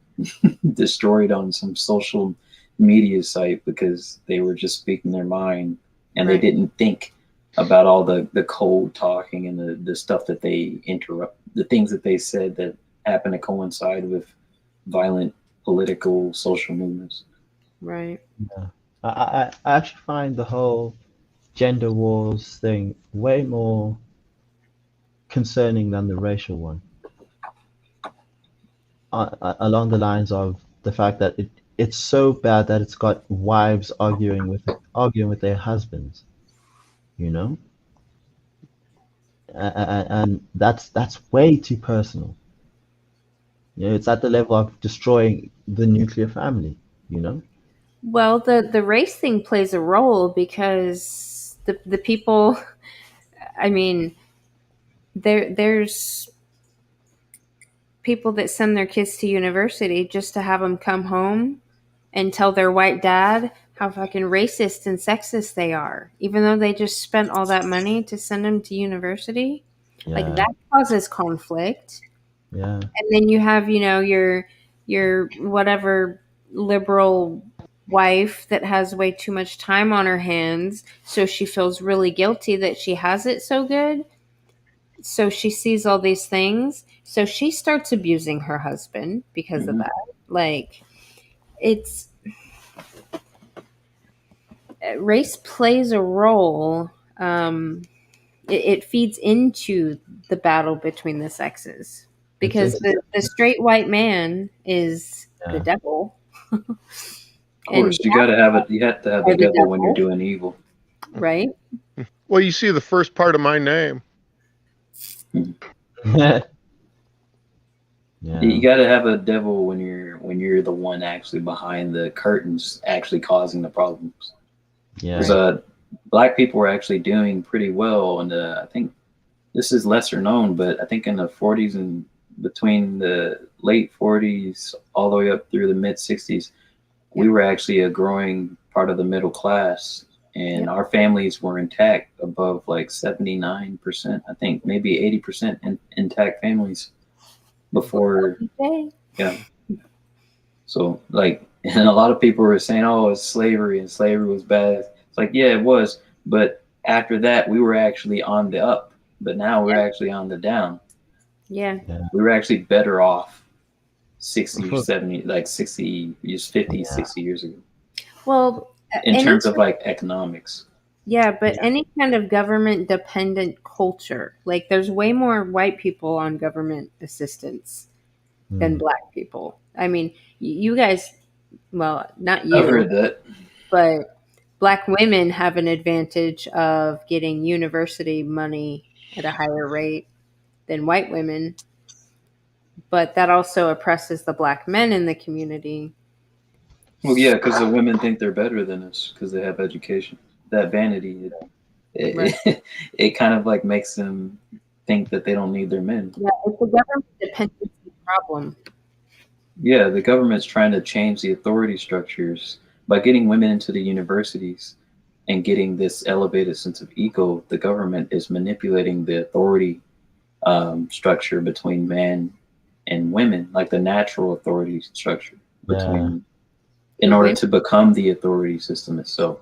[SPEAKER 1] destroyed on some social media site because they were just speaking their mind and they didn't think about all the cold talking and the stuff that they interrupt, the things that they said that happen to coincide with violent political social movements.
[SPEAKER 11] Right.
[SPEAKER 3] Yeah. I actually find the whole gender wars thing way more concerning than the racial one. Along the lines of the fact that it's so bad that it's got wives arguing with their husbands, and that's way too personal. It's at the level of destroying the nuclear family.
[SPEAKER 11] Well, the race thing plays a role because the people, I mean, there's people that send their kids to university just to have them come home and tell their white dad how fucking racist and sexist they are, even though they just spent all that money to send them to university. Like
[SPEAKER 3] Yeah.
[SPEAKER 11] that causes conflict.
[SPEAKER 3] Yeah.
[SPEAKER 11] And then you have, your whatever liberal wife that has way too much time on her hands, so she feels really guilty that she has it so good. So she sees all these things, so she starts abusing her husband because of that. Like, it's race plays a role. It feeds into the battle between the sexes because the straight white man is the devil.
[SPEAKER 1] Of course, you have to have the devil when you're doing evil.
[SPEAKER 11] Right?
[SPEAKER 6] Well, you see the first part of my name.
[SPEAKER 1] You got to have a devil when you're the one actually behind the curtains, actually causing the problems.
[SPEAKER 3] Yeah.
[SPEAKER 1] Because black people were actually doing pretty well, and I think this is lesser known, but I think in the 40s and between the late 40s all the way up through the mid 60s, we were actually a growing part of the middle class, and our families were intact, above like 79%, I think maybe 80% intact families before. Yeah. So like, and a lot of people were saying, oh, it's slavery and slavery was bad. It's like, yeah, it was. But after that, we were actually on the up, but now we're actually on the down.
[SPEAKER 11] Yeah.
[SPEAKER 1] We were actually better off 60 or 70, like 60 years, 50, 60 years ago.
[SPEAKER 11] Well,
[SPEAKER 1] in terms of like economics.
[SPEAKER 11] Yeah, but any kind of government dependent culture, like there's way more white people on government assistance than black people. I mean, you guys, well, not you.
[SPEAKER 1] I've heard that.
[SPEAKER 11] But black women have an advantage of getting university money at a higher rate than white women. But that also oppresses the black men in the community.
[SPEAKER 1] Well, yeah, because the women think they're better than us because they have education. That vanity,
[SPEAKER 11] Right.
[SPEAKER 1] it kind of like makes them think that they don't need their men.
[SPEAKER 11] Yeah, it's a government dependency problem.
[SPEAKER 1] Yeah, the government's trying to change the authority structures by getting women into the universities and getting this elevated sense of ego. The government is manipulating the authority structure between men and women, like the natural authority structure between, in
[SPEAKER 11] The
[SPEAKER 1] order
[SPEAKER 11] women,
[SPEAKER 1] to become the authority system itself.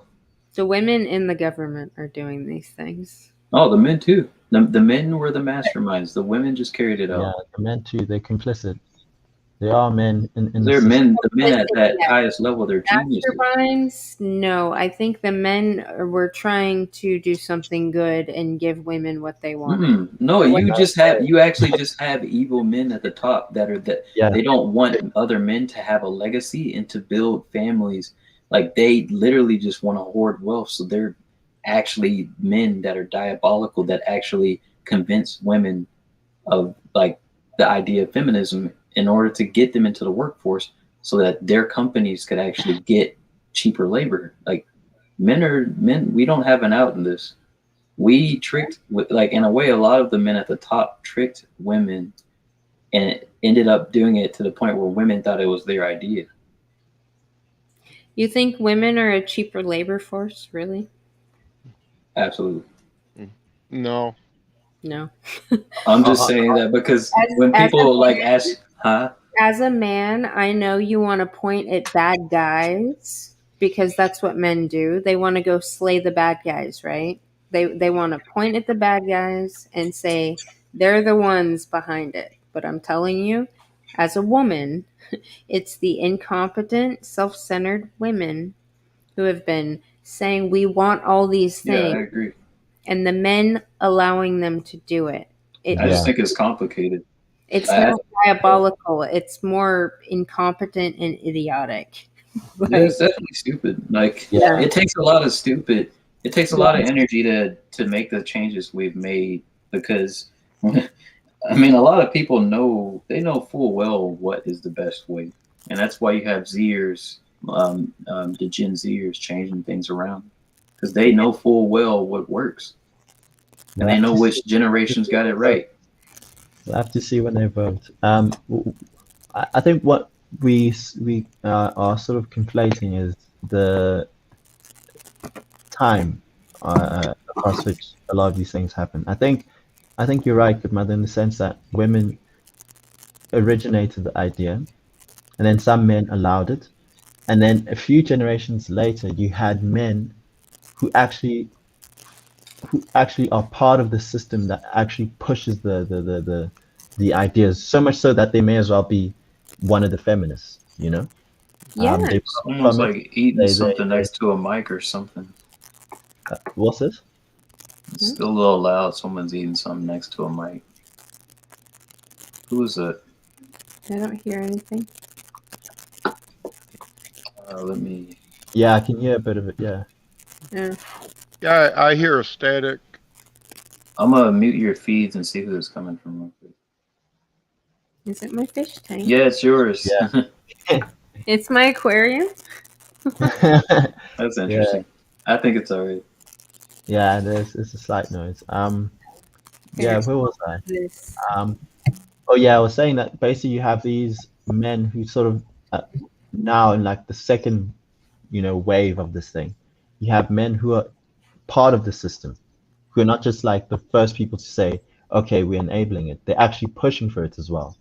[SPEAKER 11] the women in the government are doing these things.
[SPEAKER 1] Oh, the men too. The men were the masterminds. The women just carried it
[SPEAKER 3] Yeah,
[SPEAKER 1] out.
[SPEAKER 3] the men too. They're complicit. They are men in the
[SPEAKER 1] They're
[SPEAKER 3] system.
[SPEAKER 1] men. The men at that
[SPEAKER 11] Yes.
[SPEAKER 1] highest level, they're geniuses.
[SPEAKER 11] Masterminds? No, I think the men were trying to do something good and give women what they wanted.
[SPEAKER 1] No,
[SPEAKER 11] What-
[SPEAKER 1] you actually just have evil men at the top that are that
[SPEAKER 3] Yeah.
[SPEAKER 1] they don't want other men to have a legacy and to build families. Like they literally just want to hoard wealth. So they're actually men that are diabolical that actually convince women of like the idea of feminism in order to get them into the workforce so that their companies could actually get cheaper labor. Like men, we don't have an out in this. We tricked, like in a way, a lot of the men at the top tricked women, and it ended up doing it to the point where women thought it was their idea.
[SPEAKER 11] You think women are a cheaper labor force? Really?
[SPEAKER 1] Absolutely.
[SPEAKER 6] No.
[SPEAKER 11] No.
[SPEAKER 1] I'm just saying that because when
[SPEAKER 11] as a
[SPEAKER 1] people like
[SPEAKER 11] man-
[SPEAKER 1] ask, huh?
[SPEAKER 11] As a man, I know you want to point at bad guys because that's what men do. They want to go slay the bad guys, right? They want to point at the bad guys and say they're the ones behind it. But I'm telling you, as a woman, it's the incompetent, self-centered women who have been saying we want all these
[SPEAKER 1] Yeah,
[SPEAKER 11] things
[SPEAKER 1] I agree.
[SPEAKER 11] and the men allowing them to do it.
[SPEAKER 1] I just think it's complicated.
[SPEAKER 11] It's
[SPEAKER 1] I-
[SPEAKER 11] not diabolical. It's more incompetent and idiotic.
[SPEAKER 1] Yeah, it's definitely stupid. Like
[SPEAKER 11] Yeah.
[SPEAKER 1] it takes a lot of stupid. It takes a lot of energy to make the changes we've made because I mean a lot of people know full well what is the best way, and that's why you have Zers, the Gen Zers changing things around because they know full well what works, and they know which generations got it right.
[SPEAKER 3] We'll have to see when they vote. I think what we are sort of conflating is the time across which a lot of these things happen. I think you're right, good mother, in the sense that women originated the idea, and then some men allowed it, and then a few generations later, you had men who actually are part of the system that actually pushes the ideas so much so that they may as well be one of the feminists, you know?
[SPEAKER 11] Yeah.
[SPEAKER 3] They
[SPEAKER 1] It's almost like eating
[SPEAKER 3] they-
[SPEAKER 1] something
[SPEAKER 3] they-
[SPEAKER 1] next to a mic or something.
[SPEAKER 3] What's this?
[SPEAKER 1] It's still a little loud. Someone's eating something next to a mic. Who is that?
[SPEAKER 11] I don't hear anything.
[SPEAKER 1] Let me.
[SPEAKER 3] Yeah, I can hear a bit of it. Yeah.
[SPEAKER 11] Yeah.
[SPEAKER 6] Yeah, I hear a static.
[SPEAKER 1] I'm gonna mute your feeds and see who it's coming from real quick.
[SPEAKER 11] Is it my fish tank?
[SPEAKER 1] Yeah, it's yours.
[SPEAKER 3] Yeah.
[SPEAKER 11] It's my aquarium.
[SPEAKER 1] That's interesting. I think it's alright.
[SPEAKER 3] Yeah, it's a slight noise. Yeah, where was I?
[SPEAKER 11] This.
[SPEAKER 3] Oh yeah, I was saying that basically you have these men who sort of now in like the second, wave of this thing, you have men who are part of the system, who are not just like the first people to say, okay, we're enabling it. They're actually pushing for it as well,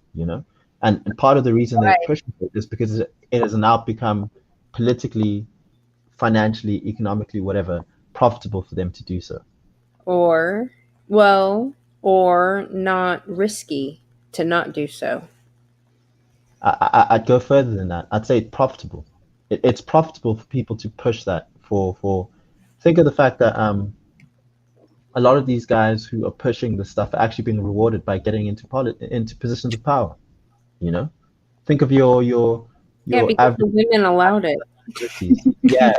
[SPEAKER 3] And part of the reason they're pushing for it is because it has now become politically, financially, economically, whatever, profitable for them to do so.
[SPEAKER 11] Or not risky to not do so.
[SPEAKER 3] I'd go further than that. I'd say it's profitable. It's profitable for people to push that for. Think of the fact that a lot of these guys who are pushing this stuff are actually being rewarded by getting into positions of power. Think of your
[SPEAKER 11] Yeah, because
[SPEAKER 3] average.
[SPEAKER 11] the women allowed it.
[SPEAKER 3] Yeah,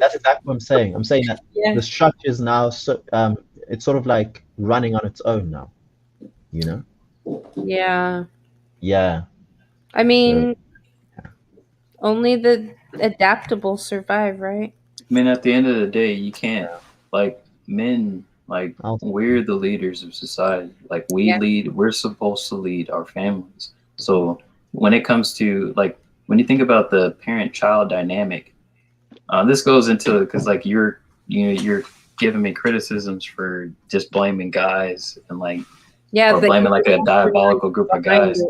[SPEAKER 3] that's exactly what I'm saying. I'm saying that
[SPEAKER 11] Yeah.
[SPEAKER 3] the structure is now so it's sort of like running on its own now.
[SPEAKER 11] Yeah.
[SPEAKER 3] Yeah.
[SPEAKER 11] I mean, only the adaptable survive, right?
[SPEAKER 1] I mean, at the end of the day, you can't like men. Like we're the leaders of society. Like we
[SPEAKER 11] Yeah.
[SPEAKER 1] lead. We're supposed to lead our families. So when it comes to like when you think about the parent-child dynamic, this goes into because like you're giving me criticisms for just blaming guys and like
[SPEAKER 11] Yeah,
[SPEAKER 1] or blaming like a diabolical group of guys.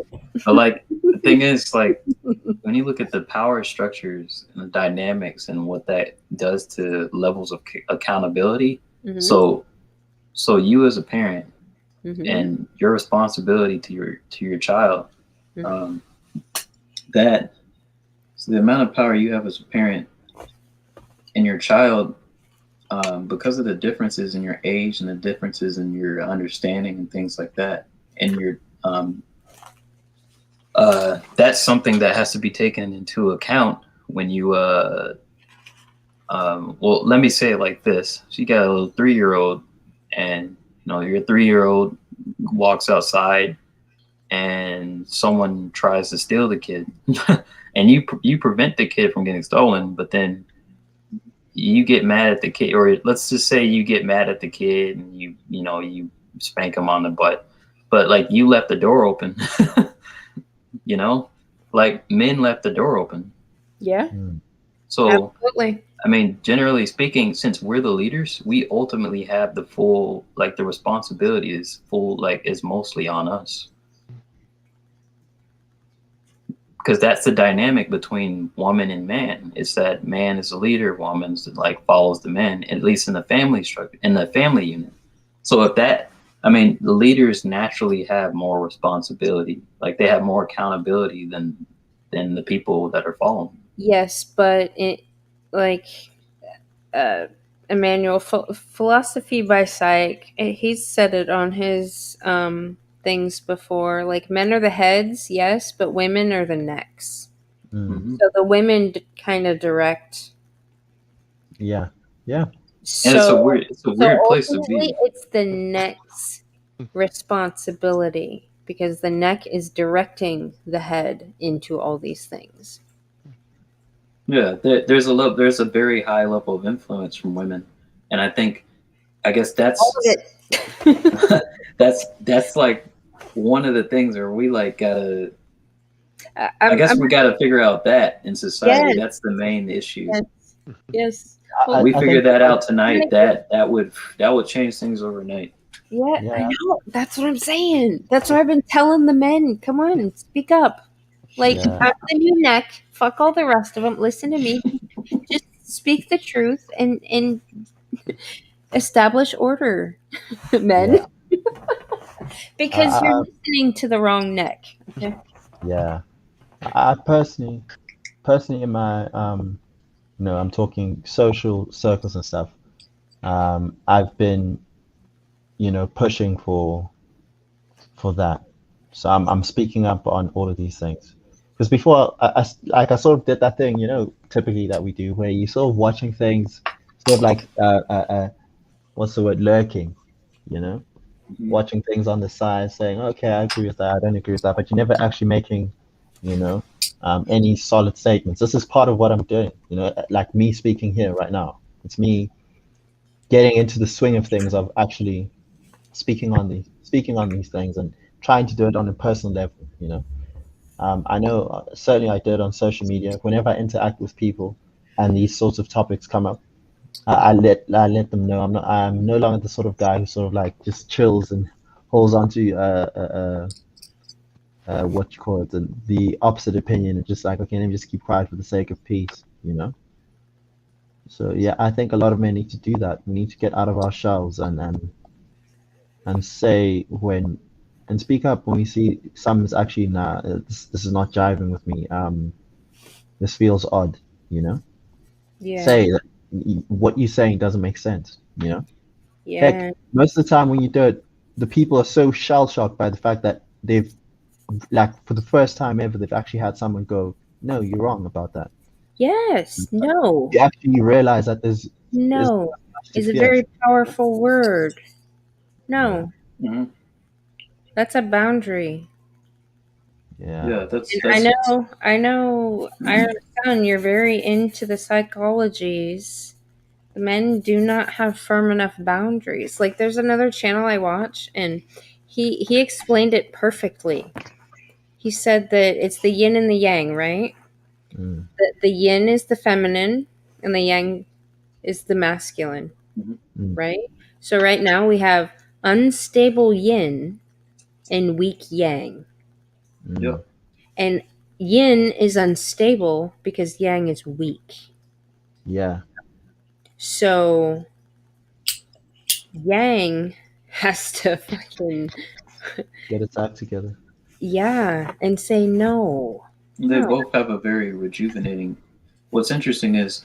[SPEAKER 1] But like the thing is like when you look at the power structures and the dynamics and what that does to levels of accountability,
[SPEAKER 11] Mhm.
[SPEAKER 1] so you as a parent
[SPEAKER 11] Mhm.
[SPEAKER 1] and your responsibility to your child,
[SPEAKER 11] Mhm.
[SPEAKER 1] that so the amount of power you have as a parent and your child, because of the differences in your age and the differences in your understanding and things like that, and your that's something that has to be taken into account when you well, let me say it like this. So you got a little 3-year-old and your 3-year-old walks outside and someone tries to steal the kid and you prevent the kid from getting stolen, but then you get mad at the kid, or let's just say you get mad at the kid and you spank him on the butt, but like you left the door open. Like men left the door open.
[SPEAKER 11] Yeah.
[SPEAKER 1] So
[SPEAKER 11] absolutely.
[SPEAKER 1] I mean, generally speaking, since we're the leaders, we ultimately have the full, like the responsibility is full, like is mostly on us. Because that's the dynamic between woman and man. It's that man is the leader, woman's like follows the man, at least in the family structure, in the family unit. So if that, I mean, the leaders naturally have more responsibility, like they have more accountability than the people that are following.
[SPEAKER 11] Yes, but it like Emmanuel philosophy by psych. He's said it on his things before. Like men are the heads, yes, but women are the necks.
[SPEAKER 3] Mm.
[SPEAKER 11] So the women kind of direct.
[SPEAKER 3] Yeah. Yeah.
[SPEAKER 1] And it's a weird place to
[SPEAKER 11] ultimately,
[SPEAKER 1] be.
[SPEAKER 11] it's the neck's responsibility because the neck is directing the head into all these things.
[SPEAKER 1] Yeah, there's a very high level of influence from women, and I guess that's
[SPEAKER 11] All of it.
[SPEAKER 1] that's like one of the things where we like gotta. I
[SPEAKER 11] I'm
[SPEAKER 1] guess we gotta figure out that in society.
[SPEAKER 11] Yes.
[SPEAKER 1] That's the main issue.
[SPEAKER 11] Yes.
[SPEAKER 1] Well, we figured that out tonight.
[SPEAKER 11] Right.
[SPEAKER 1] That would change things overnight.
[SPEAKER 11] Yeah, I know. That's what I'm saying. That's why I've been telling the men, come on, speak up. Like,
[SPEAKER 3] Yeah.
[SPEAKER 11] I'm the new neck. Fuck all the rest of them. Listen to me. Just speak the truth and establish order, men.
[SPEAKER 3] Yeah.
[SPEAKER 11] Because you're listening to the wrong neck. Okay?
[SPEAKER 3] Yeah. I personally in my I'm talking social circles and stuff. I've been, pushing for that. So I'm speaking up on all of these things. Because before I sort of did that thing, typically that we do, where you sort of watching things, sort of like what's the word, lurking, watching things on the side, saying, okay, I agree with that, I don't agree with that, but you're never actually making, any solid statements. This is part of what I'm doing, like me speaking here right now. It's me getting into the swing of things, of actually speaking on these things and trying to do it on a personal level. I know certainly I did on social media. Whenever I interact with people and these sorts of topics come up, I let them know I'm no longer the sort of guy who sort of like just chills and holds on to what you call it, the opposite opinion, and just like, okay, let me just keep quiet for the sake of peace. So yeah, I think a lot of men need to do that. We need to get out of our shells and say when and speak up when we see someone's actually, nah, this is not jiving with me. This feels odd.
[SPEAKER 11] Yeah.
[SPEAKER 3] Say that what you're saying doesn't make sense.
[SPEAKER 11] Yeah.
[SPEAKER 3] Heck, most of the time when you do it, the people are so shell shocked by the fact that they've, like, for the first time ever, they've actually had someone go, no, you're wrong about that.
[SPEAKER 11] Yes. No.
[SPEAKER 3] You actually realize that there's
[SPEAKER 11] No.
[SPEAKER 3] much to
[SPEAKER 11] Is a
[SPEAKER 3] fear.
[SPEAKER 11] very powerful word. No.
[SPEAKER 1] Mm-hmm.
[SPEAKER 11] That's a boundary.
[SPEAKER 1] Yeah, that's
[SPEAKER 11] And I understand you're very into the psychologies. The men do not have firm enough boundaries. Like there's another channel I watch, and he explained it perfectly. He said that it's the yin and the yang, right? The yin is the feminine, and the yang is the masculine, right? So right now we have unstable yin and weak yang.
[SPEAKER 1] Yep.
[SPEAKER 11] And yin is unstable because yang is weak.
[SPEAKER 3] Yeah.
[SPEAKER 11] So yang has to fucking
[SPEAKER 3] Get its act together.
[SPEAKER 11] yeah, and say no.
[SPEAKER 1] They
[SPEAKER 11] No.
[SPEAKER 1] both have a very rejuvenating. What's interesting is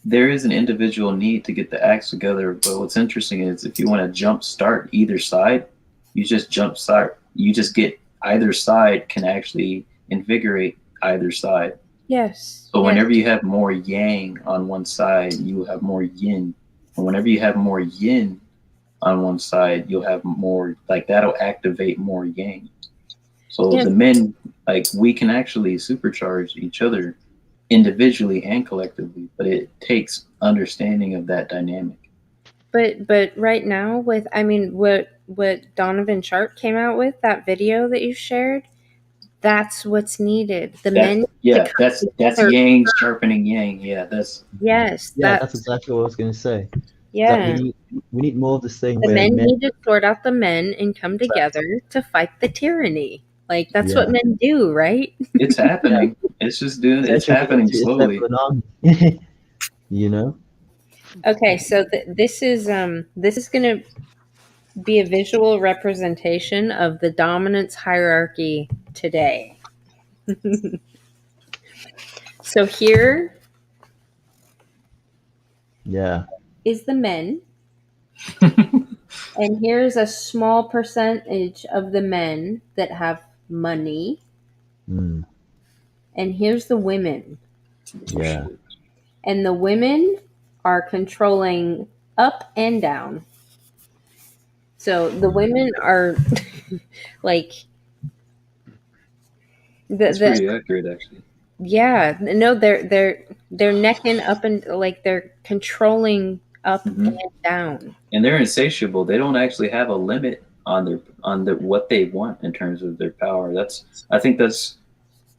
[SPEAKER 1] there is an individual need to get the acts together, but what's interesting is if you want to jump start either side, you just jump start. You just get either side can actually invigorate either side.
[SPEAKER 11] Yes.
[SPEAKER 1] So
[SPEAKER 11] yes.
[SPEAKER 1] whenever you have more yang on one side, you will have more yin. And whenever you have more yin on one side, you'll have more, like that'll activate more yang. So
[SPEAKER 11] Yes.
[SPEAKER 1] the men, like we can actually supercharge each other individually and collectively, but it takes understanding of that dynamic.
[SPEAKER 11] But right now with what Donovan Sharp came out with, that video that you shared, that's what's needed. The men
[SPEAKER 1] That's yang sharpening yang. Yeah, that's
[SPEAKER 11] yes.
[SPEAKER 3] Yeah, that's exactly what I was going to say. That
[SPEAKER 11] Yeah.
[SPEAKER 3] we need more of this thing
[SPEAKER 11] The
[SPEAKER 3] where
[SPEAKER 11] men
[SPEAKER 3] men.
[SPEAKER 11] need to sort out the men and come together to fight the tyranny. Like that's what
[SPEAKER 3] Yeah.
[SPEAKER 11] men do, right?
[SPEAKER 1] it's happening. It's just doing. It's happening slowly.
[SPEAKER 3] You know.
[SPEAKER 11] Okay, so this is going to be a visual representation of the dominance hierarchy today. So here is the men. And here's a small percentage of the men that have money.
[SPEAKER 3] Mm.
[SPEAKER 11] And here's the women.
[SPEAKER 3] Yeah.
[SPEAKER 11] And the women are controlling up and down. So the women are like
[SPEAKER 1] That's pretty accurate, actually.
[SPEAKER 11] Yeah, no, they're necking up and like they're controlling up and down.
[SPEAKER 1] And they're insatiable. They don't actually have a limit on their what they want in terms of their power. I think that's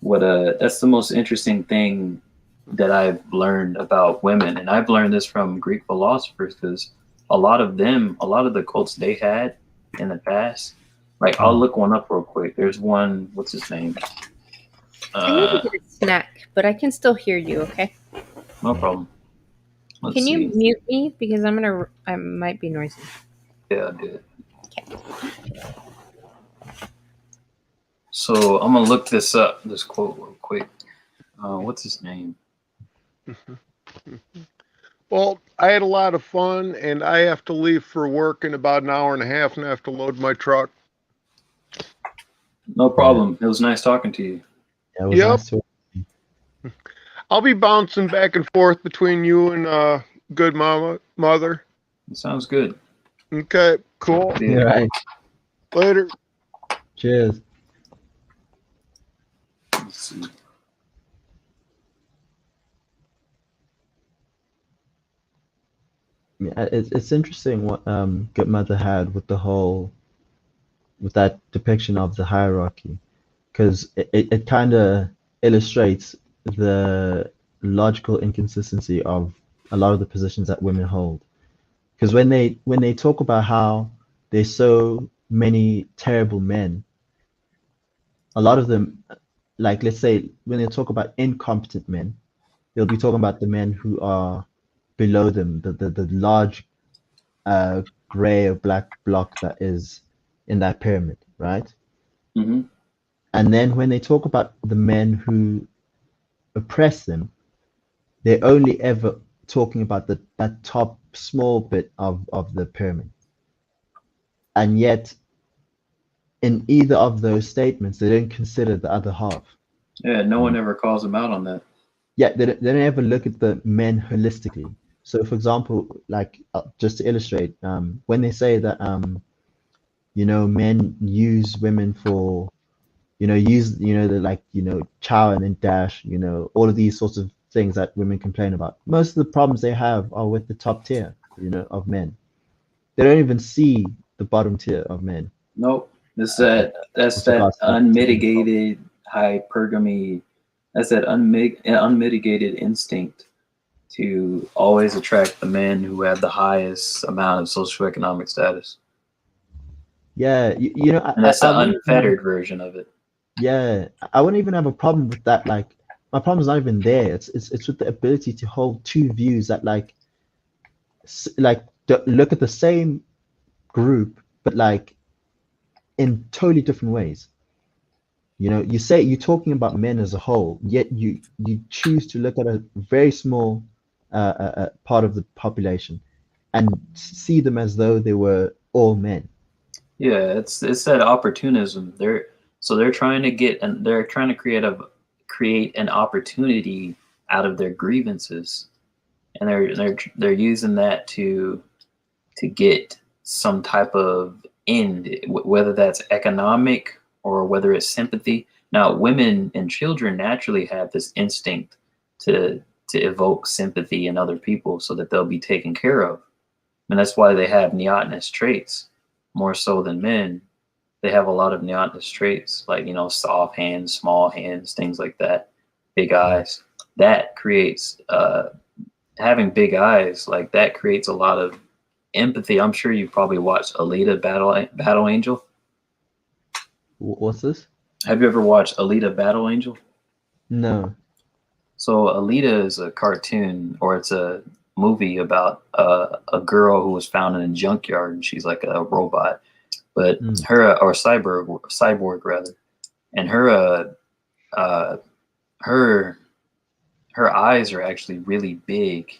[SPEAKER 1] that's the most interesting thing that I've learned about women, and I've learned this from Greek philosophers because a lot of the cults they had in the past. Like I'll look one up real quick. There's one. What's his name?
[SPEAKER 11] I need to get a snack, but I can still hear you. Okay.
[SPEAKER 1] No problem. Let's
[SPEAKER 11] Can you
[SPEAKER 1] see.
[SPEAKER 11] mute me because I might be noisy.
[SPEAKER 1] Yeah, I did. So I'm gonna look this up, this quote real quick. What's his name?
[SPEAKER 6] Well, I had a lot of fun, and I have to leave for work in about an hour and a half, and I have to load my truck.
[SPEAKER 1] No problem. It was nice talking to you.
[SPEAKER 3] Yeah, it was nice to-
[SPEAKER 6] I'll be bouncing back and forth between you and good mother.
[SPEAKER 1] It sounds good.
[SPEAKER 6] Okay, cool.
[SPEAKER 1] Yeah.
[SPEAKER 3] Right.
[SPEAKER 6] Later.
[SPEAKER 3] Cheers.
[SPEAKER 1] Let's see.
[SPEAKER 3] Yeah, it's interesting what Good Mother had with with that depiction of the hierarchy, because it kind of illustrates the logical inconsistency of a lot of the positions that women hold. Because when they talk about how there's so many terrible men, a lot of them, like let's say when they talk about incompetent men, they'll be talking about the men who are below them, the large gray or black block that is in that pyramid, right?
[SPEAKER 1] Mm-hmm.
[SPEAKER 3] And then when they talk about the men who oppress them, they're only ever talking about that top small bit of the pyramid. And yet, in either of those statements, they don't consider the other half.
[SPEAKER 1] Yeah, no one ever calls him out on that.
[SPEAKER 3] Yeah, they don't ever look at the men holistically. So, for example, like just to illustrate, when they say that, men use women for, use, the chow and then dash, all of these sorts of things that women complain about. Most of the problems they have are with the top tier, of men. They don't even see the bottom tier of men.
[SPEAKER 1] Nope. That's that
[SPEAKER 3] With regards to
[SPEAKER 1] unmitigated hypergamy. That's that unmitigated instinct to always attract the men who have the highest amount of socioeconomic status.
[SPEAKER 3] Yeah,
[SPEAKER 1] And that's
[SPEAKER 3] I
[SPEAKER 1] the
[SPEAKER 3] wouldn't even have
[SPEAKER 1] unfettered version of it.
[SPEAKER 3] yeah, I wouldn't even have a problem with that. Like, my problem's not even there. It's with the ability to hold two views that look at the same group, but like in totally different ways. You say you're talking about men as a whole, yet you choose to look at a very small part of the population and see them as though they were all men.
[SPEAKER 1] Yeah, it's that opportunism. They're trying to they're trying to create an opportunity out of their grievances, and they're using that to get some type of end, whether that's economic or whether it's sympathy. Now, women and children naturally have this instinct to evoke sympathy in other people so that they'll be taken care of, and that's why they have neotenous traits more so than men. They have a lot of neotenous traits, like, soft hands, small hands, things like that, big eyes. That creates having big eyes, like that creates a lot of empathy. I'm sure you probably watched Alita Battle Angel.
[SPEAKER 3] What's this?
[SPEAKER 1] Have you ever watched Alita Battle Angel?
[SPEAKER 3] No.
[SPEAKER 1] So Alita is a cartoon, or it's a movie about a girl who was found in a junkyard, and she's like a robot, but or cyborg rather, and her eyes are actually really big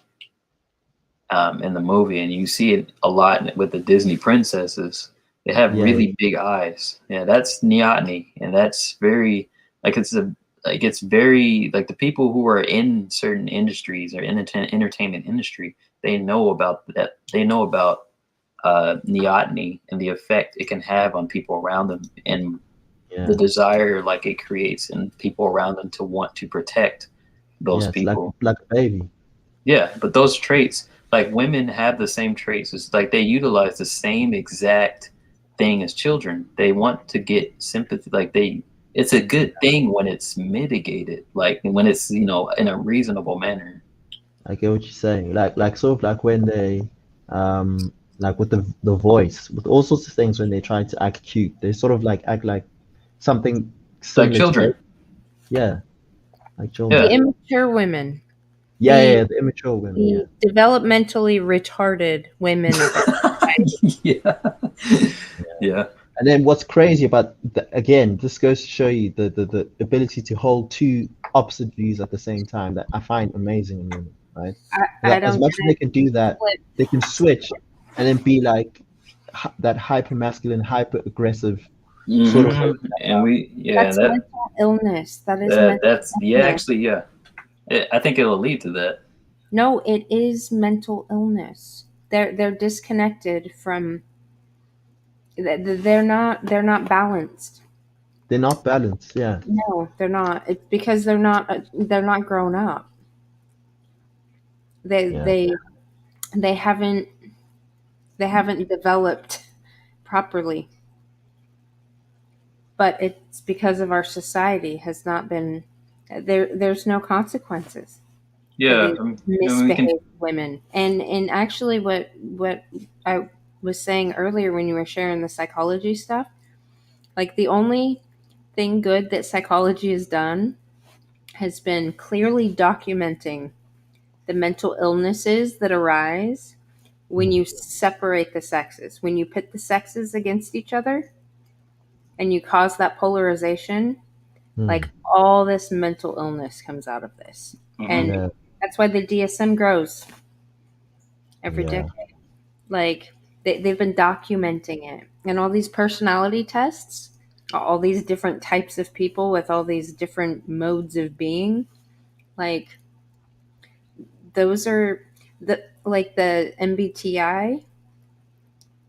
[SPEAKER 1] in the movie, and you see it a lot with the Disney princesses. They have really big eyes. Yeah, that's neoteny, and that's very it's very like the people who are in certain industries or in the entertainment industry. They know about that. They know about neoteny and the effect it can have on people around them, and the desire like it creates in people around them to want to protect those
[SPEAKER 3] it's
[SPEAKER 1] people.
[SPEAKER 3] like a baby.
[SPEAKER 1] Yeah, but those traits, like women have the same traits. It's like they utilize the same exact thing as children. They want to get sympathy. It's a good thing when it's mitigated, like when it's, in a reasonable manner.
[SPEAKER 3] I get what you're saying. Like sort of like when they like with the voice, with all sorts of things when they try to act cute, they sort of like act like something similar
[SPEAKER 1] Like children.
[SPEAKER 3] to yeah, like
[SPEAKER 11] The
[SPEAKER 3] children.
[SPEAKER 11] immature women.
[SPEAKER 3] Yeah, the immature women. Yeah.
[SPEAKER 11] The developmentally retarded women of our society.
[SPEAKER 1] Yeah.
[SPEAKER 3] And then what's crazy about again, this goes to show you the ability to hold two opposite views at the same time that I find amazing in women, right?
[SPEAKER 11] I
[SPEAKER 3] As
[SPEAKER 11] don't
[SPEAKER 3] much as they can do that,
[SPEAKER 11] split.
[SPEAKER 3] they can switch and then be like that hyper masculine, hyper aggressive sort of women.
[SPEAKER 11] That's mental illness. That is mental
[SPEAKER 1] that's
[SPEAKER 11] illness.
[SPEAKER 1] actually, yeah. I think it'll lead to that.
[SPEAKER 11] No, it is mental illness. They're disconnected from. They're not balanced.
[SPEAKER 3] They're not balanced. Yeah.
[SPEAKER 11] No, they're not. It's because they're not grown up. They haven't developed properly. But it's because of our society has not been there's no consequences
[SPEAKER 1] Yeah,
[SPEAKER 11] for these misbehaved women. And actually what I was saying earlier when you were sharing the psychology stuff, like the only thing good that psychology has done has been clearly documenting the mental illnesses that arise when you separate the sexes, when you pit the sexes against each other and you cause that polarization, like all this mental illness comes out of this. And that's why the DSM grows every decade. Like they've been documenting it. And all these personality tests, all these different types of people with all these different modes of being, like those are the MBTI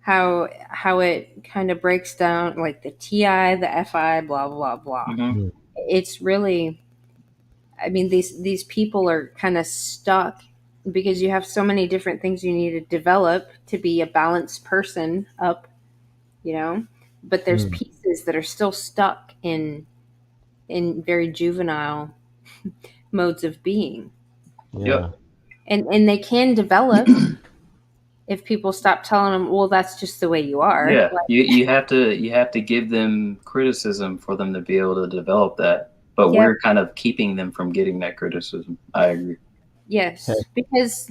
[SPEAKER 11] how it kind of breaks down like the TI, the FI, blah blah blah.
[SPEAKER 1] Mm-hmm.
[SPEAKER 11] It's really, I mean, these people are kind of stuck because you have so many different things you need to develop to be a balanced person up, you know. But there's pieces that are still stuck in very juvenile modes of being.
[SPEAKER 3] Yeah.
[SPEAKER 11] And they can develop if people stop telling them, well, that's just the way you are.
[SPEAKER 1] Yeah,
[SPEAKER 11] Like,
[SPEAKER 1] you have to give them criticism for them to be able to develop that. But
[SPEAKER 11] Yeah.
[SPEAKER 1] we're kind of keeping them from getting that criticism. I agree.
[SPEAKER 11] yes,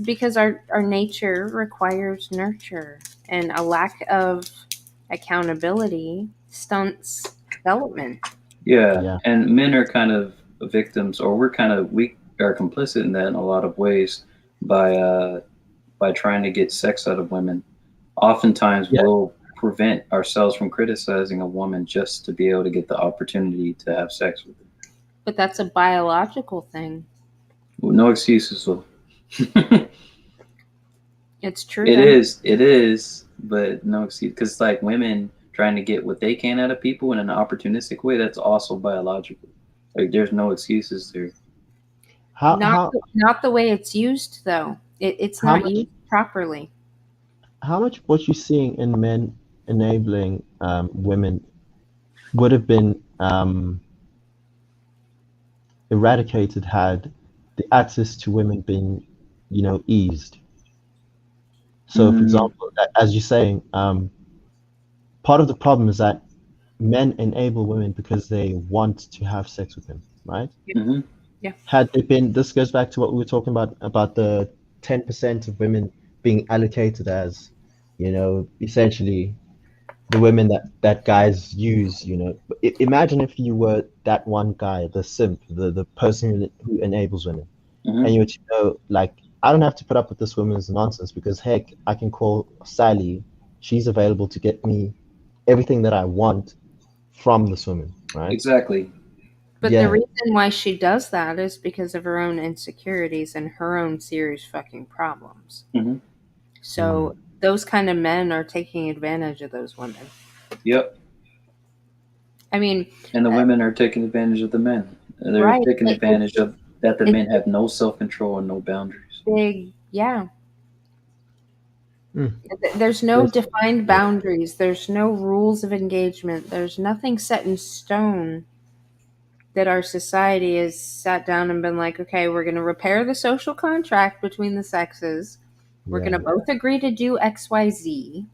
[SPEAKER 11] because our nature requires nurture, and a lack of accountability stunts development.
[SPEAKER 1] Yeah, and men are kind of victims, or we are complicit in that in a lot of ways by trying to get sex out of women. Oftentimes, we'll prevent ourselves from criticizing a woman just to be able to get the opportunity to have sex with her.
[SPEAKER 11] But that's a biological thing.
[SPEAKER 1] Well, no excuses, though.
[SPEAKER 11] It's true.
[SPEAKER 1] It is, but no excuse. Because like women trying to get what they can out of people in an opportunistic way, that's also biological. Like there's no excuses there.
[SPEAKER 11] Not the way it's used though. It's
[SPEAKER 3] How
[SPEAKER 11] not
[SPEAKER 3] much-
[SPEAKER 11] used properly.
[SPEAKER 3] How much what you're seeing in men enabling women would have been eradicated had the access to women been, eased? So, for example, as you're saying, part of the problem is that men enable women because they want to have sex with them, right?
[SPEAKER 1] Mm-hmm.
[SPEAKER 11] Yeah.
[SPEAKER 3] Had it been, this goes back to what we were talking about the 10% of women being allocated as, essentially the women that guys use, imagine if you were that one guy, the simp, the person who enables women,
[SPEAKER 1] Mhm.
[SPEAKER 3] and you were to know, like, I don't have to put up with this woman's nonsense because heck, I can call Sally, she's available to get me everything that I want from this woman, right?
[SPEAKER 1] Exactly.
[SPEAKER 11] But
[SPEAKER 3] Yeah.
[SPEAKER 11] the reason why she does that is because of her own insecurities and her own serious fucking problems.
[SPEAKER 1] Mhm.
[SPEAKER 11] So those kind of men are taking advantage of those women.
[SPEAKER 1] Yep.
[SPEAKER 11] I mean,
[SPEAKER 1] And the women are taking advantage of the men. They're
[SPEAKER 11] Right.
[SPEAKER 1] taking advantage of that the
[SPEAKER 11] it's-
[SPEAKER 1] men have no self-control and no boundaries.
[SPEAKER 11] big, yeah.
[SPEAKER 3] Mm.
[SPEAKER 11] There's no
[SPEAKER 3] Yes.
[SPEAKER 11] defined boundaries. There's no rules of engagement. There's nothing set in stone that our society has sat down and been like, okay, we're going to repair the social contract between the sexes. We're going to both agree to do XYZ.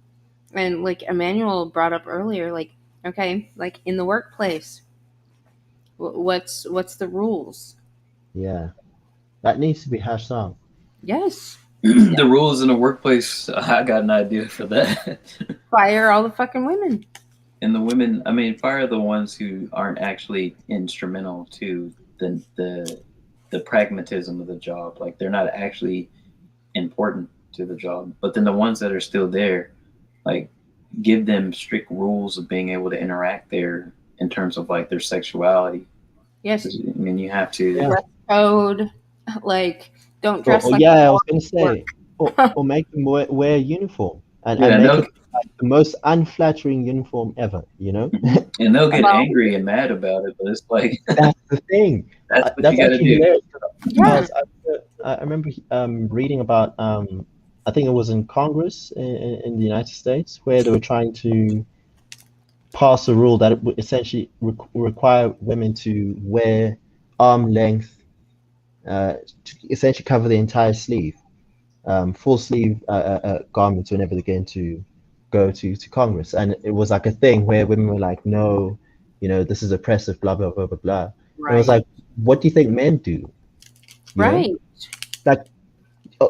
[SPEAKER 11] And like Emmanuel brought up earlier, like, okay, like in the workplace, what's the rules?
[SPEAKER 3] Yeah. That needs to be hashed out.
[SPEAKER 11] Yes.
[SPEAKER 1] The rules in the workplace, I got an idea for that.
[SPEAKER 11] Fire all the fucking women.
[SPEAKER 1] And the women, I mean, fire the ones who aren't actually instrumental to the pragmatism of the job. Like they're not actually important to the job. But then the ones that are still there, like give them strict rules of being able to interact there in terms of like their sexuality.
[SPEAKER 11] Yes.
[SPEAKER 1] I mean, you have to.
[SPEAKER 11] Dress code, like don't dress
[SPEAKER 3] Or
[SPEAKER 11] like
[SPEAKER 3] yeah, I
[SPEAKER 11] a
[SPEAKER 3] was going to say, or make them wear a uniform and
[SPEAKER 1] Yeah,
[SPEAKER 3] make
[SPEAKER 1] no-
[SPEAKER 3] it like the most unflattering uniform ever,
[SPEAKER 1] And they'll get
[SPEAKER 11] Well-
[SPEAKER 1] angry and mad about it, but it's like
[SPEAKER 3] That's the thing.
[SPEAKER 1] that's what
[SPEAKER 3] That's
[SPEAKER 1] you got to
[SPEAKER 3] actually
[SPEAKER 1] do.
[SPEAKER 3] hilarious.
[SPEAKER 11] Yeah.
[SPEAKER 3] I remember reading about, I think it was in Congress in the United States, where they were trying to pass a rule that it would essentially require women to wear arm length, to essentially cover the entire sleeve, full sleeve garments whenever they're going to go to Congress. And it was like a thing where women were like, no, this is oppressive, blah, blah, blah, blah, blah. And it was
[SPEAKER 11] Right.
[SPEAKER 3] like, what do you think men do? You know?
[SPEAKER 11] Right.
[SPEAKER 3] Like,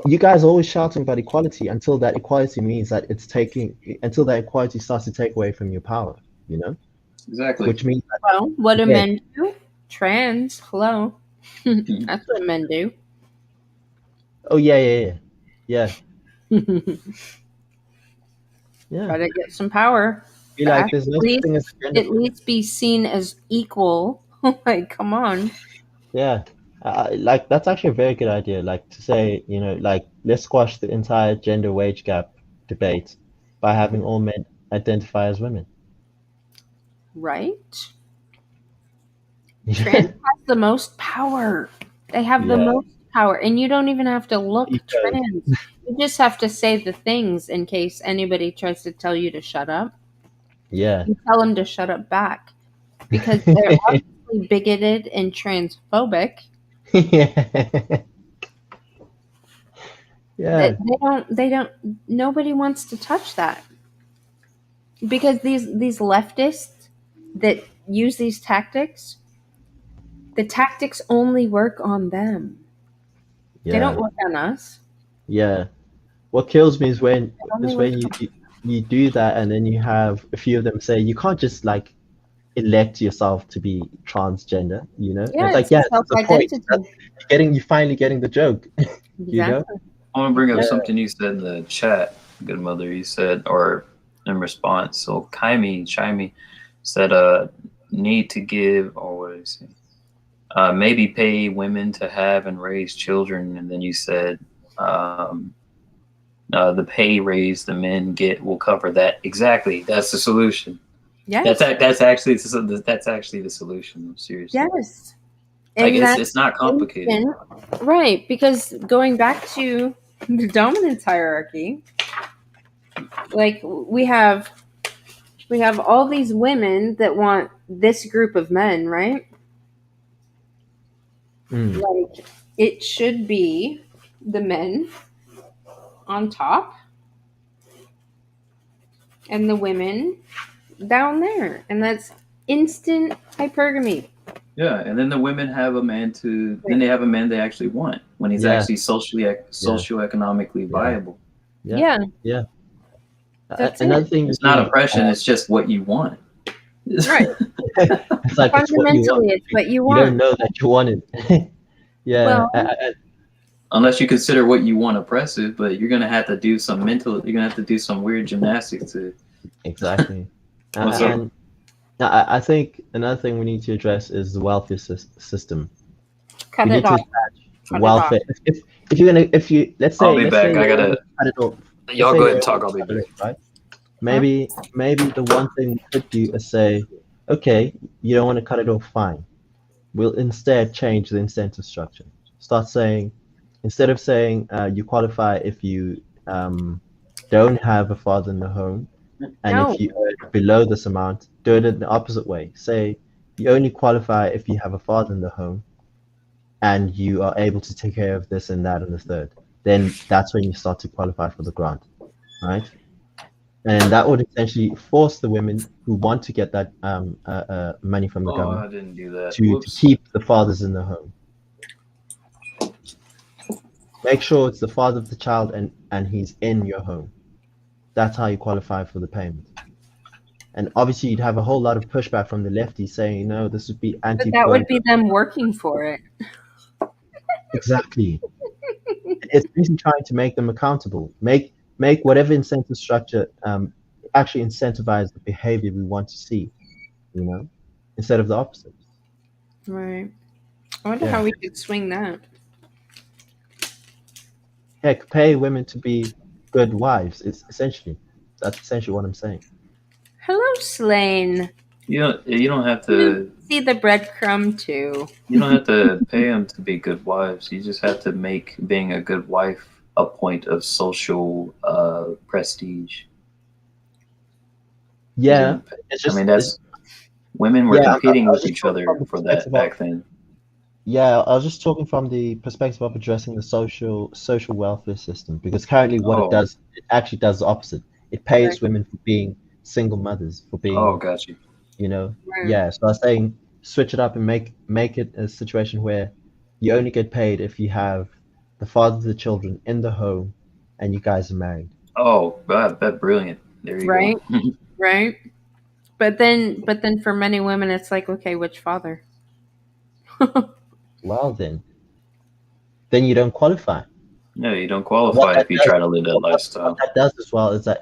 [SPEAKER 3] you guys are always shouting about equality until that equality means that until that equality starts to take away from your power,
[SPEAKER 1] Exactly.
[SPEAKER 3] which means that,
[SPEAKER 11] Well, what do
[SPEAKER 3] Yeah.
[SPEAKER 11] men do? Trans. Hello. That's what men do.
[SPEAKER 3] oh yeah. Yeah.
[SPEAKER 11] Try to get some power.
[SPEAKER 3] Be like, there's no such thing as gender.
[SPEAKER 11] At least be seen as equal. Like, come on.
[SPEAKER 3] Yeah. Like that's actually a very good idea. Like to say, like let's squash the entire gender wage gap debate by having all men identify as women.
[SPEAKER 11] Right? Trans has the most power. They have the
[SPEAKER 3] Yeah.
[SPEAKER 11] most power, and you don't even have to look
[SPEAKER 3] Because-
[SPEAKER 11] trans. You just have to say the things in case anybody tries to tell you to shut up.
[SPEAKER 3] Yeah.
[SPEAKER 11] You tell them to shut up back because they're obviously bigoted and transphobic.
[SPEAKER 3] Yeah. Yeah.
[SPEAKER 11] They don't. Nobody wants to touch that because these leftists that use these tactics, the tactics only work on them. They don't
[SPEAKER 3] Yeah.
[SPEAKER 11] work on us.
[SPEAKER 3] Yeah. What kills me is when
[SPEAKER 11] They only work on
[SPEAKER 3] you do that and then you have a few of them say you can't just like elect yourself to be transgender, you know? And
[SPEAKER 11] Yeah,
[SPEAKER 3] it's like,
[SPEAKER 11] it's
[SPEAKER 3] yeah,
[SPEAKER 11] a
[SPEAKER 3] that's the point.
[SPEAKER 11] self-identity.
[SPEAKER 3] You're finally getting the joke, you know?
[SPEAKER 11] Exactly.
[SPEAKER 1] I want to bring up
[SPEAKER 3] Yeah.
[SPEAKER 1] something you said in the chat, good mother. You said, or in response, so Chimey said, need to give, or what did he say? Maybe pay women to have and raise children, and then you said, the pay raise the men get will cover that. Exactly, that's the solution.
[SPEAKER 11] Yes.
[SPEAKER 1] That's actually the solution. Seriously.
[SPEAKER 11] Yes.
[SPEAKER 1] Like
[SPEAKER 11] And
[SPEAKER 1] it's not complicated.
[SPEAKER 11] Right, because going back to the dominance hierarchy, like we have all these women that want this group of men, right? Like it should be the men on top and the women down there, and that's instant hypergamy.
[SPEAKER 1] Yeah, and then the women have a man then they have a man they actually want when he's
[SPEAKER 3] Yeah.
[SPEAKER 1] actually socioeconomically viable.
[SPEAKER 11] Yeah.
[SPEAKER 3] Yeah.
[SPEAKER 11] That's
[SPEAKER 3] Another
[SPEAKER 11] it.
[SPEAKER 3] thing
[SPEAKER 1] It's not oppression, it's just what you want.
[SPEAKER 11] Right.
[SPEAKER 3] It's like it's what you want.
[SPEAKER 11] Fundamentally, it's what you
[SPEAKER 3] You
[SPEAKER 11] want.
[SPEAKER 3] don't know that you want it. Yeah.
[SPEAKER 11] Well,
[SPEAKER 1] Unless you consider what you want oppressive, but you're gonna have to do some weird gymnastics to
[SPEAKER 3] Exactly.
[SPEAKER 1] What's up?
[SPEAKER 3] And I think another thing we need to address is the welfare system.
[SPEAKER 11] Cut
[SPEAKER 3] we
[SPEAKER 11] it
[SPEAKER 3] need
[SPEAKER 11] off.
[SPEAKER 3] to attach
[SPEAKER 11] Cut it
[SPEAKER 3] welfare.
[SPEAKER 11] off.
[SPEAKER 3] If you let's say
[SPEAKER 1] I'll be
[SPEAKER 3] let's
[SPEAKER 1] back.
[SPEAKER 3] say
[SPEAKER 1] I
[SPEAKER 3] you
[SPEAKER 1] gotta
[SPEAKER 3] want to cut it off.
[SPEAKER 1] y'all
[SPEAKER 3] Let's say
[SPEAKER 1] go
[SPEAKER 3] you
[SPEAKER 1] ahead and
[SPEAKER 3] want
[SPEAKER 1] talk, I'll
[SPEAKER 3] to
[SPEAKER 1] be
[SPEAKER 3] cut it
[SPEAKER 1] back.
[SPEAKER 3] off, right? Maybe the one thing we could do is say, okay, you don't want to cut it off, fine. We'll instead change the incentive structure. Start saying, instead of saying you qualify if you don't have a father in the home, and
[SPEAKER 11] No.
[SPEAKER 3] if you earn below this amount, do it in the opposite way. Say you only qualify if you have a father in the home, and you are able to take care of this and that and the third. Then that's when you start to qualify for the grant, right? And that would essentially force the women who want to get that money from the
[SPEAKER 1] Oh,
[SPEAKER 3] government
[SPEAKER 1] I didn't do that.
[SPEAKER 3] to
[SPEAKER 1] Whoops.
[SPEAKER 3] keep the fathers in the home. Make sure it's the father of the child and he's in your home. That's how you qualify for the payment. And obviously, you'd have a whole lot of pushback from the lefties saying, no, this would be
[SPEAKER 11] But
[SPEAKER 3] anti
[SPEAKER 11] that would be them working for it.
[SPEAKER 3] Exactly. It's basically trying to make them accountable. Make whatever incentive structure actually incentivize the behavior we want to see, you know, instead of the opposite.
[SPEAKER 11] Right. I wonder
[SPEAKER 3] Yeah.
[SPEAKER 11] how we could swing that.
[SPEAKER 3] Heck, pay women to be good wives. That's essentially what I'm saying.
[SPEAKER 11] Hello, Slane.
[SPEAKER 1] You don't have to
[SPEAKER 11] See the breadcrumb too.
[SPEAKER 1] you don't have to pay them to be good wives. You just have to make being a good wife a point of social prestige.
[SPEAKER 3] Yeah, it's just.
[SPEAKER 1] I mean, that's women were
[SPEAKER 3] Yeah,
[SPEAKER 1] competing
[SPEAKER 3] I was
[SPEAKER 1] with
[SPEAKER 3] just
[SPEAKER 1] each
[SPEAKER 3] talking
[SPEAKER 1] other
[SPEAKER 3] from the
[SPEAKER 1] for that
[SPEAKER 3] perspective
[SPEAKER 1] back
[SPEAKER 3] of-
[SPEAKER 1] then.
[SPEAKER 3] Yeah, I was just talking from the perspective of addressing the social welfare system, because currently what it does, it actually does the opposite. It pays
[SPEAKER 11] Right.
[SPEAKER 3] women for being single mothers, for being,
[SPEAKER 1] Oh, got you.
[SPEAKER 3] you know,
[SPEAKER 11] Right.
[SPEAKER 3] yeah. So I was saying, switch it up and make it a situation where you only get paid if you have the father of the children in the home and you guys are married.
[SPEAKER 1] Oh, God, that's brilliant. There you
[SPEAKER 11] Right.
[SPEAKER 1] go.
[SPEAKER 11] Right. But then for many women, it's like, okay, which father?
[SPEAKER 3] Well, then you don't qualify.
[SPEAKER 1] No, you don't qualify if you try to live that lifestyle.
[SPEAKER 3] What that does as well is that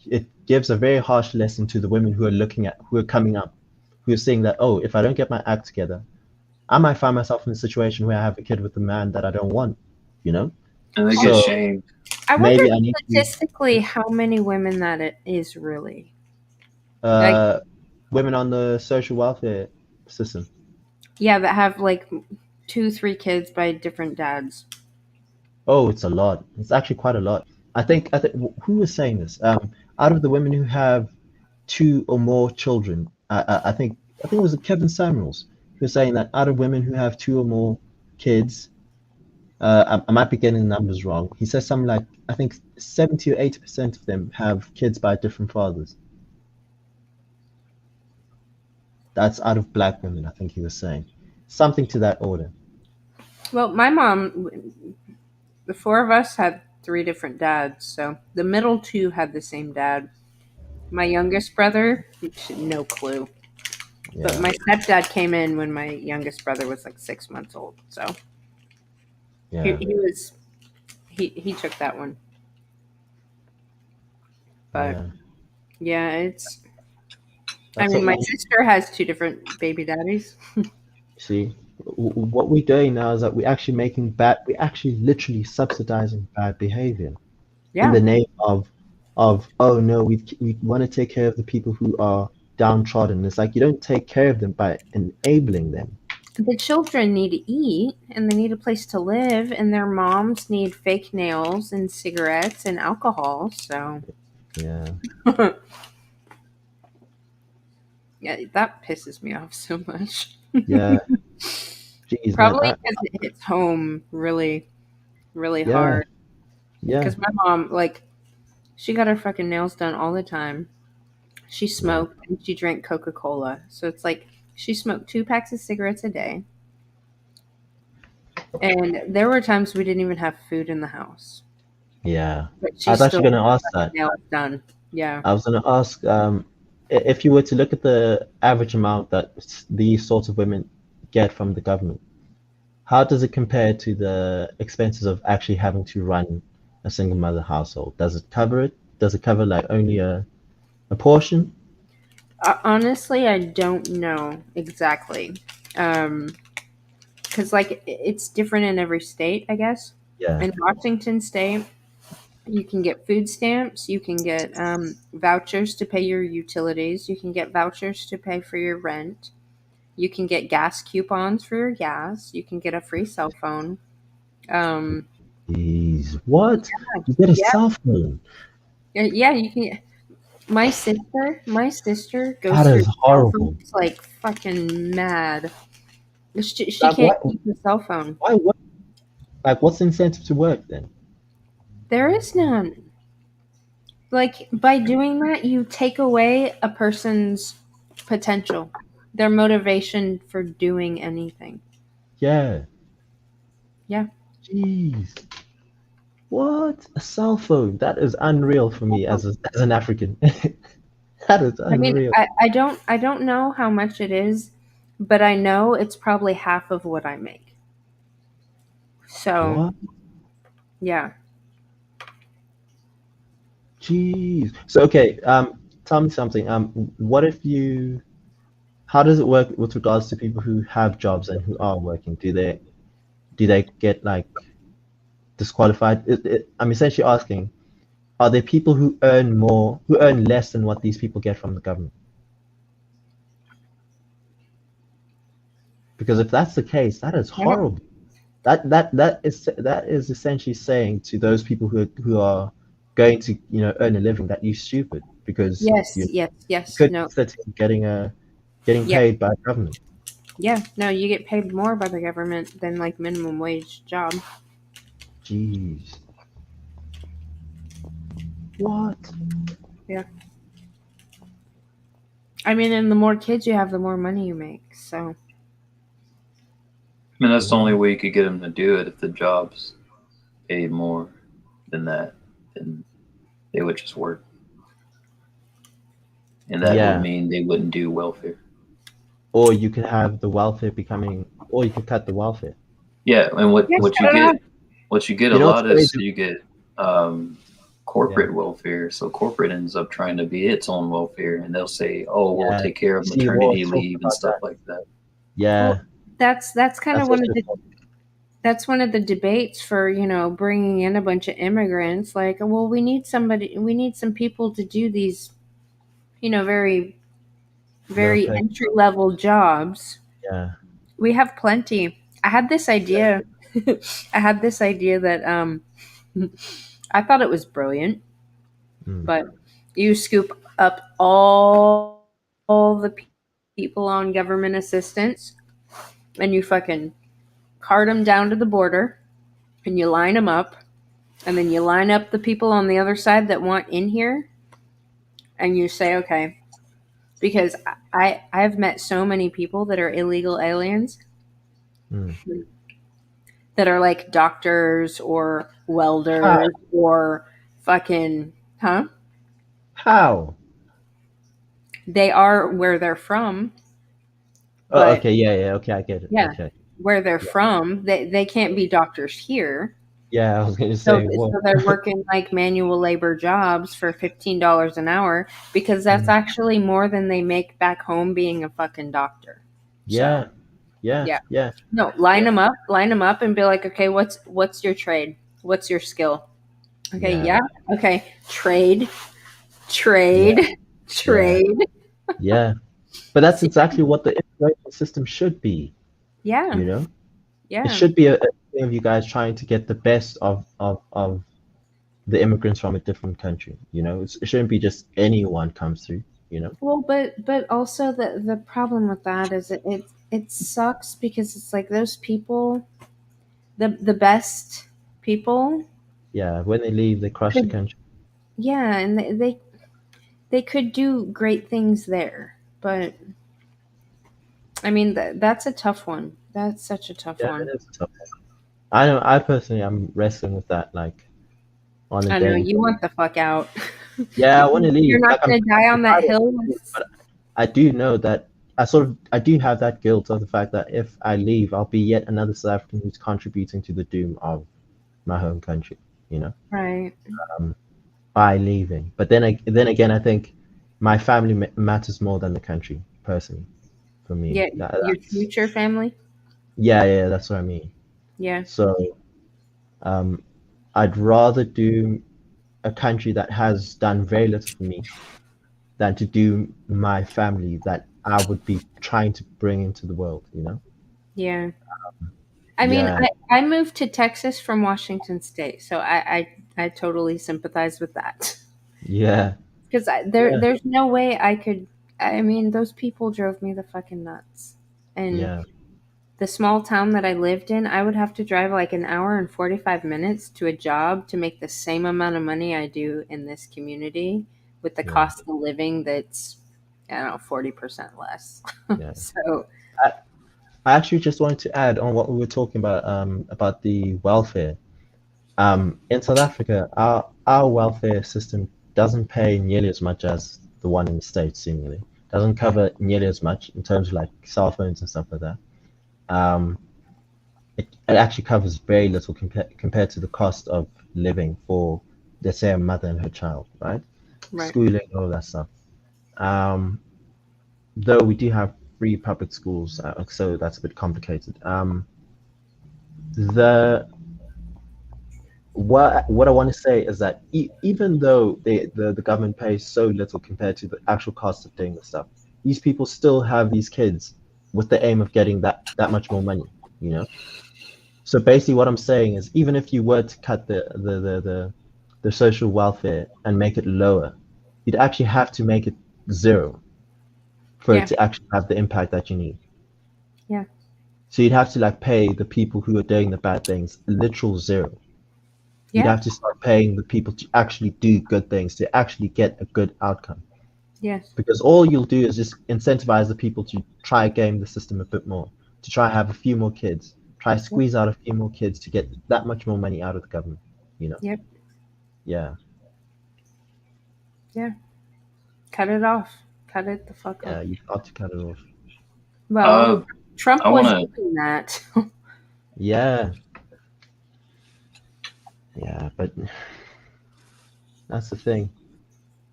[SPEAKER 3] it gives a very harsh lesson to the women who are coming up, who are saying that, oh, if I don't get my act together, I might find myself in a situation where I have a kid with a man that I don't want, you know?
[SPEAKER 1] And they get shamed.
[SPEAKER 11] I wonder
[SPEAKER 3] maybe I need to
[SPEAKER 11] statistically how many women that it is really. Like,
[SPEAKER 3] women on the social welfare system.
[SPEAKER 11] yeah, that have like 2-3 kids by different dads.
[SPEAKER 3] Oh, it's a lot. It's actually quite a lot. I think who was saying this? Out of the women who have 2 or more children, I think it was Kevin Samuels who was saying that out of women who have 2 or more kids, I might be getting the numbers wrong. He says something like I think 70 or 80% of them have kids by different fathers. That's out of black women, I think he was saying. Something to that order.
[SPEAKER 11] Well, my mom, the 4 of us had 3 different dads, so the middle 2 had the same dad. My youngest brother, no clue.
[SPEAKER 3] Yeah.
[SPEAKER 11] But my stepdad came in when my youngest brother was like 6 months old, so
[SPEAKER 3] Yeah.
[SPEAKER 11] he took that one. But yeah, it's. I
[SPEAKER 3] That's
[SPEAKER 11] mean, my
[SPEAKER 3] what we
[SPEAKER 11] sister has 2 different baby daddies.
[SPEAKER 3] see. What we're doing now is that we're actually literally subsidizing bad behavior in
[SPEAKER 11] Yeah.
[SPEAKER 3] the name of oh no, we want to take care of the people who are downtrodden. It's like you don't take care of them by enabling them.
[SPEAKER 11] The children need to eat, and they need a place to live, and their moms need fake nails and cigarettes and alcohol. So
[SPEAKER 3] Yeah.
[SPEAKER 11] yeah, that pisses me off so much.
[SPEAKER 3] Yeah. Jeez, man.
[SPEAKER 11] Probably because it hits home really, really
[SPEAKER 3] Yeah.
[SPEAKER 11] hard.
[SPEAKER 3] Yeah.
[SPEAKER 11] Because my mom, like, she got her fucking nails done all the time. She smoked and she drank Coca-Cola. So it's like she smoked 2 packs of cigarettes a day. And there were times we didn't even have food in the house.
[SPEAKER 3] Yeah.
[SPEAKER 11] But she
[SPEAKER 3] I was actually
[SPEAKER 11] still
[SPEAKER 3] going to ask that.
[SPEAKER 11] nails done. Yeah.
[SPEAKER 3] I was going to ask if you were to look at the average amount that these sorts of women get from the government, how does it compare to the expenses of actually having to run a single mother household? Does it cover it? Does it cover like only a portion?
[SPEAKER 11] Honestly, I don't know exactly. Because like it's different in every state, I guess.
[SPEAKER 3] Yeah.
[SPEAKER 11] In Washington State, you can get food stamps, you can get vouchers to pay your utilities, you can get vouchers to pay for your rent, you can get gas coupons for your gas, you can get a free cell phone.
[SPEAKER 3] Jeez, what? You get a cell phone?
[SPEAKER 11] Yeah, you can. My sister goes
[SPEAKER 3] That
[SPEAKER 11] through
[SPEAKER 3] is
[SPEAKER 11] cell
[SPEAKER 3] horrible.
[SPEAKER 11] phones like fucking mad. She
[SPEAKER 3] Like,
[SPEAKER 11] can't
[SPEAKER 3] what?
[SPEAKER 11] keep a cell phone.
[SPEAKER 3] Why? What? Like, what's the incentive to work then?
[SPEAKER 11] There is none. Like, by doing that, you take away a person's potential, their motivation for doing anything.
[SPEAKER 3] Yeah.
[SPEAKER 11] Yeah.
[SPEAKER 3] Jeez. What? A cell phone? That is unreal for me as an African. That is
[SPEAKER 11] I mean,
[SPEAKER 3] unreal.
[SPEAKER 11] I don't know how much it is, but I know it's probably half of what I make. So,
[SPEAKER 3] What?
[SPEAKER 11] yeah.
[SPEAKER 3] Jeez. So okay, tell me something. What if you? How does it work with regards to people who have jobs and who are working? Do they get like disqualified? I'm essentially asking, are there people who earn less than what these people get from the government? Because if that's the case, that is horrible. That is essentially saying to those people who are going to earn a living that you're stupid because
[SPEAKER 11] Yes.
[SPEAKER 3] you
[SPEAKER 11] No.
[SPEAKER 3] consider getting
[SPEAKER 11] Yeah.
[SPEAKER 3] paid by the government.
[SPEAKER 11] Yeah. No, you get paid more by the government than like minimum wage job.
[SPEAKER 3] Jeez. What?
[SPEAKER 11] Yeah. I mean, and the more kids you have, the more money you make. So.
[SPEAKER 1] I mean, that's the only way you could get them to do it. If the jobs paid more than that, then they would just work. And that would mean they wouldn't do welfare.
[SPEAKER 3] Or you could have the welfare or you could cut the welfare.
[SPEAKER 1] Yeah, and what you get a lot is you get corporate welfare. So corporate ends up trying to be its own welfare, and they'll say, "Oh, we'll take care of maternity leave and stuff like that."
[SPEAKER 3] Yeah.
[SPEAKER 11] Well, that's kind of one of the that's one of the debates for, you know, bringing in a bunch of immigrants. Like, well, we need some people to do these, you know,
[SPEAKER 3] Low
[SPEAKER 11] very
[SPEAKER 3] pay.
[SPEAKER 11] entry level jobs.
[SPEAKER 3] Yeah.
[SPEAKER 11] We have plenty. I had this idea. I had this idea that I thought it was brilliant, but you scoop up all the people on government assistance and you fucking cart them down to the border and you line them up, and then you line up the people on the other side that want in here, and you say, okay, because I've met so many people that are illegal aliens that are like doctors or welders or fucking
[SPEAKER 3] How?
[SPEAKER 11] They are where they're from,
[SPEAKER 3] Oh,
[SPEAKER 11] but
[SPEAKER 3] okay, yeah, okay, I get it.
[SPEAKER 11] yeah,
[SPEAKER 3] Okay.
[SPEAKER 11] where they're
[SPEAKER 3] Yeah.
[SPEAKER 11] from, they can't be doctors here.
[SPEAKER 3] Yeah, I was gonna
[SPEAKER 11] So,
[SPEAKER 3] say, well,
[SPEAKER 11] so they're working like manual labor jobs for $15 an hour because that's actually more than they make back home being a fucking doctor.
[SPEAKER 3] yeah, yeah,
[SPEAKER 11] Yeah.
[SPEAKER 3] yeah.
[SPEAKER 11] No, line them up and be like, okay, what's your trade? What's your skill? Okay,
[SPEAKER 3] Yeah.
[SPEAKER 11] okay, trade,
[SPEAKER 3] Yeah. Yeah. But that's exactly what the immigration system should be,
[SPEAKER 11] Yeah.
[SPEAKER 3] you know?
[SPEAKER 11] Yeah.
[SPEAKER 3] It should be a thing of you guys trying to get the best of the immigrants from a different country, you know? It shouldn't be just anyone comes through, you know?
[SPEAKER 11] Well, but also the problem with that is it sucks because it's like those people, the best people,
[SPEAKER 3] Yeah, when they leave, they crush the country.
[SPEAKER 11] yeah, and they could do great things there, but I mean that's a tough one. That's such a tough
[SPEAKER 3] Yeah,
[SPEAKER 11] one.
[SPEAKER 3] it is tough. I know, I personally, I'm wrestling with that, like, on a
[SPEAKER 11] I know
[SPEAKER 3] daily
[SPEAKER 11] you want the fuck out.
[SPEAKER 3] Yeah, I want to leave.
[SPEAKER 11] You're not
[SPEAKER 3] Like
[SPEAKER 11] gonna die on that hill.
[SPEAKER 3] but I do know that I do have that guilt of the fact that if I leave, I'll be yet another South African who's contributing to the doom of my home country, you know,
[SPEAKER 11] Right.
[SPEAKER 3] by leaving. But then again, I think my family matters more than the country, personally, for me.
[SPEAKER 11] Yeah, your future family.
[SPEAKER 3] Yeah, that's what I mean.
[SPEAKER 11] Yeah.
[SPEAKER 3] So, I'd rather do a country that has done very little for me than to do my family that I would be trying to bring into the world, you know?
[SPEAKER 11] Yeah. I mean,
[SPEAKER 3] Yeah.
[SPEAKER 11] I moved to Texas from Washington State, so I totally sympathize with that.
[SPEAKER 3] Yeah.
[SPEAKER 11] Because there's no way I could. I mean, those people drove me the fucking nuts. And
[SPEAKER 3] Yeah.
[SPEAKER 11] the small town that I lived in, I would have to drive like an hour and 45 minutes to a job to make the same amount of money I do in this community with the cost of living that's, I don't know, 40% less.
[SPEAKER 3] Yeah.
[SPEAKER 11] So
[SPEAKER 3] I actually just wanted to add on what we were talking about the welfare. In South Africa, our welfare system doesn't pay nearly as much as the one in the States, seemingly. Doesn't cover nearly as much in terms of like cell phones and stuff like that. It actually covers very little compared to the cost of living for, let's say, a mother and her child, right?
[SPEAKER 11] Right.
[SPEAKER 3] Schooling, all that stuff. Though we do have free public schools, so that's a bit complicated. What I want to say is that even though the government pays so little compared to the actual cost of doing the stuff, these people still have these kids with the aim of getting that much more money, you know? So basically what I'm saying is even if you were to cut the social welfare and make it lower, you'd actually have to make it zero for it to actually have the impact that you need.
[SPEAKER 11] Yeah.
[SPEAKER 3] So you'd have to like pay the people who are doing the bad things literal zero. You'd have to start paying the people to actually do good things, to actually get a good outcome.
[SPEAKER 11] Yes.
[SPEAKER 3] Because all you'll do is just incentivize the people to try game the system a bit more, to try have a few more kids, try squeeze out a few more kids to get that much more money out of the government, you know?
[SPEAKER 11] Yep.
[SPEAKER 3] Yeah.
[SPEAKER 11] Yeah. Cut it off. Cut it the fuck off.
[SPEAKER 3] Yeah, you've got to cut it off.
[SPEAKER 11] Well, Trump
[SPEAKER 1] I
[SPEAKER 11] was
[SPEAKER 1] wanna-
[SPEAKER 11] doing that.
[SPEAKER 3] Yeah. Yeah, but that's the thing.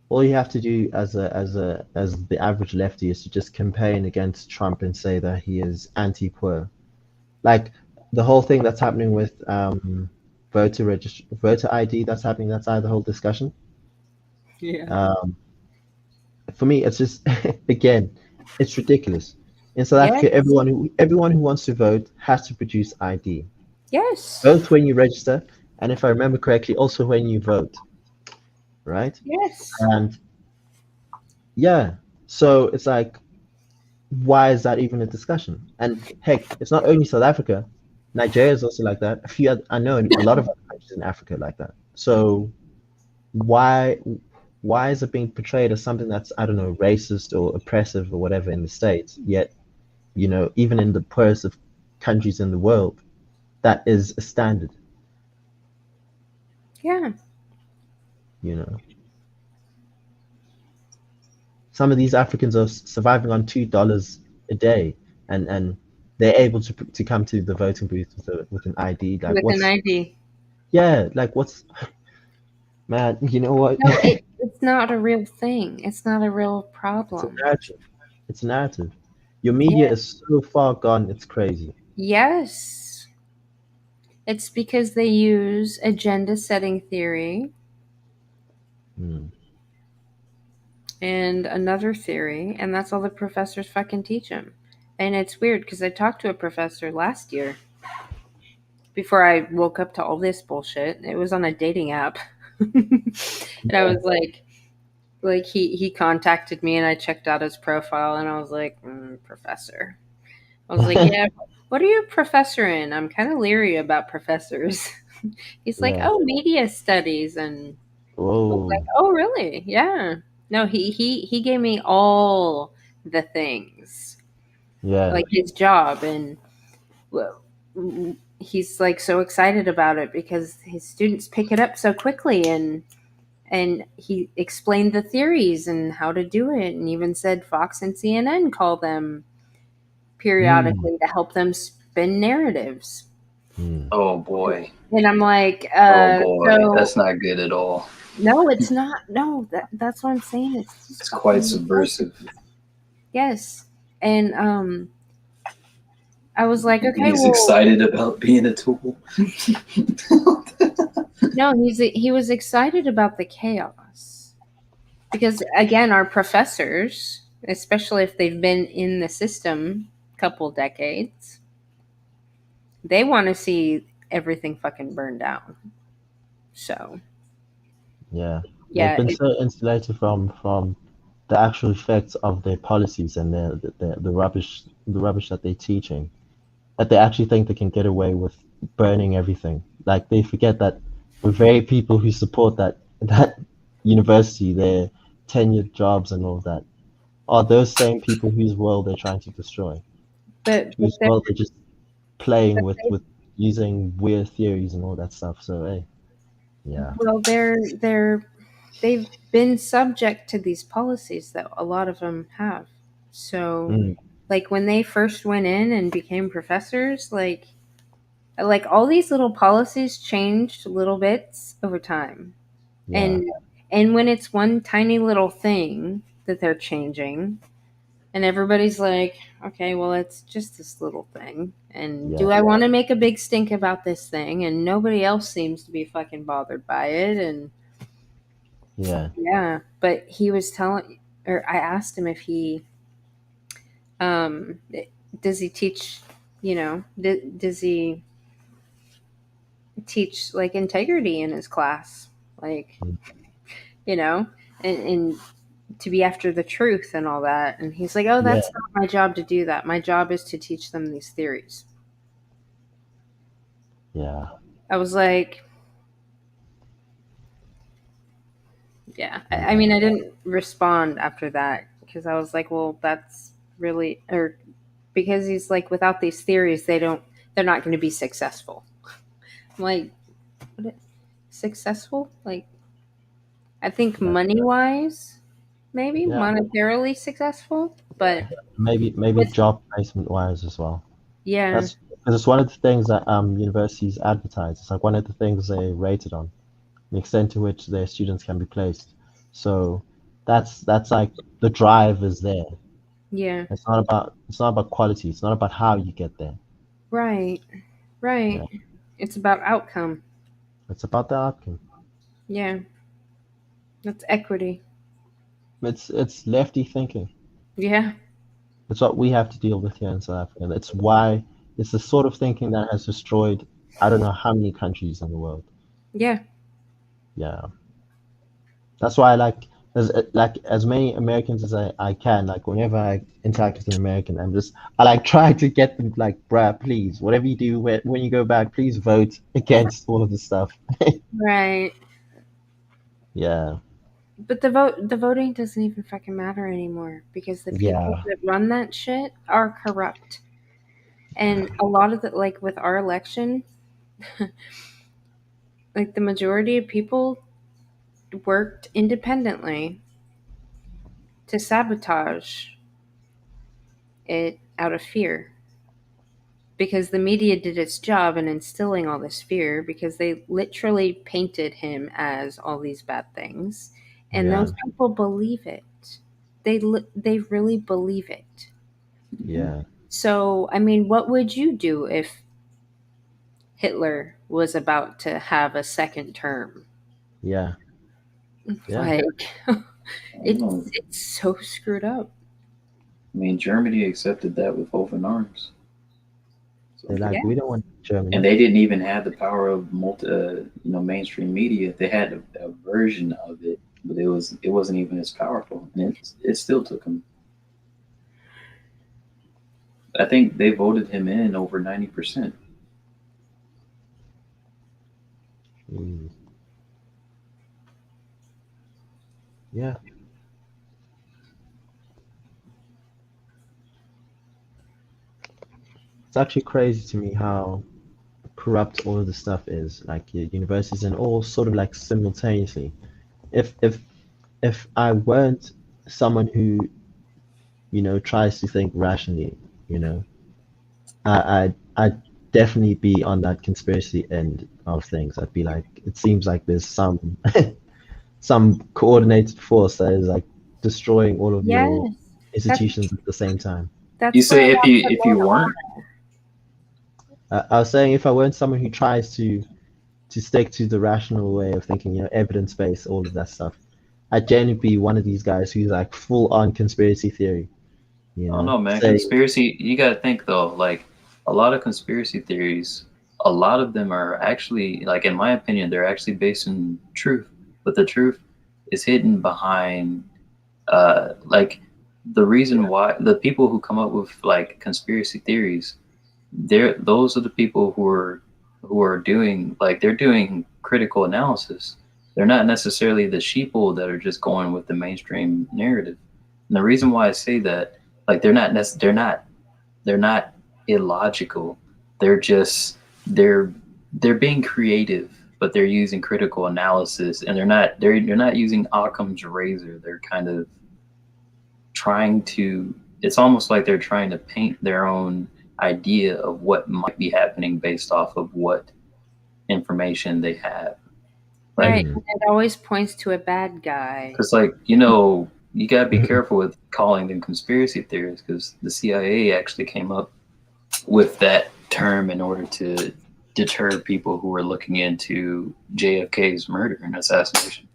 [SPEAKER 3] All you have to do as the average lefty is to just campaign against Trump and say that he is anti-poor. Like the whole thing that's happening with voter ID that's happening, that's the whole discussion.
[SPEAKER 11] Yeah.
[SPEAKER 3] For me, it's just again, it's ridiculous. In South
[SPEAKER 11] Yes.
[SPEAKER 3] Africa, everyone who wants to vote has to produce ID,
[SPEAKER 11] Yes.
[SPEAKER 3] both when you register and, if I remember correctly, also when you vote, right?
[SPEAKER 11] Yes.
[SPEAKER 3] And yeah, so it's like, why is that even a discussion? And heck, it's not only South Africa. Nigeria is also like that. I know a lot of other countries in Africa like that. So why why is it being portrayed as something that's, I don't know, racist or oppressive or whatever in the States? Yet, even in the poorest of countries in the world, that is a standard,
[SPEAKER 11] Yeah.
[SPEAKER 3] you know. Some of these Africans are surviving on $2 a day, and they're able to come to the voting booth with an ID. Like,
[SPEAKER 11] With an
[SPEAKER 3] what's
[SPEAKER 11] ID.
[SPEAKER 3] yeah, like what's man? You know what?
[SPEAKER 11] No, it's not a real thing. It's not a real
[SPEAKER 3] It's a
[SPEAKER 11] problem.
[SPEAKER 3] narrative. It's a narrative. Your media
[SPEAKER 11] Yeah.
[SPEAKER 3] is so far gone. It's crazy.
[SPEAKER 11] Yes. It's because they use agenda setting theory and another theory, and that's all the professors fucking teach them. And it's weird because I talked to a professor last year before I woke up to all this bullshit. It was on a dating app. And I was like he contacted me and I checked out his profile and I was like, professor. I was like, yeah, what are you a professor in? I'm kind of leery about professors. He's like,
[SPEAKER 3] Yeah.
[SPEAKER 11] oh, media studies. And I was like,
[SPEAKER 3] Whoa.
[SPEAKER 11] oh, really? Yeah. No, he gave me all the things,
[SPEAKER 3] Yeah.
[SPEAKER 11] like his job. And well, he's like so excited about it because his students pick it up so quickly. And he explained the theories and how to do it, and even said Fox and CNN call them periodically to help them spin narratives.
[SPEAKER 1] Oh boy.
[SPEAKER 11] And I'm like,
[SPEAKER 1] Oh boy.
[SPEAKER 11] so
[SPEAKER 1] That's not good at all.
[SPEAKER 11] no, it's not. No, that's what I'm saying. It's just
[SPEAKER 1] It's quite
[SPEAKER 11] fucking
[SPEAKER 1] subversive.
[SPEAKER 11] yes. And I was like, okay,
[SPEAKER 1] He's
[SPEAKER 11] well,
[SPEAKER 1] excited about being a tool.
[SPEAKER 11] no, he was excited about the chaos because again, our professors, especially if they've been in the system a couple decades, they want to see everything fucking burned down. So
[SPEAKER 3] Yeah. They've
[SPEAKER 11] yeah,
[SPEAKER 3] been so insulated from the actual effects of their policies and the rubbish that they're teaching, that they actually think they can get away with burning everything. Like, they forget that the very people who support that university, their tenured jobs and all that, are those same people whose world they're trying to destroy.
[SPEAKER 11] but
[SPEAKER 3] Whose
[SPEAKER 11] they're,
[SPEAKER 3] world they're just playing
[SPEAKER 11] but
[SPEAKER 3] with using weird theories and all that stuff. So hey, yeah.
[SPEAKER 11] well, they've been subject to these policies that a lot of them have. So, like when they first went in and became professors, like all these little policies changed little bits over time.
[SPEAKER 3] Yeah.
[SPEAKER 11] And when it's one tiny little thing that they're changing, and everybody's like, okay, well, it's just this little thing. And do
[SPEAKER 3] Yeah.
[SPEAKER 11] I want to make a big stink about this thing? And nobody else seems to be fucking bothered by it. And
[SPEAKER 3] Yeah.
[SPEAKER 11] yeah, but he was telling, or I asked him if he, um, does he teach, does he teach like integrity in his class? Like, you know, and to be after the truth and all that. And he's like, oh,
[SPEAKER 3] Yeah.
[SPEAKER 11] that's not my job to do that. My job is to teach them these theories.
[SPEAKER 3] Yeah.
[SPEAKER 11] I was like, yeah. I mean, I didn't respond after that because I was like, well, that's really, or because he's like, without these theories, they're not going to be successful. I'm like, successful? Like, I think money wise, maybe
[SPEAKER 3] Yeah.
[SPEAKER 11] monetarily successful, but
[SPEAKER 3] Maybe job placement wise as well.
[SPEAKER 11] yeah,
[SPEAKER 3] That's because it's one of the things that universities advertise. It's like one of the things they rated on, the extent to which their students can be placed. So that's like the drive is there.
[SPEAKER 11] yeah,
[SPEAKER 3] It's not about quality. It's not about how you get there.
[SPEAKER 11] right. Right. It's about outcome.
[SPEAKER 3] It's about the outcome.
[SPEAKER 11] Yeah. That's equity.
[SPEAKER 3] It's lefty thinking.
[SPEAKER 11] Yeah.
[SPEAKER 3] It's what we have to deal with here in South Africa. That's why it's the sort of thinking that has destroyed I don't know how many countries in the world.
[SPEAKER 11] Yeah.
[SPEAKER 3] Yeah. That's why I like as many Americans as I can. Like whenever I interact with an American, I like try to get them like, bruh, please, whatever you do when you go back, please vote against all of this stuff.
[SPEAKER 11] Right.
[SPEAKER 3] Yeah.
[SPEAKER 11] But the voting doesn't even fucking matter anymore because the people
[SPEAKER 3] Yeah.
[SPEAKER 11] that run that shit are corrupt. And a lot of the, like with our election, like the majority of people worked independently to sabotage it out of fear. Because the media did its job in instilling all this fear because they literally painted him as all these bad things. And
[SPEAKER 3] Yeah.
[SPEAKER 11] those people believe it. They really believe it.
[SPEAKER 3] Yeah.
[SPEAKER 11] So, I mean, what would you do if Hitler was about to have a second term?
[SPEAKER 3] Yeah. Yeah.
[SPEAKER 11] Like,
[SPEAKER 1] know.
[SPEAKER 11] it's so screwed up.
[SPEAKER 1] I mean, Germany accepted that with open arms.
[SPEAKER 3] They're like, we don't want Germany.
[SPEAKER 1] And they didn't even have the power of mainstream media. They had a version of it, but it wasn't even as powerful, and it still took them. I think they voted him in over 90%.
[SPEAKER 3] Yeah. It's actually crazy to me how corrupt all of this stuff is. Like universities and all sort of like simultaneously. If I weren't someone who, tries to think rationally, I'd definitely be on that conspiracy end of things. I'd be like, it seems like there's some some coordinated force that is like destroying all of your
[SPEAKER 11] Yes.
[SPEAKER 3] institutions at the same time.
[SPEAKER 11] That's
[SPEAKER 1] You say if you weren't?
[SPEAKER 3] I was saying if I weren't someone who tries to stick to the rational way of thinking, evidence based, all of that stuff, I'd genuinely be one of these guys who's like full on conspiracy theory.
[SPEAKER 1] I don't know, man. Conspiracy, you got to think though, like a lot of conspiracy theories, a lot of them are actually, like in my opinion, they're actually based in truth, but the truth is hidden behind, like the reason why the people who come up with like conspiracy theories, those are the people who are doing they're doing critical analysis. They're not necessarily the sheeple that are just going with the mainstream narrative. And the reason why I say that, like they're not illogical. They're being creative, but they're using critical analysis, and they're not using Occam's razor. They're kind of trying to. It's almost like they're trying to paint their own idea of what might be happening based off of what information they have.
[SPEAKER 11] Right. It always points to a bad guy.
[SPEAKER 1] Because, you got to be careful with calling them conspiracy theories because the CIA actually came up with that term in order to deter people who were looking into JFK's murder and assassination.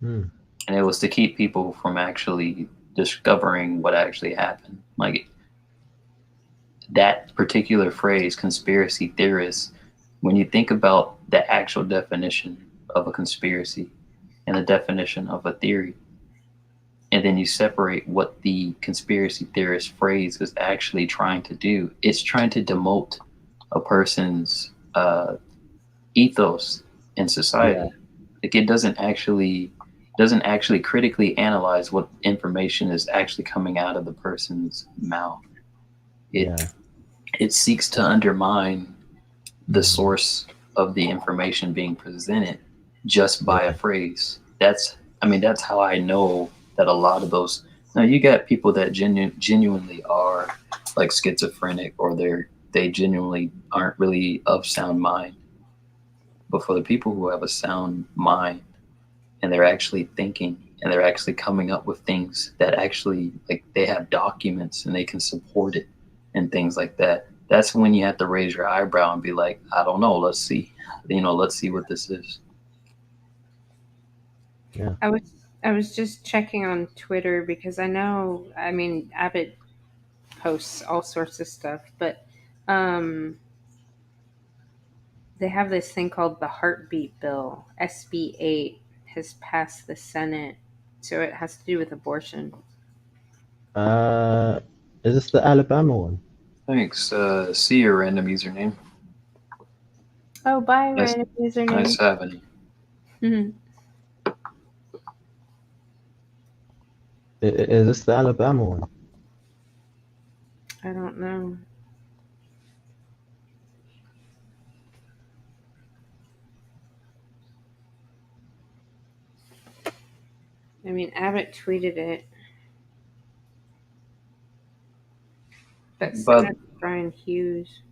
[SPEAKER 1] And it was to keep people from actually discovering what actually happened. Like that particular phrase, conspiracy theorists, when you think about the actual definition of a conspiracy and the definition of a theory, and then you separate what the conspiracy theorist phrase is actually trying to do, it's trying to demote a person's ethos in society.
[SPEAKER 3] Yeah.
[SPEAKER 1] Like it doesn't actually critically analyze what information is actually coming out of the person's mouth. It seeks to undermine the source of the information being presented just by a phrase. That's how I know that a lot of those. Now you got people that genuinely are like schizophrenic, or they genuinely aren't really of sound mind. But for the people who have a sound mind and they're actually thinking and they're actually coming up with things that actually, like, they have documents and they can support it and things like that, that's when you have to raise your eyebrow and be like, I don't know, let's see. Let's see what this is.
[SPEAKER 3] Yeah.
[SPEAKER 11] I was just checking on Twitter because I know, I mean, Abbott posts all sorts of stuff, but they have this thing called the Heartbeat Bill. SB 8 has passed the Senate, so it has to do with abortion.
[SPEAKER 3] Is this the Alabama one?
[SPEAKER 1] Thanks. See your random username.
[SPEAKER 11] Oh, bye,
[SPEAKER 1] Nice,
[SPEAKER 11] random username.
[SPEAKER 1] nice having you.
[SPEAKER 3] Is this the Alabama one?
[SPEAKER 11] I don't know. I mean, Abbott tweeted it. But Senator Brian Hughes.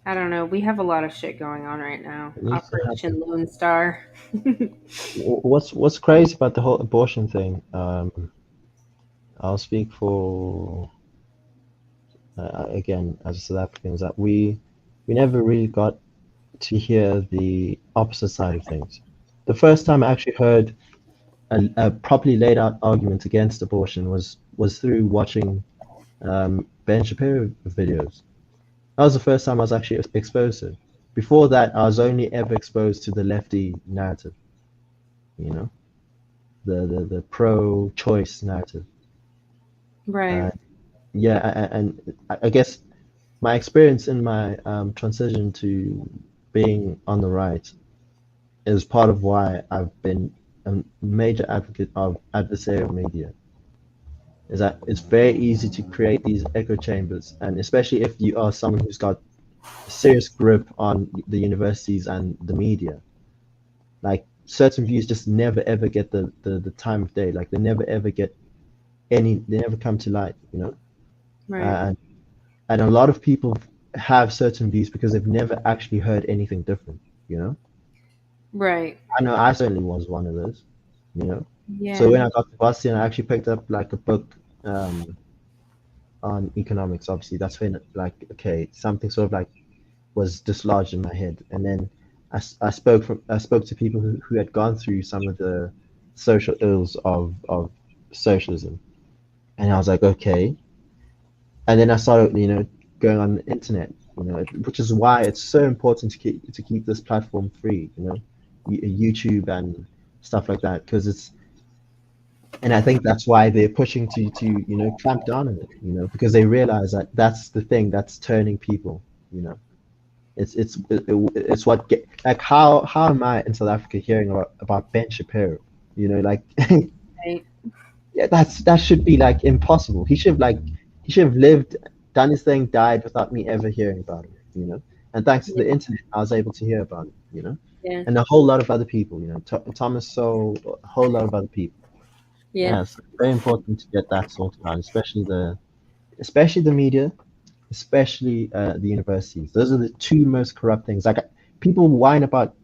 [SPEAKER 11] I don't know. We have a lot of shit going on right now. Operation Lone Star.
[SPEAKER 3] What's crazy about the whole abortion thing? I'll speak for again as a South African, is that we never really got to hear the opposite side of things. The first time I actually heard a properly laid out argument against abortion was through watching Ben Shapiro videos. That was the first time I was actually exposed to it. Before that, I was only ever exposed to the lefty narrative, the pro-choice narrative.
[SPEAKER 11] Right.
[SPEAKER 3] And I guess my experience in my transition to being on the right is part of why I've been a major advocate of adversarial media. Is that it's very easy to create these echo chambers, and especially if you are someone who's got a serious grip on the universities and the media, like certain views just never ever get the time of day. Like they never ever get they never come to light,
[SPEAKER 11] Right.
[SPEAKER 3] And a lot of people have certain views because they've never actually heard anything different,
[SPEAKER 11] Right.
[SPEAKER 3] I know I certainly was one of those,
[SPEAKER 11] Yeah.
[SPEAKER 3] So when I got to Boston, I actually picked up like a book on economics. Obviously, that's when okay, something sort of like was dislodged in my head, and then I spoke to people who had gone through some of the social ills of socialism, and I was like, okay. And then I started, going on the internet, which is why it's so important to keep this platform free, YouTube and stuff like that, because and I think that's why they're pushing to clamp down on it, because they realize that that's the thing that's turning people, it's what like how am I in South Africa hearing about Ben Shapiro, like
[SPEAKER 11] Right.
[SPEAKER 3] yeah, that should be like impossible. He should have lived, done his thing, died without me ever hearing about him, And thanks to the internet, I was able to hear about him,
[SPEAKER 11] Yeah.
[SPEAKER 3] And a whole lot of other people, Thomas Sowell, a whole lot of other people.
[SPEAKER 11] Yeah.
[SPEAKER 3] So it's very important to get that sorted out, especially the media, especially the universities. Those are the two most corrupt things. Like people whine about,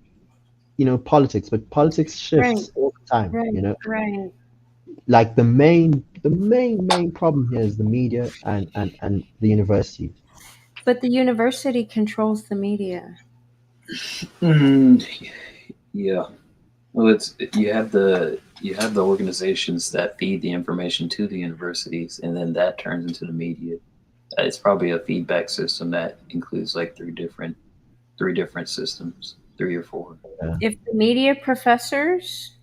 [SPEAKER 3] politics, but politics shifts all the time,
[SPEAKER 11] Right. Right.
[SPEAKER 3] Like the main problem here is the media and the universities.
[SPEAKER 11] But the university controls the media.
[SPEAKER 1] Yeah. Well, you have the organizations that feed the information to the universities, and then that turns into the media. It's probably a feedback system that includes like three different systems, 3 or 4.
[SPEAKER 11] If the media professors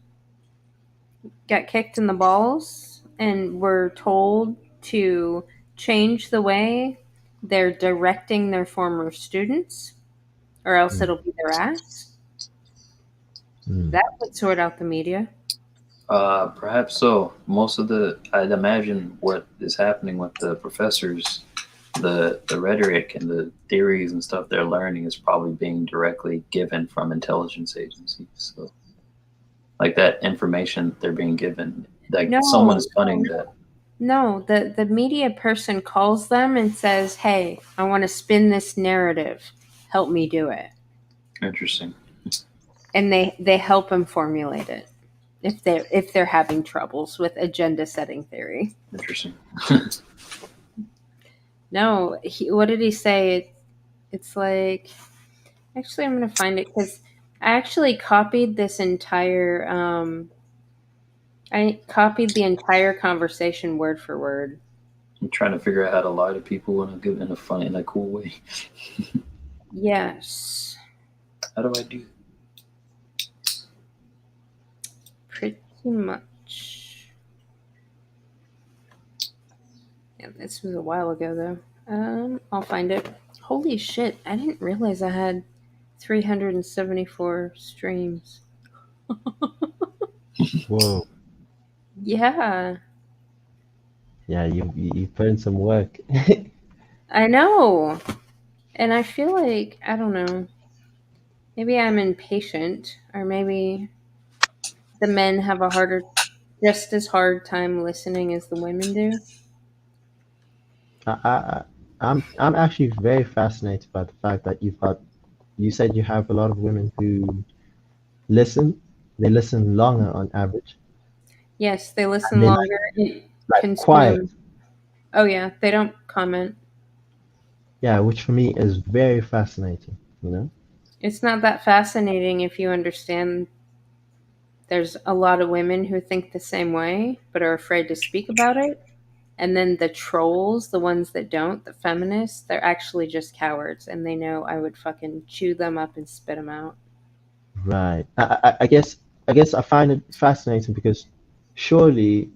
[SPEAKER 11] got kicked in the balls and were told to change the way they're directing their former students, or else it'll be their ass, that would sort out the media.
[SPEAKER 1] Perhaps so. I'd imagine what is happening with the professors, the rhetoric and the theories and stuff they're learning is probably being directly given from intelligence agencies. So, like that information they're being given, like someone is funding that.
[SPEAKER 11] No, the media person calls them and says, "Hey, I want to spin this narrative. Help me do it."
[SPEAKER 1] Interesting.
[SPEAKER 11] And they help them formulate it if they're having troubles with agenda setting theory.
[SPEAKER 1] Interesting.
[SPEAKER 11] No, what did he say? It's like, actually, I'm gonna find it because I actually copied this entire. I copied the entire conversation word for word.
[SPEAKER 1] I'm trying to figure out how to lie to people in a fun, in a cool way.
[SPEAKER 11] Yes.
[SPEAKER 1] How do I do?
[SPEAKER 11] Pretty much. Yeah, this was a while ago though. I'll find it. Holy shit! I didn't realize I had 374 streams.
[SPEAKER 3] Whoa.
[SPEAKER 11] Yeah,
[SPEAKER 3] Yeah, you put in some work.
[SPEAKER 11] I know. And I feel like, I don't know, maybe I'm impatient, or maybe the men have a just as hard time listening as the women do.
[SPEAKER 3] I, I, I'm actually very fascinated by the fact that you said you have a lot of women who listen. They listen longer on average,
[SPEAKER 11] Yes, they
[SPEAKER 3] and
[SPEAKER 11] listen
[SPEAKER 3] they
[SPEAKER 11] longer and
[SPEAKER 3] like quiet.
[SPEAKER 11] consume. Oh yeah, they don't comment.
[SPEAKER 3] Yeah, which for me is very fascinating. You know.
[SPEAKER 11] It's not that fascinating if you understand there's a lot of women who think the same way but are afraid to speak about it. And then the trolls, the ones that don't, the feminists, they're actually just cowards and they know I would fucking chew them up and spit them out.
[SPEAKER 3] Right. I guess I find it fascinating because surely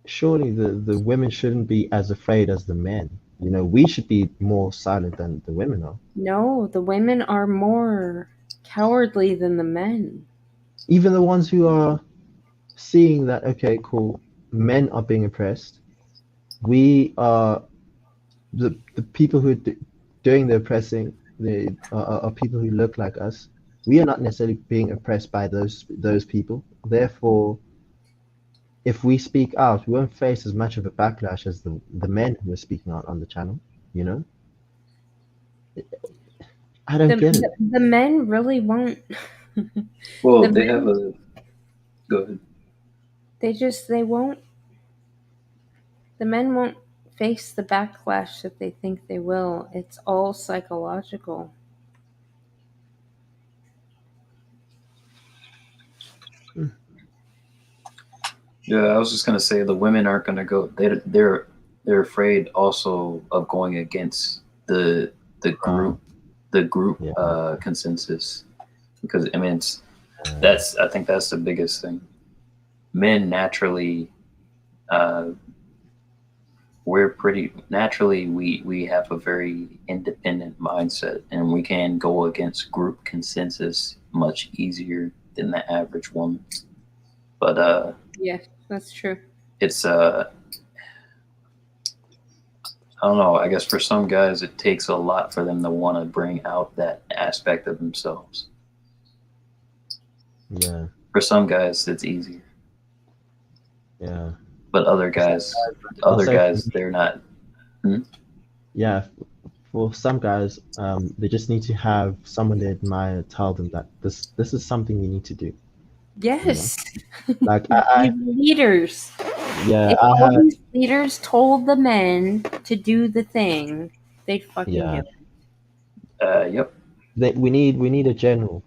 [SPEAKER 3] the women shouldn't be as afraid as the men. You know, we should be more silent than the women are.
[SPEAKER 11] No, the women are more cowardly than the men.
[SPEAKER 3] Even the ones who are seeing that, okay, cool, men are being oppressed. We are the people who are doing the oppressing. Are people who look like us. We are not necessarily being oppressed by those people. Therefore, if we speak out, we won't face as much of a backlash as the men who are speaking out on the channel. You know, I don't get it.
[SPEAKER 11] The men really won't.
[SPEAKER 1] Well,
[SPEAKER 11] The
[SPEAKER 1] they
[SPEAKER 11] men,
[SPEAKER 1] have a. Go ahead.
[SPEAKER 11] they won't, the men won't face the backlash that they think they will. It's all psychological.
[SPEAKER 1] Yeah, I was just gonna say the women aren't gonna go. They're afraid also of going against the group consensus because I mean I think that's the biggest thing. Men naturally, uh, we have a very independent mindset and we can go against group consensus much easier than the average woman. But
[SPEAKER 11] Yes, that's true.
[SPEAKER 1] it's I don't know. I guess for some guys, it takes a lot for them to want to bring out that aspect of themselves.
[SPEAKER 3] Yeah.
[SPEAKER 1] For some guys, it's easier,
[SPEAKER 3] Yeah.
[SPEAKER 1] but other guys, they're not. Hmm?
[SPEAKER 3] Yeah. For some guys, they just need to have someone they admire tell them that this is something you need to do.
[SPEAKER 11] Yes.
[SPEAKER 3] Like
[SPEAKER 11] These leaders.
[SPEAKER 3] yeah,
[SPEAKER 11] If
[SPEAKER 3] I
[SPEAKER 11] all
[SPEAKER 3] had
[SPEAKER 11] these leaders told the men to do the thing, they'd fucking
[SPEAKER 3] yeah.
[SPEAKER 11] do it.
[SPEAKER 1] Yep.
[SPEAKER 3] We need a general.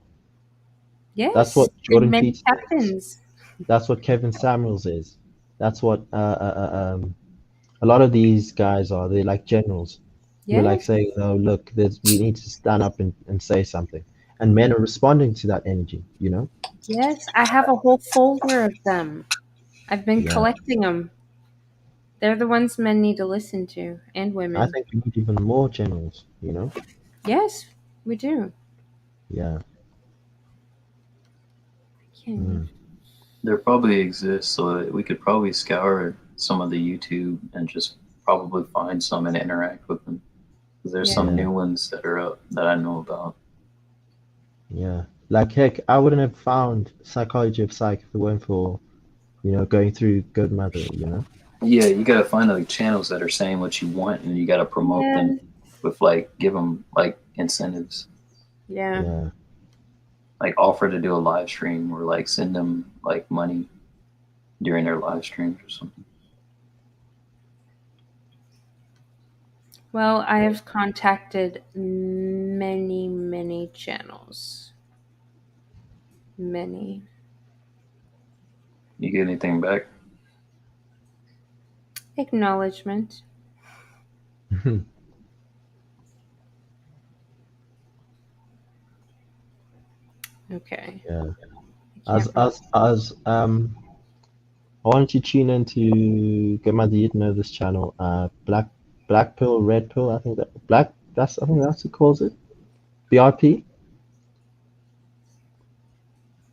[SPEAKER 3] That's
[SPEAKER 11] Yes.
[SPEAKER 3] what
[SPEAKER 11] And
[SPEAKER 3] Jordan
[SPEAKER 11] men
[SPEAKER 3] Peterson is.
[SPEAKER 11] captains.
[SPEAKER 3] That's what Kevin Samuels is. That's what a lot of these guys are. They're like generals. We're like
[SPEAKER 11] Yes.
[SPEAKER 3] saying, "Oh, look, we need to stand up and say something," and men are responding to that energy. You know?
[SPEAKER 11] Yes. I have a whole folder of them. I've been
[SPEAKER 3] Yeah.
[SPEAKER 11] collecting them. They're the ones men need to listen to, and
[SPEAKER 3] I
[SPEAKER 11] women.
[SPEAKER 3] think we need even more generals. You know?
[SPEAKER 11] Yes, we do.
[SPEAKER 3] Yeah.
[SPEAKER 11] Okay.
[SPEAKER 1] There probably exists, so we could probably scour some of the YouTube and just probably find some and interact with them. 'Cause there's some
[SPEAKER 3] Yeah.
[SPEAKER 1] new ones that are up that I know about.
[SPEAKER 3] Yeah. Like heck, I wouldn't have found Psychology of Psych if it weren't for, going through Good Mother. You know?
[SPEAKER 1] Yeah, you gotta find like channels that are saying what you want, and you gotta promote
[SPEAKER 11] Yeah.
[SPEAKER 1] them with give them like incentives,
[SPEAKER 11] Yeah.
[SPEAKER 3] Yeah.
[SPEAKER 1] like offer to do a live stream or like send them like money during their live streams or something.
[SPEAKER 11] Well, I have contacted many channels. Many.
[SPEAKER 1] You get anything back?
[SPEAKER 11] Acknowledgement. Okay.
[SPEAKER 3] Yeah. Why don't you tune into get my you'd know this channel, Black Pill, Red Pill, I think that's what it calls it. BRP.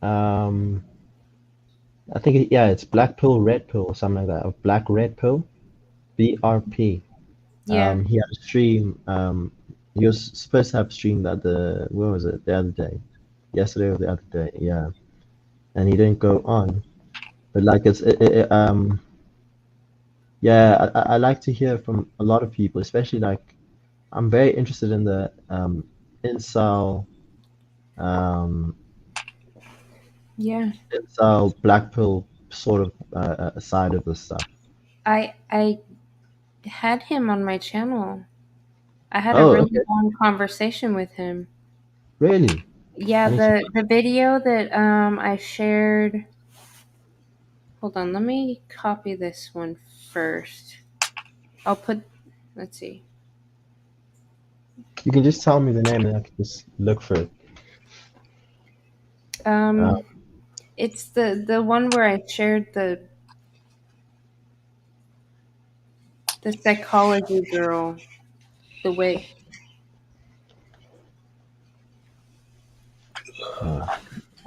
[SPEAKER 3] I think it's Black Pill, Red Pill or something like that. Or Black Red Pill. BRP.
[SPEAKER 11] Yeah.
[SPEAKER 3] He had a stream. He was supposed to have a stream where was it? The other day. Yesterday or the other day, yeah. And he didn't go on. But like yeah, I like to hear from a lot of people, especially like I'm very interested in the incel
[SPEAKER 11] Yeah.
[SPEAKER 3] incel black pill sort of side of this stuff.
[SPEAKER 11] I had him on my channel. I had a
[SPEAKER 3] Oh,
[SPEAKER 11] really
[SPEAKER 3] okay.
[SPEAKER 11] long conversation with him.
[SPEAKER 3] Really?
[SPEAKER 11] Yeah,
[SPEAKER 3] I need to
[SPEAKER 11] the video that I shared. Hold on, let me copy this one first. I'll put. Let's see.
[SPEAKER 3] You can just tell me the name and I can just look for it.
[SPEAKER 11] It's the one where I shared the psychology girl, the way.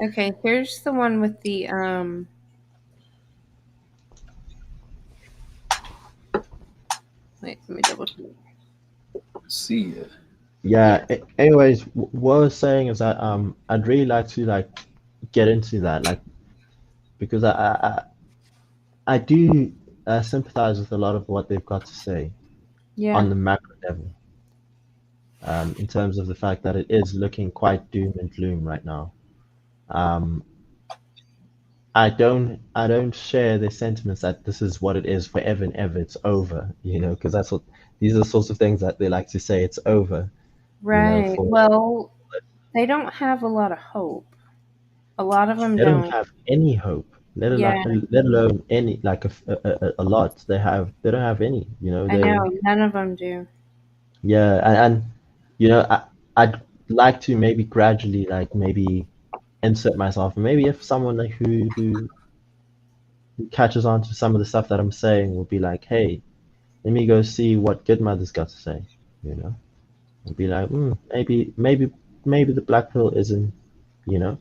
[SPEAKER 11] Okay, here's the one with the Wait, let me double check.
[SPEAKER 1] See it.
[SPEAKER 3] Yeah. Anyways, what I was saying is that I'd really like to like get into that because I do sympathize with a lot of what they've got to say
[SPEAKER 11] Yeah.
[SPEAKER 3] on the macro level. In terms of the fact that it is looking quite doom and gloom right now. I don't share the sentiments that this is what it is forever and ever. It's over, because these are the sorts of things that they like to say. It's over,
[SPEAKER 11] Right.
[SPEAKER 3] for
[SPEAKER 11] Well, they don't have a lot of hope. A lot of them
[SPEAKER 3] they don't
[SPEAKER 11] don't.
[SPEAKER 3] have any hope, let
[SPEAKER 11] Yeah.
[SPEAKER 3] alone any like a lot. They don't have any.
[SPEAKER 11] I know none of them do.
[SPEAKER 3] Yeah, and I'd like to maybe gradually like maybe insert myself. Maybe if someone like who catches on to some of the stuff that I'm saying will be like, hey, let me go see what Good Mother's got to say, and be like, maybe the black pill isn't, you know.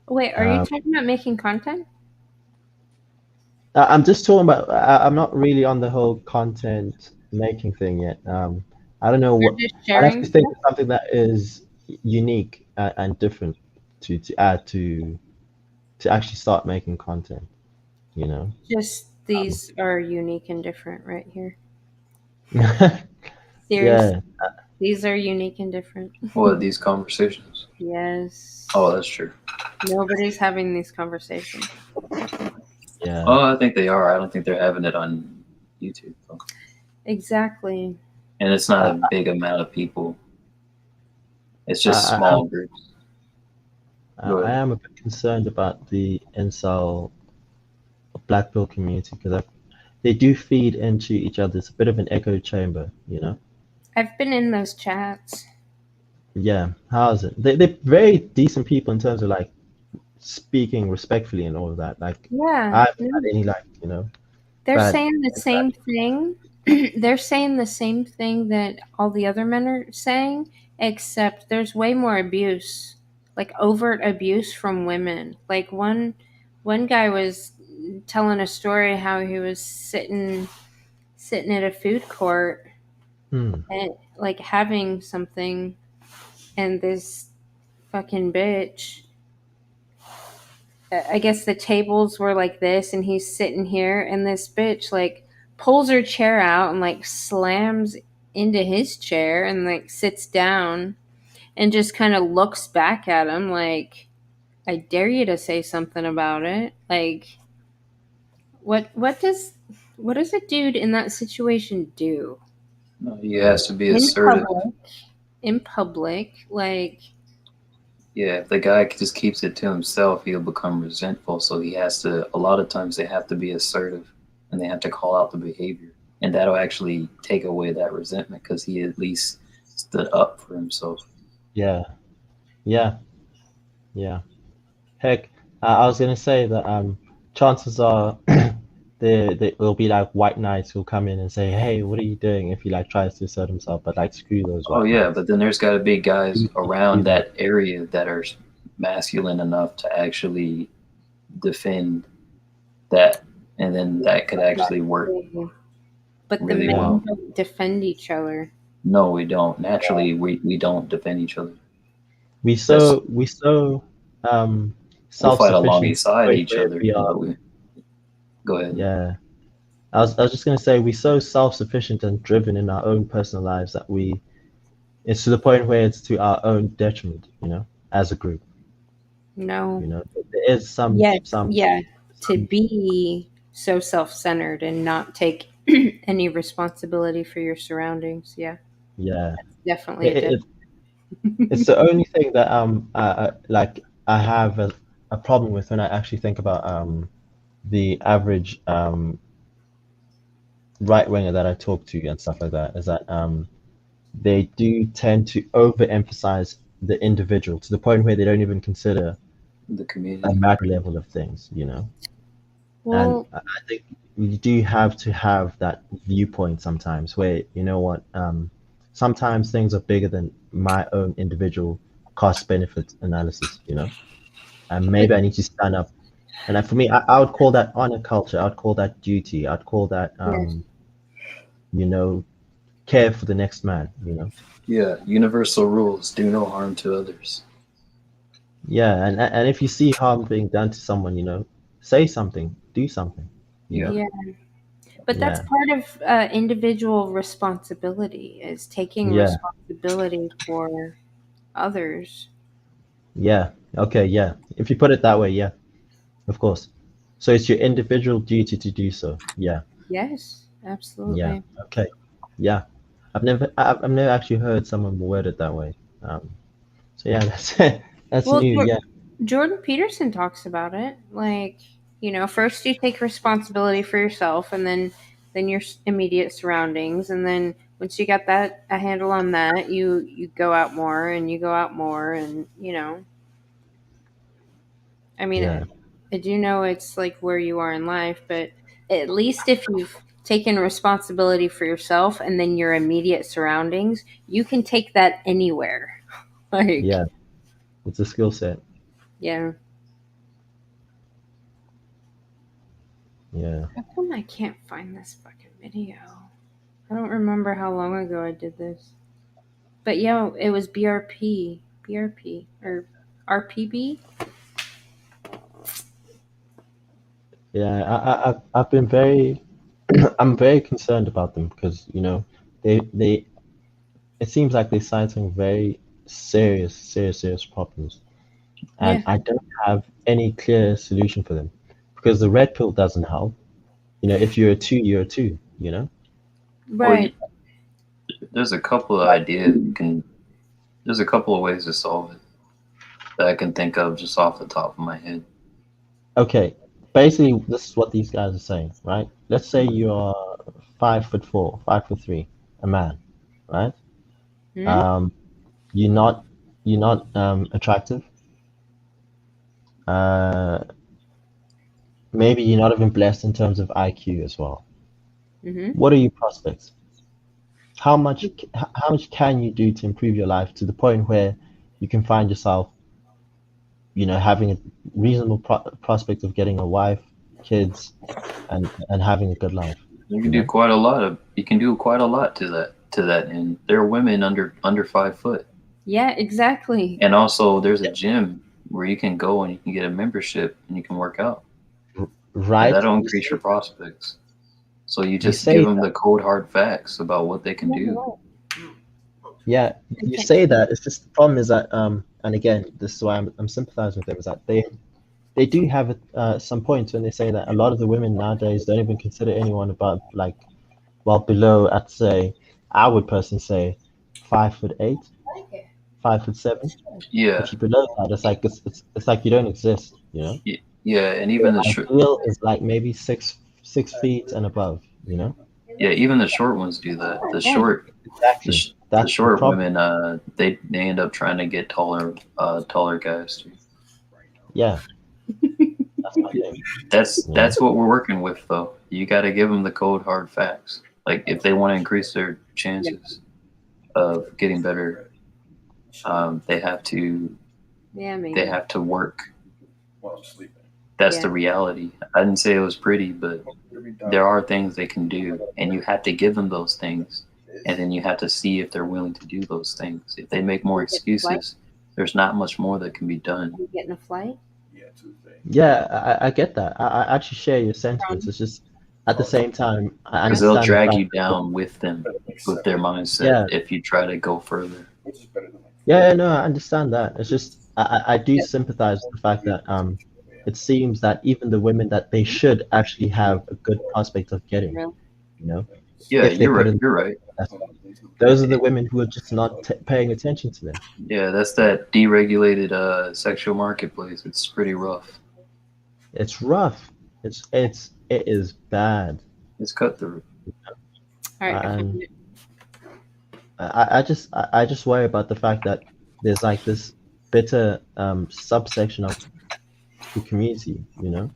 [SPEAKER 11] Wait, are you talking about making content?
[SPEAKER 3] I'm just talking about. I'm not really on the whole content making thing yet. I don't know what.
[SPEAKER 11] Just
[SPEAKER 3] I'd have
[SPEAKER 11] sharing
[SPEAKER 3] to think
[SPEAKER 11] stuff?
[SPEAKER 3] of something that is unique and different to add to actually start making content.
[SPEAKER 11] Just these are unique and different right here. Seriously,
[SPEAKER 3] Yeah.
[SPEAKER 11] these are unique and different.
[SPEAKER 1] What, these conversations?
[SPEAKER 11] Yes.
[SPEAKER 1] Oh, that's true.
[SPEAKER 11] Nobody's having these conversations.
[SPEAKER 3] Yeah.
[SPEAKER 1] Oh, I think they are. I don't think they're having it on YouTube, though.
[SPEAKER 11] Exactly.
[SPEAKER 1] And it's not a big amount of people. It's just small groups.
[SPEAKER 3] I am a bit concerned about the incel black pill community because they do feed into each other. It's a bit of an echo chamber,
[SPEAKER 11] I've been in those chats.
[SPEAKER 3] Yeah, how is it? They're very decent people in terms of like speaking respectfully and all of that. Like,
[SPEAKER 11] Yeah.
[SPEAKER 3] I haven't had any
[SPEAKER 11] They're
[SPEAKER 3] bad
[SPEAKER 11] saying the same thing. They're saying the same thing that all the other men are saying, except there's way more abuse, like overt abuse from women. Like one guy was telling a story how he was sitting at a food court and like having something, and this fucking bitch, I guess the tables were like this and he's sitting here and this bitch like pulls her chair out and like slams into his chair and like sits down and just kind of looks back at him like, I dare you to say something about it. Like what does a dude in that situation do?
[SPEAKER 1] No, he has to be
[SPEAKER 11] in
[SPEAKER 1] assertive.
[SPEAKER 11] public, like
[SPEAKER 1] Yeah, if the guy just keeps it to himself, he'll become resentful. So he has to, a lot of times they have to be assertive and they have to call out the behavior. And that'll actually take away that resentment because he at least stood up for himself.
[SPEAKER 3] Yeah, yeah, yeah. Heck, I was gonna say that chances are they will be like white knights who'll come in and say, "Hey, what are you doing?" If he like tries to assert himself, but like screw those
[SPEAKER 1] Oh,
[SPEAKER 3] white
[SPEAKER 1] yeah,
[SPEAKER 3] knights.
[SPEAKER 1] but then there's got to be guys
[SPEAKER 3] Do
[SPEAKER 1] around
[SPEAKER 3] that.
[SPEAKER 1] that area that are masculine enough to actually defend that. And then that could actually work
[SPEAKER 11] but the
[SPEAKER 1] really
[SPEAKER 11] men
[SPEAKER 1] well.
[SPEAKER 11] don't defend each other.
[SPEAKER 1] No, we don't. Naturally, we don't defend each other.
[SPEAKER 3] We
[SPEAKER 1] That's
[SPEAKER 3] so
[SPEAKER 1] we'll fight
[SPEAKER 3] self-sufficient
[SPEAKER 1] alongside
[SPEAKER 3] where
[SPEAKER 1] each other,
[SPEAKER 3] we are.
[SPEAKER 1] but we go ahead.
[SPEAKER 3] Yeah. I was just gonna say we're so self-sufficient and driven in our own personal lives that it's to the point where it's to our own detriment, as a group.
[SPEAKER 11] No.
[SPEAKER 3] There is some
[SPEAKER 11] To be so self-centered and not take any responsibility for your surroundings. Yeah.
[SPEAKER 3] Yeah.
[SPEAKER 11] Definitely a detriment.
[SPEAKER 3] It's the only thing that like I have a problem with when I actually think about the average right winger that I talk to and stuff like that is that they do tend to overemphasize the individual to the point where they don't even consider
[SPEAKER 1] the community
[SPEAKER 3] a macro level of things,
[SPEAKER 11] Well,
[SPEAKER 3] and I think you do have to have that viewpoint sometimes where, sometimes things are bigger than my own individual cost benefit analysis, and maybe I need to stand up. And for me, I would call that honor culture. I'd call that duty. I'd call that, care for the next man,
[SPEAKER 1] Yeah, universal rules: do no harm to others.
[SPEAKER 3] Yeah, and if you see harm being done to someone, say something, do something.
[SPEAKER 11] Yeah. But that's part of individual responsibility is taking
[SPEAKER 3] Yeah.
[SPEAKER 11] responsibility for others.
[SPEAKER 3] Yeah. Okay. Yeah. If you put it that way, yeah, of course. So it's your individual duty to do so. Yeah.
[SPEAKER 11] Yes, absolutely.
[SPEAKER 3] Yeah. Okay. Yeah. I've never actually heard someone word it that way. So yeah, that's
[SPEAKER 11] Well,
[SPEAKER 3] new. Yeah.
[SPEAKER 11] Jordan Peterson talks about it. Like, first you take responsibility for yourself, and then your immediate surroundings, and then once you got a handle on that, you go out more, and you go out more, and I mean,
[SPEAKER 3] Yeah.
[SPEAKER 11] I do know it's like where you are in life, but at least if you've taken responsibility for yourself and then your immediate surroundings, you can take that anywhere. Like,
[SPEAKER 3] Yeah. It's a skill set.
[SPEAKER 11] yeah.
[SPEAKER 3] Yeah.
[SPEAKER 11] How come I can't find this fucking video? I don't remember how long ago I did this. But yeah, it was BRP or RPB.
[SPEAKER 3] Yeah. I've been very, I'm very concerned about them because they it seems like they're citing very serious problems, and I don't have any clear solution for them because the red pill doesn't help. If you're a two, you're a two.
[SPEAKER 11] Right.
[SPEAKER 1] There's a couple of ideas there's a couple of ways to solve it that I can think of just off the top of my head.
[SPEAKER 3] Okay, basically, this is what these guys are saying, right? Let's say you are 5'4", 5'3", a man, right?
[SPEAKER 11] Mm-hmm.
[SPEAKER 3] You're not attractive. Maybe you're not even blessed in terms of IQ as well.
[SPEAKER 11] Mm-hmm.
[SPEAKER 3] What are your prospects? How much can you do to improve your life to the point where you can find yourself, having a reasonable prospect of getting a wife, kids, and having a good life?
[SPEAKER 1] You can do quite a lot to that end. There are women under 5 foot.
[SPEAKER 11] Yeah, exactly.
[SPEAKER 1] And also there's a gym where you can go and you can get a membership and you can work out.
[SPEAKER 3] Right.
[SPEAKER 1] And that'll increase your prospects. So you just give them the cold hard facts about what they can do.
[SPEAKER 3] Yeah, you say that. It's just the problem is that and again, this is why I'm sympathizing with them, is that they do have some points when they say that a lot of the women nowadays don't even consider anyone above below, I'd say I would personally say 5'8", 5'7".
[SPEAKER 1] Yeah,
[SPEAKER 3] If you're below that, it's like you don't exist, you know?
[SPEAKER 1] yeah, and
[SPEAKER 3] The
[SPEAKER 1] even the short,
[SPEAKER 3] ideal is like maybe 6 feet and above, you know?
[SPEAKER 1] yeah, even the short ones do that.
[SPEAKER 3] Exactly.
[SPEAKER 1] The
[SPEAKER 3] That's the
[SPEAKER 1] short
[SPEAKER 3] problem.
[SPEAKER 1] women, they end up trying to get taller guys too.
[SPEAKER 3] Yeah, that's my thing. You know?
[SPEAKER 1] That's what we're working with though. You got to give them the cold hard facts. Like if they want to increase their chances of getting better, they have to
[SPEAKER 11] Yeah, maybe.
[SPEAKER 1] they have to work. That's the reality. I didn't say it was pretty, but there are things they can do, and you have to give them those things, and then you have to see if they're willing to do those things. If they make more excuses, there's not much more that can be done.
[SPEAKER 11] You getting a flight?
[SPEAKER 3] Yeah, I get that. I actually share your sentiments. It's just at the same time, I
[SPEAKER 1] Because they'll
[SPEAKER 3] understand the
[SPEAKER 1] drag
[SPEAKER 3] fact
[SPEAKER 1] you down with them, with their mindset,
[SPEAKER 3] yeah,
[SPEAKER 1] if you try to go further.
[SPEAKER 3] yeah, no, I understand that. It's just I do sympathize with the fact that it seems that even the women that they should actually have a good prospect of getting, you know,
[SPEAKER 1] Yeah,
[SPEAKER 3] if they
[SPEAKER 1] you're
[SPEAKER 3] put
[SPEAKER 1] right.
[SPEAKER 3] in
[SPEAKER 1] You're right.
[SPEAKER 3] those are the women who are just not paying attention to them.
[SPEAKER 1] Yeah, that's that deregulated sexual marketplace. It's pretty rough.
[SPEAKER 3] It's rough. It is bad.
[SPEAKER 1] It's cutthroat.
[SPEAKER 11] All right, I found
[SPEAKER 3] And
[SPEAKER 11] it.
[SPEAKER 3] I just worry about the fact that there's like this bitter subsection of the community, you know,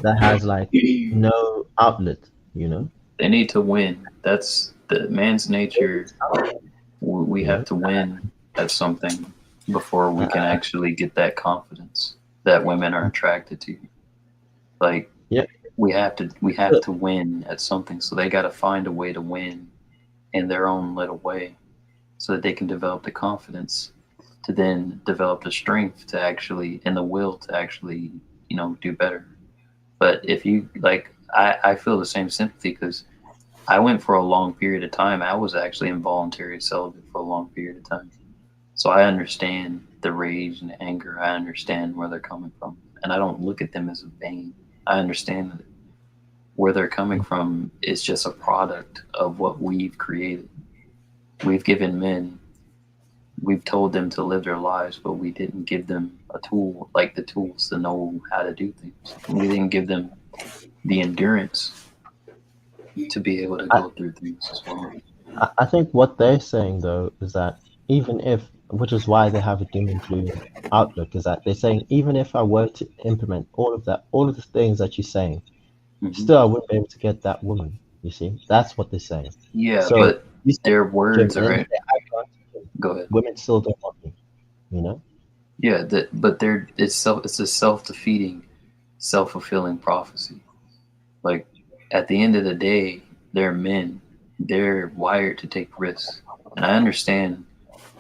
[SPEAKER 3] that has like no outlet, you know.
[SPEAKER 1] They need to win. That's the man's nature. We have to win at something before we can actually get that confidence that women are attracted to. Like
[SPEAKER 3] Yeah.
[SPEAKER 1] we have to win at something. So they got to find a way to win in their own little way, so that they can develop the confidence to then develop the strength to actually and the will to actually do better. But if you like, I feel the same sympathy because I went for a long period of time. I was actually involuntary celibate for a long period of time. So I understand the rage and the anger. I understand where they're coming from. And I don't look at them as a vain. I understand that where they're coming from is just a product of what we've created. We've given men, we've told them to live their lives, but we didn't give them a tool, like the tools to know how to do things. We didn't give them the endurance to be able to go through things as well.
[SPEAKER 3] I think what they're saying though is that even if, which is why they have a doom and gloom outlook, is that they're saying even if I were to implement all of that, all of the things that you're saying, still I wouldn't be able to get that woman. You see, that's what they're saying.
[SPEAKER 1] Yeah,
[SPEAKER 3] So
[SPEAKER 1] but
[SPEAKER 3] you said,
[SPEAKER 1] their
[SPEAKER 3] Jim,
[SPEAKER 1] words
[SPEAKER 3] and then
[SPEAKER 1] are.
[SPEAKER 3] you say, I can't.
[SPEAKER 1] Go ahead.
[SPEAKER 3] Women still don't want me. You know.
[SPEAKER 1] Yeah, but it's a self-defeating, self-fulfilling prophecy. Like at the end of the day, they're men. They're wired to take risks, and I understand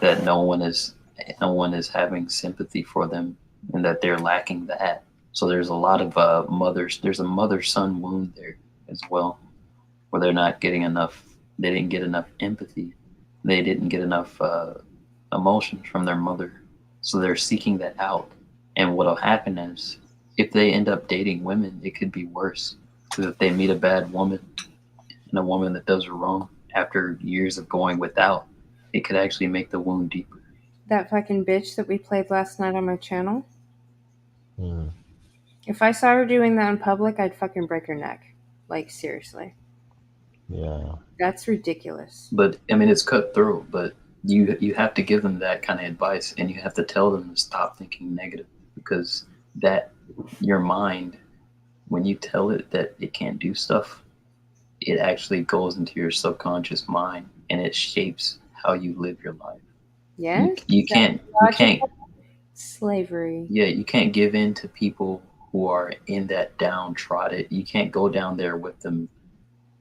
[SPEAKER 1] that no one is having sympathy for them, and that they're lacking that. So there's a lot of mothers. There's a mother-son wound there as well, where they're not getting enough. They didn't get enough empathy. They didn't get enough emotions from their mother, so they're seeking that out. And what'll happen is, if they end up dating women, it could be worse. Because if they meet a bad woman and a woman that does her wrong after years of going without, it could actually make the wound deeper.
[SPEAKER 11] That fucking bitch that we played last night on my channel.
[SPEAKER 3] Hmm.
[SPEAKER 11] If I saw her doing that in public, I'd fucking break her neck. Like, seriously.
[SPEAKER 3] Yeah.
[SPEAKER 11] That's ridiculous.
[SPEAKER 1] But I mean, it's cutthroat. But you have to give them that kind of advice, and you have to tell them to stop thinking negative, because that your mind, when you tell it that it can't do stuff, it actually goes into your subconscious mind, and it shapes how you live your life.
[SPEAKER 11] Yes?
[SPEAKER 1] You can't
[SPEAKER 11] Slavery.
[SPEAKER 1] Yeah, you can't give in to people who are in that downtrodden. You can't go down there with them.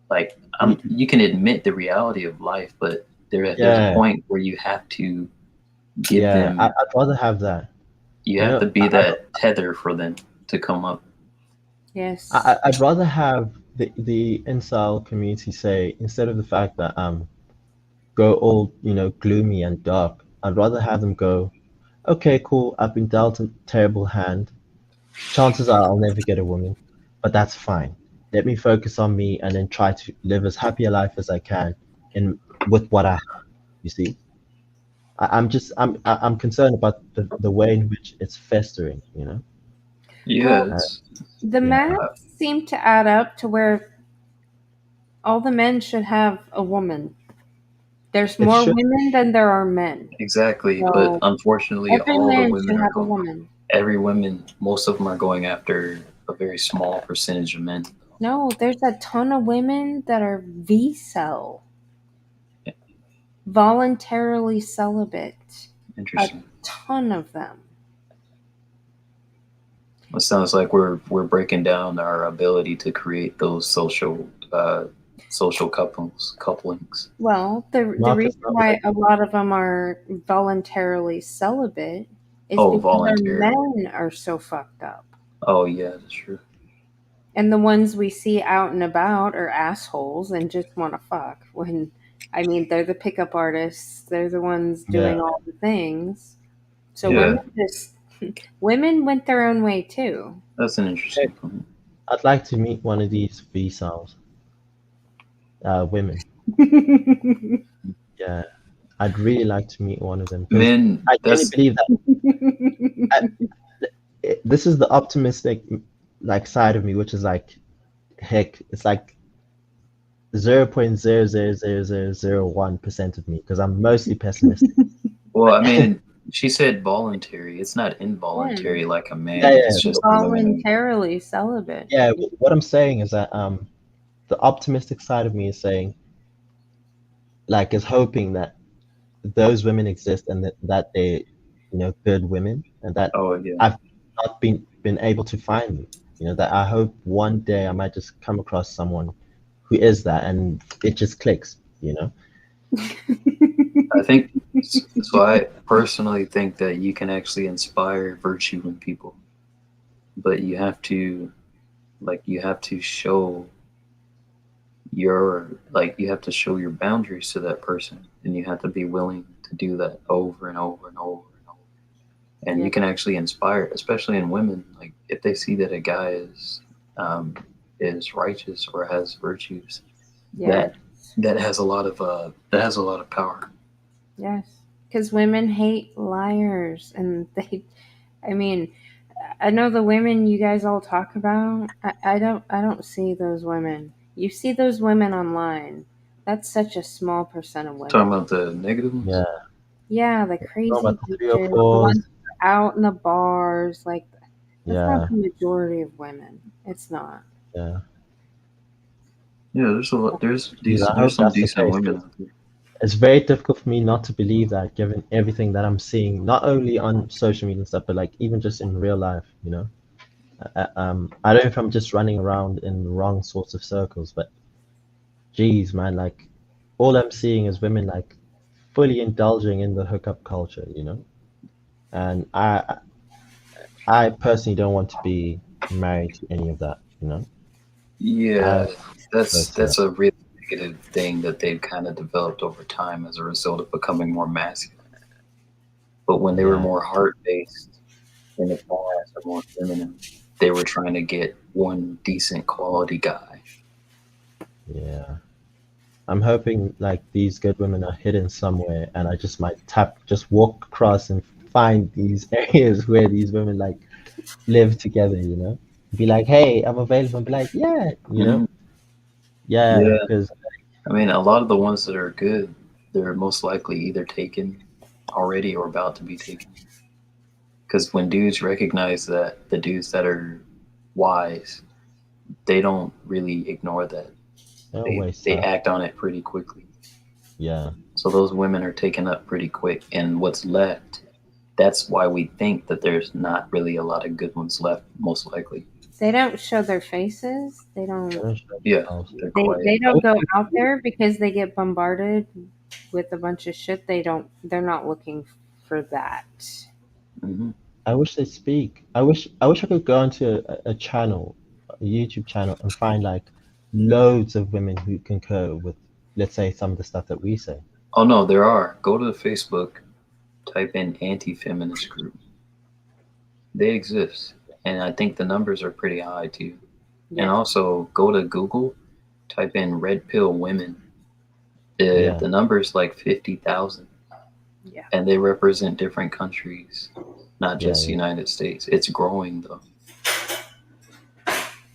[SPEAKER 1] Like you can admit the reality of life, but there's a
[SPEAKER 3] Yeah.
[SPEAKER 1] point where you have to give
[SPEAKER 3] Yeah.
[SPEAKER 1] them.
[SPEAKER 3] I'd rather have that.
[SPEAKER 1] You
[SPEAKER 3] You
[SPEAKER 1] have
[SPEAKER 3] know,
[SPEAKER 1] to be that tether for them to come up.
[SPEAKER 11] Yes.
[SPEAKER 3] I'd rather have the incel community say, instead of the fact that go all, you know, gloomy and dark, I'd rather have them go, okay, cool, I've been dealt a terrible hand. Chances are I'll never get a woman, but that's fine. Let me focus on me and then try to live as happy a life as I can in with what I have. You see, I'm concerned about the way in which it's festering. You know.
[SPEAKER 1] Yeah,
[SPEAKER 3] Uh,
[SPEAKER 11] The
[SPEAKER 3] yeah.
[SPEAKER 11] math seemed to add up to where all the men should have a woman. There's
[SPEAKER 3] It
[SPEAKER 11] more
[SPEAKER 3] should.
[SPEAKER 11] women than there are men.
[SPEAKER 1] exactly. But
[SPEAKER 11] So
[SPEAKER 1] unfortunately,
[SPEAKER 11] every
[SPEAKER 1] all the
[SPEAKER 11] man
[SPEAKER 1] women
[SPEAKER 11] should
[SPEAKER 1] are
[SPEAKER 11] have a
[SPEAKER 1] going.
[SPEAKER 11] woman.
[SPEAKER 1] Every women, most of them are going after a very small percentage of men.
[SPEAKER 11] No, there's a ton of women that are V-cell, voluntarily celibate.
[SPEAKER 1] Interesting.
[SPEAKER 11] A ton of them.
[SPEAKER 1] It sounds like we're breaking down our ability to create those social couplings.
[SPEAKER 11] Well, the
[SPEAKER 3] Marcus,
[SPEAKER 11] reason why a lot of them are voluntarily celibate is
[SPEAKER 1] Oh,
[SPEAKER 11] because our
[SPEAKER 1] voluntary.
[SPEAKER 11] men are so fucked up.
[SPEAKER 1] Oh yeah, that's true.
[SPEAKER 11] And the ones we see out and about are assholes and just want to fuck. When, I mean, they're the pickup artists. They're the ones doing
[SPEAKER 3] Yeah.
[SPEAKER 11] all the things. So
[SPEAKER 1] Yeah.
[SPEAKER 11] women went their own way too.
[SPEAKER 1] That's an interesting point.
[SPEAKER 3] I'd like to meet one of these V-cells, women. Yeah, I'd really like to meet one of them because
[SPEAKER 1] Men,
[SPEAKER 3] I really
[SPEAKER 1] that's
[SPEAKER 3] believe that this is the optimistic like side of me, which is like, heck, it's like 0.0000001% of me because I'm mostly pessimistic.
[SPEAKER 1] well. I mean, she said voluntary. It's not involuntary like a man.
[SPEAKER 3] Yeah,
[SPEAKER 1] It's
[SPEAKER 3] yeah,
[SPEAKER 1] just the women.
[SPEAKER 11] Voluntarily celibate.
[SPEAKER 3] yeah. What I'm saying is that the optimistic side of me is saying, like, is hoping that those women exist and that they, good women, and that
[SPEAKER 1] Oh yeah.
[SPEAKER 3] I've not been able to find them. That I hope one day I might just come across someone who is that, and it just clicks.
[SPEAKER 1] I think so. I personally think that you can actually inspire virtue in people, but you have to show you have to show your boundaries to that person, and you have to be willing to do that over and over and over and over. And
[SPEAKER 11] Yeah.
[SPEAKER 1] you can actually inspire, especially in women. Like if they see that a guy is righteous or has virtues,
[SPEAKER 11] Yes.
[SPEAKER 1] that has a lot of power.
[SPEAKER 11] Yes. Because women hate liars, and I mean, I know the women you guys all talk about. I don't see those women. You see those women online. That's such a small percent of women.
[SPEAKER 1] Talking about the negative ones.
[SPEAKER 3] Yeah.
[SPEAKER 11] Yeah, the crazy
[SPEAKER 3] about the
[SPEAKER 11] bitches, the
[SPEAKER 3] 304s.
[SPEAKER 11] ones that are out in the bars, like that's
[SPEAKER 3] Yeah.
[SPEAKER 11] not the majority of women. It's not.
[SPEAKER 3] Yeah.
[SPEAKER 1] Yeah, there's a lot. There's
[SPEAKER 3] Dude, I
[SPEAKER 1] there's
[SPEAKER 3] hope
[SPEAKER 1] some
[SPEAKER 3] that's the
[SPEAKER 1] decent
[SPEAKER 3] case,
[SPEAKER 1] women
[SPEAKER 3] 'cause
[SPEAKER 1] out there.
[SPEAKER 3] it's very difficult for me not to believe that, given everything that I'm seeing, not only on social media and stuff, but like even just in real life. I don't know if I'm just running around in the wrong sorts of circles, but geez, man, like all I'm seeing is women like fully indulging in the hookup culture, and I personally don't want to be married to any of that.
[SPEAKER 1] Yeah,
[SPEAKER 3] But
[SPEAKER 1] that's a really negative thing that they've kind of developed over time as a result of becoming more masculine. But when they were
[SPEAKER 3] yeah,
[SPEAKER 1] more heart based in the past or more feminine, they were trying to get one decent quality guy.
[SPEAKER 3] yeah. I'm hoping like these good women are hidden somewhere, and I just might just walk across and find these areas where these women like live together. Be like, hey, I'm available. And be like, yeah,
[SPEAKER 1] Mhm.
[SPEAKER 3] yeah,
[SPEAKER 1] Yeah,
[SPEAKER 3] because
[SPEAKER 1] I mean, a lot of the ones that are good, they're most likely either taken already or about to be taken. Because when dudes recognize that, the dudes that are wise, they don't really ignore that. They act on it pretty quickly.
[SPEAKER 3] Yeah.
[SPEAKER 1] So those women are taken up pretty quick, and what's left, that's why we think that there's not really a lot of good ones left, most likely.
[SPEAKER 11] They don't show their faces. They don't.
[SPEAKER 1] Yeah, they're
[SPEAKER 11] They
[SPEAKER 1] quiet.
[SPEAKER 11] don't go out there because they get bombarded with a bunch of shit. They're not looking for that.
[SPEAKER 1] Mm-hmm.
[SPEAKER 3] I wish they speak. I wish I could go onto a channel, a YouTube channel, and find like loads of women who concur with, let's say, some of the stuff that we say.
[SPEAKER 1] Oh no, there are. Go to Facebook, type in anti-feminist group. They exist, and I think the numbers are pretty high too.
[SPEAKER 11] Yeah.
[SPEAKER 1] And also go to Google, type in red pill women.
[SPEAKER 3] Yeah.
[SPEAKER 1] The number is like 50,000.
[SPEAKER 11] Yeah.
[SPEAKER 1] And they represent different countries, not just
[SPEAKER 3] Yeah.
[SPEAKER 1] United States. It's growing though.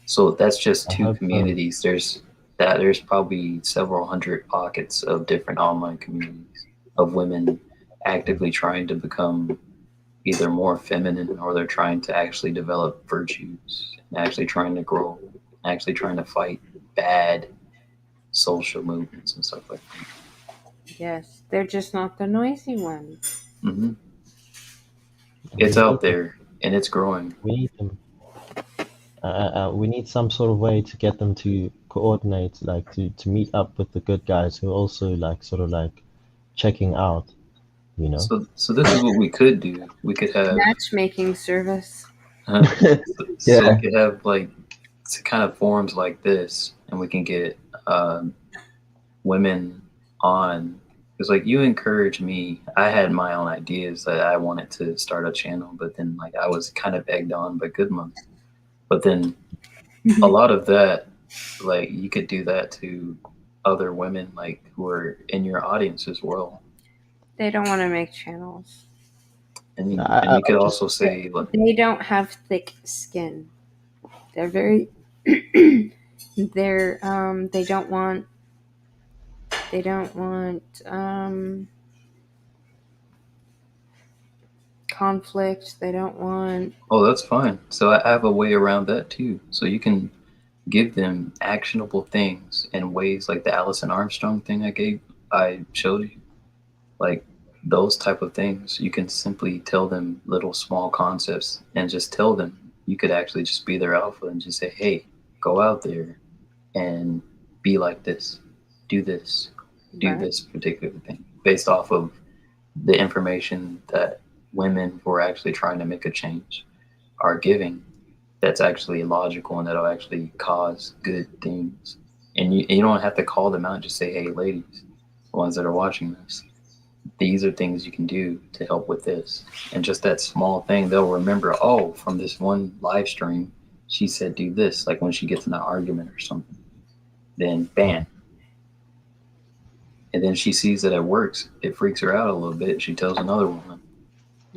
[SPEAKER 1] So that's just
[SPEAKER 3] I
[SPEAKER 1] two
[SPEAKER 3] hope
[SPEAKER 1] communities. There's probably several hundred pockets of different online communities of women actively trying to become either more feminine, or they're trying to actually develop virtues and actually trying to grow, actually trying to fight bad social movements and stuff like that.
[SPEAKER 11] Yes, they're just not the noisy ones.
[SPEAKER 1] Hmm. It's out there and it's growing.
[SPEAKER 3] We need them. We need some sort of way to get them to coordinate, like to meet up with the good guys who are also like sort of like checking out, you know?
[SPEAKER 1] So this is what we could do. We could have
[SPEAKER 11] Matchmaking service.
[SPEAKER 1] so we
[SPEAKER 3] Yeah.
[SPEAKER 1] could have like kind of forums like this, and we can get women on, because like you encouraged me. I had my own ideas that I wanted to start a channel, but then like I was kind of egged on by Good Month. But then a lot of that, like you could do that to other women like who are in your audience as well.
[SPEAKER 11] They don't want to make channels.
[SPEAKER 1] And you could also say like,
[SPEAKER 11] They don't have thick skin. They're very they don't want conflict. They don't want
[SPEAKER 1] oh, that's fine. So I have a way around that too. So you can give them actionable things in ways like the Allison Armstrong thing I showed you. Like those type of things, you can simply tell them little small concepts and just tell them. You could actually just be their alpha and just say, hey, go out there and be like this, do this, do
[SPEAKER 11] Right.
[SPEAKER 1] this particular thing, based off of the information that women who are actually trying to make a change are giving, that's actually logical and that'll actually cause good things. And you don't have to call them out and just say, hey, ladies, the ones that are watching this, these are things you can do to help with this. And just that small thing, they'll remember, oh, from this one live stream, she said do this, like when she gets in an argument or something. Then bam. And then she sees that it works. It freaks her out a little bit. She tells another woman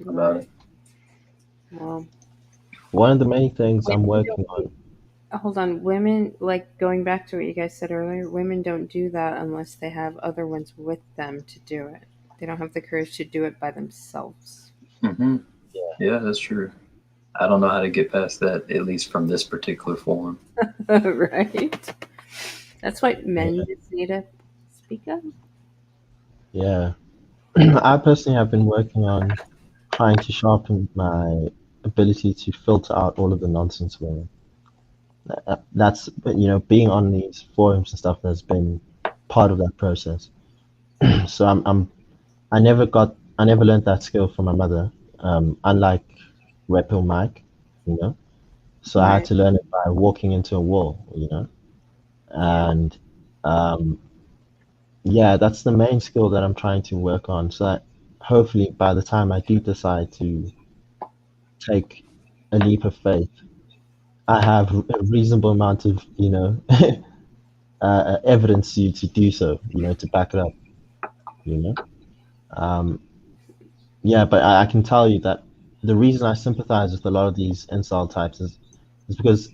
[SPEAKER 1] about it.
[SPEAKER 11] Well,
[SPEAKER 3] One of the many things I'm working on.
[SPEAKER 11] hold on. Women, like going back to what you guys said earlier, women don't do that unless they have other ones with them to do it. They don't have the courage to do it by themselves.
[SPEAKER 1] Mm-hmm. Yeah, that's true. I don't know how to get past that, at least from this particular forum.
[SPEAKER 11] Right? That's why men just need to speak up.
[SPEAKER 3] Yeah. I personally have been working on trying to sharpen my ability to filter out all of the nonsense women. That's, you know, being on these forums and stuff has been part of that process. So I never learned that skill from my mother. Unlike Repel Mike, you know. So I had to learn it by walking into a wall, you know. And yeah, that's the main skill that I'm trying to work on. So that hopefully by the time I do decide to take a leap of faith, I have a reasonable amount of, you know, evidence to do so, you know, to back it up, you know. Yeah, but I can tell you that the reason I sympathize with a lot of these incel types is because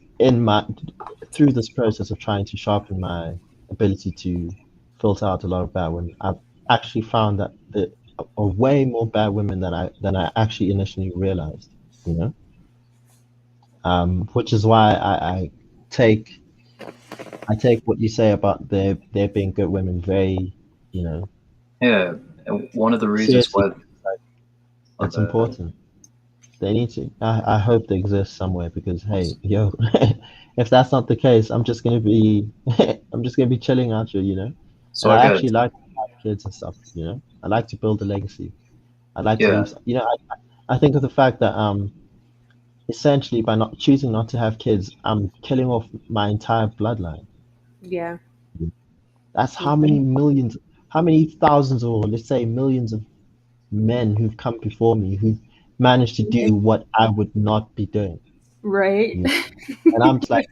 [SPEAKER 3] through this process of trying to sharpen my ability to filter out a lot of bad women, I've actually found that there are way more bad women than I actually initially realized, you know. Which is why I take what you say about there being good women very, you know,
[SPEAKER 1] Yeah, and one of the reasons
[SPEAKER 3] seriously.
[SPEAKER 1] why
[SPEAKER 3] It's important. They need to. I hope they exist somewhere because hey, yo, if that's not the case, I'm just gonna be I'm just gonna be chilling out here, you know.
[SPEAKER 1] So
[SPEAKER 3] And
[SPEAKER 1] I
[SPEAKER 3] I
[SPEAKER 1] got
[SPEAKER 3] actually like to have kids and stuff, you know. I like to build a legacy. I like to
[SPEAKER 1] yeah.
[SPEAKER 3] leave. You know, I think of the fact that essentially by not choosing not to have kids, I'm killing off my entire bloodline.
[SPEAKER 11] Yeah.
[SPEAKER 3] That's how many millions, how many thousands, or let's say millions of men who've come before me who've managed to do what I would not be doing.
[SPEAKER 11] Right.
[SPEAKER 3] You know? And I'm just like,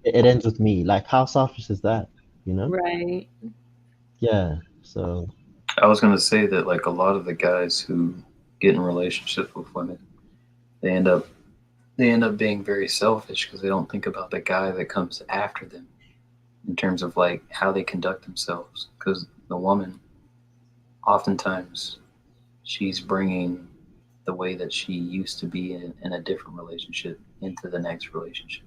[SPEAKER 3] it ends with me. Like, how selfish is that? You know?
[SPEAKER 11] Right.
[SPEAKER 3] Yeah. So
[SPEAKER 1] I was gonna say that like a lot of the guys who get in relationships with women, they end up being very selfish because they don't think about the guy that comes after them in terms of like how they conduct themselves. Because the woman, oftentimes, she's bringing the way that she used to be in a different relationship into the next relationship,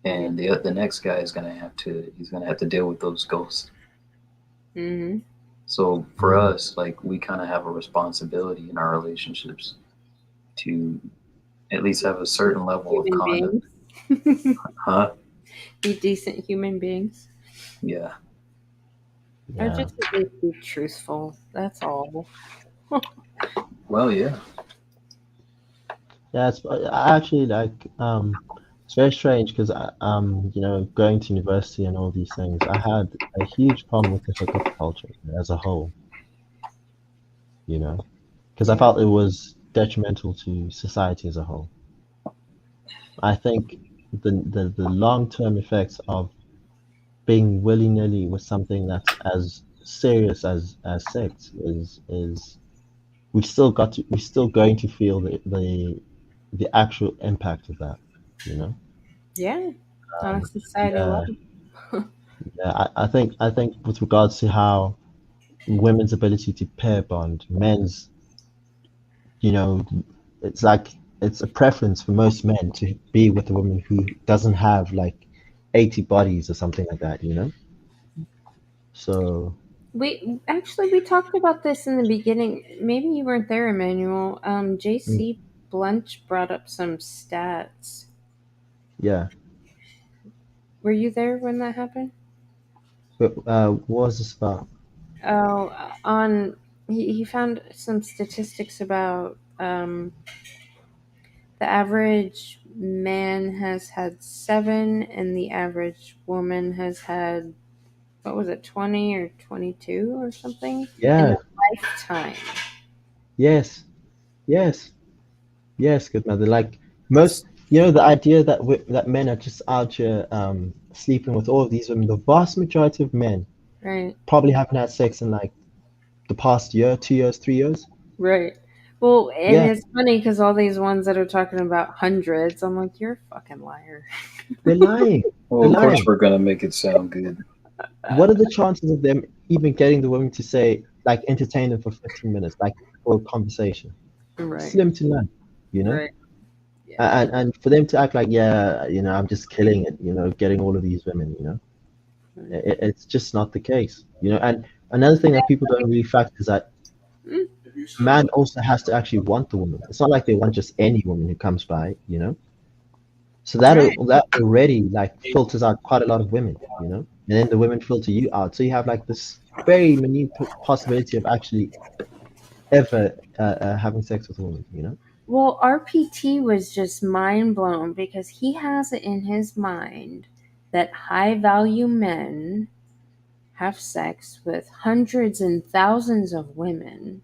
[SPEAKER 1] and the next guy is gonna have to deal with those ghosts.
[SPEAKER 11] Mm-hmm.
[SPEAKER 1] So for us, like we kind of have a responsibility in our relationships to at least have a certain level of
[SPEAKER 11] Human
[SPEAKER 1] conduct.
[SPEAKER 11] beings.
[SPEAKER 1] Huh?
[SPEAKER 11] Be decent human beings.
[SPEAKER 1] Yeah.
[SPEAKER 11] Or just at least be truthful. That's all.
[SPEAKER 1] Well, yeah.
[SPEAKER 3] yeah, it's actually like it's very strange because you know, going to university and all these things, I had a huge problem with the hookup culture as a whole. You know, because I felt it was detrimental to society as a whole. I think the long-term effects of being willy-nilly with something that's as serious as sex is we're still going to feel the actual impact of that, you know.
[SPEAKER 11] Yeah. On a societal
[SPEAKER 3] Yeah,
[SPEAKER 11] level.
[SPEAKER 3] yeah. I think with regards to how women's ability to pair bond, men's, you know, it's like it's a preference for most men to be with a woman who doesn't have like 80 bodies or something like that, you know. So
[SPEAKER 11] We talked about this in the beginning. Maybe you weren't there, Emmanuel. JC Blunt brought up some stats.
[SPEAKER 3] yeah.
[SPEAKER 11] Were you there when that happened?
[SPEAKER 3] But what was this about?
[SPEAKER 11] Oh, on he found some statistics about the average man has had 7, and the average woman has had, what was it, 20 or 22 or something in
[SPEAKER 3] Yeah.
[SPEAKER 11] their lifetime.
[SPEAKER 3] Yes. Yes. Yes, good mother. Like most, you know, the idea that that men are just out here sleeping with all of these women. The vast majority of men
[SPEAKER 11] Right.
[SPEAKER 3] probably haven't had sex in like the past year, 2 years, 3 years.
[SPEAKER 11] Right. Well, and
[SPEAKER 3] Yeah,
[SPEAKER 11] it's funny because all these ones that are talking about hundreds, I'm like, you're a fucking liar.
[SPEAKER 3] they're lying.
[SPEAKER 1] Well,
[SPEAKER 3] They're
[SPEAKER 1] of course
[SPEAKER 3] lying.
[SPEAKER 1] we're gonna make it sound good.
[SPEAKER 3] What are the chances of them even getting the women to say, like, entertain them for 15 minutes, like, for a conversation?
[SPEAKER 11] Right.
[SPEAKER 3] Slim to none, you know?
[SPEAKER 11] Right.
[SPEAKER 3] And for them to act like, yeah, you know, I'm just killing it, you know, getting all of these women, you know? It's just not the case, you know? And another thing that people don't really factor is that man also has to actually want the woman. It's not like they want just any woman who comes by, you know? So that already like filters out quite a lot of women, you know, and then the women filter you out. So you have like this very minute possibility of actually ever having sex with a woman, you know.
[SPEAKER 11] Well, RPT was just mind blown because he has it in his mind that high value men have sex with hundreds and thousands of women.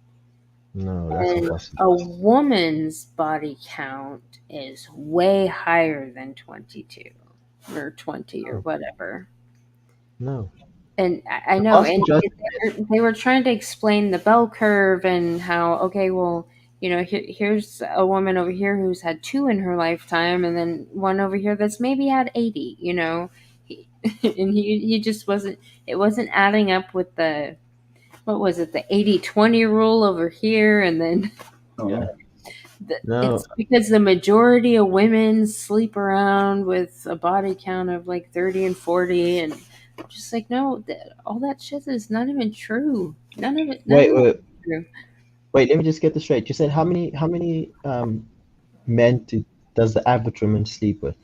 [SPEAKER 3] No, that's
[SPEAKER 11] And
[SPEAKER 3] impossible.
[SPEAKER 11] a woman's body count is way higher than 22 or 20 or whatever.
[SPEAKER 3] No.
[SPEAKER 11] And I
[SPEAKER 3] The
[SPEAKER 11] know,
[SPEAKER 3] vast
[SPEAKER 11] and
[SPEAKER 3] majority-
[SPEAKER 11] they were trying to explain the bell curve and how, okay, well, you know, here's a woman over here who's had 2 in her lifetime, and then one over here that's maybe had 80, you know. And he just wasn't, it wasn't adding up with the, what was it, the 80-20 rule over here, and then
[SPEAKER 3] Yeah. No.
[SPEAKER 11] it's because the majority of women sleep around with a body count of like 30 and 40, and I'm just like, no, all that shit is not even true. None of it
[SPEAKER 3] Wait,
[SPEAKER 11] is true.
[SPEAKER 3] wait. Let me just get this straight. You said how many men does the average woman sleep with?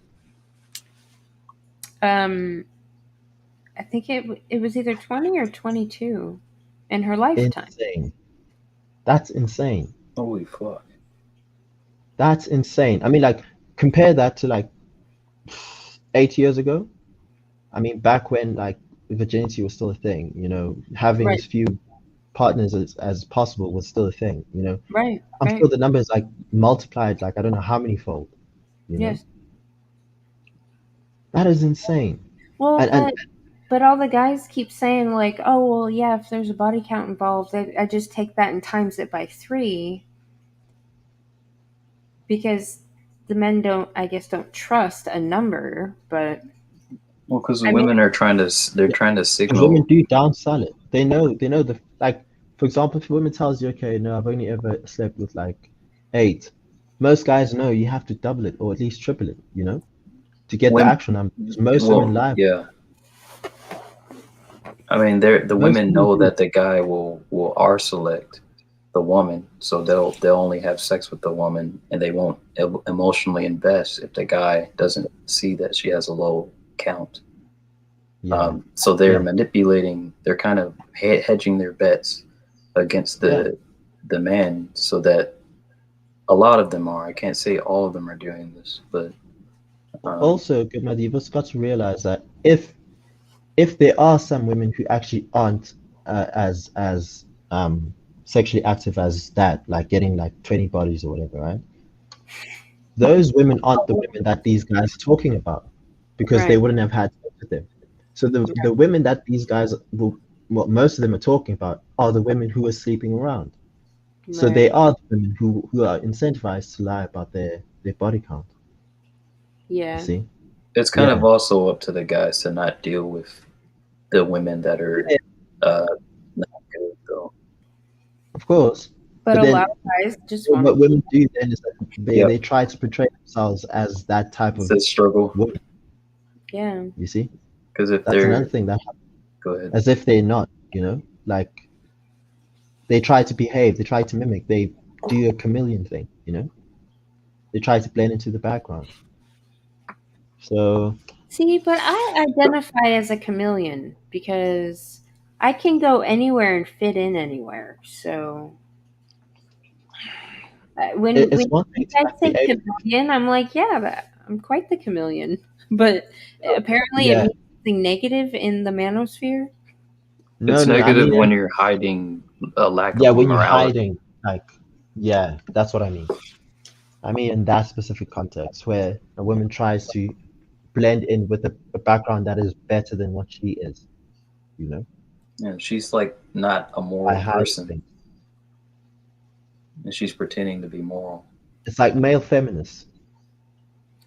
[SPEAKER 11] I think it was either 20 or 22 in her lifetime.
[SPEAKER 3] Insane. That's insane.
[SPEAKER 1] Holy fuck.
[SPEAKER 3] That's insane. I mean, like, compare that to like 8 years ago. I mean, back when like virginity was still a thing, you know, having
[SPEAKER 11] Right.
[SPEAKER 3] as few partners as possible was still a thing, you know.
[SPEAKER 11] Right.
[SPEAKER 3] I'm
[SPEAKER 11] Right.
[SPEAKER 3] sure the numbers like multiplied, like I don't know how many fold, you know.
[SPEAKER 11] Yes.
[SPEAKER 3] That is insane.
[SPEAKER 11] Well,
[SPEAKER 3] And
[SPEAKER 11] But all the guys keep saying like, oh well, yeah, if there's a body count involved, I just take that and times it by 3, because the men don't trust a number. But
[SPEAKER 1] Well, because the
[SPEAKER 11] I mean,
[SPEAKER 1] women are trying to
[SPEAKER 3] The women
[SPEAKER 1] signal.
[SPEAKER 3] do downsell it. They know the like. For example, if a woman tells you, okay, no, I've only ever slept with like 8, most guys know you have to double it or at least triple it. To get the
[SPEAKER 1] Women,
[SPEAKER 3] actual number. Because most women
[SPEAKER 1] well,
[SPEAKER 3] lie.
[SPEAKER 1] yeah. I mean, the
[SPEAKER 3] Most
[SPEAKER 1] women
[SPEAKER 3] women
[SPEAKER 1] know
[SPEAKER 3] do.
[SPEAKER 1] that the guy will R select the woman, so they'll only have sex with the woman, and they won't emotionally invest if the guy doesn't see that she has a low count.
[SPEAKER 3] Yeah.
[SPEAKER 1] So they're
[SPEAKER 3] Yeah.
[SPEAKER 1] manipulating. They're kind of hedging their bets against the man, so that a lot of them are. I can't say all of them are doing this, but
[SPEAKER 3] Also, good man, you've also got to realize that if there are some women who actually aren't as sexually active as that, like getting like 20 bodies or whatever, right? Those women aren't the women that these guys are talking about, because they
[SPEAKER 11] right.
[SPEAKER 3] wouldn't have had sex with them. So the women that these guys what most of them are talking about are the women who are sleeping around. So they
[SPEAKER 11] Right.
[SPEAKER 3] are the women who are incentivized to lie about their body count. You
[SPEAKER 11] Yeah.
[SPEAKER 3] see?
[SPEAKER 1] it's kind of
[SPEAKER 3] Yeah.
[SPEAKER 1] also up to the guys to not deal with the women that are uh, not good, though.
[SPEAKER 3] Of course.
[SPEAKER 11] But
[SPEAKER 3] But
[SPEAKER 11] a lot
[SPEAKER 3] then
[SPEAKER 11] of guys just want
[SPEAKER 3] what
[SPEAKER 11] to.
[SPEAKER 3] women do then is that they,
[SPEAKER 1] Yep,
[SPEAKER 3] they try to portray themselves as that type
[SPEAKER 1] it's
[SPEAKER 3] of
[SPEAKER 1] a struggle
[SPEAKER 3] woman,
[SPEAKER 11] Yeah.
[SPEAKER 3] you see?
[SPEAKER 1] because if
[SPEAKER 3] That's another
[SPEAKER 1] they're
[SPEAKER 3] thing that happens.
[SPEAKER 1] go ahead.
[SPEAKER 3] As if they're not, like they try to behave, they try to mimic, they do a chameleon thing. They try to blend into the background. So
[SPEAKER 11] See, but I identify as a chameleon because I can go anywhere and fit in anywhere. So when
[SPEAKER 3] it's one
[SPEAKER 11] you
[SPEAKER 3] thing to
[SPEAKER 11] guys
[SPEAKER 3] like be
[SPEAKER 11] say
[SPEAKER 3] able.
[SPEAKER 11] chameleon, I'm like, yeah, I'm quite the chameleon. But apparently, it
[SPEAKER 3] Yeah.
[SPEAKER 11] means something negative in the manosphere.
[SPEAKER 3] No,
[SPEAKER 1] It's
[SPEAKER 3] no, no. I
[SPEAKER 1] negative
[SPEAKER 3] mean,
[SPEAKER 1] when you're hiding a lack
[SPEAKER 3] yeah,
[SPEAKER 1] of
[SPEAKER 3] when you're
[SPEAKER 1] morality.
[SPEAKER 3] hiding, like, yeah, that's what I mean. I mean, in that specific context, where a woman tries to blend in with a background that is better than what she is, you know,
[SPEAKER 1] Yeah, she's like not a
[SPEAKER 3] by
[SPEAKER 1] moral
[SPEAKER 3] hiding
[SPEAKER 1] person,
[SPEAKER 3] things.
[SPEAKER 1] and she's pretending to be moral.
[SPEAKER 3] It's like male feminists.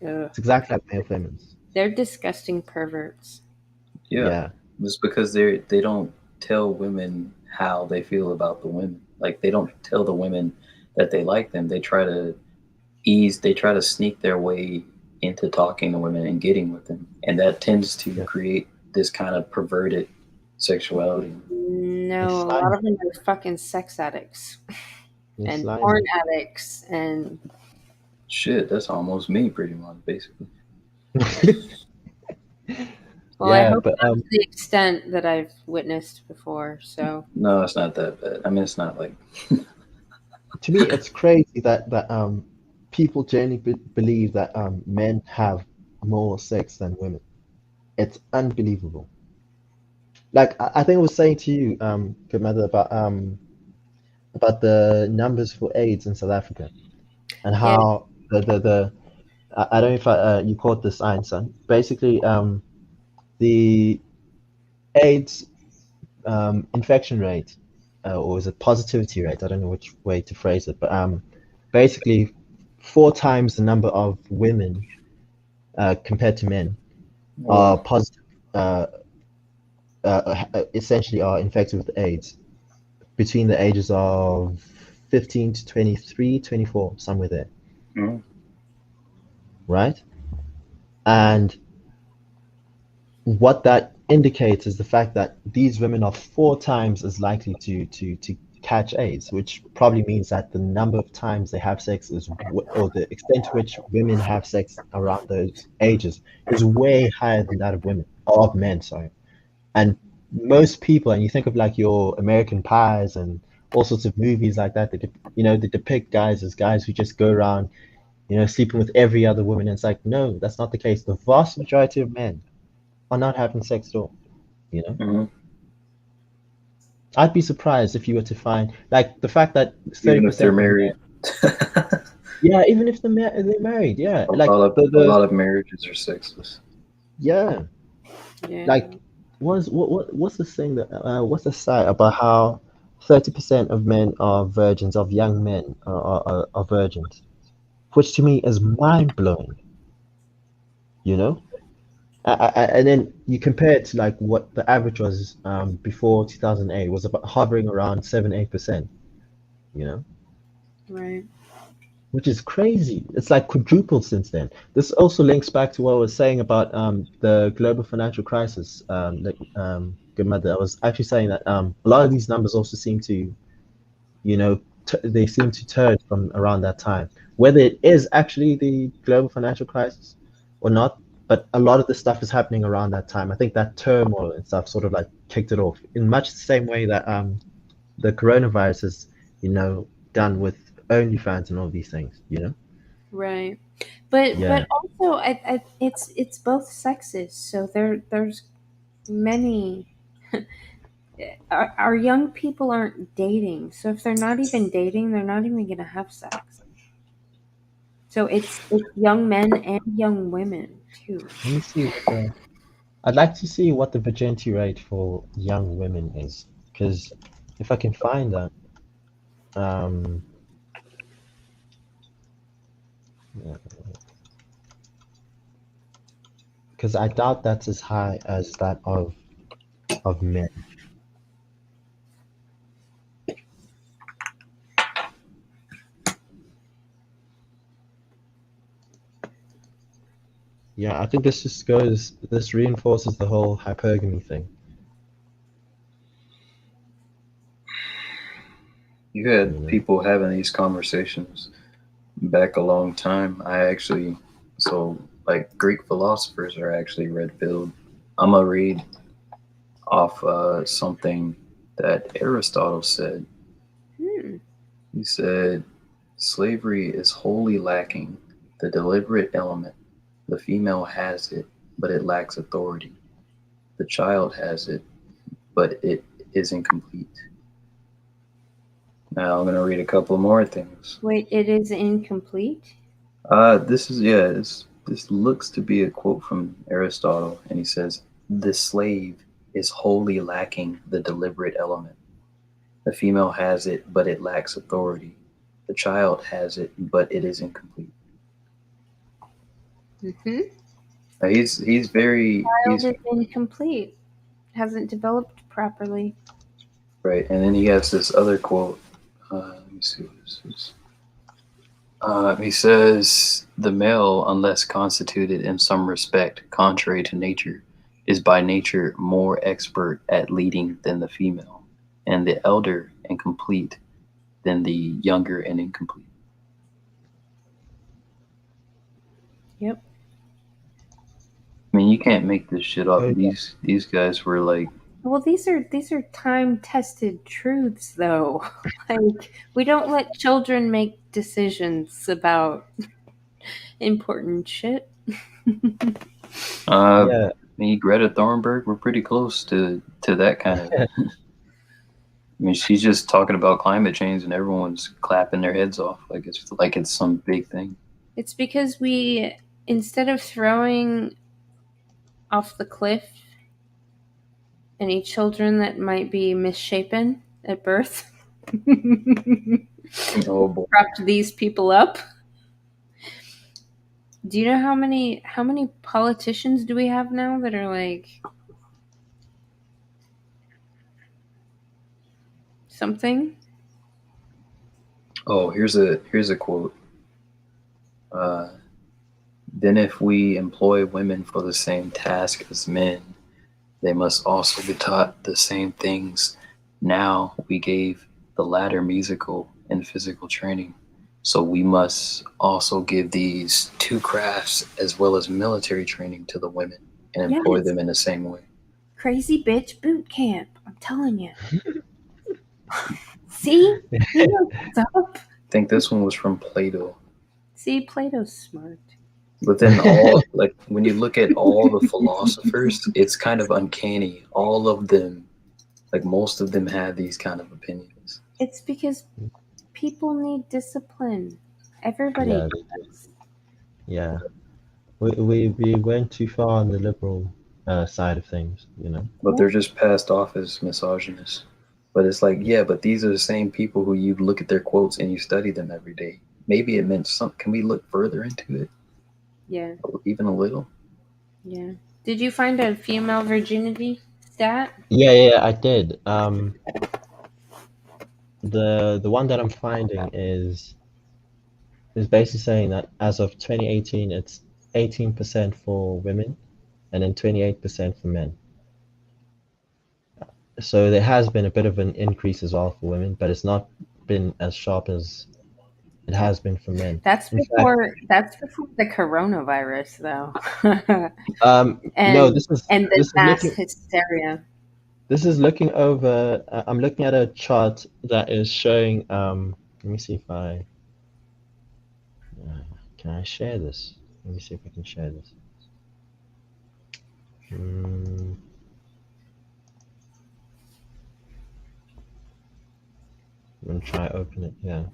[SPEAKER 11] Ugh.
[SPEAKER 3] It's exactly like male feminists.
[SPEAKER 11] They're disgusting perverts.
[SPEAKER 1] Yeah,
[SPEAKER 3] Yeah.
[SPEAKER 1] it's because they don't tell women how they feel about the women. Like they don't tell the women that they like them. They try to they try to sneak their way into talking to women and getting with them, and that tends to
[SPEAKER 3] Yeah.
[SPEAKER 1] create this kind of perverted sexuality.
[SPEAKER 3] It's
[SPEAKER 11] No, a lot
[SPEAKER 3] slimy.
[SPEAKER 11] of them are fucking sex addicts
[SPEAKER 3] It's
[SPEAKER 11] and porn
[SPEAKER 3] slimy.
[SPEAKER 11] addicts and
[SPEAKER 1] Shit, that's almost me, pretty much, basically.
[SPEAKER 11] well, I
[SPEAKER 3] Yeah,
[SPEAKER 11] hope
[SPEAKER 3] but
[SPEAKER 11] not to the extent that I've witnessed before. So
[SPEAKER 1] No, it's not that bad. I mean, it's not like
[SPEAKER 3] to me, it's crazy that people generally believe that men have more sex than women. It's unbelievable. Like I think I was saying to you, good mother, about the numbers for AIDS in South Africa and
[SPEAKER 11] yeah,
[SPEAKER 3] how the I don't know if you caught this, Einstein. Basically, the AIDS infection rate, or is it positivity rate? I don't know which way to phrase it, but basically 4 times the number of women compared to men are
[SPEAKER 1] well,
[SPEAKER 3] positive, essentially are infected with AIDS between the ages of 15 to 23, 24, somewhere there,
[SPEAKER 1] mm,
[SPEAKER 3] right? And what that indicates is the fact that these women are 4 times as likely to catch AIDS, which probably means that the number of times they have sex or the extent to which women have sex around those ages is way higher than that of women, or of men, sorry. And most people, and you think of like your American Pies and all sorts of movies like that, they depict guys as guys who just go around, sleeping with every other woman. And it's like, no, that's not the case. The vast majority of men are not having sex at all.
[SPEAKER 1] mm-hmm.
[SPEAKER 3] I'd be surprised if you were to find like the fact that
[SPEAKER 1] Even if they're
[SPEAKER 3] 30% of men,
[SPEAKER 1] married,
[SPEAKER 3] yeah, even if they're married, yeah,
[SPEAKER 1] a
[SPEAKER 3] like
[SPEAKER 1] lot of
[SPEAKER 3] the
[SPEAKER 1] a
[SPEAKER 3] the
[SPEAKER 1] lot of marriages are sexless.
[SPEAKER 3] yeah,
[SPEAKER 11] yeah.
[SPEAKER 3] like what's the thing that what's the stat about how 30% of men are virgins, of young men are virgins, which to me is mind blowing. You know, and then you compare it to like what the average was before 2008 was about hovering around 7-8%. You know,
[SPEAKER 11] Right.
[SPEAKER 3] which is crazy. It's like quadrupled since then. This also links back to what I was saying about the global financial crisis. Good mother, I was actually saying that a lot of these numbers also seem to, you know, they seem to turn from around that time. Whether it is actually the global financial crisis or not, but a lot of the stuff is happening around that time. I think that turmoil and stuff sort of like kicked it off in much the same way that the coronavirus is, you know, done with OnlyFans and all these things, you know?
[SPEAKER 11] Right. But
[SPEAKER 3] Yeah.
[SPEAKER 11] also it's both sexes. So there's many our young people aren't dating. So if they're not even dating, they're not even going to have sex. So it's young men and young women too.
[SPEAKER 3] Let me see what the. I'd like to see what the virginity rate for young women is, because if I can find that, um, because I doubt that's as high as that of men. Yeah, I think this reinforces the whole hypergamy thing.
[SPEAKER 1] You had people having these conversations back a long time. So like Greek philosophers are actually red pilled. I'm gonna read off something that Aristotle said. He said, slavery is wholly lacking the deliberate element. The female has it, but it lacks authority. The child has it, but it is incomplete. Now I'm going to read a couple more things.
[SPEAKER 11] Wait, it is incomplete?
[SPEAKER 1] This looks to be a quote from Aristotle, and he says, the slave is wholly lacking the deliberate element. The female has it, but it lacks authority. The child has it, but it is incomplete.
[SPEAKER 11] Mm-hmm.
[SPEAKER 1] He's very
[SPEAKER 11] Child is incomplete. Hasn't developed properly.
[SPEAKER 1] right, and then he has this other quote. Let me see what this is. He says, the male, unless constituted in some respect contrary to nature, is by nature more expert at leading than the female, and the elder and complete than the younger and incomplete.
[SPEAKER 11] Yep.
[SPEAKER 1] I mean, you can't make this shit up. These guys were like,
[SPEAKER 11] well, these are time-tested truths, though. Like, we don't let children make decisions about important shit.
[SPEAKER 1] me, Greta Thunberg, we're pretty close to that kind of. I mean, she's just talking about climate change, and everyone's clapping their heads off like it's some big thing.
[SPEAKER 11] It's because we, instead of throwing off the cliff any children that might be misshapen at birth, propped these people up. Do you know how many politicians do we have now that are like something?
[SPEAKER 1] Oh, here's a quote. Then if we employ women for the same task as men, they must also be taught the same things. Now we gave the latter musical and physical training, so we must also give these two crafts as well as military training to the women and employ them in the same way.
[SPEAKER 11] Crazy bitch boot camp. I'm telling you. See? He knows what's up.
[SPEAKER 1] I think this one was from Plato.
[SPEAKER 11] See, Plato's smart.
[SPEAKER 1] But then all like when you look at all the philosophers, it's kind of uncanny. All of them, like most of them, have these kind of opinions.
[SPEAKER 11] It's because people need discipline. Everybody does.
[SPEAKER 3] Yeah. We went too far on the liberal side of things,
[SPEAKER 1] But they're just passed off as misogynist. But it's like, yeah, but these are the same people who you look at their quotes and you study them every day. Maybe it meant something. Can we look further into it?
[SPEAKER 11] Yeah.
[SPEAKER 1] Even a little?
[SPEAKER 11] Yeah. Did you find a female virginity stat?
[SPEAKER 3] Yeah, I did. The one that I'm finding is basically saying that as of 2018, it's 18% for women, and then 28% for men. So there has been a bit of an increase as well for women, but it's not been as sharp as it has been for men.
[SPEAKER 11] That's
[SPEAKER 3] In
[SPEAKER 11] before
[SPEAKER 3] fact,
[SPEAKER 11] the coronavirus, though.
[SPEAKER 3] no, this is
[SPEAKER 11] and the mass hysteria.
[SPEAKER 3] This is looking over. I'm looking at a chart that is showing. Let me see if can I share this. Let me see if I can share this. I'm gonna try open it. Yeah.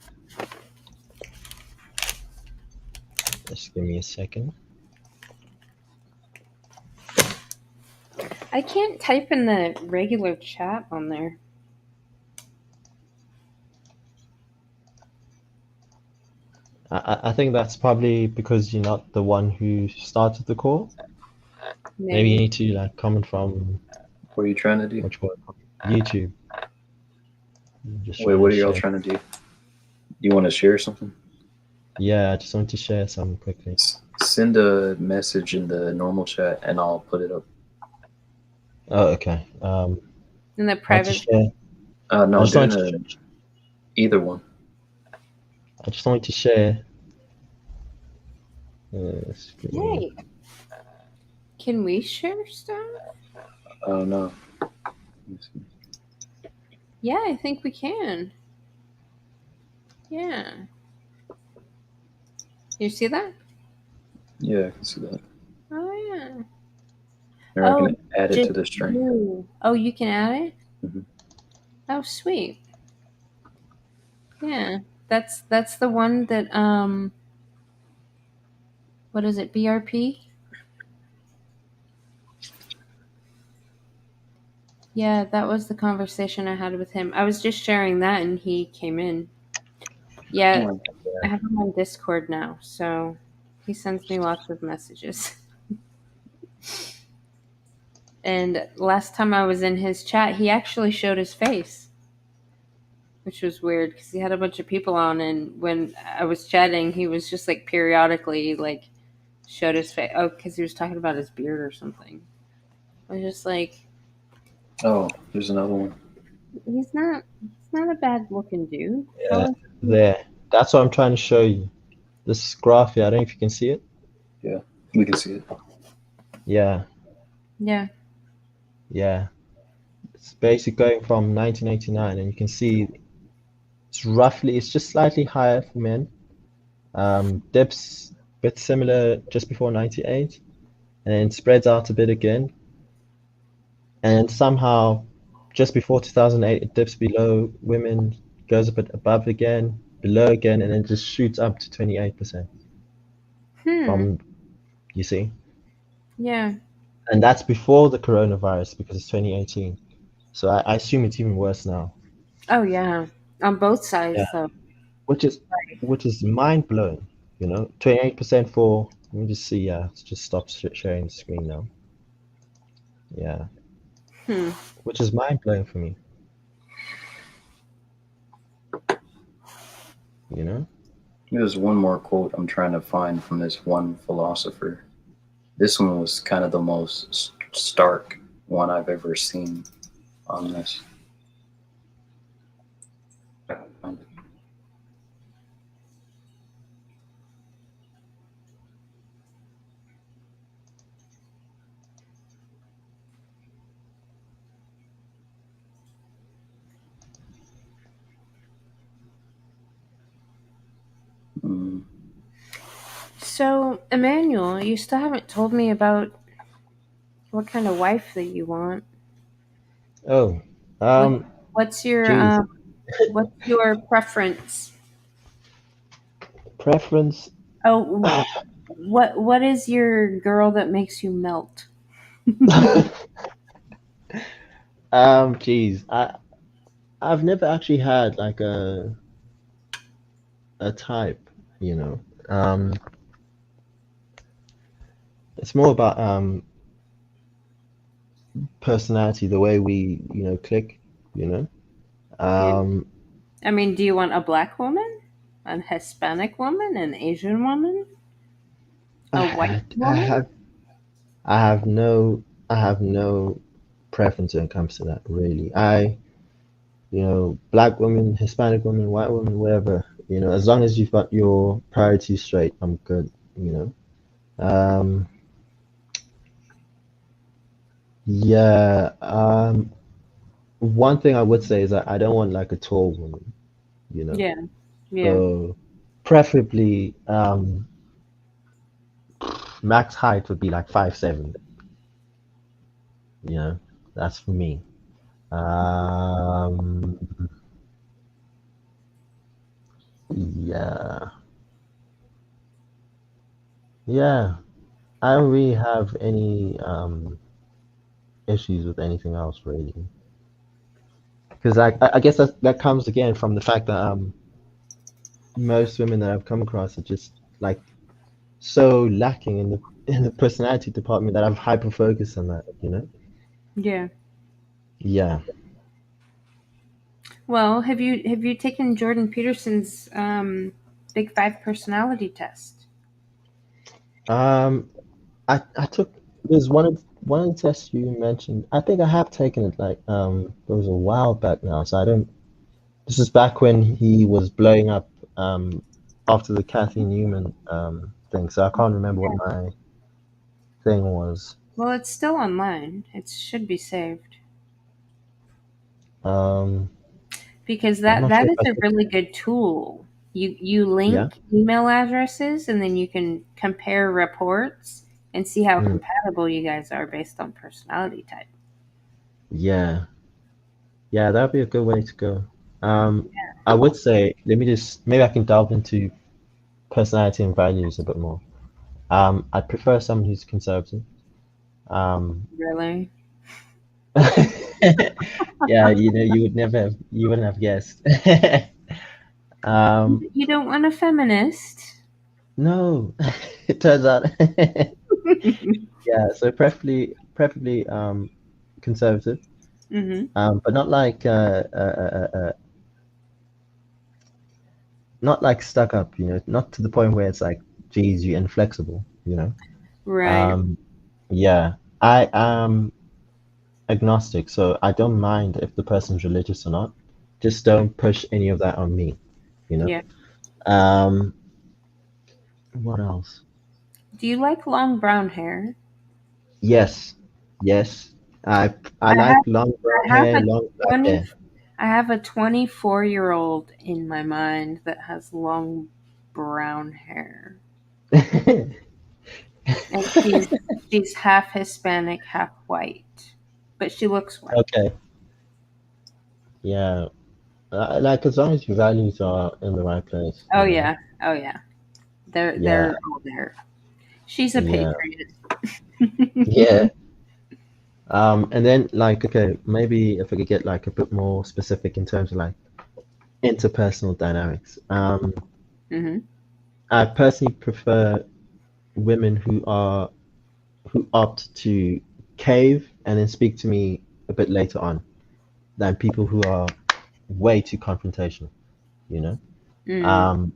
[SPEAKER 3] Just give me a second.
[SPEAKER 11] I can't type in the regular chat on there.
[SPEAKER 3] I think that's probably because you're not the one who started the call. Maybe you need to comment from.
[SPEAKER 1] What are you trying to do?
[SPEAKER 3] YouTube.
[SPEAKER 1] Wait, what are y'all trying to do? You want to share something?
[SPEAKER 3] Yeah, I just want to share something quickly.
[SPEAKER 1] Send a message in the normal chat and I'll put it up.
[SPEAKER 3] Oh, okay.
[SPEAKER 11] In the private.
[SPEAKER 1] No, either one.
[SPEAKER 3] I just wanted to share.
[SPEAKER 11] Hey, can we share stuff?
[SPEAKER 1] Oh no.
[SPEAKER 11] Yeah, I think we can. Yeah. You see that?
[SPEAKER 1] Yeah, I can see that.
[SPEAKER 11] Oh yeah.
[SPEAKER 1] Or I can add it to the string.
[SPEAKER 11] Oh, you can add it?
[SPEAKER 1] Mm-hmm.
[SPEAKER 11] Oh, sweet. Yeah, that's the one that what is it? BRP? Yeah, that was the conversation I had with him. I was just sharing that and he came in. Yeah, I have him on Discord now, so he sends me lots of messages. And last time I was in his chat, he actually showed his face, which was weird because he had a bunch of people on, and when I was chatting, he was just like periodically like showed his face. Oh, because he was talking about his beard or something. I was just like,
[SPEAKER 1] oh, there's another one.
[SPEAKER 11] He's not a bad looking dude.
[SPEAKER 3] Yeah, there. That's what I'm trying to show you. This graph here, I don't know if you can see it.
[SPEAKER 1] Yeah, we can see it.
[SPEAKER 3] Yeah.
[SPEAKER 11] Yeah.
[SPEAKER 3] Yeah. It's basically going from 1989, and you can see it's just slightly higher for men. Dips a bit similar just before 98, and then spreads out a bit again. And somehow, just before 2008, it dips below women, goes a bit above again, below again, and then just shoots up to 28%. From, you see?
[SPEAKER 11] Yeah.
[SPEAKER 3] And that's before the coronavirus because it's 2018. So I assume it's even worse now.
[SPEAKER 11] Oh yeah, on both sides though.
[SPEAKER 3] Which is mind blowing. 28% for. Let me just see. Yeah, let's just stop sharing the screen now. Yeah. Which is mind blowing for me.
[SPEAKER 1] There's one more quote I'm trying to find from this one philosopher. This one was kind of the most stark one I've ever seen on this.
[SPEAKER 11] So, Emmanuel, you still haven't told me about what kind of wife that you want.
[SPEAKER 3] Oh,
[SPEAKER 11] what's your preference?
[SPEAKER 3] Preference?
[SPEAKER 11] Oh, what is your girl that makes you melt?
[SPEAKER 3] Geez, I've never actually had like a type, you know. It's more about personality, the way we, click, you know.
[SPEAKER 11] Yeah.
[SPEAKER 3] Um,
[SPEAKER 11] I mean, do you want a black woman, a Hispanic woman, an Asian woman, a white
[SPEAKER 3] I
[SPEAKER 11] woman?
[SPEAKER 3] have I have no I have no preference when it comes to that, really. Black woman, Hispanic woman, white woman, whatever, as long as you've got your priorities straight, I'm good, you know. Um, yeah, one thing I would say is that I don't want like a tall woman, you know.
[SPEAKER 11] Yeah, yeah.
[SPEAKER 3] So preferably, max height would be like 5'7", you know. That's for me. Um, yeah, yeah. I don't really have any issues with anything else really, because I guess that comes again from the fact that most women that I've come across are just like so lacking in the personality department that I'm hyper focused on that, you know?
[SPEAKER 11] Yeah.
[SPEAKER 3] Yeah.
[SPEAKER 11] Well, have you taken Jordan Peterson's Big Five personality test?
[SPEAKER 3] Um, I took there's one of the tests you mentioned. I think I have taken it like it was a while back now, so I don't. This is back when he was blowing up after the Kathy Newman thing, so I can't remember what my thing was.
[SPEAKER 11] Well, it's still online. It should be saved
[SPEAKER 3] Um,
[SPEAKER 11] because
[SPEAKER 3] I'm
[SPEAKER 11] that
[SPEAKER 3] not sure
[SPEAKER 11] that
[SPEAKER 3] if
[SPEAKER 11] is
[SPEAKER 3] I
[SPEAKER 11] a
[SPEAKER 3] took.
[SPEAKER 11] really good tool. You
[SPEAKER 3] Yeah.
[SPEAKER 11] link email addresses and then you can compare reports and see how
[SPEAKER 3] Mm,
[SPEAKER 11] compatible you guys are based on personality type.
[SPEAKER 3] yeah. Yeah, that'd be a good way to go. I would say, let me just, maybe I can delve into personality and values a bit more. I prefer someone who's conservative. Um,
[SPEAKER 11] Really?
[SPEAKER 3] yeah, you wouldn't have guessed. Um,
[SPEAKER 11] You don't want a feminist?
[SPEAKER 3] no, it turns out, yeah, so preferably conservative,
[SPEAKER 11] Mm-hmm.
[SPEAKER 3] but not like stuck up, not to the point where it's like, geez, you're inflexible, you know.
[SPEAKER 11] Right.
[SPEAKER 3] Um, yeah, I am agnostic, so I don't mind if the person's religious or not. Just don't push any of that on me, you know.
[SPEAKER 11] Yeah.
[SPEAKER 3] Um, what else?
[SPEAKER 11] Do you like long brown hair?
[SPEAKER 3] Yes, yes. I
[SPEAKER 11] I
[SPEAKER 3] like
[SPEAKER 11] have
[SPEAKER 3] long brown
[SPEAKER 11] I have
[SPEAKER 3] hair,
[SPEAKER 11] a
[SPEAKER 3] long black
[SPEAKER 11] 20
[SPEAKER 3] hair.
[SPEAKER 11] I have a 24-year-old in my mind that has long brown hair. And she's half Hispanic, half white. But she looks white.
[SPEAKER 3] Okay, yeah. Like as long as your values are in the right place,
[SPEAKER 11] Oh yeah. Oh yeah.
[SPEAKER 3] Yeah,
[SPEAKER 11] They're all there. She's a
[SPEAKER 3] yeah,
[SPEAKER 11] patriot.
[SPEAKER 3] yeah. And then like, okay, maybe if I could get like a bit more specific in terms of like interpersonal dynamics.
[SPEAKER 11] Hmm.
[SPEAKER 3] I personally prefer women who opt to cave and then speak to me a bit later on than people who are way too confrontational, you know?
[SPEAKER 11] Mm.
[SPEAKER 3] Um,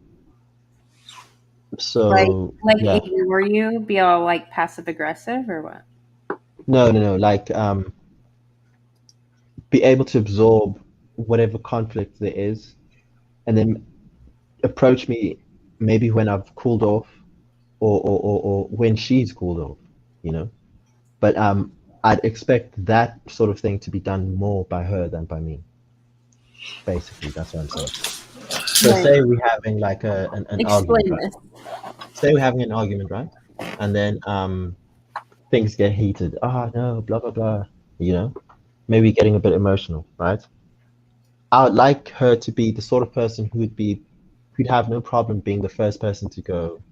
[SPEAKER 11] Like
[SPEAKER 3] so
[SPEAKER 11] like
[SPEAKER 3] yeah.
[SPEAKER 11] ignore you, be all like passive aggressive or what?
[SPEAKER 3] No, no, no. Like be able to absorb whatever conflict there is and then approach me maybe when I've cooled off or when she's cooled off, you know? But I'd expect that sort of thing to be done more by her than by me. Basically, that's what I'm saying. So
[SPEAKER 11] Right.
[SPEAKER 3] say we're having like an argument,
[SPEAKER 11] Explain
[SPEAKER 3] right?
[SPEAKER 11] this.
[SPEAKER 3] Say we're having an argument, right? And then things get heated. Ah, no, blah blah blah. You know, maybe getting a bit emotional, right? I would like her to be the sort of person who'd have no problem being the first person to go,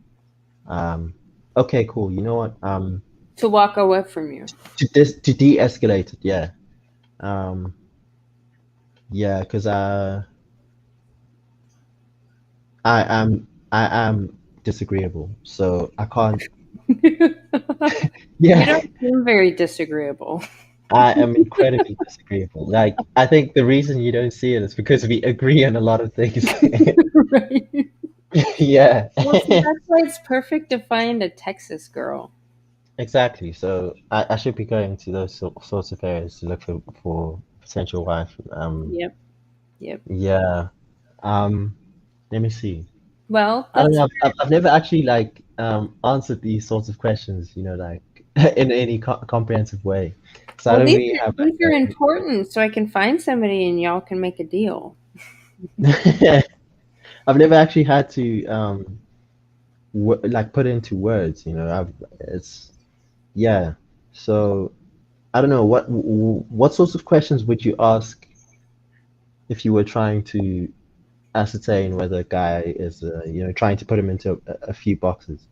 [SPEAKER 3] okay, cool. You know what?
[SPEAKER 11] To walk away from you.
[SPEAKER 3] To de-escalate it, yeah. Yeah, because I am disagreeable, so I can't.
[SPEAKER 11] You
[SPEAKER 3] Yeah,
[SPEAKER 11] don't seem very disagreeable.
[SPEAKER 3] I am incredibly disagreeable. Like, I think the reason you don't see it is because we agree on a lot of things.
[SPEAKER 11] Right.
[SPEAKER 3] Yeah,
[SPEAKER 11] Well, see, that's why it's perfect to find a Texas girl.
[SPEAKER 3] exactly. So I should be going to those sorts of areas to look for potential wife.
[SPEAKER 11] Yep. Yep.
[SPEAKER 3] Yeah. Let me see.
[SPEAKER 11] Well,
[SPEAKER 3] I don't
[SPEAKER 11] that's
[SPEAKER 3] know. I've never actually like answered these sorts of questions, like in any comprehensive way. So I
[SPEAKER 11] well.
[SPEAKER 3] don't
[SPEAKER 11] These
[SPEAKER 3] really
[SPEAKER 11] are,
[SPEAKER 3] have
[SPEAKER 11] these are
[SPEAKER 3] like
[SPEAKER 11] important, so I can find somebody and y'all can make a deal.
[SPEAKER 3] I've never actually had to like put it into words. It's yeah. So I don't know what sorts of questions would you ask if you were trying to ascertain whether a guy is trying to put him into a few boxes.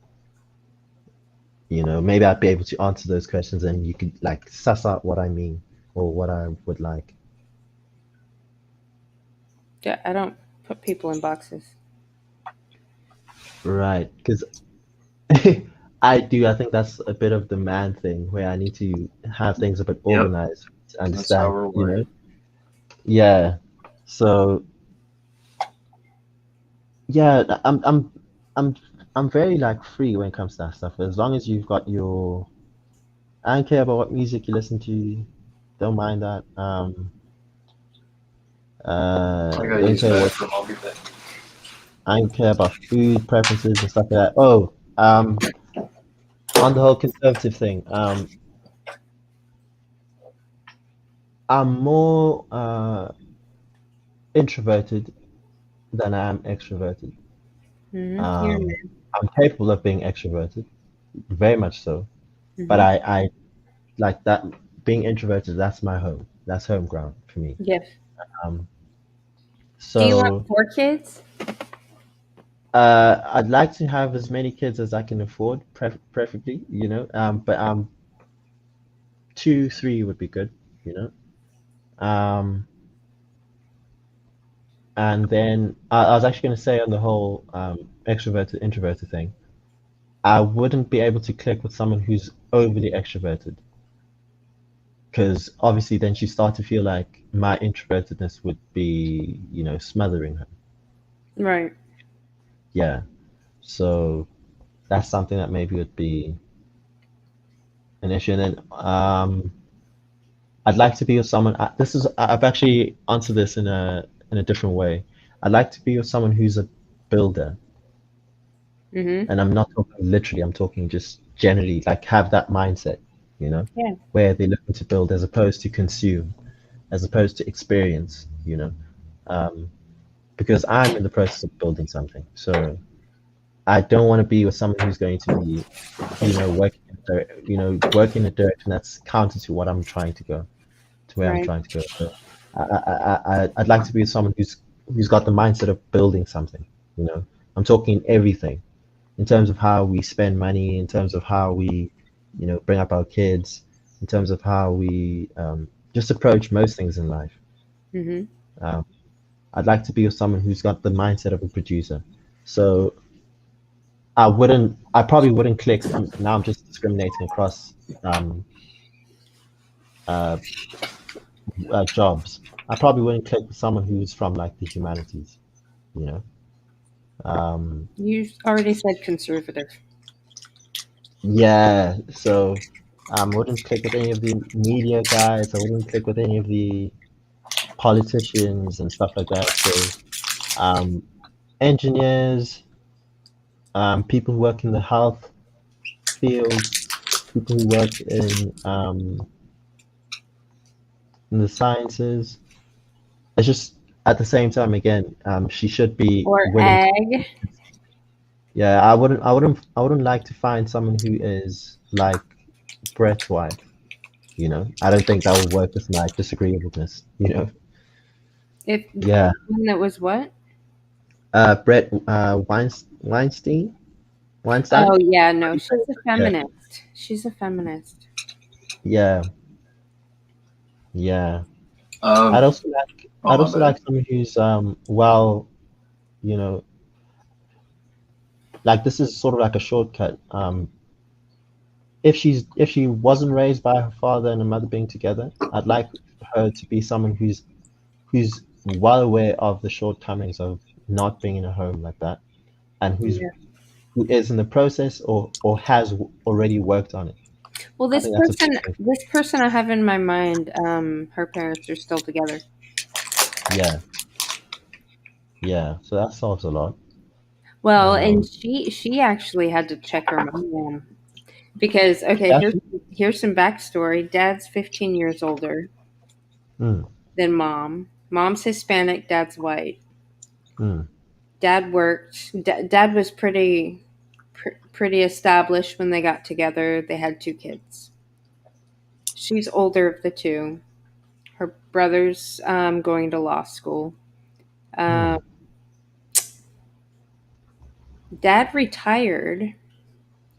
[SPEAKER 3] Maybe I'd be able to answer those questions and you could like suss out what I mean or what I would like.
[SPEAKER 11] Yeah, I don't put people in boxes.
[SPEAKER 3] Right, because I do. I think that's a bit of the man thing where I need to have things a bit organized to
[SPEAKER 1] That's how
[SPEAKER 3] understand,
[SPEAKER 1] we're wired.
[SPEAKER 3] Yeah. So yeah, I'm very like free when it comes to that stuff. As long as you've got I don't care about what music you listen to. Don't mind that.
[SPEAKER 1] I gotta
[SPEAKER 3] Don't
[SPEAKER 1] use the
[SPEAKER 3] care what.
[SPEAKER 1] bathroom. I'll be back.
[SPEAKER 3] I don't care about food preferences and stuff like that. Oh, on the whole conservative thing, I'm more introverted than I am extroverted.
[SPEAKER 11] You're a man.
[SPEAKER 3] I'm capable of being extroverted, very much so. But
[SPEAKER 11] Mhm.
[SPEAKER 3] I like that being introverted. That's my home. That's home ground for me.
[SPEAKER 11] Yes.
[SPEAKER 3] Um,
[SPEAKER 11] Do you want
[SPEAKER 3] so
[SPEAKER 11] 4 kids?
[SPEAKER 3] I'd like to have as many kids as I can afford, preferably. But 2, 3 would be good. You know. And then I was actually going to say on the whole extroverted introverted thing, I wouldn't be able to click with someone who's overly extroverted because obviously then she start to feel like my introvertedness would be, smothering her.
[SPEAKER 11] Right.
[SPEAKER 3] Yeah. So that's something that maybe would be an issue. And then I'd like to be with someone. I've actually answered this in a different way. I'd like to be with someone who's a builder.
[SPEAKER 11] Mhm.
[SPEAKER 3] And I'm not talking literally, I'm talking just generally, like have that mindset,
[SPEAKER 11] Yeah.
[SPEAKER 3] where they're looking to build as opposed to consume, as opposed to experience, because I'm in the process of building something. So I don't want to be with someone who's going to be, working in a direction that's counter to what I'm trying to go, to where I'm
[SPEAKER 11] Right.
[SPEAKER 3] trying to go. So I'd like to be with someone who's got the mindset of building something, I'm talking everything in terms of how we spend money, in terms of how we, bring up our kids, in terms of how we just approach most things in life.
[SPEAKER 11] Mhm.
[SPEAKER 3] Um, I'd like to be with someone who's got the mindset of a producer. So I probably wouldn't click. Now I'm just discriminating across uh, jobs. I probably wouldn't click with someone who's from like the humanities, you know. Um,
[SPEAKER 11] You already said conservative.
[SPEAKER 3] Yeah, so I wouldn't click with any of the media guys. I wouldn't click with any of the politicians and stuff like that. So um, engineers, people who work in the health field, people who work in the sciences. It's just at the same time again, she should be
[SPEAKER 11] Or
[SPEAKER 3] willing to.
[SPEAKER 11] ag.
[SPEAKER 3] Yeah, I wouldn't like to find someone who is like Brett's wife. I don't think that will work with my disagreeableness.
[SPEAKER 11] If
[SPEAKER 3] Yeah.
[SPEAKER 11] one that was what?
[SPEAKER 3] Brett Weinstein. Weinstein?
[SPEAKER 11] Oh yeah, no,
[SPEAKER 3] Yeah.
[SPEAKER 11] she's a feminist. She's a feminist.
[SPEAKER 3] Yeah. Yeah.
[SPEAKER 1] Um, oh,
[SPEAKER 3] I'd
[SPEAKER 1] my
[SPEAKER 3] also
[SPEAKER 1] bad.
[SPEAKER 3] like someone who's well, you know, like this is sort of like a shortcut. If she wasn't raised by her father and her mother being together, I'd like her to be someone who's well aware of the shortcomings of not being in a home like that, and
[SPEAKER 11] Yeah.
[SPEAKER 3] who is in the process or has already worked on it.
[SPEAKER 11] Well,
[SPEAKER 3] I think that's a big thing.
[SPEAKER 11] this person I have in my mind, her parents are still together.
[SPEAKER 3] Yeah. Yeah. So that solves a lot.
[SPEAKER 11] Well, and
[SPEAKER 3] Um,
[SPEAKER 11] she actually had to check her mom because okay,
[SPEAKER 3] actually,
[SPEAKER 11] here's some backstory. Dad's 15 years older
[SPEAKER 3] mm,
[SPEAKER 11] than mom. Mom's Hispanic, dad's white.
[SPEAKER 3] mm,
[SPEAKER 11] Dad worked. Dad was pretty established when they got together. They had 2 kids. She's older of the two. Her brother's going to law school. Um,
[SPEAKER 3] mm.
[SPEAKER 11] Dad retired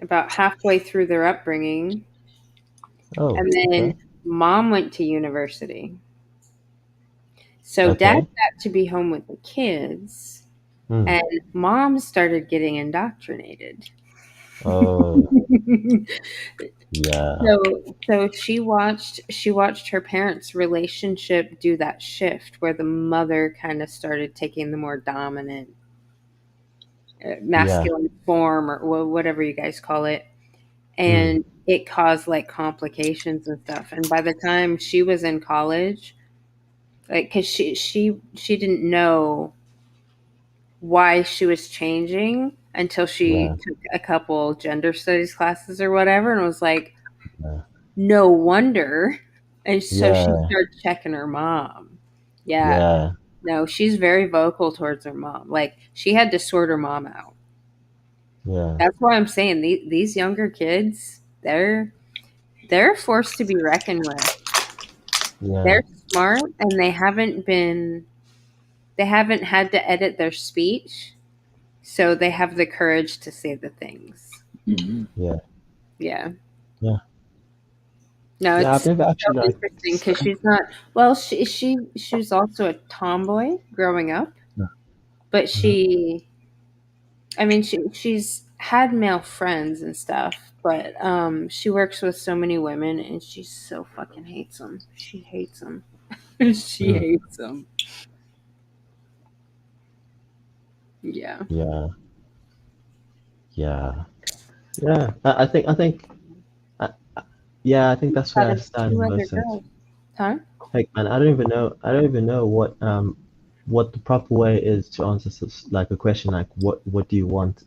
[SPEAKER 11] about halfway through their upbringing,
[SPEAKER 3] Oh,
[SPEAKER 11] and then
[SPEAKER 3] okay.
[SPEAKER 11] mom went to university. So dad
[SPEAKER 3] Okay.
[SPEAKER 11] got to be home with the kids,
[SPEAKER 3] Mm.
[SPEAKER 11] and mom started getting indoctrinated.
[SPEAKER 3] Oh, yeah.
[SPEAKER 11] So she watched her parents' relationship do that shift where the mother kind of started taking the more dominant
[SPEAKER 3] Yeah.
[SPEAKER 11] masculine form or whatever you guys call it,
[SPEAKER 3] Mm.
[SPEAKER 11] and it caused like complications and stuff. And by the time she was in college, like because she didn't know why she was changing until she
[SPEAKER 3] Yeah.
[SPEAKER 11] took a couple gender studies classes or whatever, and was like,
[SPEAKER 3] Yeah.
[SPEAKER 11] no wonder. And so she
[SPEAKER 3] Yeah.
[SPEAKER 11] started checking her mom. Yeah.
[SPEAKER 3] Yeah.
[SPEAKER 11] No, she's very vocal towards her mom. Like she had to sort her mom out.
[SPEAKER 3] Yeah.
[SPEAKER 11] That's why I'm saying these younger kids, they're forced to be reckoned with.
[SPEAKER 3] Yeah.
[SPEAKER 11] They're smart and they haven't had to edit their speech, so they have the courage to say the things.
[SPEAKER 1] Mm-hmm.
[SPEAKER 3] Yeah.
[SPEAKER 11] Yeah.
[SPEAKER 3] Yeah.
[SPEAKER 11] No,
[SPEAKER 3] Yeah.
[SPEAKER 11] it's
[SPEAKER 3] I've never
[SPEAKER 11] so
[SPEAKER 3] actually like.
[SPEAKER 11] interesting because she's not. Well, she was also a tomboy growing up, but
[SPEAKER 3] Mhm.
[SPEAKER 11] I mean, she's had male friends and stuff, but she works with so many women, and she so fucking hates them. She hates them. She
[SPEAKER 3] Mm.
[SPEAKER 11] hates them. Yeah.
[SPEAKER 3] Yeah. Yeah. Yeah. Yeah. I think that's
[SPEAKER 11] Out
[SPEAKER 3] where I
[SPEAKER 11] of
[SPEAKER 3] stand
[SPEAKER 11] two
[SPEAKER 3] in
[SPEAKER 11] other
[SPEAKER 3] most things.
[SPEAKER 11] girls, huh?
[SPEAKER 3] Heck, man, I don't even know. I don't even know what the proper way is to answer such like a question like what do you want?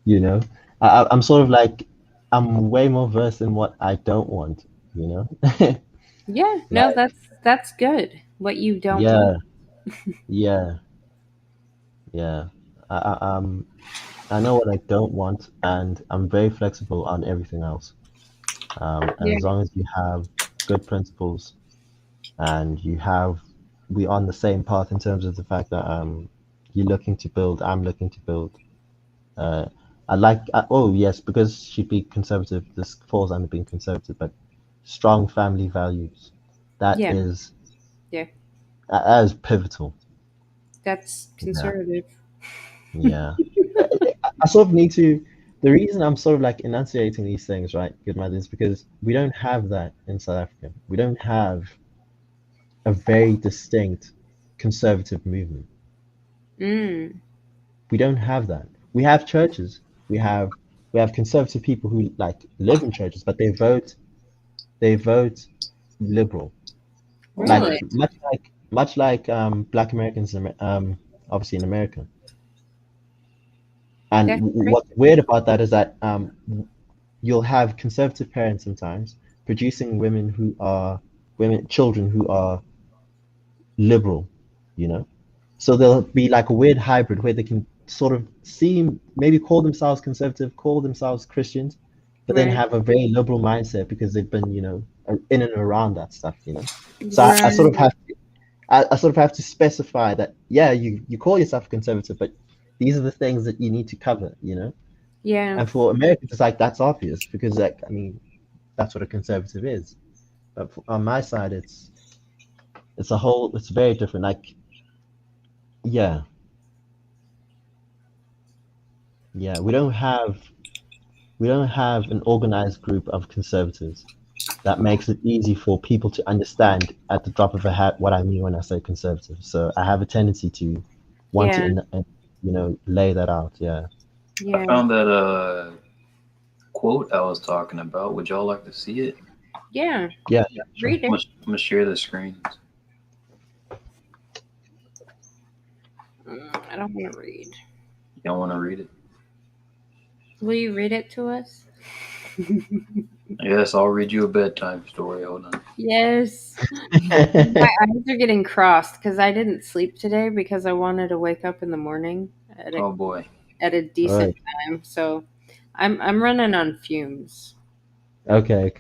[SPEAKER 3] You know, I'm sort of like I'm way more versed in what I don't want. You know,
[SPEAKER 11] Yeah. No,
[SPEAKER 3] like
[SPEAKER 11] that's good. What you don't want.
[SPEAKER 3] yeah, yeah, yeah. I know what I don't want, and I'm very flexible on everything else. And
[SPEAKER 11] Yeah.
[SPEAKER 3] as long as you have good principles and we on the same path in terms of the fact that you're looking to build, I'm looking to build. Uh, oh yes, because she'd be conservative. This falls under being conservative, but strong family values. That
[SPEAKER 11] Yeah.
[SPEAKER 3] is
[SPEAKER 11] Yeah.
[SPEAKER 3] that is pivotal.
[SPEAKER 11] That's
[SPEAKER 3] Yeah,
[SPEAKER 11] conservative.
[SPEAKER 3] yeah. I sort of need to. The reason I'm sort of like enunciating these things, right, good man, is because we don't have that in South Africa. We don't have a very distinct conservative movement.
[SPEAKER 11] Mm.
[SPEAKER 3] We don't have that. We have churches. We have we have conservative people who like live in churches, but they vote liberal. Like
[SPEAKER 11] Really?
[SPEAKER 3] much like Black Americans obviously in America. And
[SPEAKER 11] That's
[SPEAKER 3] what's
[SPEAKER 11] crazy.
[SPEAKER 3] weird about that is that you'll have conservative parents sometimes producing children who are liberal, you know. So there'll be like a weird hybrid where they can sort of seem maybe call themselves conservative, call themselves Christians, but then
[SPEAKER 11] Right.
[SPEAKER 3] have a very liberal mindset because they've been, in and around that stuff, you know. So I sort of
[SPEAKER 11] Right.
[SPEAKER 3] I sort of have to specify that, yeah, you call yourself a conservative, but these are the things that you need to cover, you know.
[SPEAKER 11] Yeah.
[SPEAKER 3] And for Americans, it's like that's obvious because, like, I mean, that's what a conservative is. But on my side, it's it's very different. Like, yeah, yeah, we don't have an organized group of conservatives that makes it easy for people to understand at the drop of a hat what I mean when I say conservative. So I have a tendency to want to,
[SPEAKER 11] Yeah.
[SPEAKER 3] lay that out. Yeah.
[SPEAKER 1] I found that quote I was talking about. Would y'all like to see it?
[SPEAKER 11] Yeah.
[SPEAKER 3] Yeah, yeah, sure.
[SPEAKER 11] Read
[SPEAKER 1] I'm
[SPEAKER 11] it.
[SPEAKER 1] gonna share the screen.
[SPEAKER 11] I don't want to read.
[SPEAKER 1] You don't want to read it?
[SPEAKER 11] Will you read it to us?
[SPEAKER 1] Yes, I'll read you a bedtime story. Hold on.
[SPEAKER 11] Yes. My eyes are getting crossed because I didn't sleep today because I wanted to wake up in the morning
[SPEAKER 1] Oh boy.
[SPEAKER 11] at a decent time. So I'm running on fumes.
[SPEAKER 3] Okay.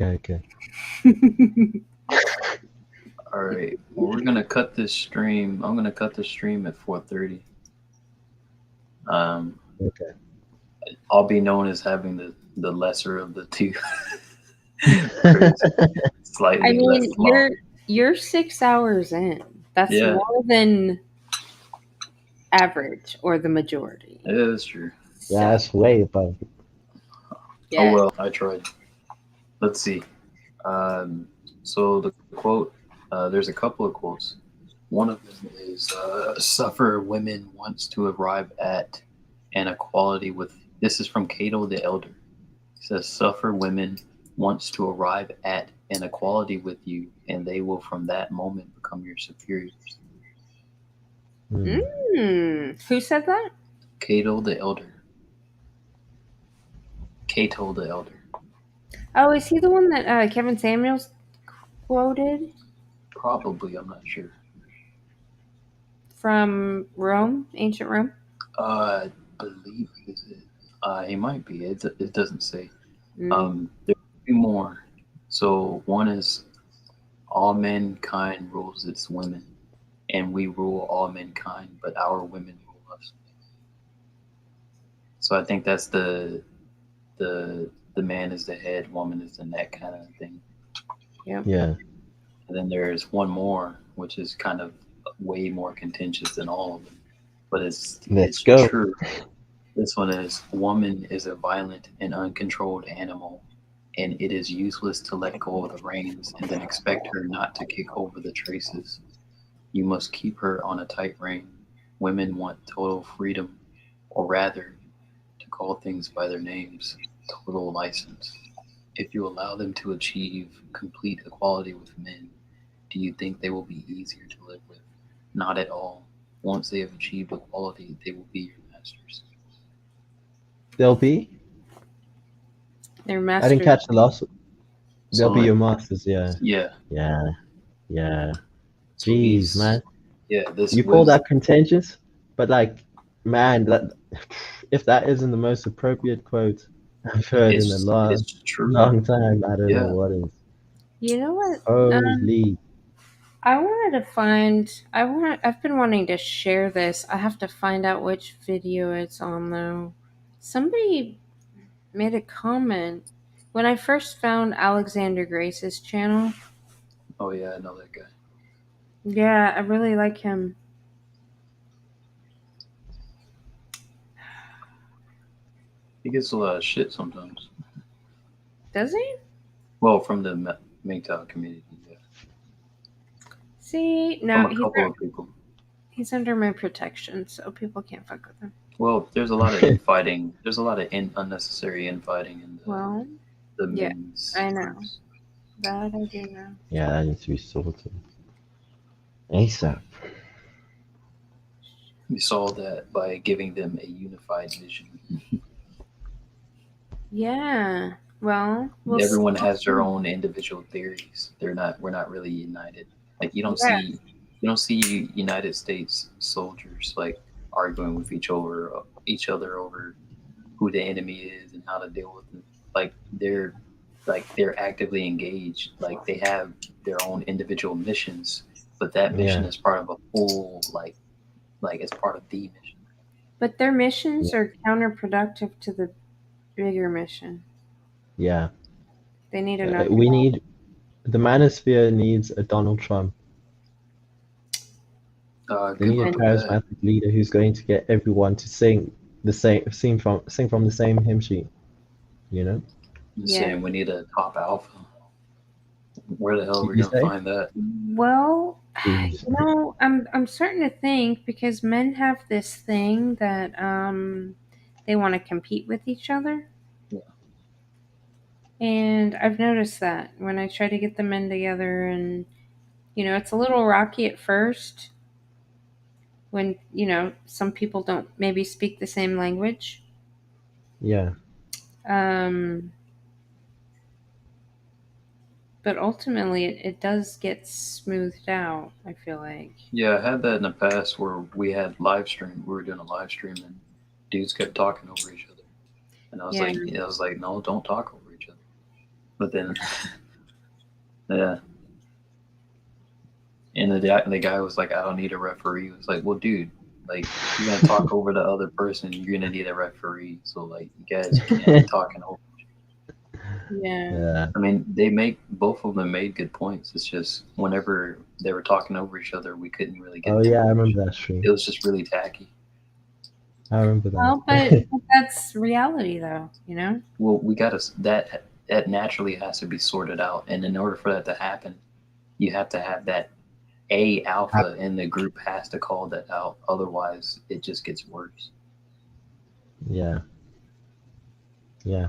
[SPEAKER 1] All right. Well, we're gonna cut this stream. I'm gonna cut the stream at 4:30.
[SPEAKER 3] Okay.
[SPEAKER 1] I'll be known as having the lesser of the two. Slightly
[SPEAKER 11] I mean,
[SPEAKER 1] less long.
[SPEAKER 11] you're 6 hours in. That's
[SPEAKER 1] Yeah.
[SPEAKER 11] more than average or the majority.
[SPEAKER 1] Yeah, that's true.
[SPEAKER 3] Yeah, that's way above.
[SPEAKER 11] Yeah.
[SPEAKER 1] Oh well, I tried. Let's see. So the quote, there's a couple of quotes. One of them is, "Suffer women wants to arrive at an equality with." This is from Cato the Elder. It says, "Suffer women wants to arrive at an equality with you, and they will from that moment become your superiors."
[SPEAKER 11] Who said that?
[SPEAKER 1] Cato the Elder. Cato the Elder.
[SPEAKER 11] Oh, is he the one that Kevin Samuels quoted
[SPEAKER 1] Probably, I'm not sure.
[SPEAKER 11] from Rome, ancient Rome?
[SPEAKER 1] I believe is it. He might be. It doesn't say.
[SPEAKER 11] Mm.
[SPEAKER 1] There's a few more. So one is, "All mankind rules its women, and we rule all mankind, but our women rule us." So I think that's the man is the head, woman is the neck kind of thing.
[SPEAKER 3] Yeah.
[SPEAKER 1] And then there's one more, which is kind of way more contentious than all of them, but it's
[SPEAKER 3] go.
[SPEAKER 1] true. This one is, "Woman is a violent and uncontrolled animal, and it is useless to let go of the reins and then expect her not to kick over the traces. You must keep her on a tight rein. Women want total freedom, or rather, to call things by their names, total license. If you allow them to achieve complete equality with men, do you think they will be easier to live with? Not at all. Once they have achieved equality, they will be your masters."
[SPEAKER 3] They'll be.
[SPEAKER 11] Their
[SPEAKER 3] I
[SPEAKER 11] masters.
[SPEAKER 3] didn't catch the last. They'll be
[SPEAKER 1] like-
[SPEAKER 3] your masters. Yeah.
[SPEAKER 1] Yeah. So
[SPEAKER 3] Jeez,
[SPEAKER 1] he's-
[SPEAKER 3] man.
[SPEAKER 1] Yeah, this
[SPEAKER 3] You call that contentious, but like, man, if that isn't the most appropriate quote I've heard in a
[SPEAKER 1] it's true.
[SPEAKER 3] long time, I don't
[SPEAKER 1] Yeah.
[SPEAKER 3] know what is.
[SPEAKER 11] You know what?
[SPEAKER 3] Holy.
[SPEAKER 11] I wanted to find. I've been wanting to share this. I have to find out which video it's on though. Somebody made a comment when I first found Alexander Grace's channel.
[SPEAKER 1] Oh yeah, I know that guy.
[SPEAKER 11] Yeah, I really like him.
[SPEAKER 1] He gets a lot of shit sometimes.
[SPEAKER 11] Does he?
[SPEAKER 1] Well, from the MGTOW community. Yeah.
[SPEAKER 11] See, no,
[SPEAKER 1] From a couple of people.
[SPEAKER 11] He's under my protection, so people can't fuck with him.
[SPEAKER 1] Well, there's a lot of infighting. There's a lot of unnecessary infighting in the men's.
[SPEAKER 11] I know. That I do know.
[SPEAKER 3] Yeah, that needs to be sorted. ASAP.
[SPEAKER 1] We saw that by giving them a unified vision.
[SPEAKER 11] Yeah. Well,
[SPEAKER 1] Everyone has their own individual theories. We're not really united. Like you don't see United States soldiers like arguing with each other over who the enemy is and how to deal with them. They're actively engaged. Like they have their own individual missions, but that mission is part of a full like it's part of the mission.
[SPEAKER 11] But their missions are counterproductive to the bigger mission.
[SPEAKER 3] Yeah.
[SPEAKER 11] They need to knock
[SPEAKER 3] We
[SPEAKER 11] it
[SPEAKER 3] need the manosphere needs a Donald Trump. They
[SPEAKER 1] Good
[SPEAKER 3] need a
[SPEAKER 1] luck with that.
[SPEAKER 3] charismatic leader who's going to get everyone to sing from the same hymn sheet. You know?
[SPEAKER 1] Just saying we need a top alpha. Where the hell are we
[SPEAKER 3] You
[SPEAKER 1] gonna
[SPEAKER 3] say?
[SPEAKER 1] find that?
[SPEAKER 11] Well,
[SPEAKER 3] Jeez.
[SPEAKER 11] you know, I'm starting to think, because men have this thing that they want to compete with each other.
[SPEAKER 1] Yeah.
[SPEAKER 11] And I've noticed that when I try to get the men together, and you know, it's a little rocky at first when, you know, some people don't maybe speak the same language.
[SPEAKER 3] Yeah.
[SPEAKER 11] But ultimately it does get smoothed out, I feel like.
[SPEAKER 1] Yeah, I had that in the past where we had live stream. We were doing a live stream and dudes kept talking over each other, and I was like, no, don't talk over each other. But then, yeah. And the guy was like, I don't need a referee. It was like, well, dude, like, you're gonna talk over the other person, you're gonna need a referee. So like, you guys can't be talking over.
[SPEAKER 11] Yeah.
[SPEAKER 1] I mean, both of them made good points. It's just whenever they were talking over each other, we couldn't really get.
[SPEAKER 3] Oh yeah, I remember that stream.
[SPEAKER 1] It was just really tacky.
[SPEAKER 3] I remember that.
[SPEAKER 11] Well, but that's reality, though, you know?
[SPEAKER 1] Well, we got to that naturally has to be sorted out, and in order for that to happen, you have to have that alpha in the group has to call that out. Otherwise, it just gets worse.
[SPEAKER 3] Yeah. Yeah.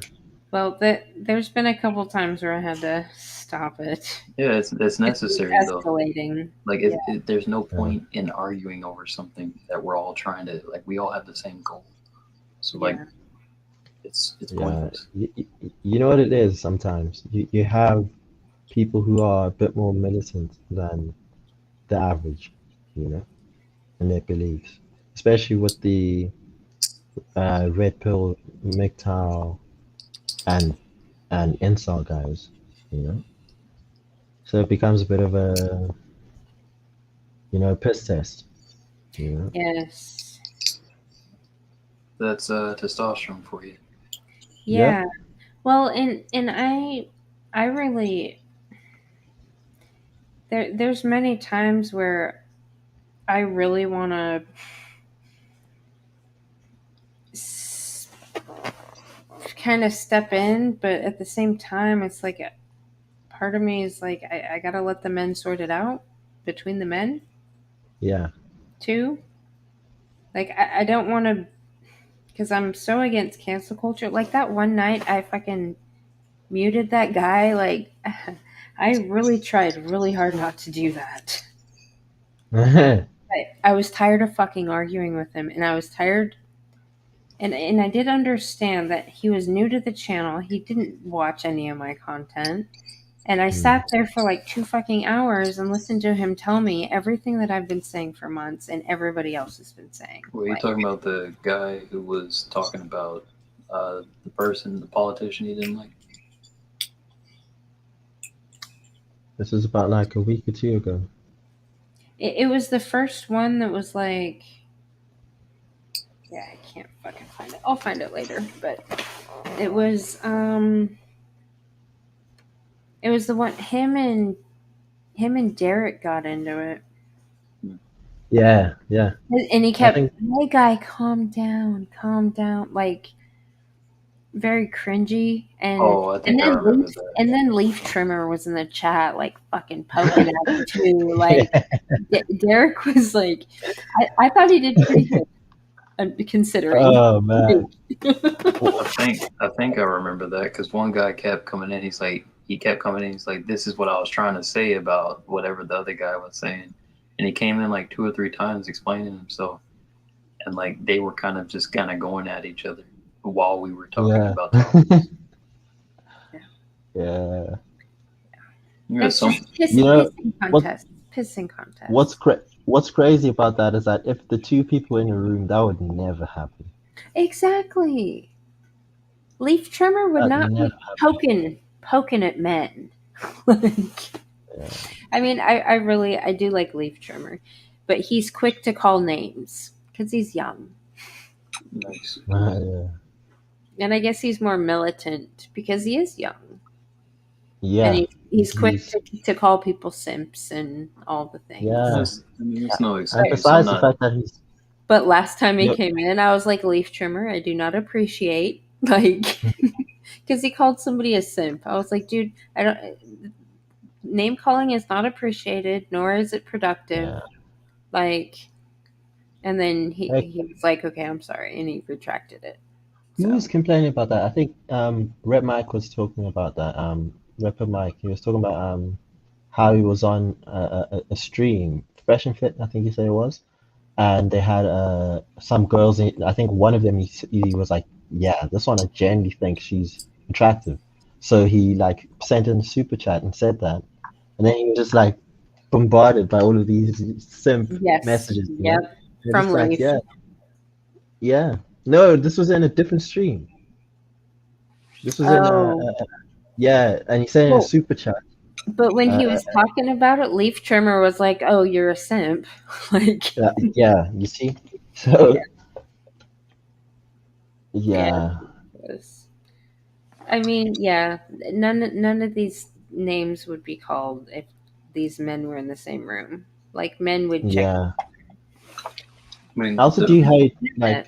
[SPEAKER 11] Well, there's been a couple times where I had to stop it.
[SPEAKER 1] Yeah, it's necessary
[SPEAKER 11] It's
[SPEAKER 1] though.
[SPEAKER 11] escalating.
[SPEAKER 1] Like, there's no point in arguing over something that we're all trying to, like, we all have the same goal. So like, it's pointless.
[SPEAKER 3] You know what it is sometimes? You have people who are a bit more militant than the average, you know, in their beliefs. Especially with the red pill, MGTOW, and incel guys, you know. So it becomes a bit of a, you know, piss test, you know.
[SPEAKER 11] Yes.
[SPEAKER 1] That's testosterone for you.
[SPEAKER 11] Yeah. Well, and I really there's many times where I really want to kind of step in, but at the same time, it's like part of me is like, I gotta let the men sort it out between the men.
[SPEAKER 3] Yeah.
[SPEAKER 11] Too. Like, I don't want to, because I'm so against cancel culture. Like, that one night I fucking muted that guy. Like, I really tried really hard not to do that. I was tired of fucking arguing with him, and I was tired. And I did understand that he was new to the channel. He didn't watch any of my content. And I sat there for like 2 fucking hours and listened to him tell me everything that I've been saying for months and everybody else has been saying.
[SPEAKER 1] Were you talking about the guy who was talking about the politician he didn't like?
[SPEAKER 3] This was about like a week or two ago.
[SPEAKER 11] It was the first one that was like, yeah, I can't fucking find it. I'll find it later. But it was the one, him and Derek got into it.
[SPEAKER 3] Yeah.
[SPEAKER 11] And he kept, hey guy, calm down, like very cringy. And
[SPEAKER 1] I think I remember that.
[SPEAKER 11] And then Leaf Trimmer was in the chat, like fucking poking at him too. Like Derek was like, I thought he did pretty good, considering.
[SPEAKER 3] Oh man.
[SPEAKER 1] Well, I think I remember that because one guy kept coming in. He's like, this is what I was trying to say about whatever the other guy was saying. And he came in like 2 or 3 times explaining himself. And like, they were kind of going at each other while we were talking about topics.
[SPEAKER 3] Yeah.
[SPEAKER 11] Pissing contest.
[SPEAKER 3] What's crazy about that is that if the 2 people in a room, that would never happen.
[SPEAKER 11] Exactly. Leaf Trimmer would not be poking at men. I mean, I do like Leaf Trimmer, but he's quick to call names because he's young.
[SPEAKER 1] Nice.
[SPEAKER 11] And I guess he's more militant because he is young.
[SPEAKER 3] Yeah.
[SPEAKER 11] And he's quick to call people simps and all the things.
[SPEAKER 3] Yeah.
[SPEAKER 1] I mean, it's no
[SPEAKER 3] And
[SPEAKER 1] excuse.
[SPEAKER 3] besides the fact that he's
[SPEAKER 11] But last time he
[SPEAKER 3] Yep.
[SPEAKER 11] came in, I was like, leaf trimmer, I do not appreciate. Like, because he called somebody a simp. I was like, dude, I don't. Name calling is not appreciated, nor is it productive.
[SPEAKER 3] Yeah.
[SPEAKER 11] Like, and then he
[SPEAKER 3] Like,
[SPEAKER 11] was like, okay, I'm sorry, and he retracted it.
[SPEAKER 3] who was complaining about that? I think Rep Mike was talking about that. Rapper Mike, he was talking about how he was on a stream, Fresh and Fit, I think he said it was, and they had some girls. I think one of them he was like, yeah, this one I genuinely think she's attractive. So he like sent in a super chat and said that, and then he was just like bombarded by all of these simp messages. You know?
[SPEAKER 11] Yep.
[SPEAKER 3] They're
[SPEAKER 11] From
[SPEAKER 3] just like,
[SPEAKER 11] Leaf.
[SPEAKER 3] yeah. No, this was in a different stream. This was and he said in a super chat.
[SPEAKER 11] But when he was talking about it, Leaf Trimmer was like, "Oh, you're a simp." Like,
[SPEAKER 3] yeah, you see. So, yeah.
[SPEAKER 11] I mean, yeah, none of these names would be called if these men were in the same room. Like, men would check.
[SPEAKER 3] Yeah.
[SPEAKER 1] I mean,
[SPEAKER 3] I also do hate, like,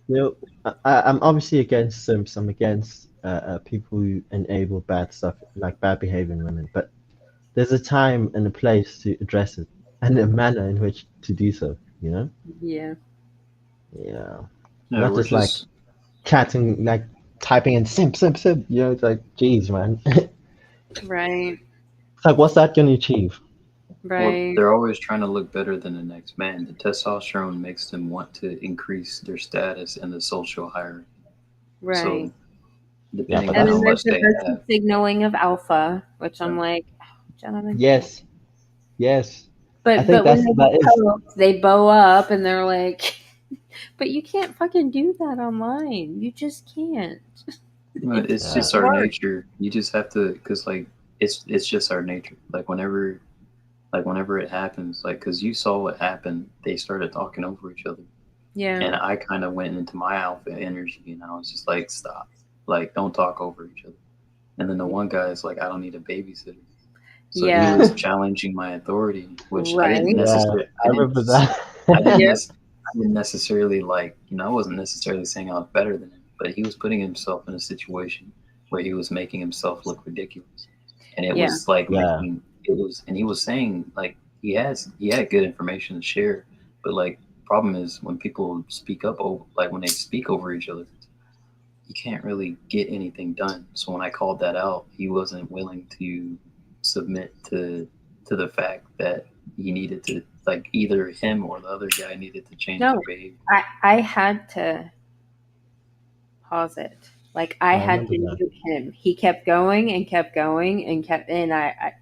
[SPEAKER 3] you know, I'm obviously against simps. I'm against people who enable bad stuff, like bad behavior in women. But there's a time and a place to address it, and a manner in which to do so. You know?
[SPEAKER 11] Yeah.
[SPEAKER 3] Yeah.
[SPEAKER 1] Yeah,
[SPEAKER 3] Not
[SPEAKER 1] we're
[SPEAKER 3] just like catting, like typing in simp. You know, it's like, geez, man.
[SPEAKER 11] Right.
[SPEAKER 3] It's like, what's that going to achieve?
[SPEAKER 11] Right.
[SPEAKER 1] Well, they're always trying to look better than the next man. The testosterone makes them want to increase their status in the social hierarchy.
[SPEAKER 11] Right.
[SPEAKER 1] So, depending
[SPEAKER 11] And
[SPEAKER 1] on
[SPEAKER 11] then
[SPEAKER 1] how
[SPEAKER 11] there's
[SPEAKER 1] much
[SPEAKER 11] the
[SPEAKER 1] they
[SPEAKER 11] virtue
[SPEAKER 1] have.
[SPEAKER 11] signaling of alpha, which I'm like, gentlemen.
[SPEAKER 3] Yes.
[SPEAKER 11] But
[SPEAKER 3] I think
[SPEAKER 11] when
[SPEAKER 3] that is.
[SPEAKER 11] they bow up and they're like, but you can't fucking do that online. You just can't.
[SPEAKER 1] It's just our nature. You just have to, because like it's just our nature. Like whenever it happens, like because you saw what happened, they started talking over each other.
[SPEAKER 11] Yeah.
[SPEAKER 1] And I kind of went into my alpha energy, and I was just like, stop, like don't talk over each other. And then the one guy is like, I don't need a babysitter. So he was challenging my authority, which I didn't necessarily.
[SPEAKER 3] I remember that.
[SPEAKER 1] I didn't necessarily like. I wasn't necessarily saying I was better than him, but he was putting himself in a situation where he was making himself look ridiculous, and it was like making it was. And he was saying like he had good information to share, but like problem is when people speak up, like when they speak over each other, you can't really get anything done. So when I called that out, he wasn't willing to submit to the fact that he needed to, like either him or the other guy needed to change their behavior.
[SPEAKER 11] I had to pause it. Like I had to mute him. He kept going and kept going and kept, and I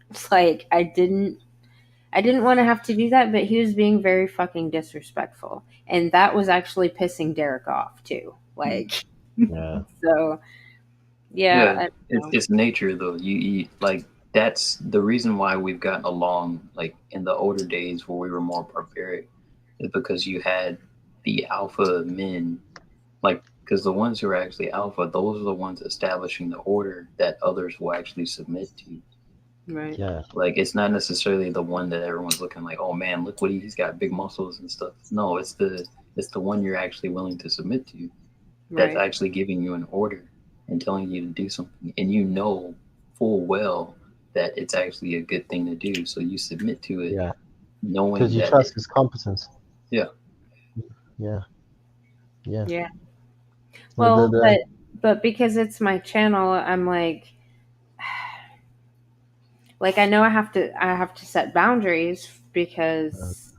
[SPEAKER 11] it's like I didn't want to have to do that, but he was being very fucking disrespectful, and that was actually pissing Derek off too. Like, so yeah,
[SPEAKER 1] it's nature though. You like that's the reason why we've gotten along. Like in the older days where we were more barbaric, is because you had the alpha men, like because the ones who are actually alpha, those are the ones establishing the order that others will actually submit to.
[SPEAKER 11] Right.
[SPEAKER 3] Yeah.
[SPEAKER 1] Like it's not necessarily the one that everyone's looking like, oh man, look what he's got, big muscles and stuff. No, it's the one you're actually willing to submit to. That's actually giving you an order and telling you to do something, and you know full well that it's actually a good thing to do. So you submit to it, knowing
[SPEAKER 3] because you
[SPEAKER 1] that
[SPEAKER 3] trust his competence.
[SPEAKER 1] Yeah.
[SPEAKER 11] Well, but because it's my channel, I'm like I know I have to set boundaries because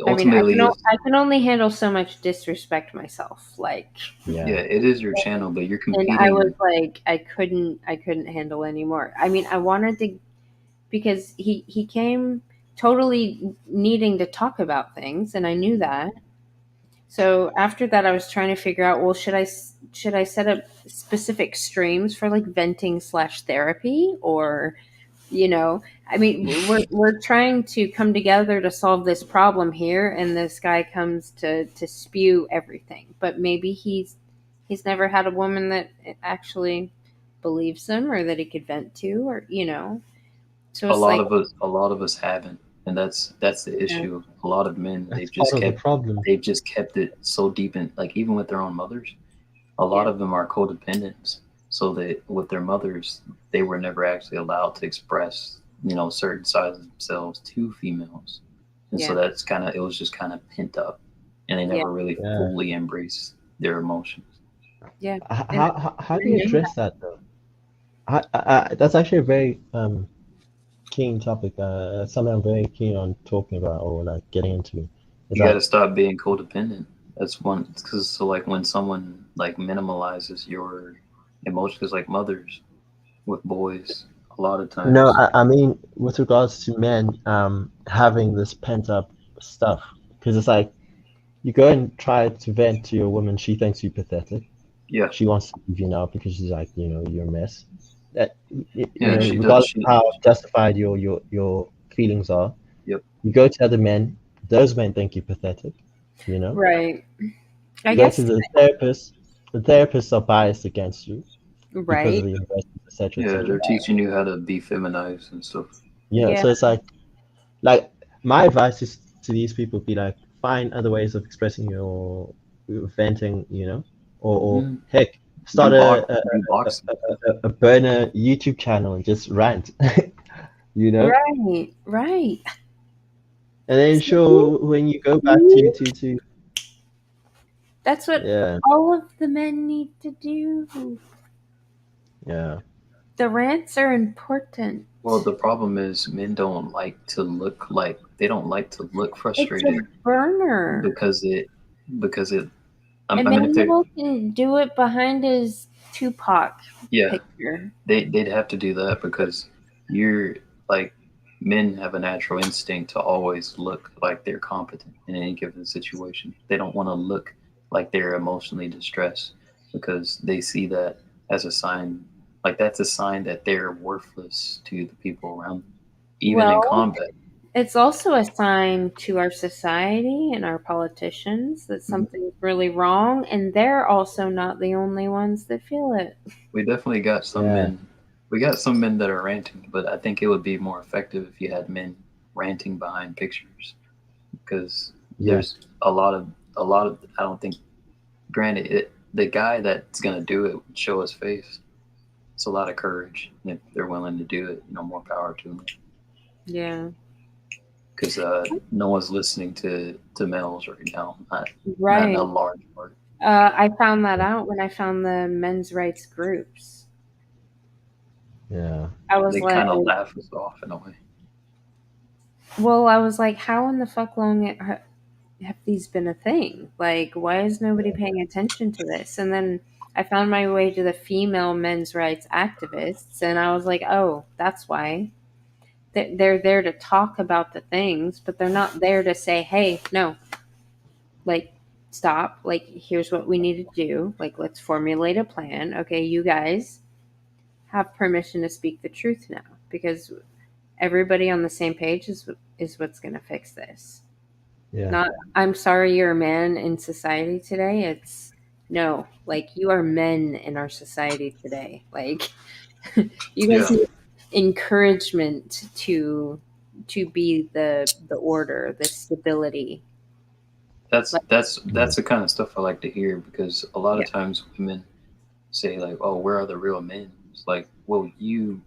[SPEAKER 1] ultimately
[SPEAKER 11] I can only handle so much disrespect myself. Like
[SPEAKER 1] it is your channel, but you're competing.
[SPEAKER 11] And I was like, I couldn't handle anymore. I mean, I wanted to, because he came totally needing to talk about things, and I knew that. So after that, I was trying to figure out, well, should I set up specific streams for like venting / therapy, or, I mean, we're trying to come together to solve this problem here, and this guy comes to spew everything, but maybe he's He's never had a woman that actually believes him or that he could vent to, or So
[SPEAKER 1] A
[SPEAKER 11] it's
[SPEAKER 1] lot
[SPEAKER 11] like,
[SPEAKER 1] of us haven't, and that's the
[SPEAKER 11] yeah,
[SPEAKER 1] issue. A lot of men,
[SPEAKER 3] That's part of the problem.
[SPEAKER 1] they've just kept it so deep in, like even with their own mothers. A lot
[SPEAKER 11] yeah,
[SPEAKER 1] of them are codependents, so that with their mothers, they were never actually allowed to express, certain sides of themselves to females, and so
[SPEAKER 11] yeah,
[SPEAKER 1] that's kind of, it was just kind of pent up, and they
[SPEAKER 11] yeah,
[SPEAKER 1] never really
[SPEAKER 3] Yeah.
[SPEAKER 1] fully embraced their emotions.
[SPEAKER 11] yeah. And
[SPEAKER 3] How do you
[SPEAKER 11] men know
[SPEAKER 3] address that though? That's actually a very keen topic. Something I'm very keen on talking about or like getting into. Is
[SPEAKER 1] You got to
[SPEAKER 3] that
[SPEAKER 1] stop being codependent. That's one, because so like when someone like minimalizes your emotions, because like mothers with boys, a lot of
[SPEAKER 3] no?
[SPEAKER 1] times,
[SPEAKER 3] I mean with regards to men having this pent up stuff, because it's like you go and try to vent to your woman, she thinks you pathetic.
[SPEAKER 1] yeah,
[SPEAKER 3] She wants to leave you now because she's like, you're a mess. That
[SPEAKER 1] yeah, she does.
[SPEAKER 3] regardless of how justified your feelings are,
[SPEAKER 1] Yep.
[SPEAKER 3] you go to other men, those men think you're pathetic, you know?
[SPEAKER 11] right. I
[SPEAKER 3] You go to
[SPEAKER 11] guess,
[SPEAKER 3] the therapist, the therapists are biased against you because
[SPEAKER 11] right.
[SPEAKER 3] of the investment, etc.,
[SPEAKER 1] Yeah, they're
[SPEAKER 3] etc.
[SPEAKER 1] teaching you how to be feminized and stuff.
[SPEAKER 3] Yeah,
[SPEAKER 11] Yeah,
[SPEAKER 3] so it's like my advice is to these people be like find other ways of expressing your venting, or
[SPEAKER 1] Mm.
[SPEAKER 3] heck,
[SPEAKER 1] Do
[SPEAKER 3] start
[SPEAKER 1] boxing.
[SPEAKER 3] a burner YouTube channel and just rant,
[SPEAKER 11] right, right.
[SPEAKER 3] and then
[SPEAKER 11] See?
[SPEAKER 3] sure when you go back to
[SPEAKER 11] That's what
[SPEAKER 3] yeah,
[SPEAKER 11] all of the men need to do.
[SPEAKER 3] yeah,
[SPEAKER 11] The rants are important.
[SPEAKER 1] Well, the problem is men don't like to look like, they don't like to look
[SPEAKER 11] It's a
[SPEAKER 1] frustrated
[SPEAKER 11] burner.
[SPEAKER 1] because it. I mean, if they,
[SPEAKER 11] Emmanuel can do it behind his Tupac
[SPEAKER 1] yeah,
[SPEAKER 11] picture.
[SPEAKER 1] they'd have to do that because you're like, men have a natural instinct to always look like they're competent in any given situation. They don't want to look like they're emotionally distressed because they see that as a sign, like that's a sign that they're worthless to the people around them, even in
[SPEAKER 11] Well,
[SPEAKER 1] combat.
[SPEAKER 11] it's also a sign to our society and our politicians that
[SPEAKER 1] Mhm.
[SPEAKER 11] something's really wrong, and they're also not the only ones that feel it.
[SPEAKER 1] We definitely got some
[SPEAKER 3] yeah,
[SPEAKER 1] men. We got some men that are ranting, but I think it would be more effective if you had men ranting behind pictures because
[SPEAKER 3] yeah,
[SPEAKER 1] there's a lot of. I don't think. Granted, the guy that's gonna do it would show his face. It's a lot of courage if they're willing to do it. More power to them
[SPEAKER 11] Yeah.
[SPEAKER 1] because no one's listening to males right now. Not in
[SPEAKER 11] Right.
[SPEAKER 1] a large part.
[SPEAKER 11] I found that out when I found the men's rights groups.
[SPEAKER 3] yeah,
[SPEAKER 11] I was
[SPEAKER 1] They
[SPEAKER 11] like,
[SPEAKER 1] kind of laugh us off in a way.
[SPEAKER 11] well, I was like, how in the fuck long have these been a thing? Like, why is nobody paying attention to this? And then I found my way to the female men's rights activists, and I was like, oh, that's why. They're there to talk about the things, but they're not there to say, hey, no, like, stop. Like, here's what we need to do. Like, let's formulate a plan. Okay, you guys have permission to speak the truth now because everybody on the same page is what's going to fix this.
[SPEAKER 3] yeah,
[SPEAKER 11] Not, I'm sorry you're a man in society today. It's no, like you are men in our society today. Like you guys
[SPEAKER 1] Yeah,
[SPEAKER 11] need encouragement to be the order, the stability. Like
[SPEAKER 1] that's the kind of stuff I like to hear because a lot
[SPEAKER 11] yeah,
[SPEAKER 1] of times women say like, "Oh, where are the real men?" It's like, well, you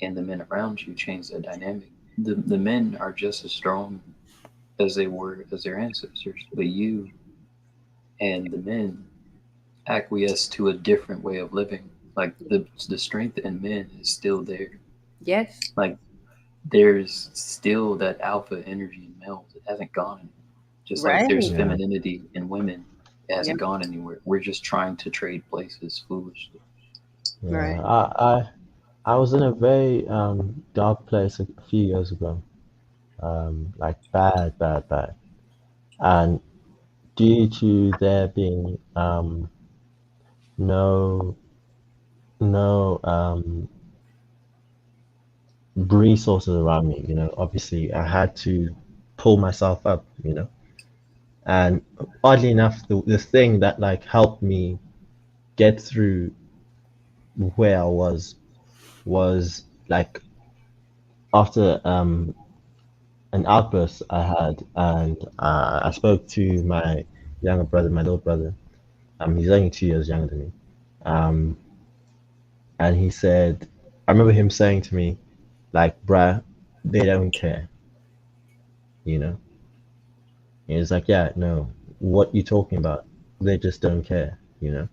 [SPEAKER 1] and the men around you change the dynamic. The men are just as strong as they were as their ancestors, but you and the men acquiesce to a different way of living. Like the strength in men is still there.
[SPEAKER 11] yes,
[SPEAKER 1] Like there's still that alpha energy in males. It hasn't gone anywhere. Just like there's
[SPEAKER 11] right.
[SPEAKER 3] yeah,
[SPEAKER 1] femininity in women. It
[SPEAKER 11] Yep,
[SPEAKER 1] hasn't gone anywhere. We're just trying to trade places foolishly.
[SPEAKER 3] yeah.
[SPEAKER 11] right.
[SPEAKER 3] I was in a very dark place a few years ago, like bad, bad, bad, and due to there being no no resources around me, obviously I had to pull myself up, And oddly enough, the thing that like helped me get through where I was like after an outburst I had, and I spoke to my younger brother, my little brother. He's only 2 years younger than me. Um, and he said, I remember him saying to me, like, bruh, they don't care, you know? And he's like, yeah, no, what you talking about? They just don't care, you know?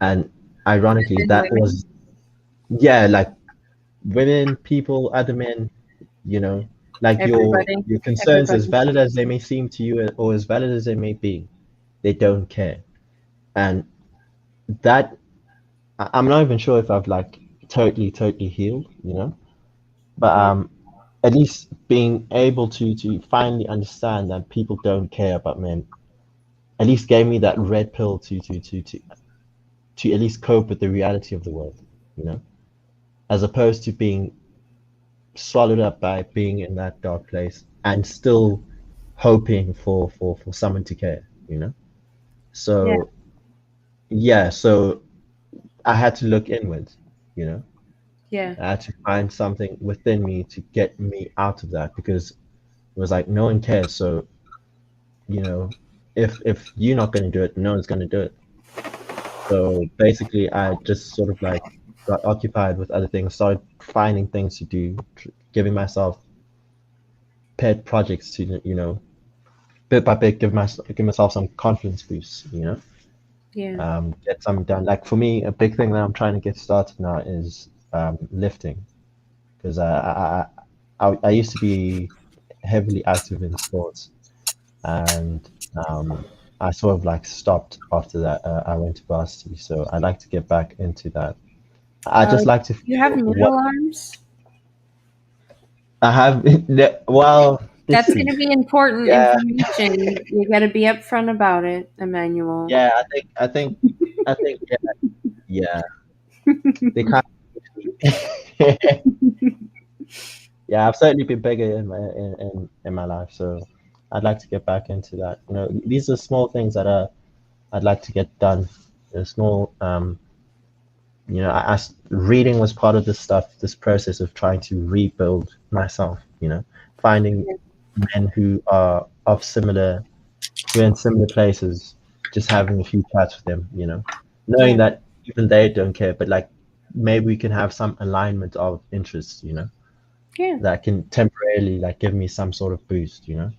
[SPEAKER 3] And ironically,
[SPEAKER 11] Men,
[SPEAKER 3] that
[SPEAKER 11] women,
[SPEAKER 3] was, yeah, like women, people, other men, you know, like
[SPEAKER 11] everybody,
[SPEAKER 3] your concerns, as
[SPEAKER 11] everybody.
[SPEAKER 3] valid as they may seem to you, or as valid as they may be, they don't care. And that I'm not even sure if I've like totally healed, you know, but
[SPEAKER 11] Yeah.
[SPEAKER 3] at least being able to finally understand that people don't care about men at least gave me that red pill to at least cope with the reality of the world, you know, as opposed to being swallowed up by being in that dark place and still hoping for someone to care, you know.
[SPEAKER 11] Yeah.
[SPEAKER 3] So yeah, so I had to look inwards, you know.
[SPEAKER 11] Yeah.
[SPEAKER 3] I had to find something within me to get me out of that because it was like no one cares. So, you know, if you're not going to do it, no one's going to do it. So basically, I just sort of like got occupied with other things, started finding things to do, giving myself pet projects to, you know, bit by bit, give myself some confidence boosts, you know,
[SPEAKER 11] Yeah.
[SPEAKER 3] get something done. Like for me, a big thing that I'm trying to get started now is lifting because I used to be heavily active in sports, and I sort of like stopped after that. I went to varsity, so I'd like to get back into that. I just like to
[SPEAKER 11] You have
[SPEAKER 3] feel what
[SPEAKER 11] noodle arms?
[SPEAKER 3] I have. Well, let's
[SPEAKER 11] That's
[SPEAKER 3] see.
[SPEAKER 11] going to be important
[SPEAKER 3] Yeah,
[SPEAKER 11] information. You got to be upfront about it, Emmanuel.
[SPEAKER 3] yeah. I think. Yeah, yeah. They kind of, yeah, I've certainly been bigger in my life, so I'd like to get back into that. You know, these are small things that I'd like to get done. The small, you know, reading was part of this stuff, this process of trying to rebuild myself. You know, finding men who are of similar, who are in similar places, just having a few chats with them. You know, knowing
[SPEAKER 11] Yeah.
[SPEAKER 3] that even they don't care, but like maybe we can have some alignment of interests. You know,
[SPEAKER 11] Yeah.
[SPEAKER 3] that can temporarily like give me some sort of boost, you know,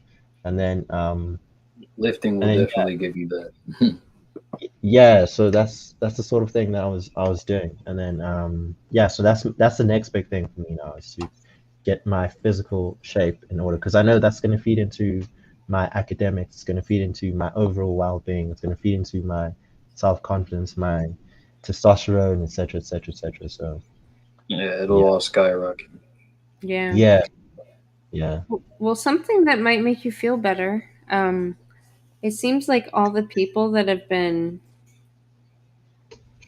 [SPEAKER 3] and then
[SPEAKER 1] Lifting will
[SPEAKER 3] and then
[SPEAKER 1] definitely give you that.
[SPEAKER 3] yeah, so that's the sort of thing that I was doing, and then yeah, so that's the next big thing for me now is to get my physical shape in order because I know that's going to feed into my academics, it's going to feed into my overall well-being, it's going to feed into my self-confidence, my testosterone, etc., etc., etc. So
[SPEAKER 1] Yeah, it'll
[SPEAKER 3] yeah,
[SPEAKER 1] all skyrocket.
[SPEAKER 11] Yeah.
[SPEAKER 3] yeah, yeah.
[SPEAKER 11] Well, something that might make you feel better. It seems like all the people that have been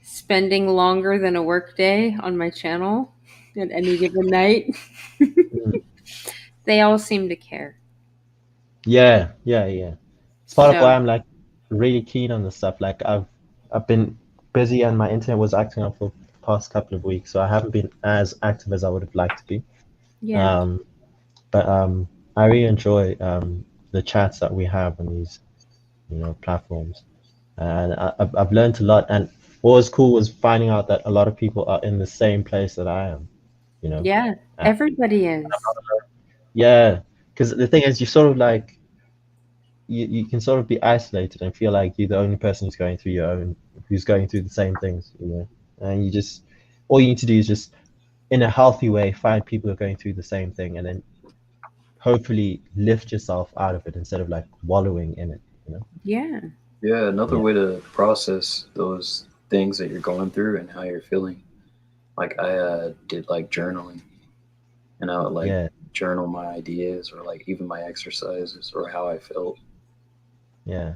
[SPEAKER 11] spending longer than a work day on my channel at any given night,
[SPEAKER 3] Mm.
[SPEAKER 11] they all seem to care.
[SPEAKER 3] Yeah, yeah, yeah. It's part of
[SPEAKER 11] So,
[SPEAKER 3] why I'm like really keen on this stuff. Like I've been busy and my internet was acting up for the past couple of weeks, so I haven't been as active as I would have liked to be.
[SPEAKER 11] yeah.
[SPEAKER 3] Um, but I really enjoy the chats that we have on these, you know, platforms, and I've learned a lot. And what was cool was finding out that a lot of people are in the same place that I am, you know.
[SPEAKER 11] Yeah.
[SPEAKER 3] And
[SPEAKER 11] Everybody is.
[SPEAKER 3] yeah, because the thing is, you sort of like you can sort of be isolated and feel like you're the only person who's going through the same things, you know. And you just all you need to do is just in a healthy way find people who are going through the same thing and then hopefully lift yourself out of it instead of like wallowing in it, you know.
[SPEAKER 11] Yeah.
[SPEAKER 1] Yeah, another
[SPEAKER 3] Yeah.
[SPEAKER 1] way to process those things that you're going through and how you're feeling. Like I did like journaling, and I would like
[SPEAKER 3] Yeah.
[SPEAKER 1] journal my ideas or like even my exercises or how I felt.
[SPEAKER 3] Yeah.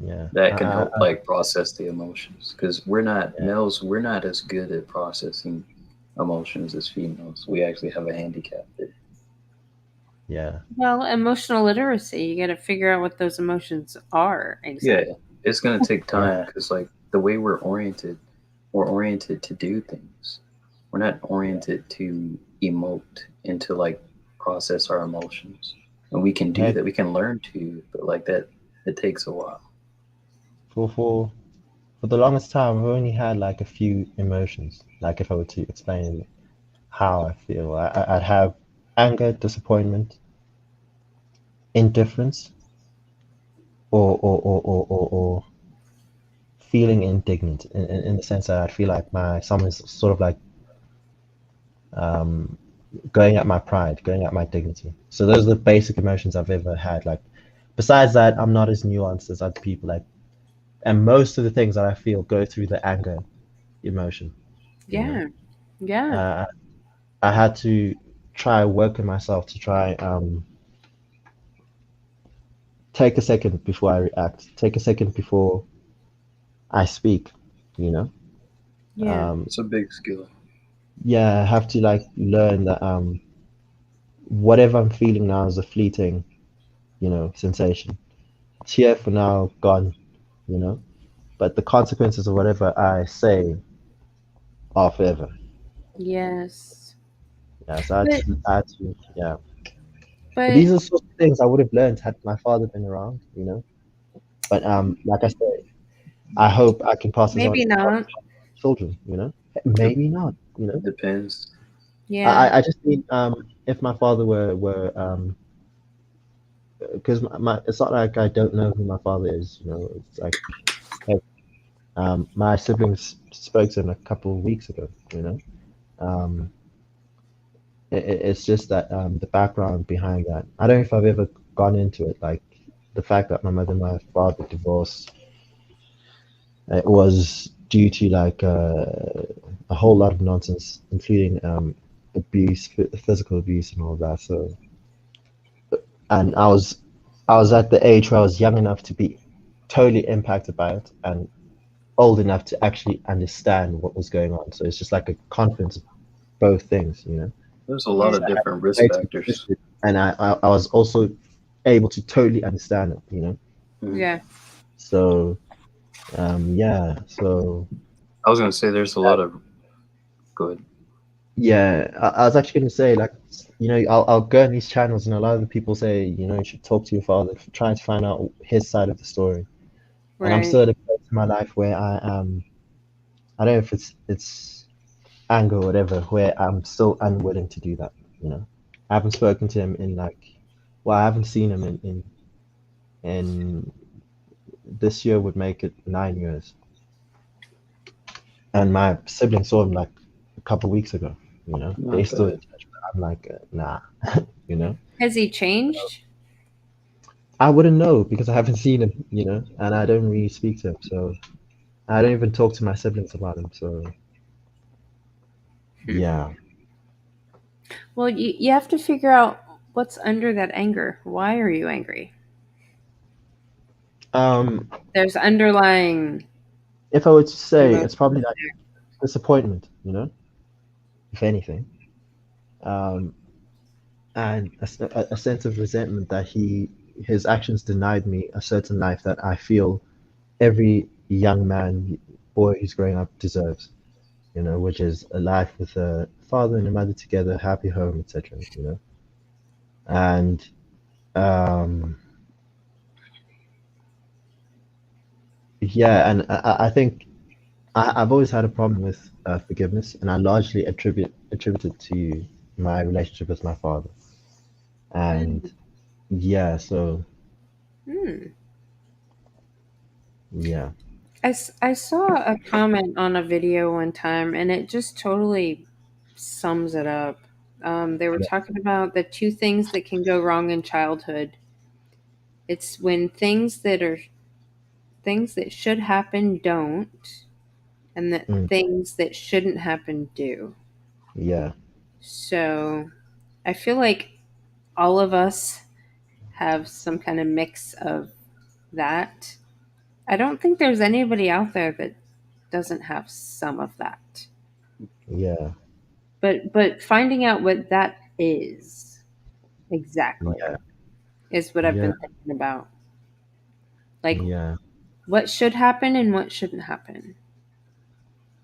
[SPEAKER 3] Yeah.
[SPEAKER 1] That can help like process the emotions because we're not males. We're not as good at processing emotions as females. We actually have a handicap there.
[SPEAKER 3] Yeah.
[SPEAKER 11] Well, emotional literacy, you got to figure out what those emotions are
[SPEAKER 1] Yeah,
[SPEAKER 11] exactly.
[SPEAKER 1] it's gonna take time
[SPEAKER 3] Yeah.
[SPEAKER 1] because like the way we're oriented to do things. We're not oriented to emote and to like process our emotions. And we can do
[SPEAKER 3] Heck,
[SPEAKER 1] that. We can learn to, but like that, it takes a while.
[SPEAKER 3] for the longest time, I've only had like a few emotions. Like if I were to explain how I feel, I'd have anger, disappointment, indifference, or feeling indignant in the sense that I feel like someone's sort of like um, going at my pride, going at my dignity. So those are the basic emotions I've ever had. Like besides that, I'm not as nuanced as other people. Like, and most of the things that I feel go through the anger emotion. You know,
[SPEAKER 11] Yeah. Yeah.
[SPEAKER 3] I had to try work on myself to try take a second before I react, take a second before I speak. You know,
[SPEAKER 11] Yeah.
[SPEAKER 1] It's a big skill.
[SPEAKER 3] yeah, I have to like learn that whatever I'm feeling now is a fleeting, sensation. It's here for now, gone, you know. But the consequences of whatever I say are forever.
[SPEAKER 11] Yes.
[SPEAKER 3] Yeah, so
[SPEAKER 11] But
[SPEAKER 3] yeah. But
[SPEAKER 11] but
[SPEAKER 3] these are the sort of things I would have learned had my father been around, But like I said, I hope I can pass this on
[SPEAKER 11] maybe
[SPEAKER 3] to
[SPEAKER 11] not.
[SPEAKER 3] children, Maybe not,
[SPEAKER 1] It depends.
[SPEAKER 11] Yeah.
[SPEAKER 3] I just mean if my father were because it's not like I don't know who my father is, It's like hey, my siblings spoke to him a couple of weeks ago, Um, it's just that the background behind that. I don't know if I've ever gone into it, like the fact that my mother and my father divorced. It was due to like a whole lot of nonsense, including abuse, physical abuse, and all that. So, and I was at the age where I was young enough to be totally impacted by it, and old enough to actually understand what was going on. So it's just like a confluence of both things.
[SPEAKER 1] There's a lot
[SPEAKER 11] Yeah.
[SPEAKER 1] of
[SPEAKER 3] So I had
[SPEAKER 1] different risk
[SPEAKER 3] way to
[SPEAKER 1] factors.
[SPEAKER 3] resist it, and I was also able to totally understand it.
[SPEAKER 1] Mhm.
[SPEAKER 11] Yeah.
[SPEAKER 3] So yeah, so
[SPEAKER 1] I was gonna say there's a lot of good.
[SPEAKER 3] yeah, I was actually going to say like I'll go on these channels and a lot of the people say you should talk to your father, trying to find out his side of the story. And I'm
[SPEAKER 11] Right.
[SPEAKER 3] still at a place in my life where I don't know if it's anger or whatever, where I'm still unwilling to do that. I haven't spoken to him in I haven't seen him in this year would make it 9 years, and my siblings saw him like a couple weeks ago. They
[SPEAKER 1] Not
[SPEAKER 3] still in
[SPEAKER 1] bad.
[SPEAKER 3] touch, but I'm like nah,
[SPEAKER 11] Has he changed?
[SPEAKER 3] I wouldn't know because I haven't seen him, and I don't really speak to him, so I don't even talk to my siblings about him. So yeah,
[SPEAKER 11] Well, you have to figure out what's under that anger. Why are you angry?
[SPEAKER 3] um,
[SPEAKER 11] There's underlying
[SPEAKER 3] if I were to say, it's
[SPEAKER 11] emotions
[SPEAKER 3] probably like
[SPEAKER 11] there.
[SPEAKER 3] disappointment, if anything, um, and a sense of resentment that his actions denied me a certain life that I feel every young man, boy who's growing up deserves. Which is a life with a father and a mother together, happy home, etc. And um, yeah, and I think I've always had a problem with forgiveness, and I largely attribute it to my relationship with my father. And yeah, so
[SPEAKER 11] Hmm.
[SPEAKER 3] yeah,
[SPEAKER 11] I saw a comment on a video one time, and it just totally sums it up. They were
[SPEAKER 3] yeah,
[SPEAKER 11] talking about the two things that can go wrong in childhood. It's when things that should happen don't, and that
[SPEAKER 3] mm,
[SPEAKER 11] things that shouldn't happen do.
[SPEAKER 3] yeah,
[SPEAKER 11] So I feel like all of us have some kind of mix of that. I don't think there's anybody out there that doesn't have some of that.
[SPEAKER 3] yeah,
[SPEAKER 11] But finding out what that is Exactly.
[SPEAKER 3] Yeah.
[SPEAKER 11] Is what I've
[SPEAKER 3] Yeah.
[SPEAKER 11] been thinking about. Like,
[SPEAKER 3] Yeah.
[SPEAKER 11] what should happen and what shouldn't happen.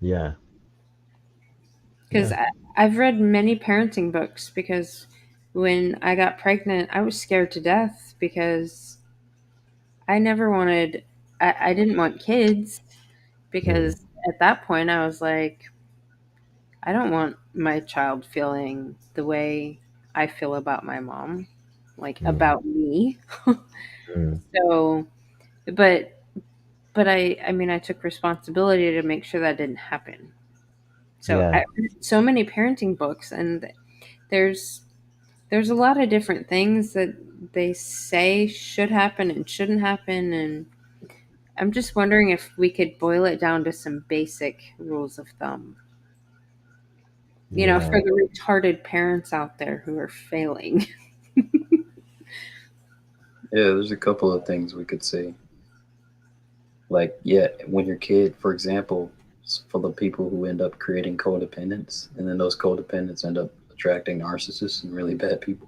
[SPEAKER 3] Yeah.
[SPEAKER 11] Because I've read many parenting books because when I got pregnant, I was scared to death because I never wanted, I didn't want kids because at that point I was like, I don't want my child feeling the way I feel about my mom, like about me. So, but I mean, I took responsibility to make sure that didn't happen. So
[SPEAKER 3] Yeah.
[SPEAKER 11] I read so many parenting books, and there's there's a lot of different things that they say should happen and shouldn't happen, and I'm just wondering if we could boil it down to some basic rules of thumb. You know, for
[SPEAKER 3] Yeah.
[SPEAKER 11] the retarded parents out there who are failing.
[SPEAKER 1] Yeah, there's a couple of things we could say. Like, yeah, when your kid, for example, for the people who end up creating codependents, and then those codependents end up attracting narcissists and really bad people.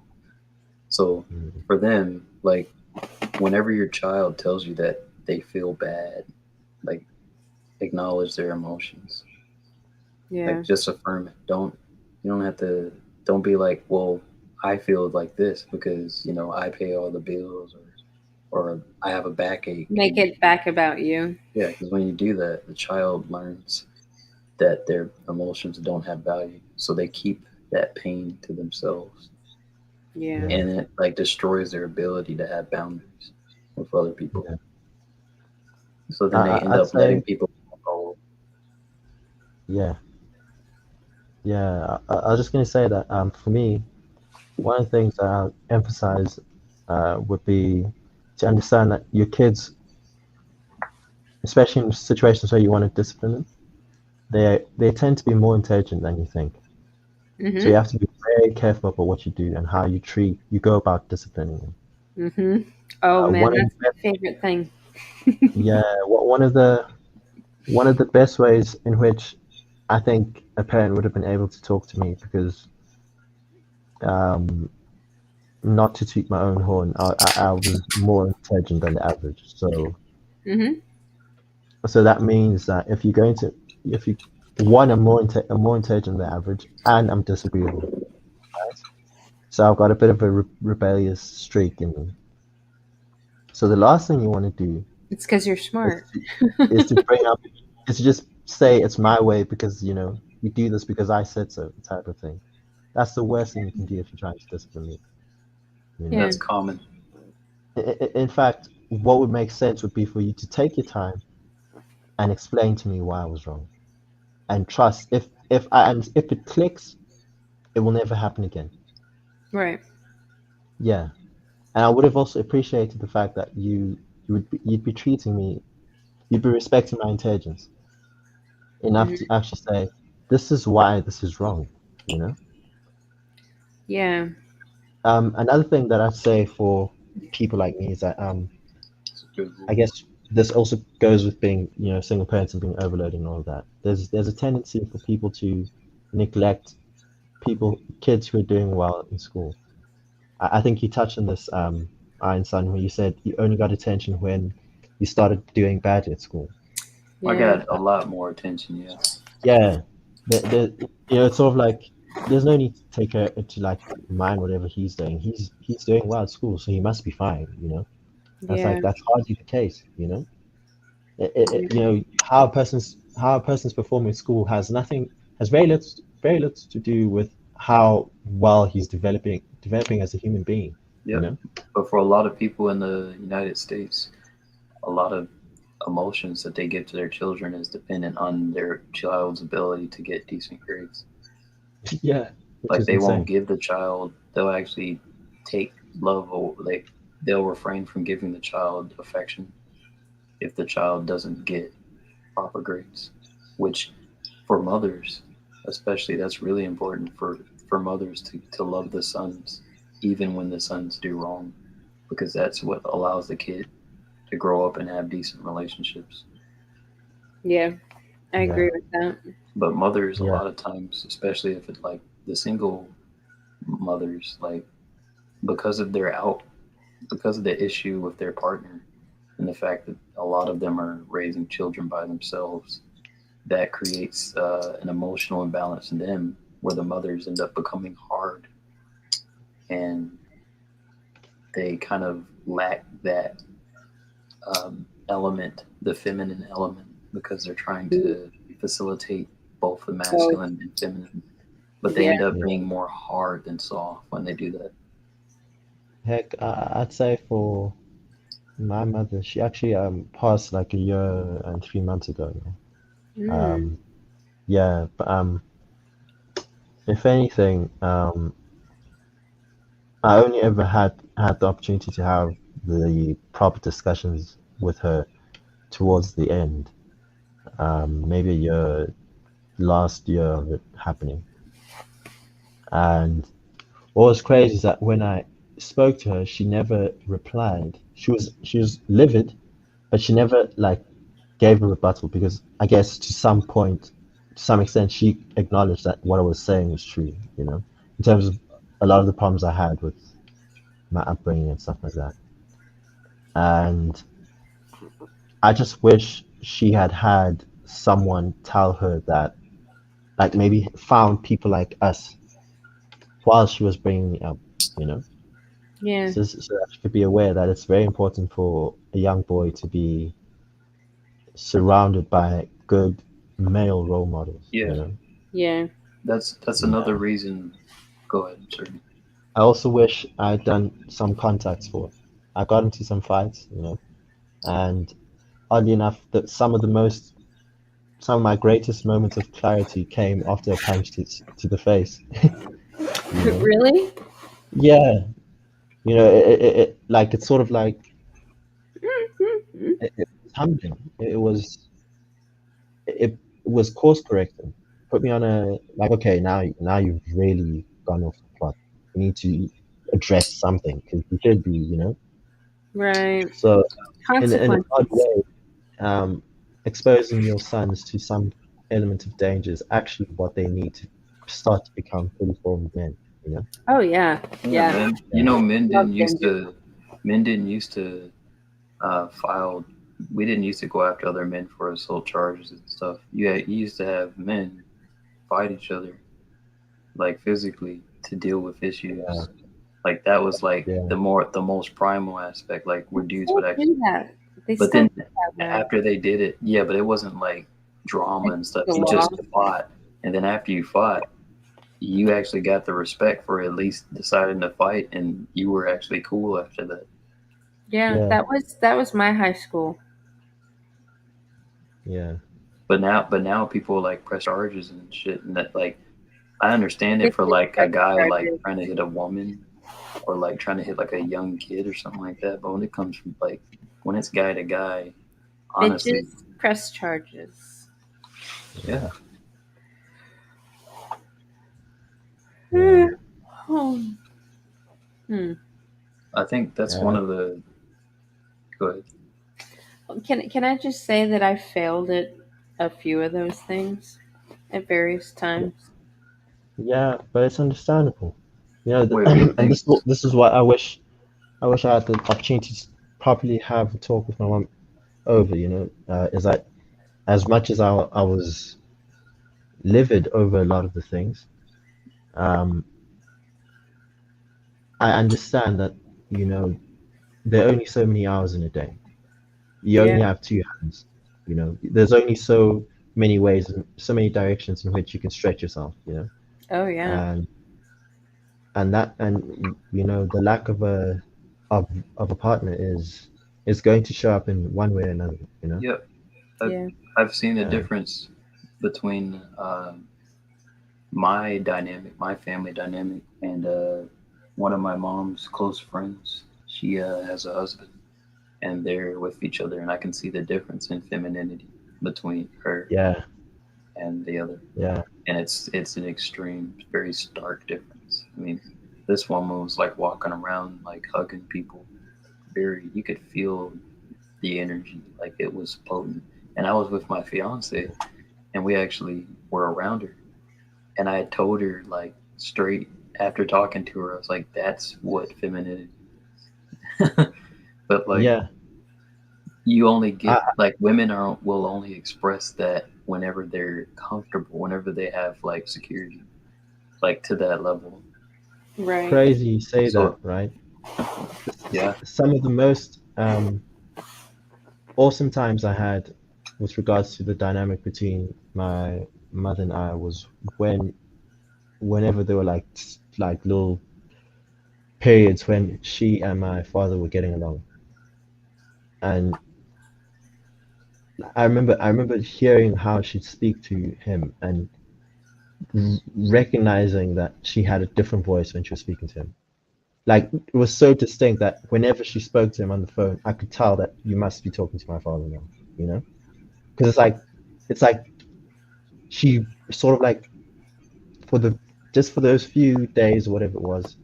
[SPEAKER 1] So for them, like, whenever your child tells you that they feel bad, like, acknowledge their emotions.
[SPEAKER 11] Yeah.
[SPEAKER 1] Like, just affirm it. You don't have to, don't be like, well, I feel like this because, I pay all the bills, or I have a backache.
[SPEAKER 11] Make it back about you.
[SPEAKER 1] Yeah, because when you do that, the child learns that their emotions don't have value, so they keep that pain to themselves,
[SPEAKER 11] Yeah.
[SPEAKER 1] and it like destroys their ability to have boundaries with other people.
[SPEAKER 3] Yeah.
[SPEAKER 1] So then they end
[SPEAKER 3] I'd
[SPEAKER 1] up letting
[SPEAKER 3] say,
[SPEAKER 1] people go.
[SPEAKER 3] yeah. Yeah. I was just going to say that for me, one of the things that I emphasize would be to understand that your kids, especially in situations where you want to discipline them, they tend to be more intelligent than you think. So you have to be very careful about what you do and how you go about disciplining them.
[SPEAKER 11] Oh man,
[SPEAKER 3] One of
[SPEAKER 11] that's
[SPEAKER 3] the
[SPEAKER 11] my favorite thing.
[SPEAKER 3] Yeah, one of the best ways in which I think a parent would have been able to talk to me, because not to toot my own horn, I was more intelligent than the average. So that means that if you one, I'm more intelligent than the average, and I'm disagreeable, right? So I've got a bit of a rebellious streak in me. So the last thing you want to do
[SPEAKER 11] It's because you're smart.
[SPEAKER 3] is to bring up, is to just say it's my way because you do this because I said so, type of thing. That's the worst thing you can do if you're trying to discipline me.
[SPEAKER 1] That's common.
[SPEAKER 3] In fact, what would make sense would be for you to take your time and explain to me why I was wrong, and trust and if it clicks, it will never happen again.
[SPEAKER 11] Right.
[SPEAKER 3] Yeah, and I would have also appreciated the fact that you'd be treating me, you'd be respecting my intelligence enough to actually say, this is why this is wrong.
[SPEAKER 11] Yeah.
[SPEAKER 3] Another thing that I'd say for people like me is that I guess this also goes with being single parents and being overloaded and all of that. There's a tendency for people to neglect kids who are doing well in school. I think you touched on this, Einstein, where you said you only got attention when you started doing bad at school.
[SPEAKER 1] I got a lot more attention. Yeah.
[SPEAKER 3] Yeah, it's sort of like there's no need to take her to like mind whatever he's doing. He's doing well at school, so he must be fine.
[SPEAKER 11] Yeah.
[SPEAKER 3] That's hardly the case. How a person's performing in school has very little to do with how well he's developing as a human being.
[SPEAKER 1] Yep. But for a lot of people in the United States, a lot of emotions that they give to their children is dependent on their child's ability to get decent grades.
[SPEAKER 3] Yeah.
[SPEAKER 1] Like they won't give the child, they'll actually take love, or they'll refrain from giving the child affection if the child doesn't get proper grades, which for mothers especially, that's really important for mothers to love the sons even when the sons do wrong, because that's what allows the kid to grow up and have decent relationships.
[SPEAKER 11] Yeah, I agree with that.
[SPEAKER 1] But mothers, a lot of times, especially if it's like the single mothers, like because of because of the issue with their partner and the fact that a lot of them are raising children by themselves, that creates an emotional imbalance in them where the mothers end up becoming hard and they kind of lack that element, the feminine element, because they're trying to facilitate both the masculine and feminine, but they
[SPEAKER 11] Yeah.
[SPEAKER 1] end up being more hard than soft when they do that.
[SPEAKER 3] Heck, I'd say for my mother, she actually passed like a year and 3 months ago.
[SPEAKER 11] Mm.
[SPEAKER 3] Yeah, but if anything, I only ever had the opportunity to have the proper discussions with her towards the end. Maybe a year, last year of it happening. And what was crazy is that when I spoke to her, she never replied. She was livid, but she never like gave a rebuttal because I guess to some extent, she acknowledged that what I was saying was true. In terms of a lot of the problems I had with my upbringing and stuff like that. And I just wish she had had someone tell her that, like maybe found people like us while she was bringing me up, you know?
[SPEAKER 11] Yeah.
[SPEAKER 3] So that she could be aware that it's very important for a young boy to be surrounded by good male role models,
[SPEAKER 1] Yeah,
[SPEAKER 11] Yeah.
[SPEAKER 1] that's another reason. Go ahead, sir.
[SPEAKER 3] I also wish I'd done some contacts for her. I got into some fights, and oddly enough, that some of my greatest moments of clarity came after a punch to the face. you know?
[SPEAKER 11] Really?
[SPEAKER 3] Yeah, like it's sort of like it was humbling. It was course correcting. Put me on a like, okay, now you've really gone off the plot. You need to address something because you should be.
[SPEAKER 11] Right.
[SPEAKER 3] So in an odd
[SPEAKER 11] Consequences.
[SPEAKER 3] way, um, exposing your sons to some element of danger is actually what they need to start to become fully formed men.
[SPEAKER 11] Oh yeah.
[SPEAKER 1] Yeah,
[SPEAKER 11] Yeah.
[SPEAKER 1] man.
[SPEAKER 11] Love danger.
[SPEAKER 1] Men didn't used to file. We didn't used to go after other men for assault charges and stuff. You used to have men fight each other like physically to deal with
[SPEAKER 3] Yeah,
[SPEAKER 1] issues. Like that was like
[SPEAKER 3] yeah,
[SPEAKER 1] the most primal aspect. Like where dudes
[SPEAKER 11] Still
[SPEAKER 1] would actually.
[SPEAKER 11] do that. They
[SPEAKER 1] But
[SPEAKER 11] still
[SPEAKER 1] then
[SPEAKER 11] do that now.
[SPEAKER 1] after they did it, yeah, but it wasn't like drama and stuff.
[SPEAKER 11] The
[SPEAKER 1] You
[SPEAKER 11] law.
[SPEAKER 1] just fought, and then after you fought, you actually got the respect for at least deciding to fight, and you were actually cool after that.
[SPEAKER 11] Yeah,
[SPEAKER 3] yeah,
[SPEAKER 11] that was my high school.
[SPEAKER 3] yeah.
[SPEAKER 1] But now people like press charges and shit, and that like I understand
[SPEAKER 11] They
[SPEAKER 1] it for
[SPEAKER 11] just
[SPEAKER 1] like a
[SPEAKER 11] press
[SPEAKER 1] guy like
[SPEAKER 11] charges.
[SPEAKER 1] trying to hit a woman or like trying to hit like a young kid or something like that. But when it comes from like when it's guy to guy, honestly,
[SPEAKER 11] Bitches press charges.
[SPEAKER 1] yeah,
[SPEAKER 3] Yeah.
[SPEAKER 11] Oh. Hmm.
[SPEAKER 1] I think that's one
[SPEAKER 3] Yeah.
[SPEAKER 1] of the good.
[SPEAKER 11] Can I just say that I failed at a few of those things at various times?
[SPEAKER 3] Yeah, but it's understandable.
[SPEAKER 1] Wait, what
[SPEAKER 3] And
[SPEAKER 1] things?
[SPEAKER 3] this is why I wish I had the opportunity to properly have a talk with my mom over, is that as much as I was livid over a lot of the things, um, I understand that, you know, there are only so many hours in a day. You
[SPEAKER 11] Yeah.
[SPEAKER 3] only have two hands, there's only so many ways and so many directions in which you can stretch yourself,
[SPEAKER 11] Oh yeah.
[SPEAKER 3] and the lack of a partner is going to show up in one way or another.
[SPEAKER 1] Yep, I've,
[SPEAKER 11] Yeah.
[SPEAKER 1] I've seen the
[SPEAKER 3] Yeah,
[SPEAKER 1] difference between my dynamic, my family dynamic, and one of my mom's close friends. She has a husband, and they're with each other, and I can see the difference in femininity between her
[SPEAKER 3] yeah,
[SPEAKER 1] and the other,
[SPEAKER 3] yeah,
[SPEAKER 1] and it's an extreme, very stark difference. I mean, this woman was like walking around, like hugging people. Very, you could feel the energy, like it was potent. And I was with my fiance, and we actually were around her, and I had told her like straight after talking to her, I was like, that's what femininity is. But like,
[SPEAKER 3] Yeah.
[SPEAKER 1] you only get
[SPEAKER 3] I,
[SPEAKER 1] like women are will only express that whenever they're comfortable, whenever they have like security, like to that level.
[SPEAKER 11] Right.
[SPEAKER 3] crazy you say that,
[SPEAKER 1] So
[SPEAKER 3] right?
[SPEAKER 1] yeah,
[SPEAKER 3] Some of the most awesome times I had with regards to the dynamic between my mother and I was whenever there were like little periods when she and my father were getting along. And I remember hearing how she'd speak to him and recognizing that she had a different voice when she was speaking to him. Like it was so distinct that whenever she spoke to him on the phone, I could tell that you must be talking to my father now, you know? Because it's like she sort of like for the just for those few days or whatever it was,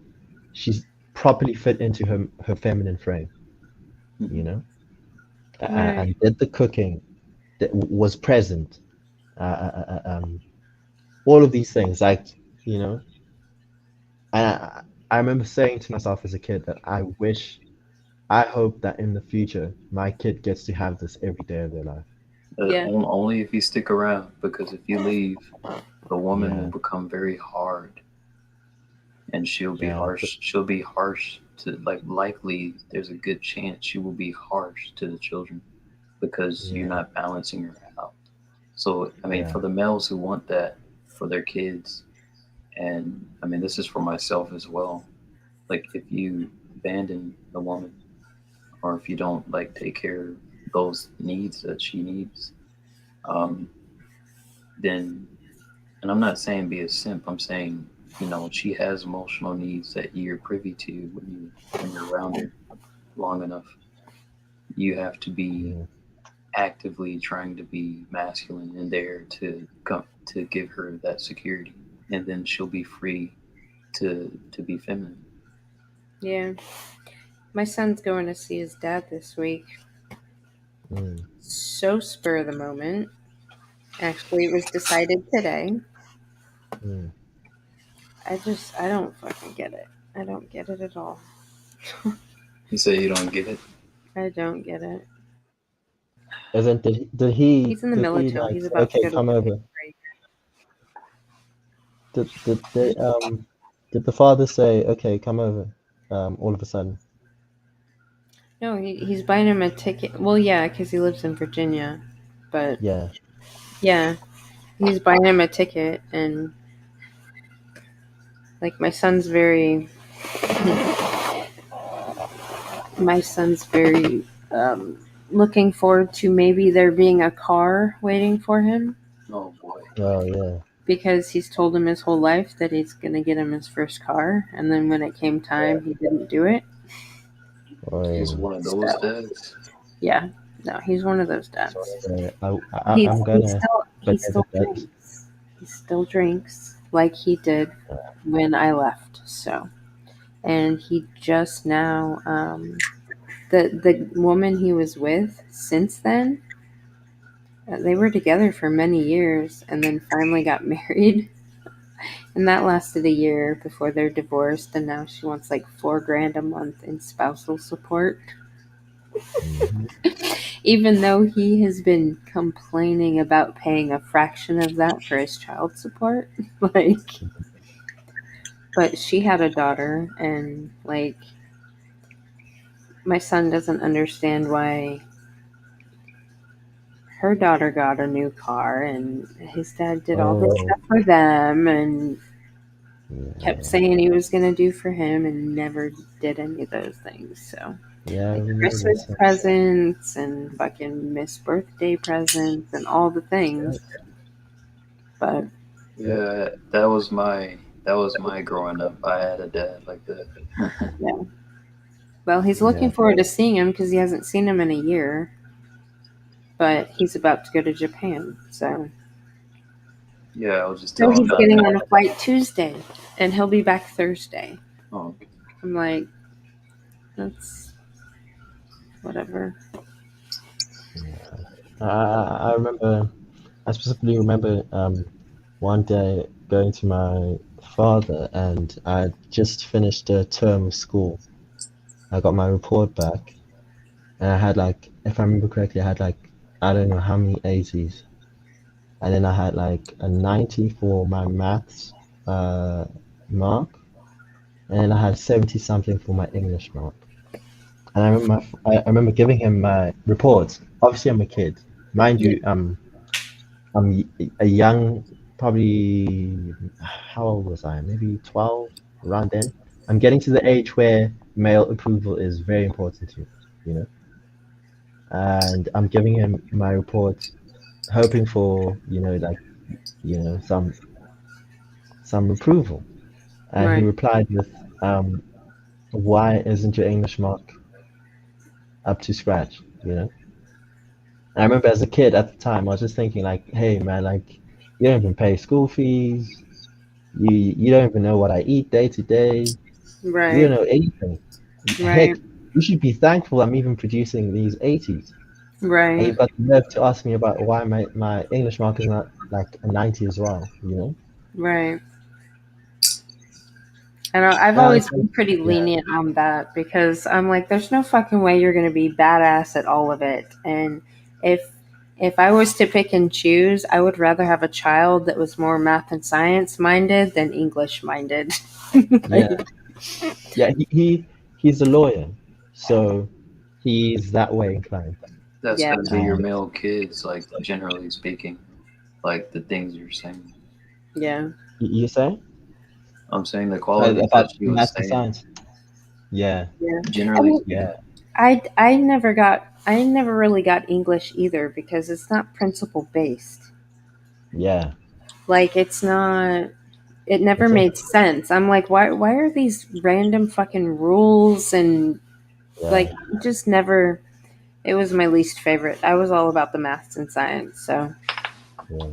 [SPEAKER 3] she's properly fit into her feminine frame, you know,
[SPEAKER 11] Right.
[SPEAKER 3] and did the cooking, that was present, uh, uh, uh, uh, um, all of these things, like you know, and I remember saying to myself as a kid that I hope that in the future my kid gets to have this every day of their life.
[SPEAKER 11] Yeah.
[SPEAKER 1] only if you stick around, because if you leave, the woman will
[SPEAKER 3] Yeah,
[SPEAKER 1] become very hard, and she'll be
[SPEAKER 3] yeah,
[SPEAKER 1] harsh. She'll be harsh to like likely. There's a good chance she will be harsh to the children because you're
[SPEAKER 3] yeah,
[SPEAKER 1] not balancing her out. So I mean,
[SPEAKER 3] yeah,
[SPEAKER 1] for the males who want that for their kids, and I mean this is for myself as well. Like if you abandon the woman, or if you don't like take care of those needs that she needs, um, then, and I'm not saying be a simp. I'm saying, she has emotional needs that you're privy to when you're around her long enough. You have to be
[SPEAKER 3] yeah,
[SPEAKER 1] actively trying to be masculine in there to come to give her that security, and then she'll be free to be feminine.
[SPEAKER 11] Yeah. My son's going to see his dad this week.
[SPEAKER 3] mm,
[SPEAKER 11] So spur of the moment. Actually, it was decided today.
[SPEAKER 3] mm.
[SPEAKER 11] I don't fucking get it. I don't get it at all.
[SPEAKER 1] You say you don't get it?
[SPEAKER 11] I don't get it.
[SPEAKER 3] As in, did he
[SPEAKER 11] He's in the
[SPEAKER 3] did he
[SPEAKER 11] military.
[SPEAKER 3] like
[SPEAKER 11] He's
[SPEAKER 3] say,
[SPEAKER 11] about to
[SPEAKER 3] okay,
[SPEAKER 11] go to
[SPEAKER 3] come
[SPEAKER 11] Japan
[SPEAKER 3] over?
[SPEAKER 11] for a
[SPEAKER 3] Did the father say, okay, come over, all of a sudden?
[SPEAKER 11] No, he's buying him a ticket. Well, yeah, because he lives in Virginia. But
[SPEAKER 3] Yeah.
[SPEAKER 11] yeah, he's buying him a ticket, and like my son's very looking forward to maybe there being a car waiting for him
[SPEAKER 1] Oh boy.
[SPEAKER 3] Oh yeah.
[SPEAKER 11] because he's told him his whole life that he's gonna get him his first car, and then when it came time, he didn't do it.
[SPEAKER 1] He's one of those
[SPEAKER 11] So
[SPEAKER 1] dads.
[SPEAKER 11] yeah, no, he's one of those dads.
[SPEAKER 3] I'm gonna
[SPEAKER 11] He
[SPEAKER 3] put
[SPEAKER 11] still
[SPEAKER 3] that.
[SPEAKER 11] drinks. He still drinks like he did when I left. So, and he just now, the woman he was with since then, they were together for many years, and then finally got married, and that lasted a year before they're divorced, and now she wants like $4,000 a month in spousal support. Even though he has been complaining about paying a fraction of that for his child support. Like, but she had a daughter, and like, my son doesn't understand why her daughter got a new car, and his dad did all this
[SPEAKER 3] Oh
[SPEAKER 11] stuff for them, and kept
[SPEAKER 3] yeah.
[SPEAKER 11] saying he was going to do for him, and never did any of those things. So,
[SPEAKER 3] Yeah, I
[SPEAKER 11] like
[SPEAKER 3] remember
[SPEAKER 11] Christmas
[SPEAKER 3] this.
[SPEAKER 11] presents and fucking missed birthday presents and all the things. But
[SPEAKER 1] Yeah, that was my growing up. I had a dad like that.
[SPEAKER 11] yeah. Well, he's
[SPEAKER 3] Yeah.
[SPEAKER 11] looking forward to seeing him because he hasn't seen him in a year. But he's about to go to Japan, so
[SPEAKER 1] Yeah, I was just
[SPEAKER 11] so
[SPEAKER 1] telling
[SPEAKER 11] he's
[SPEAKER 1] him.
[SPEAKER 11] getting on a flight Tuesday, and he'll be back Thursday.
[SPEAKER 1] Oh,
[SPEAKER 11] I'm like, that's whatever.
[SPEAKER 3] I remember. I specifically remember one day going to father, and I just finished a term of school. I got my report back, and I had like, if I remember correctly, I had like, I don't know how many 80s, and then I had like a 90 for my maths mark, and then I had 70 something for my English mark. And I remember giving him my reports. Obviously, I'm a kid, mind
[SPEAKER 11] Yeah.
[SPEAKER 3] you. I'm a young, probably, how old was I? Maybe 12, around then. I'm getting to the age where male approval is very important to me, you know. And I'm giving him my reports, hoping for, like, some approval. And he
[SPEAKER 11] Right.
[SPEAKER 3] replied with, "Why isn't your English mark up to scratch?" You know. And I remember as a kid at the time, I was just thinking like, "Hey man, like, you don't even pay school fees. You don't even know what I eat day to day. You don't
[SPEAKER 11] Right.
[SPEAKER 3] know anything.
[SPEAKER 11] Right.
[SPEAKER 3] Heck, you should be thankful I'm even producing these 80s. And
[SPEAKER 11] Right.
[SPEAKER 3] you've got the nerve to ask me about why my English mark is not like a 90 as well, you know?"
[SPEAKER 11] Right. And I've
[SPEAKER 3] And I
[SPEAKER 11] always
[SPEAKER 3] think,
[SPEAKER 11] been pretty
[SPEAKER 3] yeah,
[SPEAKER 11] lenient on that because I'm like, there's no fucking way you're gonna be badass at all of it. And if if I was to pick and choose, I would rather have a child that was more math and science minded than English minded.
[SPEAKER 3] yeah, yeah. He's a lawyer, so he's that way inclined.
[SPEAKER 1] That's
[SPEAKER 11] Yeah.
[SPEAKER 1] gonna be your male kids, like generally speaking, like the things you're saying.
[SPEAKER 11] Yeah.
[SPEAKER 3] You say
[SPEAKER 1] I'm saying the qualities that
[SPEAKER 3] about
[SPEAKER 1] she was
[SPEAKER 3] math and
[SPEAKER 1] saying,
[SPEAKER 3] science? Yeah,
[SPEAKER 11] Yeah. I
[SPEAKER 1] generally
[SPEAKER 11] mean,
[SPEAKER 1] speaking.
[SPEAKER 11] I never really got English either because it's not principle based.
[SPEAKER 3] yeah.
[SPEAKER 11] Like it's not it never
[SPEAKER 3] It's a
[SPEAKER 11] made sense. I'm like, why are these random fucking rules and
[SPEAKER 3] yeah,
[SPEAKER 11] like just never it was my least favorite. I was all about the maths and science, so
[SPEAKER 3] yeah,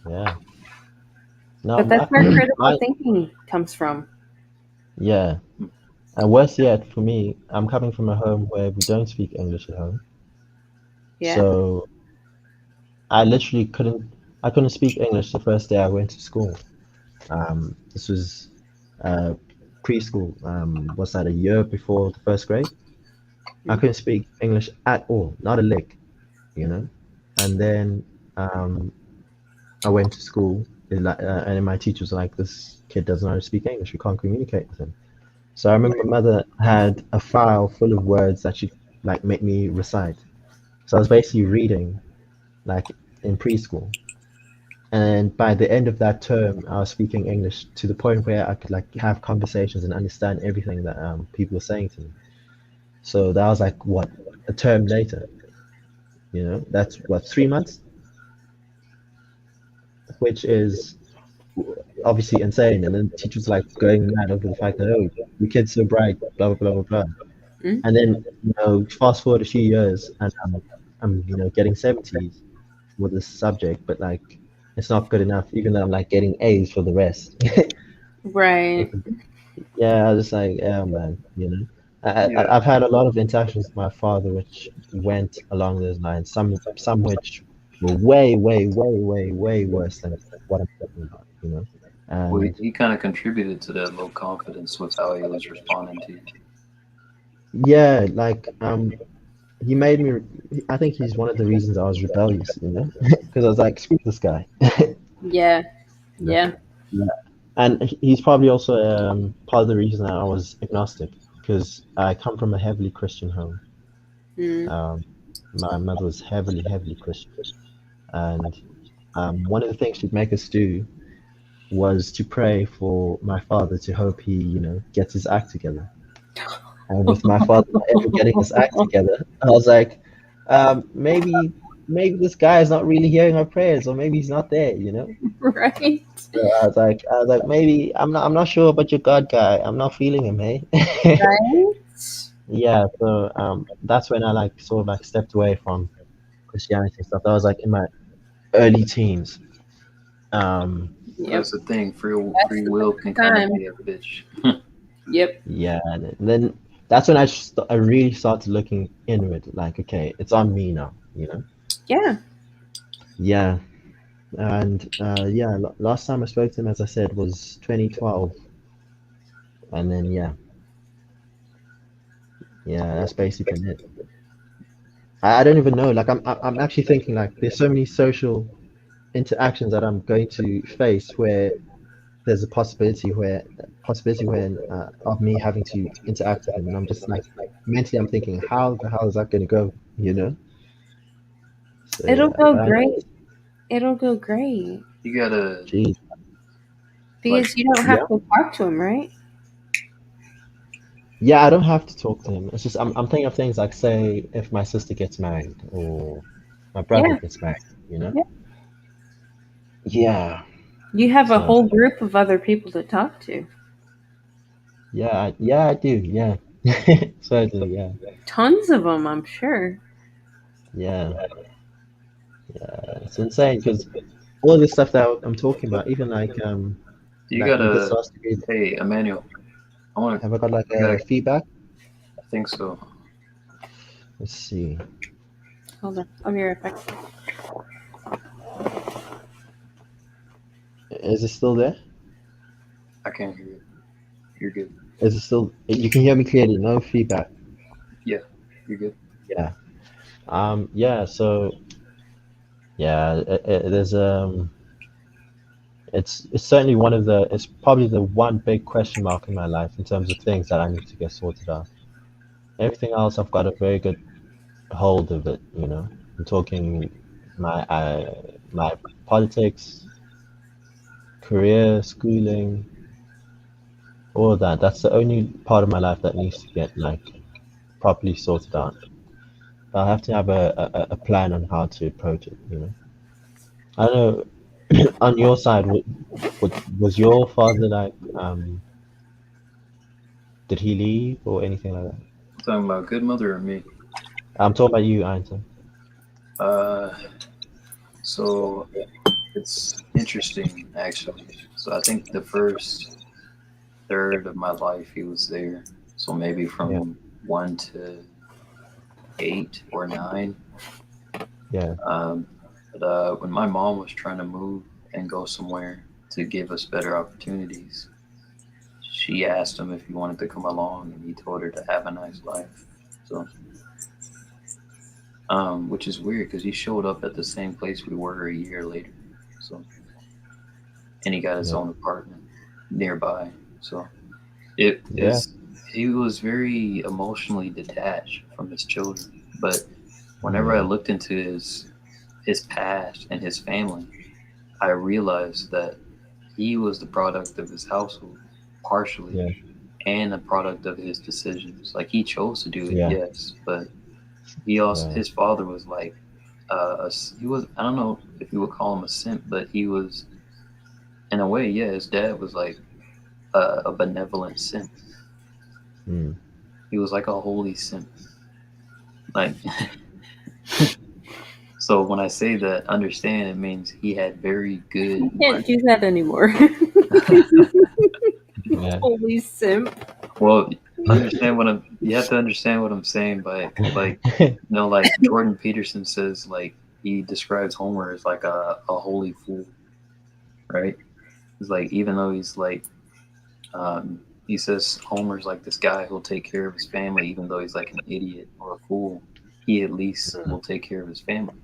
[SPEAKER 3] yeah. No,
[SPEAKER 11] but that's where critical
[SPEAKER 3] my
[SPEAKER 11] thinking comes from.
[SPEAKER 3] yeah. And worse yet, for me, I'm coming from a home where we don't speak English at home.
[SPEAKER 11] Yeah.
[SPEAKER 3] So I literally couldn't speak English the first day I went to school. This was uh, preschool. Was that a year before the first grade? I couldn't speak English at all, not a lick, you know. And then I went to school, and then my teacher was like, "This kid doesn't know how to speak English. We can't communicate with him." So I remember my mother had a file full of words that she like make me recite. So I was basically reading like in preschool. And by the end of that term, I was speaking English to the point where I could like have conversations and understand everything that people were saying to me. So that was like what, a term later, you know? That's what, 3 months, which is obviously insane. And then teachers like going mad over the fact that, oh, your kid's so bright, blah blah blah blah blah.
[SPEAKER 11] Mm.
[SPEAKER 3] And then, fast forward a few years, and I'm getting 70s for this subject, but like it's not good enough, even though I'm like getting A's for the rest.
[SPEAKER 11] Right.
[SPEAKER 3] Yeah, I was just like, oh man,
[SPEAKER 1] Yeah.
[SPEAKER 3] I've had a lot of interactions with my father which went along those lines. Some which were way, way, way, way, way worse than what I'm talking about, you know.
[SPEAKER 1] Well,
[SPEAKER 3] And
[SPEAKER 1] he kind of contributed to that low confidence with how he was responding to you.
[SPEAKER 3] yeah, like he made me. I think he's one of the reasons I was rebellious, because I was like, screw this guy.
[SPEAKER 11] Yeah.
[SPEAKER 3] Yeah.
[SPEAKER 11] Yeah.
[SPEAKER 3] Yeah. And he's probably also part of the reason that I was agnostic, because I come from a heavily Christian home.
[SPEAKER 11] Mm.
[SPEAKER 3] My mother was heavily, heavily Christian, and one of the things she'd make us do was to pray for my father to hope he, gets his act together. And with my father not ever getting his act together, I was like, maybe this guy is not really hearing our prayers, or maybe he's not there,
[SPEAKER 11] Right.
[SPEAKER 3] So I was like, maybe I'm not sure about your God guy. I'm not feeling him, hey.
[SPEAKER 11] Right.
[SPEAKER 3] Yeah, so that's when I like sort of like stepped away from Christianity and stuff. That was like in my early teens.
[SPEAKER 11] Yep.
[SPEAKER 1] That's the thing.
[SPEAKER 11] That's
[SPEAKER 1] Free
[SPEAKER 11] the
[SPEAKER 1] will
[SPEAKER 11] best
[SPEAKER 1] can kind of
[SPEAKER 11] time.
[SPEAKER 1] be a bitch.
[SPEAKER 11] Yep.
[SPEAKER 3] Yeah, and then that's when I really started looking inward. Like, okay, it's on me now.
[SPEAKER 11] Yeah.
[SPEAKER 3] Yeah, And yeah, last time I spoke to him, as I said, was 2012, and then yeah, that's basically it. I don't even know. Like I'm actually thinking like there's so many social interactions that I'm going to face where there's a possibility where of me having to interact with him, and I'm just like mentally I'm thinking, how the hell is that going to go? You know? So
[SPEAKER 11] It'll
[SPEAKER 3] yeah,
[SPEAKER 11] go
[SPEAKER 3] but
[SPEAKER 11] great. It'll go great.
[SPEAKER 1] You gotta
[SPEAKER 3] geez,
[SPEAKER 11] Because you don't
[SPEAKER 3] yeah,
[SPEAKER 11] have to talk to him, right?
[SPEAKER 3] yeah, I don't have to talk to him. It's just I'm thinking of things like say if my sister gets married or my brother
[SPEAKER 11] Yeah.
[SPEAKER 3] gets married, you know?
[SPEAKER 11] Yeah.
[SPEAKER 3] Yeah.
[SPEAKER 11] You have a
[SPEAKER 3] So
[SPEAKER 11] whole group of other people to talk to.
[SPEAKER 3] yeah, I do. Yeah. So I do. Yeah.
[SPEAKER 11] Tons of them, I'm sure.
[SPEAKER 3] Yeah. Yeah. It's insane because all this stuff that I'm talking about, even
[SPEAKER 1] you
[SPEAKER 3] like with this
[SPEAKER 1] gotta
[SPEAKER 3] last degree,
[SPEAKER 1] hey Emmanuel, I want
[SPEAKER 3] have I got like
[SPEAKER 1] you gotta
[SPEAKER 3] a feedback?
[SPEAKER 1] I think so.
[SPEAKER 3] Let's see.
[SPEAKER 11] Hold on. I'll be right back.
[SPEAKER 3] Is it still there?
[SPEAKER 1] I can't hear you. You're good.
[SPEAKER 3] Is it still? You can hear me clearly. No feedback.
[SPEAKER 1] Yeah, you're good.
[SPEAKER 3] Yeah. Yeah. So yeah, there's it's certainly one of the. It's probably the one big question mark in my life in terms of things that I need to get sorted out. Everything else, I've got a very good hold of it. You know, I'm talking my politics, career, schooling, all of that. That's the only part of my life that needs to get like properly sorted out. I'll have to have a plan on how to approach it, you know. I don't know, on your side, was your father like, did he leave or anything like that?
[SPEAKER 1] Talking about good mother or me?
[SPEAKER 3] I'm talking about you, Einstein.
[SPEAKER 1] Uh, so it's interesting actually. So I think the first third of my life he was there. So maybe
[SPEAKER 3] Yeah,
[SPEAKER 1] from 1 to 8 or 9.
[SPEAKER 3] yeah,
[SPEAKER 1] But when my mom was trying to move and go somewhere to give us better opportunities, she asked him if he wanted to come along, and he told her to have a nice life. So, which is weird because he showed up at the same place we were a year later. So, and he got his
[SPEAKER 3] yeah,
[SPEAKER 1] own apartment nearby. So it
[SPEAKER 3] yeah,
[SPEAKER 1] is. He was very emotionally detached from his children, but whenever I
[SPEAKER 3] yeah,
[SPEAKER 1] looked into his past and his family, I realized that he was the product of his household, partially,
[SPEAKER 3] yeah,
[SPEAKER 1] and a product of his decisions. Like he chose to do it,
[SPEAKER 3] yeah,
[SPEAKER 1] yes, but he also
[SPEAKER 3] yeah,
[SPEAKER 1] his father was like, he was I don't know if you would call him a simp, but he was in a way, yeah. His dad was like a benevolent simp.
[SPEAKER 3] mm,
[SPEAKER 1] He was like a holy simp. Like so, when I say that, understand it means he had very good.
[SPEAKER 11] You can't do that anymore.
[SPEAKER 3] yeah,
[SPEAKER 11] Holy simp.
[SPEAKER 1] Well, you have to understand what I'm saying by like like Jordan Peterson says like he describes Homer as like a holy fool, right? It's like even though he's like he says Homer's like this guy who'll take care of his family even though he's like an idiot or a fool, he at least will take care of his family.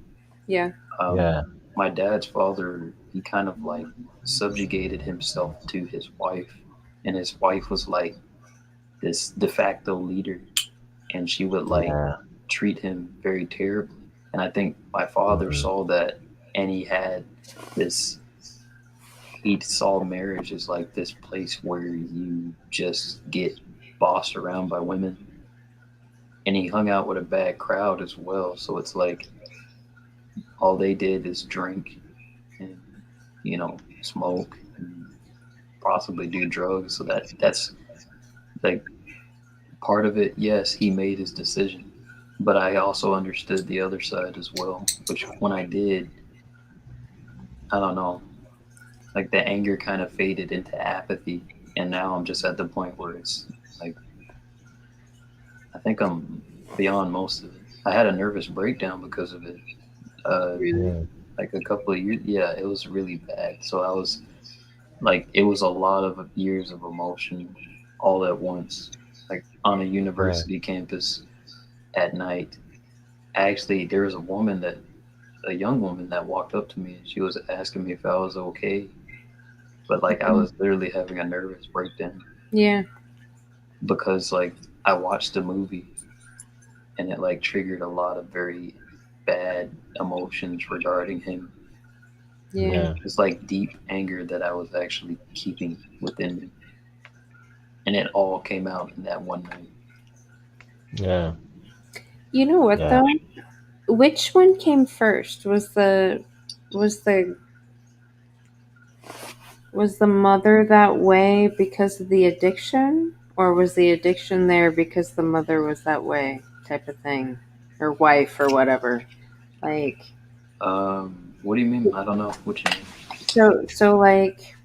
[SPEAKER 11] Yeah.
[SPEAKER 1] Um,
[SPEAKER 3] yeah,
[SPEAKER 1] my dad's father, he kind of like subjugated himself to his wife, and his wife was like this de facto leader, and she would like
[SPEAKER 3] yeah,
[SPEAKER 1] treat him very terribly. And I think my father
[SPEAKER 3] mm,
[SPEAKER 1] saw that, and this. He saw marriage as like this place where you just get bossed around by women, and he hung out with a bad crowd as well. So it's like all they did is drink and smoke and possibly do drugs. So that's like part of it. Yes, he made his decision, but I also understood the other side as well. Which when I did, I don't know, like the anger kind of faded into apathy, and now I'm just at the point where it's like I think I'm beyond most of it. I had a nervous breakdown because of it. Uh,
[SPEAKER 3] yeah,
[SPEAKER 1] like a couple of years. Yeah, it was really bad. So I was like, it was a lot of years of emotion all at once, like on a
[SPEAKER 3] Right.
[SPEAKER 1] university campus at night. Actually, there was a young woman that walked up to me and she was asking me if I was okay, but like I was literally having a nervous breakdown
[SPEAKER 11] Yeah.
[SPEAKER 1] because like I watched a movie and it like triggered a lot of very bad emotions regarding him.
[SPEAKER 11] Yeah.
[SPEAKER 1] It's like deep anger that I was actually keeping within me, and it all came out in that one night.
[SPEAKER 3] Yeah.
[SPEAKER 11] You know what
[SPEAKER 3] Yeah.
[SPEAKER 11] though? Which one came first? Was the was the mother that way because of the addiction, or was the addiction there because the mother was that way, type of thing, or wife or whatever? Like,
[SPEAKER 1] What do you mean? I don't know what you mean.
[SPEAKER 11] so like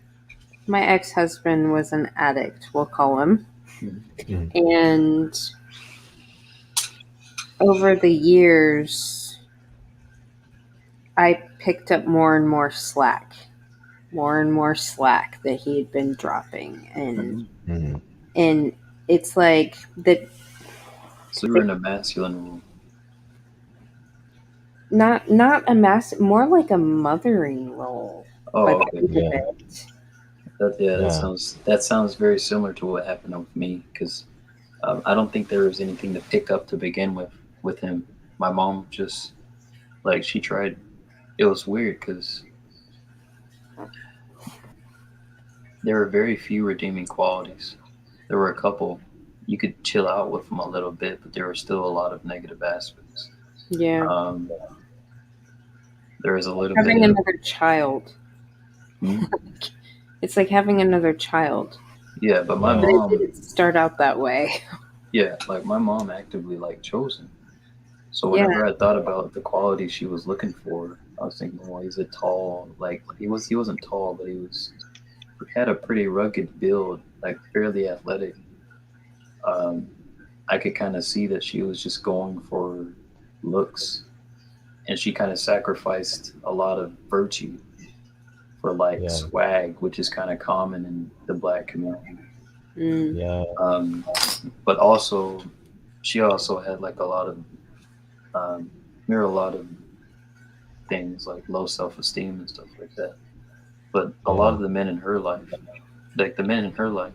[SPEAKER 11] my ex-husband was an addict, we'll call him. And over the years, I picked up more and more slack that he had been dropping, and it's like that.
[SPEAKER 1] So you were in a masculine role.
[SPEAKER 11] Not a more like a mothering role.
[SPEAKER 1] Oh,
[SPEAKER 11] by
[SPEAKER 1] okay.
[SPEAKER 11] the end of it.
[SPEAKER 1] That sounds very similar to what happened with me because I don't think there was anything to pick up to begin with him. My mom just like she tried. It was weird because there were very few redeeming qualities. There were a couple you could chill out with them a little bit, but there were still a lot of negative aspects.
[SPEAKER 11] Yeah.
[SPEAKER 1] There was a little
[SPEAKER 11] Having
[SPEAKER 1] bit of
[SPEAKER 11] another child. It's like having another child.
[SPEAKER 1] yeah, but my
[SPEAKER 11] But
[SPEAKER 1] mom
[SPEAKER 11] it didn't start out that way.
[SPEAKER 1] yeah, like my mom actively like chose him. So
[SPEAKER 11] Yeah.
[SPEAKER 1] whenever I thought about the qualities she was looking for, I was thinking, well, he's a tall, like he wasn't tall, but he had a pretty rugged build, like fairly athletic. I could kind of see that she was just going for looks, and she kind of sacrificed a lot of virtue for like swag, which is kind of common in the black community.
[SPEAKER 3] Yeah.
[SPEAKER 1] But also, she also had like a lot of there were a lot of things like low self-esteem and stuff like that. But a lot of the men in her life,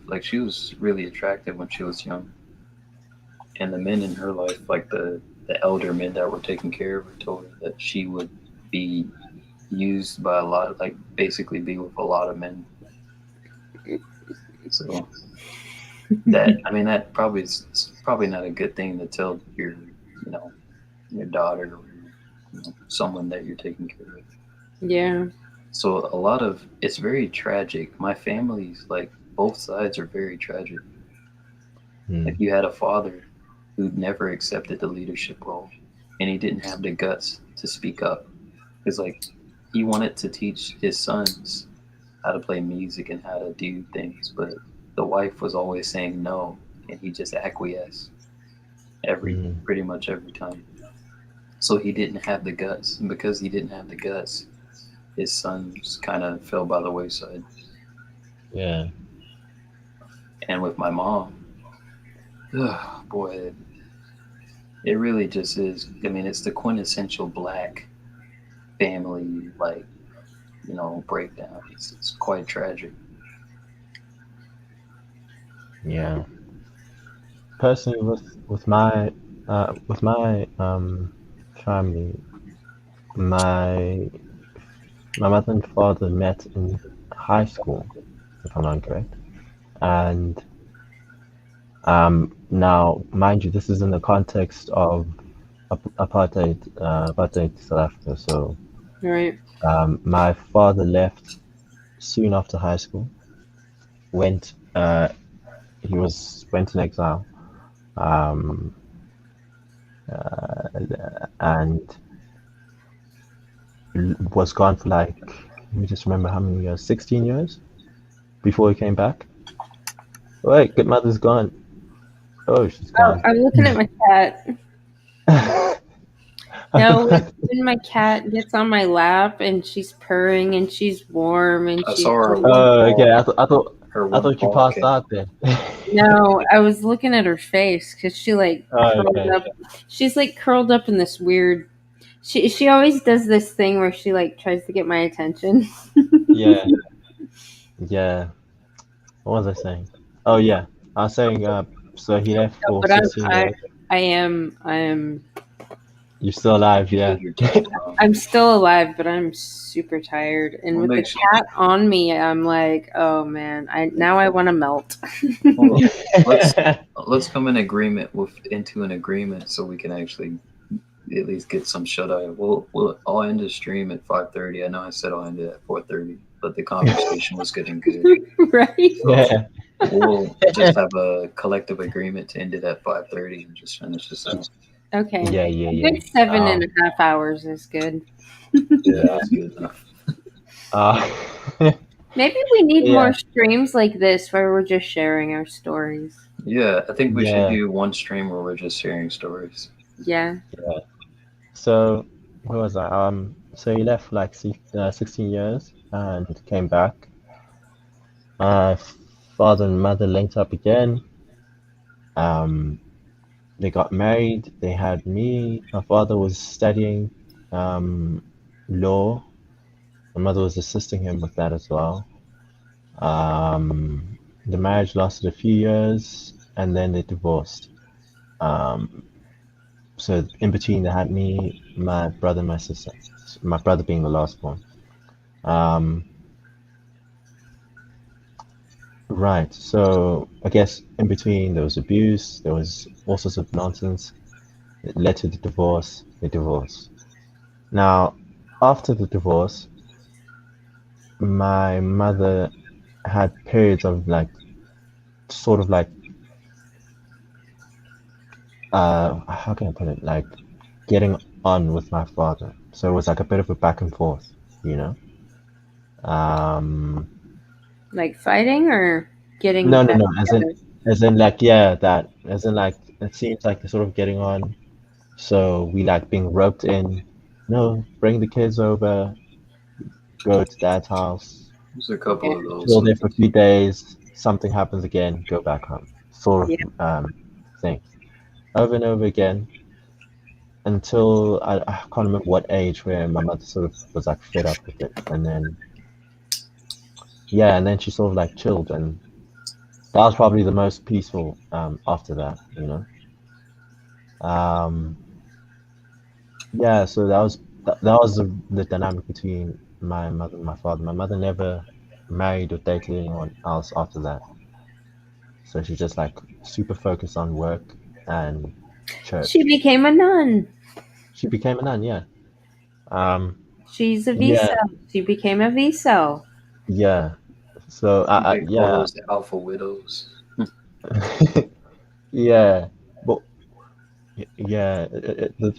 [SPEAKER 1] like she was really attractive when she was young, and the men in her life, like the elder men that were taking care of her, told her that she would be used by a lot of, like, basically be with a lot of men. So that, I mean, that probably is, it's probably not a good thing to tell your your daughter or someone that you're taking care of.
[SPEAKER 11] Yeah.
[SPEAKER 1] So it's very tragic. My family's like both sides are very tragic. Like you had a father who never accepted the leadership role, and he didn't have the guts to speak up. Because like he wanted to teach his sons how to play music and how to do things, but the wife was always saying no, and he just acquiesced pretty much every time. So he didn't have the guts, and because he didn't have the guts, his sons kind of fell by the wayside.
[SPEAKER 3] Yeah.
[SPEAKER 1] And with my mom, boy, it really just is. I mean, it's the quintessential black family, like, breakdown. It's quite tragic.
[SPEAKER 3] Yeah. Personally, with my family, my mother and father met in high school, if I'm not incorrect, and now, mind you, this is in the context of apartheid South Africa. So,
[SPEAKER 11] Right.
[SPEAKER 3] my father left soon after high school. Went in exile, and was gone for like, let me just remember how many years, 16 years before he came back. Wait, good mother's gone. Oh, she's gone.
[SPEAKER 11] I'm looking at my cat. No, Even my cat gets on my lap and she's purring and she's warm and
[SPEAKER 1] I
[SPEAKER 11] she's.
[SPEAKER 1] saw her
[SPEAKER 3] Okay. I
[SPEAKER 1] her one
[SPEAKER 3] thought you
[SPEAKER 1] paw
[SPEAKER 3] passed
[SPEAKER 1] came.
[SPEAKER 3] out there.
[SPEAKER 11] No, I was looking at her face because she like curled
[SPEAKER 3] Okay.
[SPEAKER 11] up. She's like curled up in this weird. She always does this thing where she like tries to get my attention.
[SPEAKER 3] Yeah. Yeah. What was I saying? Oh yeah, I was saying. So he left
[SPEAKER 11] No,
[SPEAKER 3] for
[SPEAKER 11] but
[SPEAKER 3] 16 years.
[SPEAKER 11] I am.
[SPEAKER 3] You're still alive,
[SPEAKER 1] You
[SPEAKER 3] yeah.
[SPEAKER 1] did your time, huh?
[SPEAKER 11] I'm still alive, but I'm super tired. And
[SPEAKER 1] What
[SPEAKER 11] with the
[SPEAKER 1] makes you?
[SPEAKER 11] cat on me, I'm like, oh man, I want to melt.
[SPEAKER 1] Well, let's come in agreement into an agreement so we can actually at least get some shut eye. I'll end the stream at 5:30. I know I said I'll end it at 4:30, but the conversation was getting good.
[SPEAKER 11] Right?
[SPEAKER 1] So
[SPEAKER 3] Yeah.
[SPEAKER 1] we'll just have a collective agreement to end it at 5:30 and just finish this out.
[SPEAKER 11] Okay.
[SPEAKER 3] Yeah.
[SPEAKER 11] A good 7.5 hours is good.
[SPEAKER 1] Yeah, that's good enough.
[SPEAKER 11] Maybe we need
[SPEAKER 3] Yeah.
[SPEAKER 11] more streams like this where we're just sharing our stories.
[SPEAKER 1] Yeah, I think we should
[SPEAKER 3] Yeah.
[SPEAKER 1] do one stream where we're just sharing stories.
[SPEAKER 11] Yeah.
[SPEAKER 3] Yeah. So where was I? So he left for like 16 years and came back. Father and mother linked up again. They got married. They had me. My father was studying law. My mother was assisting him with that as well. The marriage lasted a few years, and then they divorced. So in between, they had me, my brother, and my sister. My brother being the last one. Right. So I guess in between there was abuse. There was all sorts of nonsense. It led to the divorce. They divorced. Now, after the divorce, my mother had periods of like, sort of like, how can I put it? Like getting on with my father. So it was like a bit of a back and forth, you know?
[SPEAKER 11] Like fighting or getting
[SPEAKER 3] No,
[SPEAKER 11] back together?
[SPEAKER 3] as in like, yeah, that, as in like, it seems like they're sort of getting on. So we like being roped in, no, bring the kids over, go to dad's house,
[SPEAKER 1] There's a couple of those.
[SPEAKER 3] chill there for a few days, something happens again, go back home. Sort of thing. Over and over again until I can't remember what age where my mother sort of was like fed up with it. And then, yeah, and then she sort of like chilled. And that was probably the most peaceful after that, you know? Yeah, so that was the dynamic between my mother and my father. My mother never married or dated anyone else after that. So she just like super focused on work and church.
[SPEAKER 11] She became a nun.
[SPEAKER 3] She became a nun, yeah.
[SPEAKER 11] She's a
[SPEAKER 3] Yeah.
[SPEAKER 11] Visa. She became a Visa.
[SPEAKER 3] Yeah. So
[SPEAKER 1] They call
[SPEAKER 3] yeah.
[SPEAKER 1] those the alpha widows.
[SPEAKER 3] Yeah. But yeah, the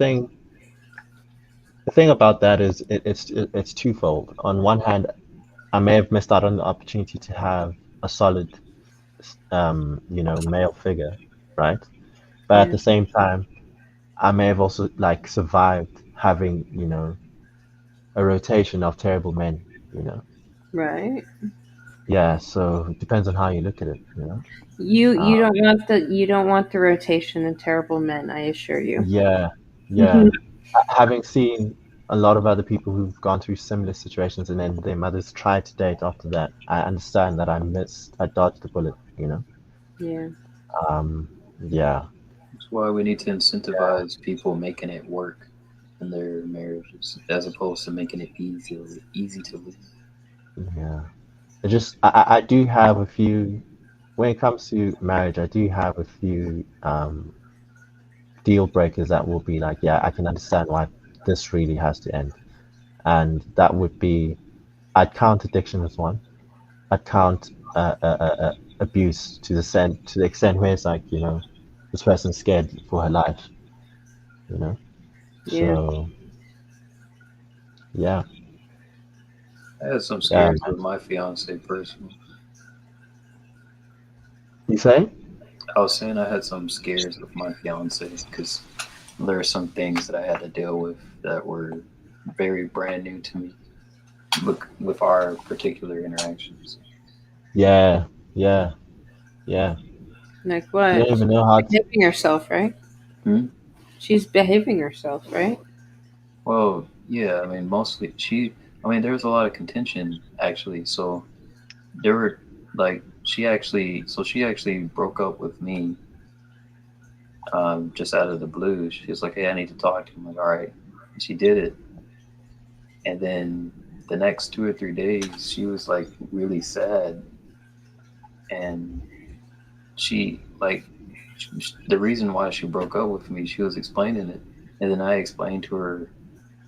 [SPEAKER 3] thing about that is it's twofold. On one hand, I may have missed out on the opportunity to have a solid male figure, right? But at the same time, I may have also like survived having, a rotation of terrible men,
[SPEAKER 11] Right.
[SPEAKER 3] Yeah, so it depends on how you look at it, you know.
[SPEAKER 11] You don't want the rotation of terrible men, I assure you.
[SPEAKER 3] Yeah, yeah. Having seen a lot of other people who've gone through similar situations and then their mothers tried to date after that, I understand that I dodged the bullet, you know.
[SPEAKER 11] Yeah.
[SPEAKER 3] Yeah.
[SPEAKER 1] That's why we need to incentivize people making it work in their marriages, as opposed to making it easy to leave.
[SPEAKER 3] Yeah. I do have a few, when it comes to marriage, I do have a few deal breakers that will be like, yeah, I can understand why this really has to end. And that would be, I'd count addiction as one. I'd count abuse to the extent where it's like, this person's scared for her life, you know?
[SPEAKER 11] Yeah.
[SPEAKER 3] So, yeah.
[SPEAKER 1] I had some scares with my fiance personally.
[SPEAKER 3] You say?
[SPEAKER 1] I was saying I had some scares with my fiance because there are some things that I had to deal with that were very brand new to me with our particular interactions.
[SPEAKER 3] Yeah, yeah, yeah.
[SPEAKER 11] Like
[SPEAKER 3] You
[SPEAKER 11] what?
[SPEAKER 3] don't even
[SPEAKER 11] She's
[SPEAKER 3] know how to.
[SPEAKER 11] behaving herself, right?
[SPEAKER 1] Hmm?
[SPEAKER 11] She's behaving herself, right?
[SPEAKER 1] Well, yeah, I mean, mostly I mean, there was a lot of contention actually. So there were like, she actually broke up with me just out of the blue. She was like, hey, I need to talk to you. I'm like, all right. And she did it. And then the next 2 or 3 days, she was like really sad. And she, like, the reason why she broke up with me, she was explaining it. And then I explained to her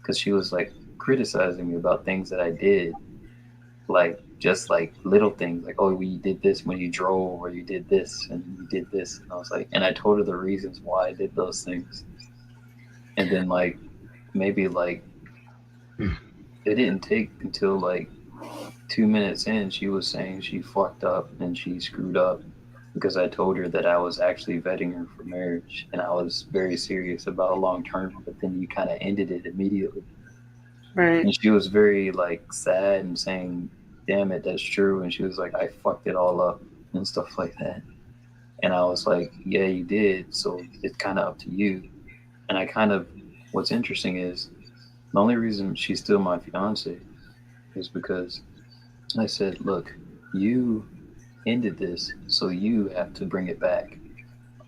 [SPEAKER 1] because she was like criticizing me about things that I did, like just like little things, like, oh, well, you did this when you drove, or you did this and you did this. And I was like, and I told her the reasons why I did those things. And then, like, maybe like it didn't take until like 2 minutes in, she was saying she fucked up and she screwed up because I told her that I was actually vetting her for marriage and I was very serious about long term, but then you kind of ended it immediately.
[SPEAKER 11] Right.
[SPEAKER 1] And she was very like sad and saying, damn it, that's true. And she was like, I fucked it all up and stuff like that. And I was like, yeah, you did. So it's kind of up to you. And I kind of, what's interesting is the only reason she's still my fiance is because I said, look, you ended this, so you have to bring it back.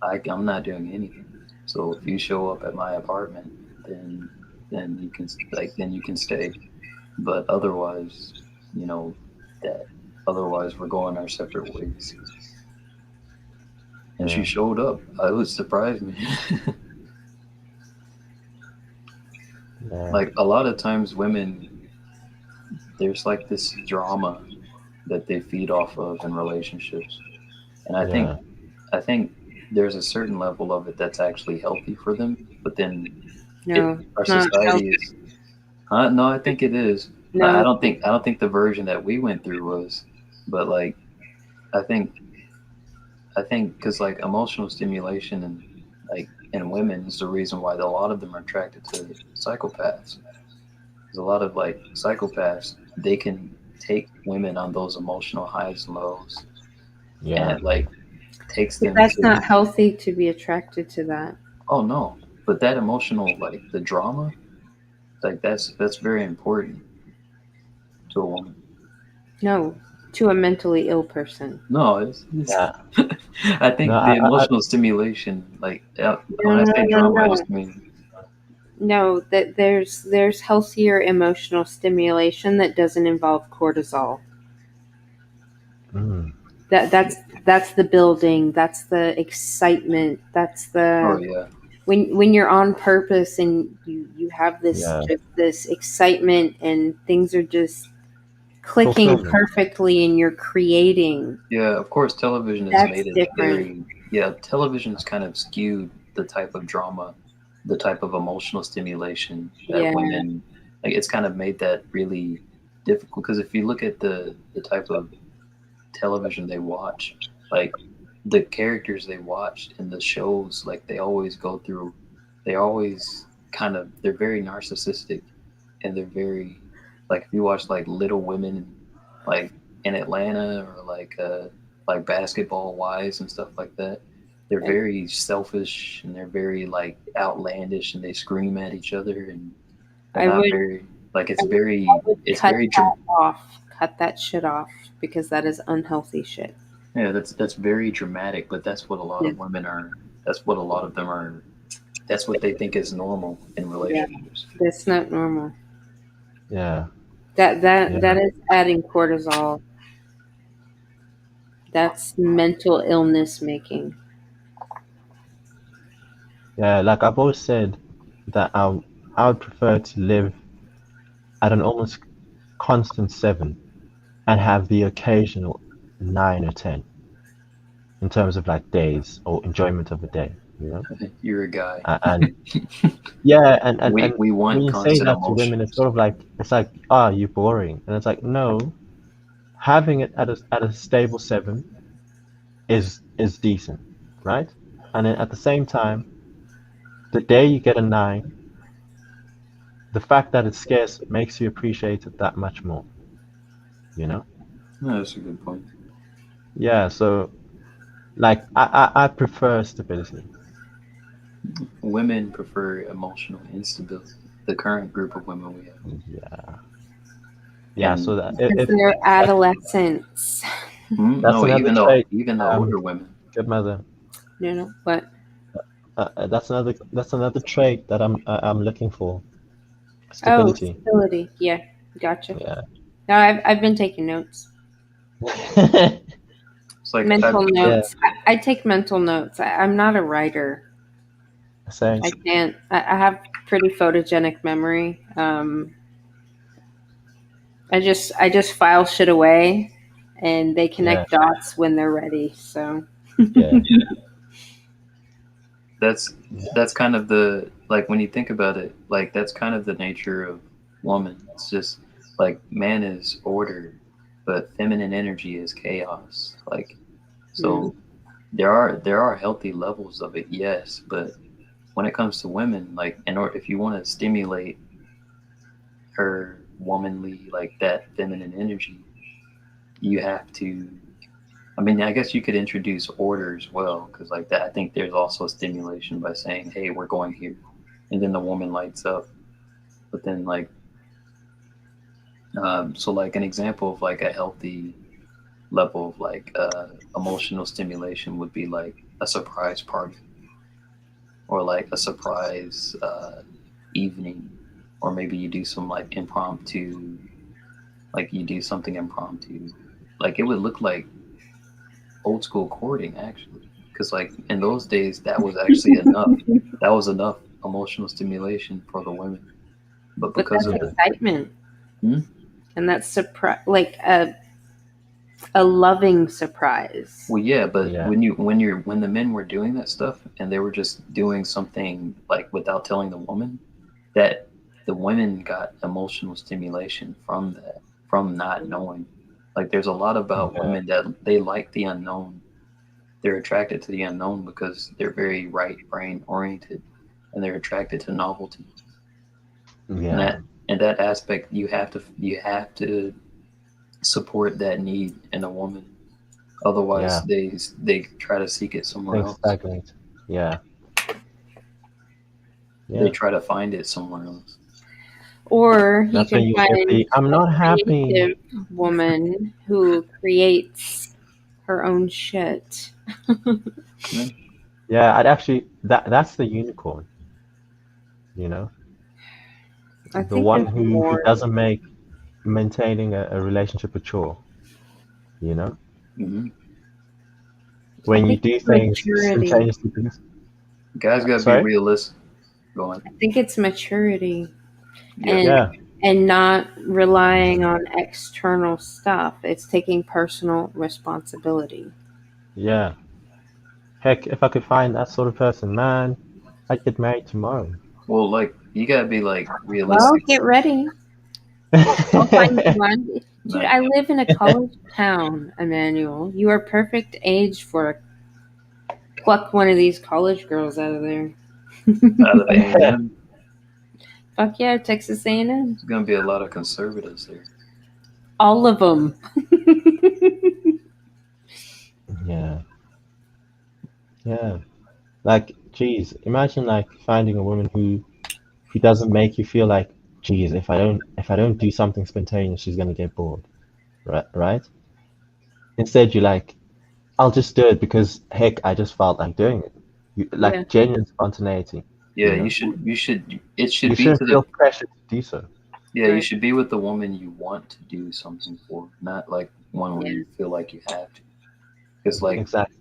[SPEAKER 1] I'm not doing anything. So if you show up at my apartment, then you can then you can stay. But otherwise, you know that otherwise we're going our separate ways. And she
[SPEAKER 3] Yeah.
[SPEAKER 1] showed up. It would surprise me.
[SPEAKER 3] Yeah.
[SPEAKER 1] Like a lot of times, women, there's like this drama that they feed off of in relationships, and
[SPEAKER 3] Yeah.
[SPEAKER 1] I think there's a certain level of it that's actually healthy for them. But then
[SPEAKER 11] No,
[SPEAKER 1] our
[SPEAKER 11] it's not
[SPEAKER 1] society
[SPEAKER 11] healthy.
[SPEAKER 1] is. No, I think it is.
[SPEAKER 11] No.
[SPEAKER 1] I don't think the version that we went through was, but like I think because like emotional stimulation and like in women is the reason why a lot of them are attracted to psychopaths. There's a lot of like psychopaths, they can take women on those emotional highs and lows, and
[SPEAKER 3] Yeah.
[SPEAKER 1] it like takes
[SPEAKER 11] But
[SPEAKER 1] them
[SPEAKER 11] that's
[SPEAKER 1] to.
[SPEAKER 11] not healthy to be attracted to that.
[SPEAKER 1] Oh no, but that emotional, like the drama, like that's very important to a woman.
[SPEAKER 11] No, to a mentally ill person.
[SPEAKER 1] No, it's
[SPEAKER 3] Yeah.
[SPEAKER 1] I
[SPEAKER 3] No,
[SPEAKER 1] think the emotional stimulation, like
[SPEAKER 11] No,
[SPEAKER 1] when I
[SPEAKER 11] no,
[SPEAKER 1] say
[SPEAKER 11] no,
[SPEAKER 1] drama, I
[SPEAKER 11] no.
[SPEAKER 1] just mean
[SPEAKER 11] No, that there's healthier emotional stimulation that doesn't involve cortisol.
[SPEAKER 3] Mm.
[SPEAKER 11] That's the building, that's the excitement, that's
[SPEAKER 1] oh
[SPEAKER 11] the
[SPEAKER 1] yeah,
[SPEAKER 11] when you're on purpose and you have this
[SPEAKER 3] Yeah.
[SPEAKER 11] just this excitement and things are just clicking
[SPEAKER 3] Fulfillment.
[SPEAKER 11] perfectly and you're creating.
[SPEAKER 1] yeah. Of course, television has
[SPEAKER 11] That's
[SPEAKER 1] made it
[SPEAKER 11] different.
[SPEAKER 1] very television's kind of skewed the type of drama, the type of emotional stimulation that
[SPEAKER 11] Yeah.
[SPEAKER 1] women like. It's kind of made that really difficult because if you look at the type of television they watch, like the characters they watch in the shows, like they always kind of, they're very narcissistic and they're very, like if you watch like Little Women, like in Atlanta, or like Basketball Wives and stuff like that, they're very selfish and they're very like outlandish and they scream at each other and they're
[SPEAKER 11] I
[SPEAKER 1] not
[SPEAKER 11] would
[SPEAKER 1] very like
[SPEAKER 11] I would
[SPEAKER 1] it's
[SPEAKER 11] cut
[SPEAKER 1] very
[SPEAKER 11] that off. Cut that shit off because that is unhealthy shit.
[SPEAKER 1] yeah, that's very dramatic, but that's what a lot
[SPEAKER 11] Yeah.
[SPEAKER 1] of women are. That's what a lot of them are. That's what they think is normal in
[SPEAKER 11] Yeah.
[SPEAKER 1] relationships.
[SPEAKER 11] That's not normal.
[SPEAKER 3] Yeah.
[SPEAKER 11] That
[SPEAKER 3] Yeah.
[SPEAKER 11] is adding cortisol. That's mental illness making.
[SPEAKER 3] Yeah. Like I've always said that I would prefer to live at an almost constant 7 and have the occasional 9 or 10 in terms of like days or enjoyment of a day, you know?
[SPEAKER 1] You're a guy.
[SPEAKER 3] And yeah, and
[SPEAKER 1] We
[SPEAKER 3] when
[SPEAKER 1] want
[SPEAKER 3] you say
[SPEAKER 1] constant
[SPEAKER 3] that to women, it's
[SPEAKER 1] emotions.
[SPEAKER 3] sort of like it's like, ah, you're boring. And it's like, no, having it at a stable 7 is decent, right? And then at the same time, the day you get a 9, the fact that it's scarce makes you appreciate it that much more. You know?
[SPEAKER 1] No, that's a good point.
[SPEAKER 3] Yeah. So, like, I prefer stability.
[SPEAKER 1] Women prefer emotional instability. The current group of women we have.
[SPEAKER 3] Yeah. Yeah.
[SPEAKER 1] And
[SPEAKER 3] So that
[SPEAKER 11] Because
[SPEAKER 3] if
[SPEAKER 11] they're adolescents.
[SPEAKER 3] that's
[SPEAKER 1] no,
[SPEAKER 3] another trait.
[SPEAKER 1] even the older women.
[SPEAKER 3] Good mother.
[SPEAKER 11] You know what?
[SPEAKER 3] That's another trait that I'm looking for.
[SPEAKER 11] Oh,
[SPEAKER 3] Stability.
[SPEAKER 11] stability. Yeah, gotcha.
[SPEAKER 3] Yeah.
[SPEAKER 11] No, I've been taking notes.
[SPEAKER 1] It's like
[SPEAKER 11] Mental
[SPEAKER 3] Yeah.
[SPEAKER 11] notes. I take mental notes. I'm not a writer.
[SPEAKER 3] Same.
[SPEAKER 11] I can't. I have pretty photogenic memory. I just file shit away, and they
[SPEAKER 3] Yeah.
[SPEAKER 11] connect dots when they're ready. So.
[SPEAKER 3] Yeah.
[SPEAKER 1] that's kind of the, like, when you think about it, like, that's kind of the nature of woman. It's just like man is order, but feminine energy is chaos. Like, so there are healthy levels of it, yes, but when it comes to women, like, in order, if you want to stimulate her womanly, like, that feminine energy, you have to, I mean, I guess you could introduce order as well, because like that, I think there's also stimulation by saying, "Hey, we're going here," and then the woman lights up. But then, like, so like an example of like a healthy level of like emotional stimulation would be like a surprise party, or like a surprise evening, or maybe you do some like impromptu, like you do something impromptu, like it would look like old school courting actually, because like in those days that was actually enough, that was enough emotional stimulation for the women, but
[SPEAKER 11] But
[SPEAKER 1] because
[SPEAKER 11] that's
[SPEAKER 1] of
[SPEAKER 11] excitement,
[SPEAKER 1] Hmm?
[SPEAKER 11] and that's surprise, like a loving surprise.
[SPEAKER 1] Well, yeah, but
[SPEAKER 3] Yeah.
[SPEAKER 1] when the men were doing that stuff and they were just doing something like without telling the woman, that the women got emotional stimulation from that, from not knowing. Like there's a lot about
[SPEAKER 3] Yeah.
[SPEAKER 1] women that they like the unknown. They're attracted to the unknown because they're very right brain oriented, and they're attracted to novelty. And
[SPEAKER 3] Yeah.
[SPEAKER 1] that aspect, you have to support that need in a woman. Otherwise,
[SPEAKER 3] Yeah.
[SPEAKER 1] they try to seek it somewhere
[SPEAKER 3] Things
[SPEAKER 1] else.
[SPEAKER 3] stagnate. Yeah.
[SPEAKER 1] They
[SPEAKER 3] Yeah.
[SPEAKER 1] try to find it somewhere else.
[SPEAKER 11] Or you
[SPEAKER 3] That's when
[SPEAKER 11] can
[SPEAKER 3] you get
[SPEAKER 11] find
[SPEAKER 3] the I'm
[SPEAKER 11] a
[SPEAKER 3] not happy.
[SPEAKER 11] creative woman who creates her own shit.
[SPEAKER 3] Yeah, I'd actually that's the unicorn, you know?
[SPEAKER 11] I
[SPEAKER 3] The
[SPEAKER 11] think
[SPEAKER 3] one
[SPEAKER 11] there's
[SPEAKER 3] who
[SPEAKER 11] more.
[SPEAKER 3] doesn't make maintaining a relationship a chore, you know?
[SPEAKER 1] Mm-hmm.
[SPEAKER 11] I
[SPEAKER 3] When you
[SPEAKER 11] think
[SPEAKER 3] do
[SPEAKER 11] it's
[SPEAKER 3] things
[SPEAKER 11] maturity.
[SPEAKER 3] spontaneously.
[SPEAKER 1] Guys got to be
[SPEAKER 3] Sorry?
[SPEAKER 1] realistic. Go on.
[SPEAKER 11] I think it's maturity,
[SPEAKER 1] Yeah.
[SPEAKER 11] and
[SPEAKER 3] Yeah.
[SPEAKER 11] and not relying on external stuff. It's taking personal responsibility.
[SPEAKER 3] Yeah. Heck, if I could find that sort of person, man, I'd get married tomorrow.
[SPEAKER 1] Well, like you gotta be like
[SPEAKER 11] Well,
[SPEAKER 1] realistic.
[SPEAKER 11] get ready. I'll find you one. Dude,
[SPEAKER 1] Like,
[SPEAKER 11] I live in a college town, Emmanuel. You are perfect age for pluck one of these college girls out of there.
[SPEAKER 1] out of A&M,
[SPEAKER 11] Fuck yeah, Texas A&M.
[SPEAKER 1] there's gonna be a lot of conservatives there.
[SPEAKER 11] All of them.
[SPEAKER 3] Yeah. Yeah. Like, geez, imagine like finding a woman who doesn't make you feel like, geez, if I don't do something spontaneous, she's gonna get bored. Right? Instead, you're like, I'll just do it because heck, I just felt like doing it.
[SPEAKER 11] Yeah.
[SPEAKER 3] Like genuine spontaneity.
[SPEAKER 1] Yeah,
[SPEAKER 3] You know?
[SPEAKER 1] it should
[SPEAKER 3] You
[SPEAKER 1] be
[SPEAKER 3] shouldn't
[SPEAKER 1] to
[SPEAKER 3] feel
[SPEAKER 1] the,
[SPEAKER 3] pressure to do so.
[SPEAKER 1] yeah, you
[SPEAKER 11] Right.
[SPEAKER 1] should be with the woman you want to do something for, not like one where
[SPEAKER 11] Yeah.
[SPEAKER 1] you feel like you have to. Because like
[SPEAKER 3] Exactly.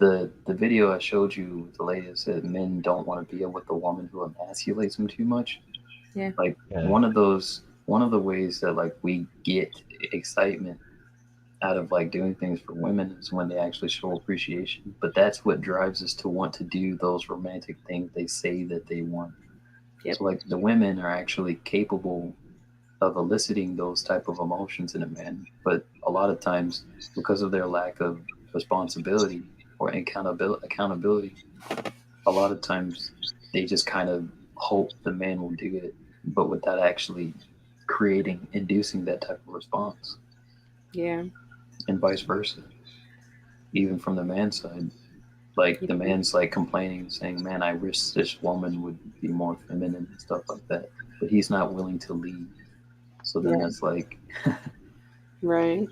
[SPEAKER 1] the video I showed you with the lady that said men don't want to be with a woman who emasculates them too much.
[SPEAKER 11] Yeah.
[SPEAKER 1] Like
[SPEAKER 3] Yeah.
[SPEAKER 1] one of the ways that like we get excitement out of like doing things for women is when they actually show appreciation. But that's what drives us to want to do those romantic things they say that they want.
[SPEAKER 11] Yep.
[SPEAKER 1] So like the women are actually capable of eliciting those type of emotions in a man, but a lot of times because of their lack of responsibility or accountability, a lot of times they just kind of hope the man will do it, but without actually inducing that type of response,
[SPEAKER 11] Yeah.
[SPEAKER 1] and vice versa. Even from the man's side, like the man's like complaining, saying, "Man, I wish this woman would be more feminine and stuff like that," but he's not willing to lead. So then
[SPEAKER 11] Yeah.
[SPEAKER 1] that's like,
[SPEAKER 11] Right.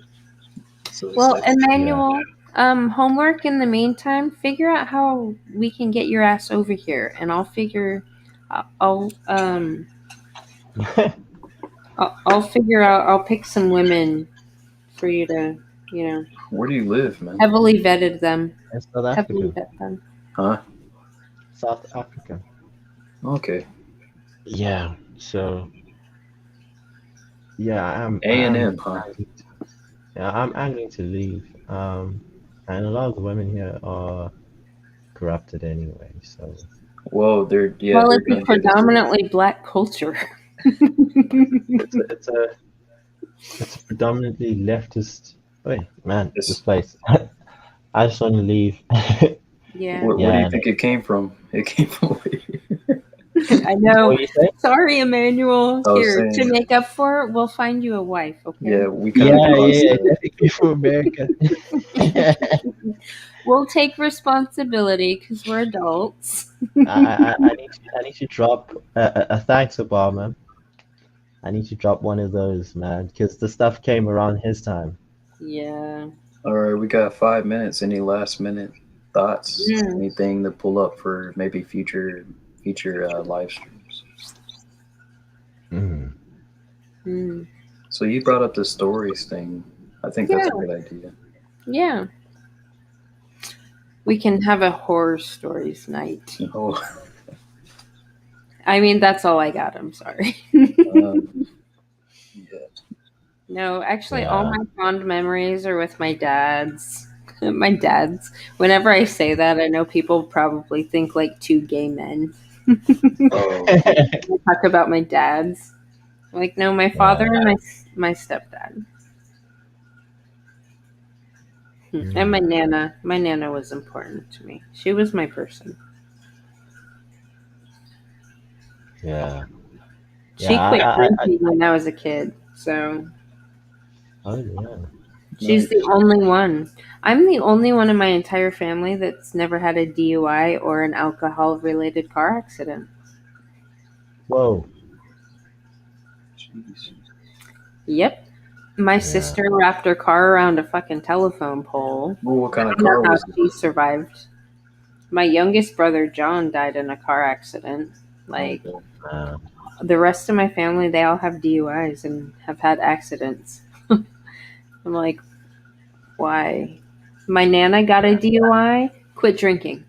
[SPEAKER 1] so it's
[SPEAKER 11] Well,
[SPEAKER 1] like,
[SPEAKER 11] Emmanuel, homework in the meantime, figure out how we can get your ass over here, and I'll figure I'll pick some women for you to,
[SPEAKER 1] where do you live, man?
[SPEAKER 11] heavily vetted them.
[SPEAKER 3] In South
[SPEAKER 11] Heavily
[SPEAKER 3] Africa.
[SPEAKER 11] vet them.
[SPEAKER 1] Huh?
[SPEAKER 3] South Africa.
[SPEAKER 1] Okay.
[SPEAKER 3] Yeah. So yeah,
[SPEAKER 1] A&M, huh?
[SPEAKER 3] I'm angling to leave. And a lot of the women here are corrupted anyway. So
[SPEAKER 1] Well, they're
[SPEAKER 11] Well,
[SPEAKER 1] they're
[SPEAKER 11] it's a
[SPEAKER 1] gonna get
[SPEAKER 11] predominantly black culture.
[SPEAKER 3] it's a predominantly leftist. Wait, man, this place. I just want to leave.
[SPEAKER 11] Yeah.
[SPEAKER 1] Where do you think it came from? It came from.
[SPEAKER 11] I know.
[SPEAKER 3] What you say?
[SPEAKER 11] Sorry, Emmanuel.
[SPEAKER 1] I was
[SPEAKER 11] Here, to
[SPEAKER 1] saying-
[SPEAKER 11] make up for it, we'll find you a wife, okay?
[SPEAKER 1] Yeah, we kind of
[SPEAKER 3] definitely from America.
[SPEAKER 11] We'll take responsibility because we're adults.
[SPEAKER 3] I need to drop a thanks, Obama. I need to drop one of those, man, because the stuff came around his time.
[SPEAKER 11] Yeah.
[SPEAKER 1] All right, we got 5 minutes. Any last minute thoughts?
[SPEAKER 11] Mm.
[SPEAKER 1] Anything to pull up for maybe future live streams?
[SPEAKER 11] Mm.
[SPEAKER 1] So you brought up the stories thing. I think that's a
[SPEAKER 11] Yeah.
[SPEAKER 1] good idea.
[SPEAKER 11] Yeah. We can have a horror stories night.
[SPEAKER 1] Oh.
[SPEAKER 11] I mean, that's all I got. I'm sorry. No, actually, all
[SPEAKER 3] Yeah.
[SPEAKER 11] my fond memories are with my dad's. My dad's. Whenever I say that, I know people probably think like two gay men. I talk about my dad's. Like, no, my father and my stepdad. And my nana. My nana was important to me. She was my person.
[SPEAKER 3] Yeah.
[SPEAKER 11] She
[SPEAKER 3] Yeah,
[SPEAKER 11] quit drinking when I was a kid, so
[SPEAKER 3] Oh yeah.
[SPEAKER 11] she's the only one. I'm the only one in my entire family that's never had a DUI or an alcohol-related car accident.
[SPEAKER 3] Whoa.
[SPEAKER 11] Yep. My sister wrapped her car around a fucking telephone pole.
[SPEAKER 1] Well, what kind of
[SPEAKER 11] I don't know
[SPEAKER 1] car
[SPEAKER 11] how
[SPEAKER 1] was it?
[SPEAKER 11] she survived. My youngest brother John died in a car accident. Like the rest of my family, they all have DUIs and have had accidents. I'm like, why? My nana got a DUI, quit drinking.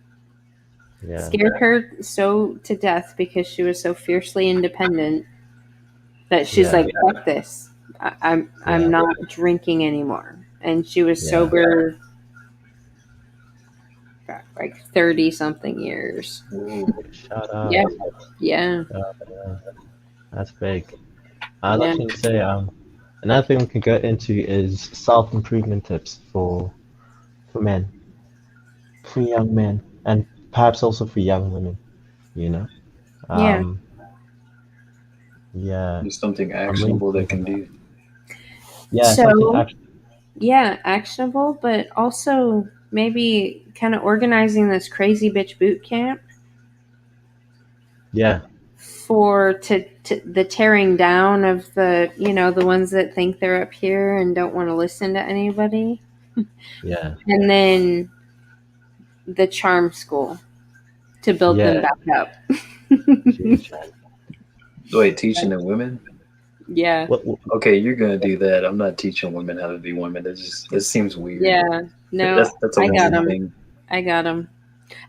[SPEAKER 3] Yeah.
[SPEAKER 11] Scared her so to death because she was so fiercely independent that she's like, fuck this. I'm not drinking anymore. And she was sober like 30 something years.
[SPEAKER 3] Shut up.
[SPEAKER 11] Yeah. Yeah.
[SPEAKER 3] That's big. I was actually gonna say, another thing we can get into is self-improvement tips for men, for young men, and perhaps also for young women. You know. Yeah.
[SPEAKER 1] Just something actionable they can do.
[SPEAKER 3] Yeah.
[SPEAKER 11] So, actionable, but also maybe kind of organizing this crazy bitch boot camp.
[SPEAKER 3] Yeah.
[SPEAKER 11] For the tearing down of the the ones that think they're up here and don't want to listen to anybody.
[SPEAKER 3] Yeah.
[SPEAKER 11] And then the charm school to build them back up.
[SPEAKER 1] Wait, teaching the women?
[SPEAKER 11] Yeah.
[SPEAKER 1] Okay, you're gonna do that. I'm not teaching women how to be women. That seems weird.
[SPEAKER 11] Yeah. No,
[SPEAKER 1] that's a
[SPEAKER 11] I got
[SPEAKER 1] woman
[SPEAKER 11] them.
[SPEAKER 1] thing.
[SPEAKER 11] I got them.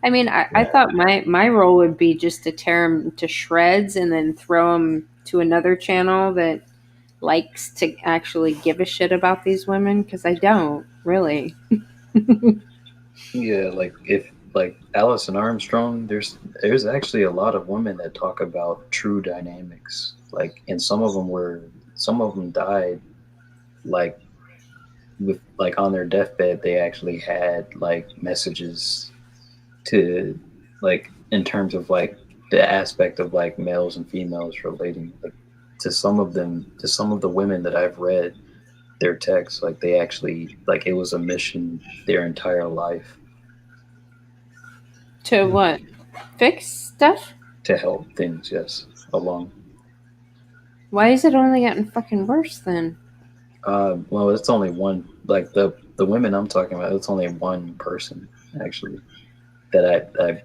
[SPEAKER 11] I mean, I thought my role would be just to tear them to shreds and then throw them to another channel that likes to actually give a shit about these women, because I don't really.
[SPEAKER 1] Yeah, like Allison Armstrong, there's actually a lot of women that talk about true dynamics. Like, and some of them died like with like on their deathbed they actually had like messages to like in terms of like the aspect of like males and females relating, like to some of them, to some of the women that I've read their texts, like they actually, like it was a mission their entire life
[SPEAKER 11] To what? Fix stuff?
[SPEAKER 1] to help things, yes, along.
[SPEAKER 11] Why is it only gotten fucking worse then?
[SPEAKER 1] Well, it's only one, like the women I'm talking about, it's only one person actually that I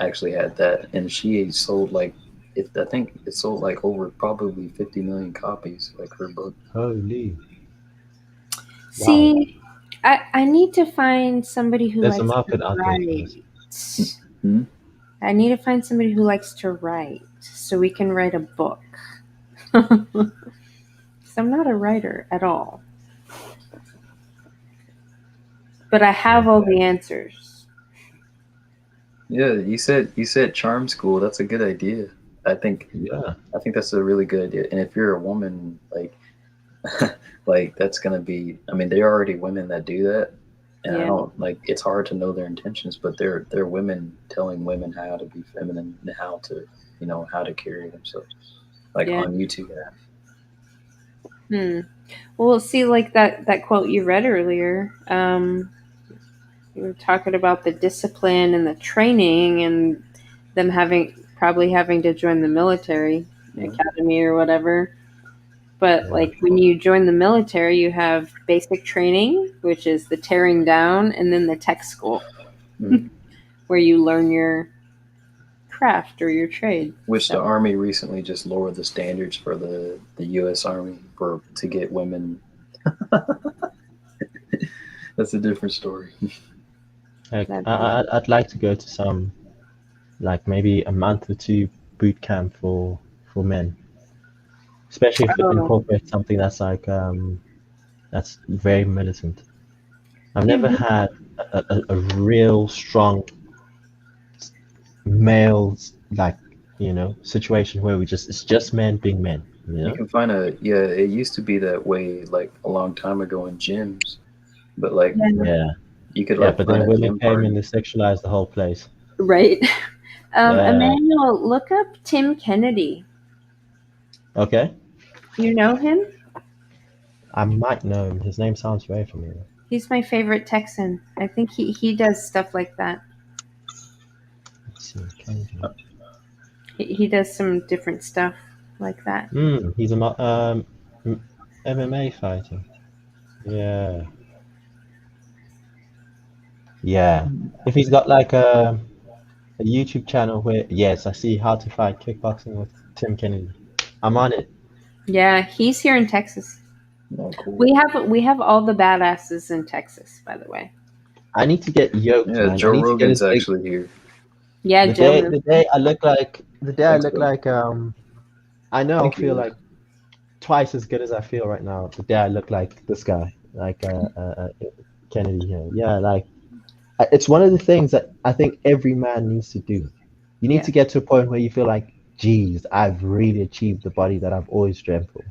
[SPEAKER 1] actually had that, and she sold like, I think it sold like over probably 50 million copies, like her book.
[SPEAKER 3] Holy.
[SPEAKER 11] See, I need to find somebody who
[SPEAKER 3] There's a
[SPEAKER 11] likes
[SPEAKER 3] market
[SPEAKER 11] to
[SPEAKER 3] out there for this.
[SPEAKER 11] write.
[SPEAKER 1] Hmm?
[SPEAKER 11] I need to find somebody who likes to write so we can write a book. 'Cause I'm not a writer at all. But I have all the answers.
[SPEAKER 1] Yeah, you said charm school. That's a good idea. I think that's a really good idea. And if you're a woman, like like that's gonna be. I mean, there are already women that do that, and I
[SPEAKER 11] Yeah.
[SPEAKER 1] don't like. It's hard to know their intentions, but they're women telling women how to be feminine and how to, how to carry themselves, like
[SPEAKER 11] Yeah.
[SPEAKER 1] on YouTube.
[SPEAKER 11] Well, see, like that quote you read earlier, you were talking about the discipline and the training and them probably having to join the military academy or whatever. But like when you join the military, you have basic training, which is the tearing down, and then the tech school, where you learn your craft or your trade.
[SPEAKER 1] Which the Army recently just lowered the standards for the U.S. Army to get women. That's a different story.
[SPEAKER 3] Like, I'd like to go to some, like maybe a month or two boot camp for men, especially if it incorporates something that's like that's very militant. I've never had a real strong males like situation where it's just men being men.
[SPEAKER 1] You can find it used to be that way like a long time ago in gyms, but like you could like
[SPEAKER 3] but
[SPEAKER 1] find
[SPEAKER 3] then
[SPEAKER 1] a
[SPEAKER 3] women
[SPEAKER 1] gym
[SPEAKER 3] came
[SPEAKER 1] party.
[SPEAKER 3] and they sexualized the whole place.
[SPEAKER 11] Right.
[SPEAKER 3] Yeah.
[SPEAKER 11] Emmanuel, look up Tim Kennedy.
[SPEAKER 3] Okay.
[SPEAKER 11] You know him?
[SPEAKER 3] I might know him. His name sounds very familiar.
[SPEAKER 11] He's my favorite Texan. I think he does stuff like that.
[SPEAKER 3] Let's see, Kennedy.
[SPEAKER 11] He does some different stuff like that.
[SPEAKER 3] He's a MMA fighter. Yeah. Yeah. If he's got like a YouTube channel where, yes, I see how to fight kickboxing with Tim Kennedy. I'm on it.
[SPEAKER 11] Yeah, he's here in Texas.
[SPEAKER 1] Oh, cool.
[SPEAKER 11] We have all the badasses in Texas, by the way.
[SPEAKER 3] I need to get yoked,
[SPEAKER 1] Yeah,
[SPEAKER 3] man.
[SPEAKER 1] Joe
[SPEAKER 3] I need
[SPEAKER 1] Rogan's
[SPEAKER 3] to get
[SPEAKER 1] actually here.
[SPEAKER 11] Yeah, Joe.
[SPEAKER 3] The day I look like I know I'll
[SPEAKER 1] Thank
[SPEAKER 3] feel
[SPEAKER 1] you.
[SPEAKER 3] like twice as good as I feel right now. The day I look like this guy, like Kennedy here. Yeah, like it's one of the things that I think every man needs to do. You need to get to a point where you feel like, geez, I've really achieved the body that I've always dreamt for,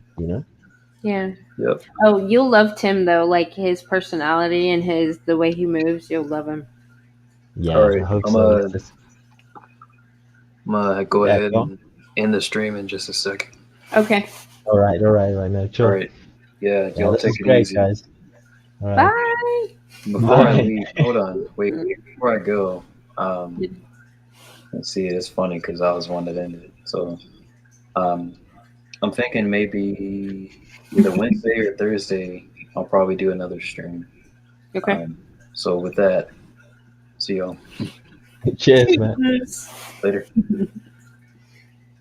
[SPEAKER 11] Yeah.
[SPEAKER 1] Yep.
[SPEAKER 11] Oh, you'll love Tim though, like his personality and the way he moves. You'll love him.
[SPEAKER 3] Yeah,
[SPEAKER 1] All right,
[SPEAKER 3] I hope
[SPEAKER 1] I'm
[SPEAKER 3] so.
[SPEAKER 1] gonna go
[SPEAKER 3] Yeah,
[SPEAKER 1] ahead
[SPEAKER 3] go.
[SPEAKER 1] and end the stream in just a second.
[SPEAKER 11] Okay.
[SPEAKER 3] All right, no, chill.
[SPEAKER 1] All right. Yeah, y'all
[SPEAKER 3] this
[SPEAKER 1] take
[SPEAKER 3] is
[SPEAKER 1] it
[SPEAKER 3] great,
[SPEAKER 1] easy.
[SPEAKER 3] guys. All right.
[SPEAKER 11] Bye.
[SPEAKER 1] Before I
[SPEAKER 3] Bye.
[SPEAKER 1] leave, hold on, wait. Before I go, let's see. It's funny because I was one that ended it. So, I'm thinking maybe either Wednesday or Thursday. I'll probably do another stream.
[SPEAKER 11] Okay.
[SPEAKER 1] So with that, see y'all
[SPEAKER 3] Cheers, man.
[SPEAKER 1] later.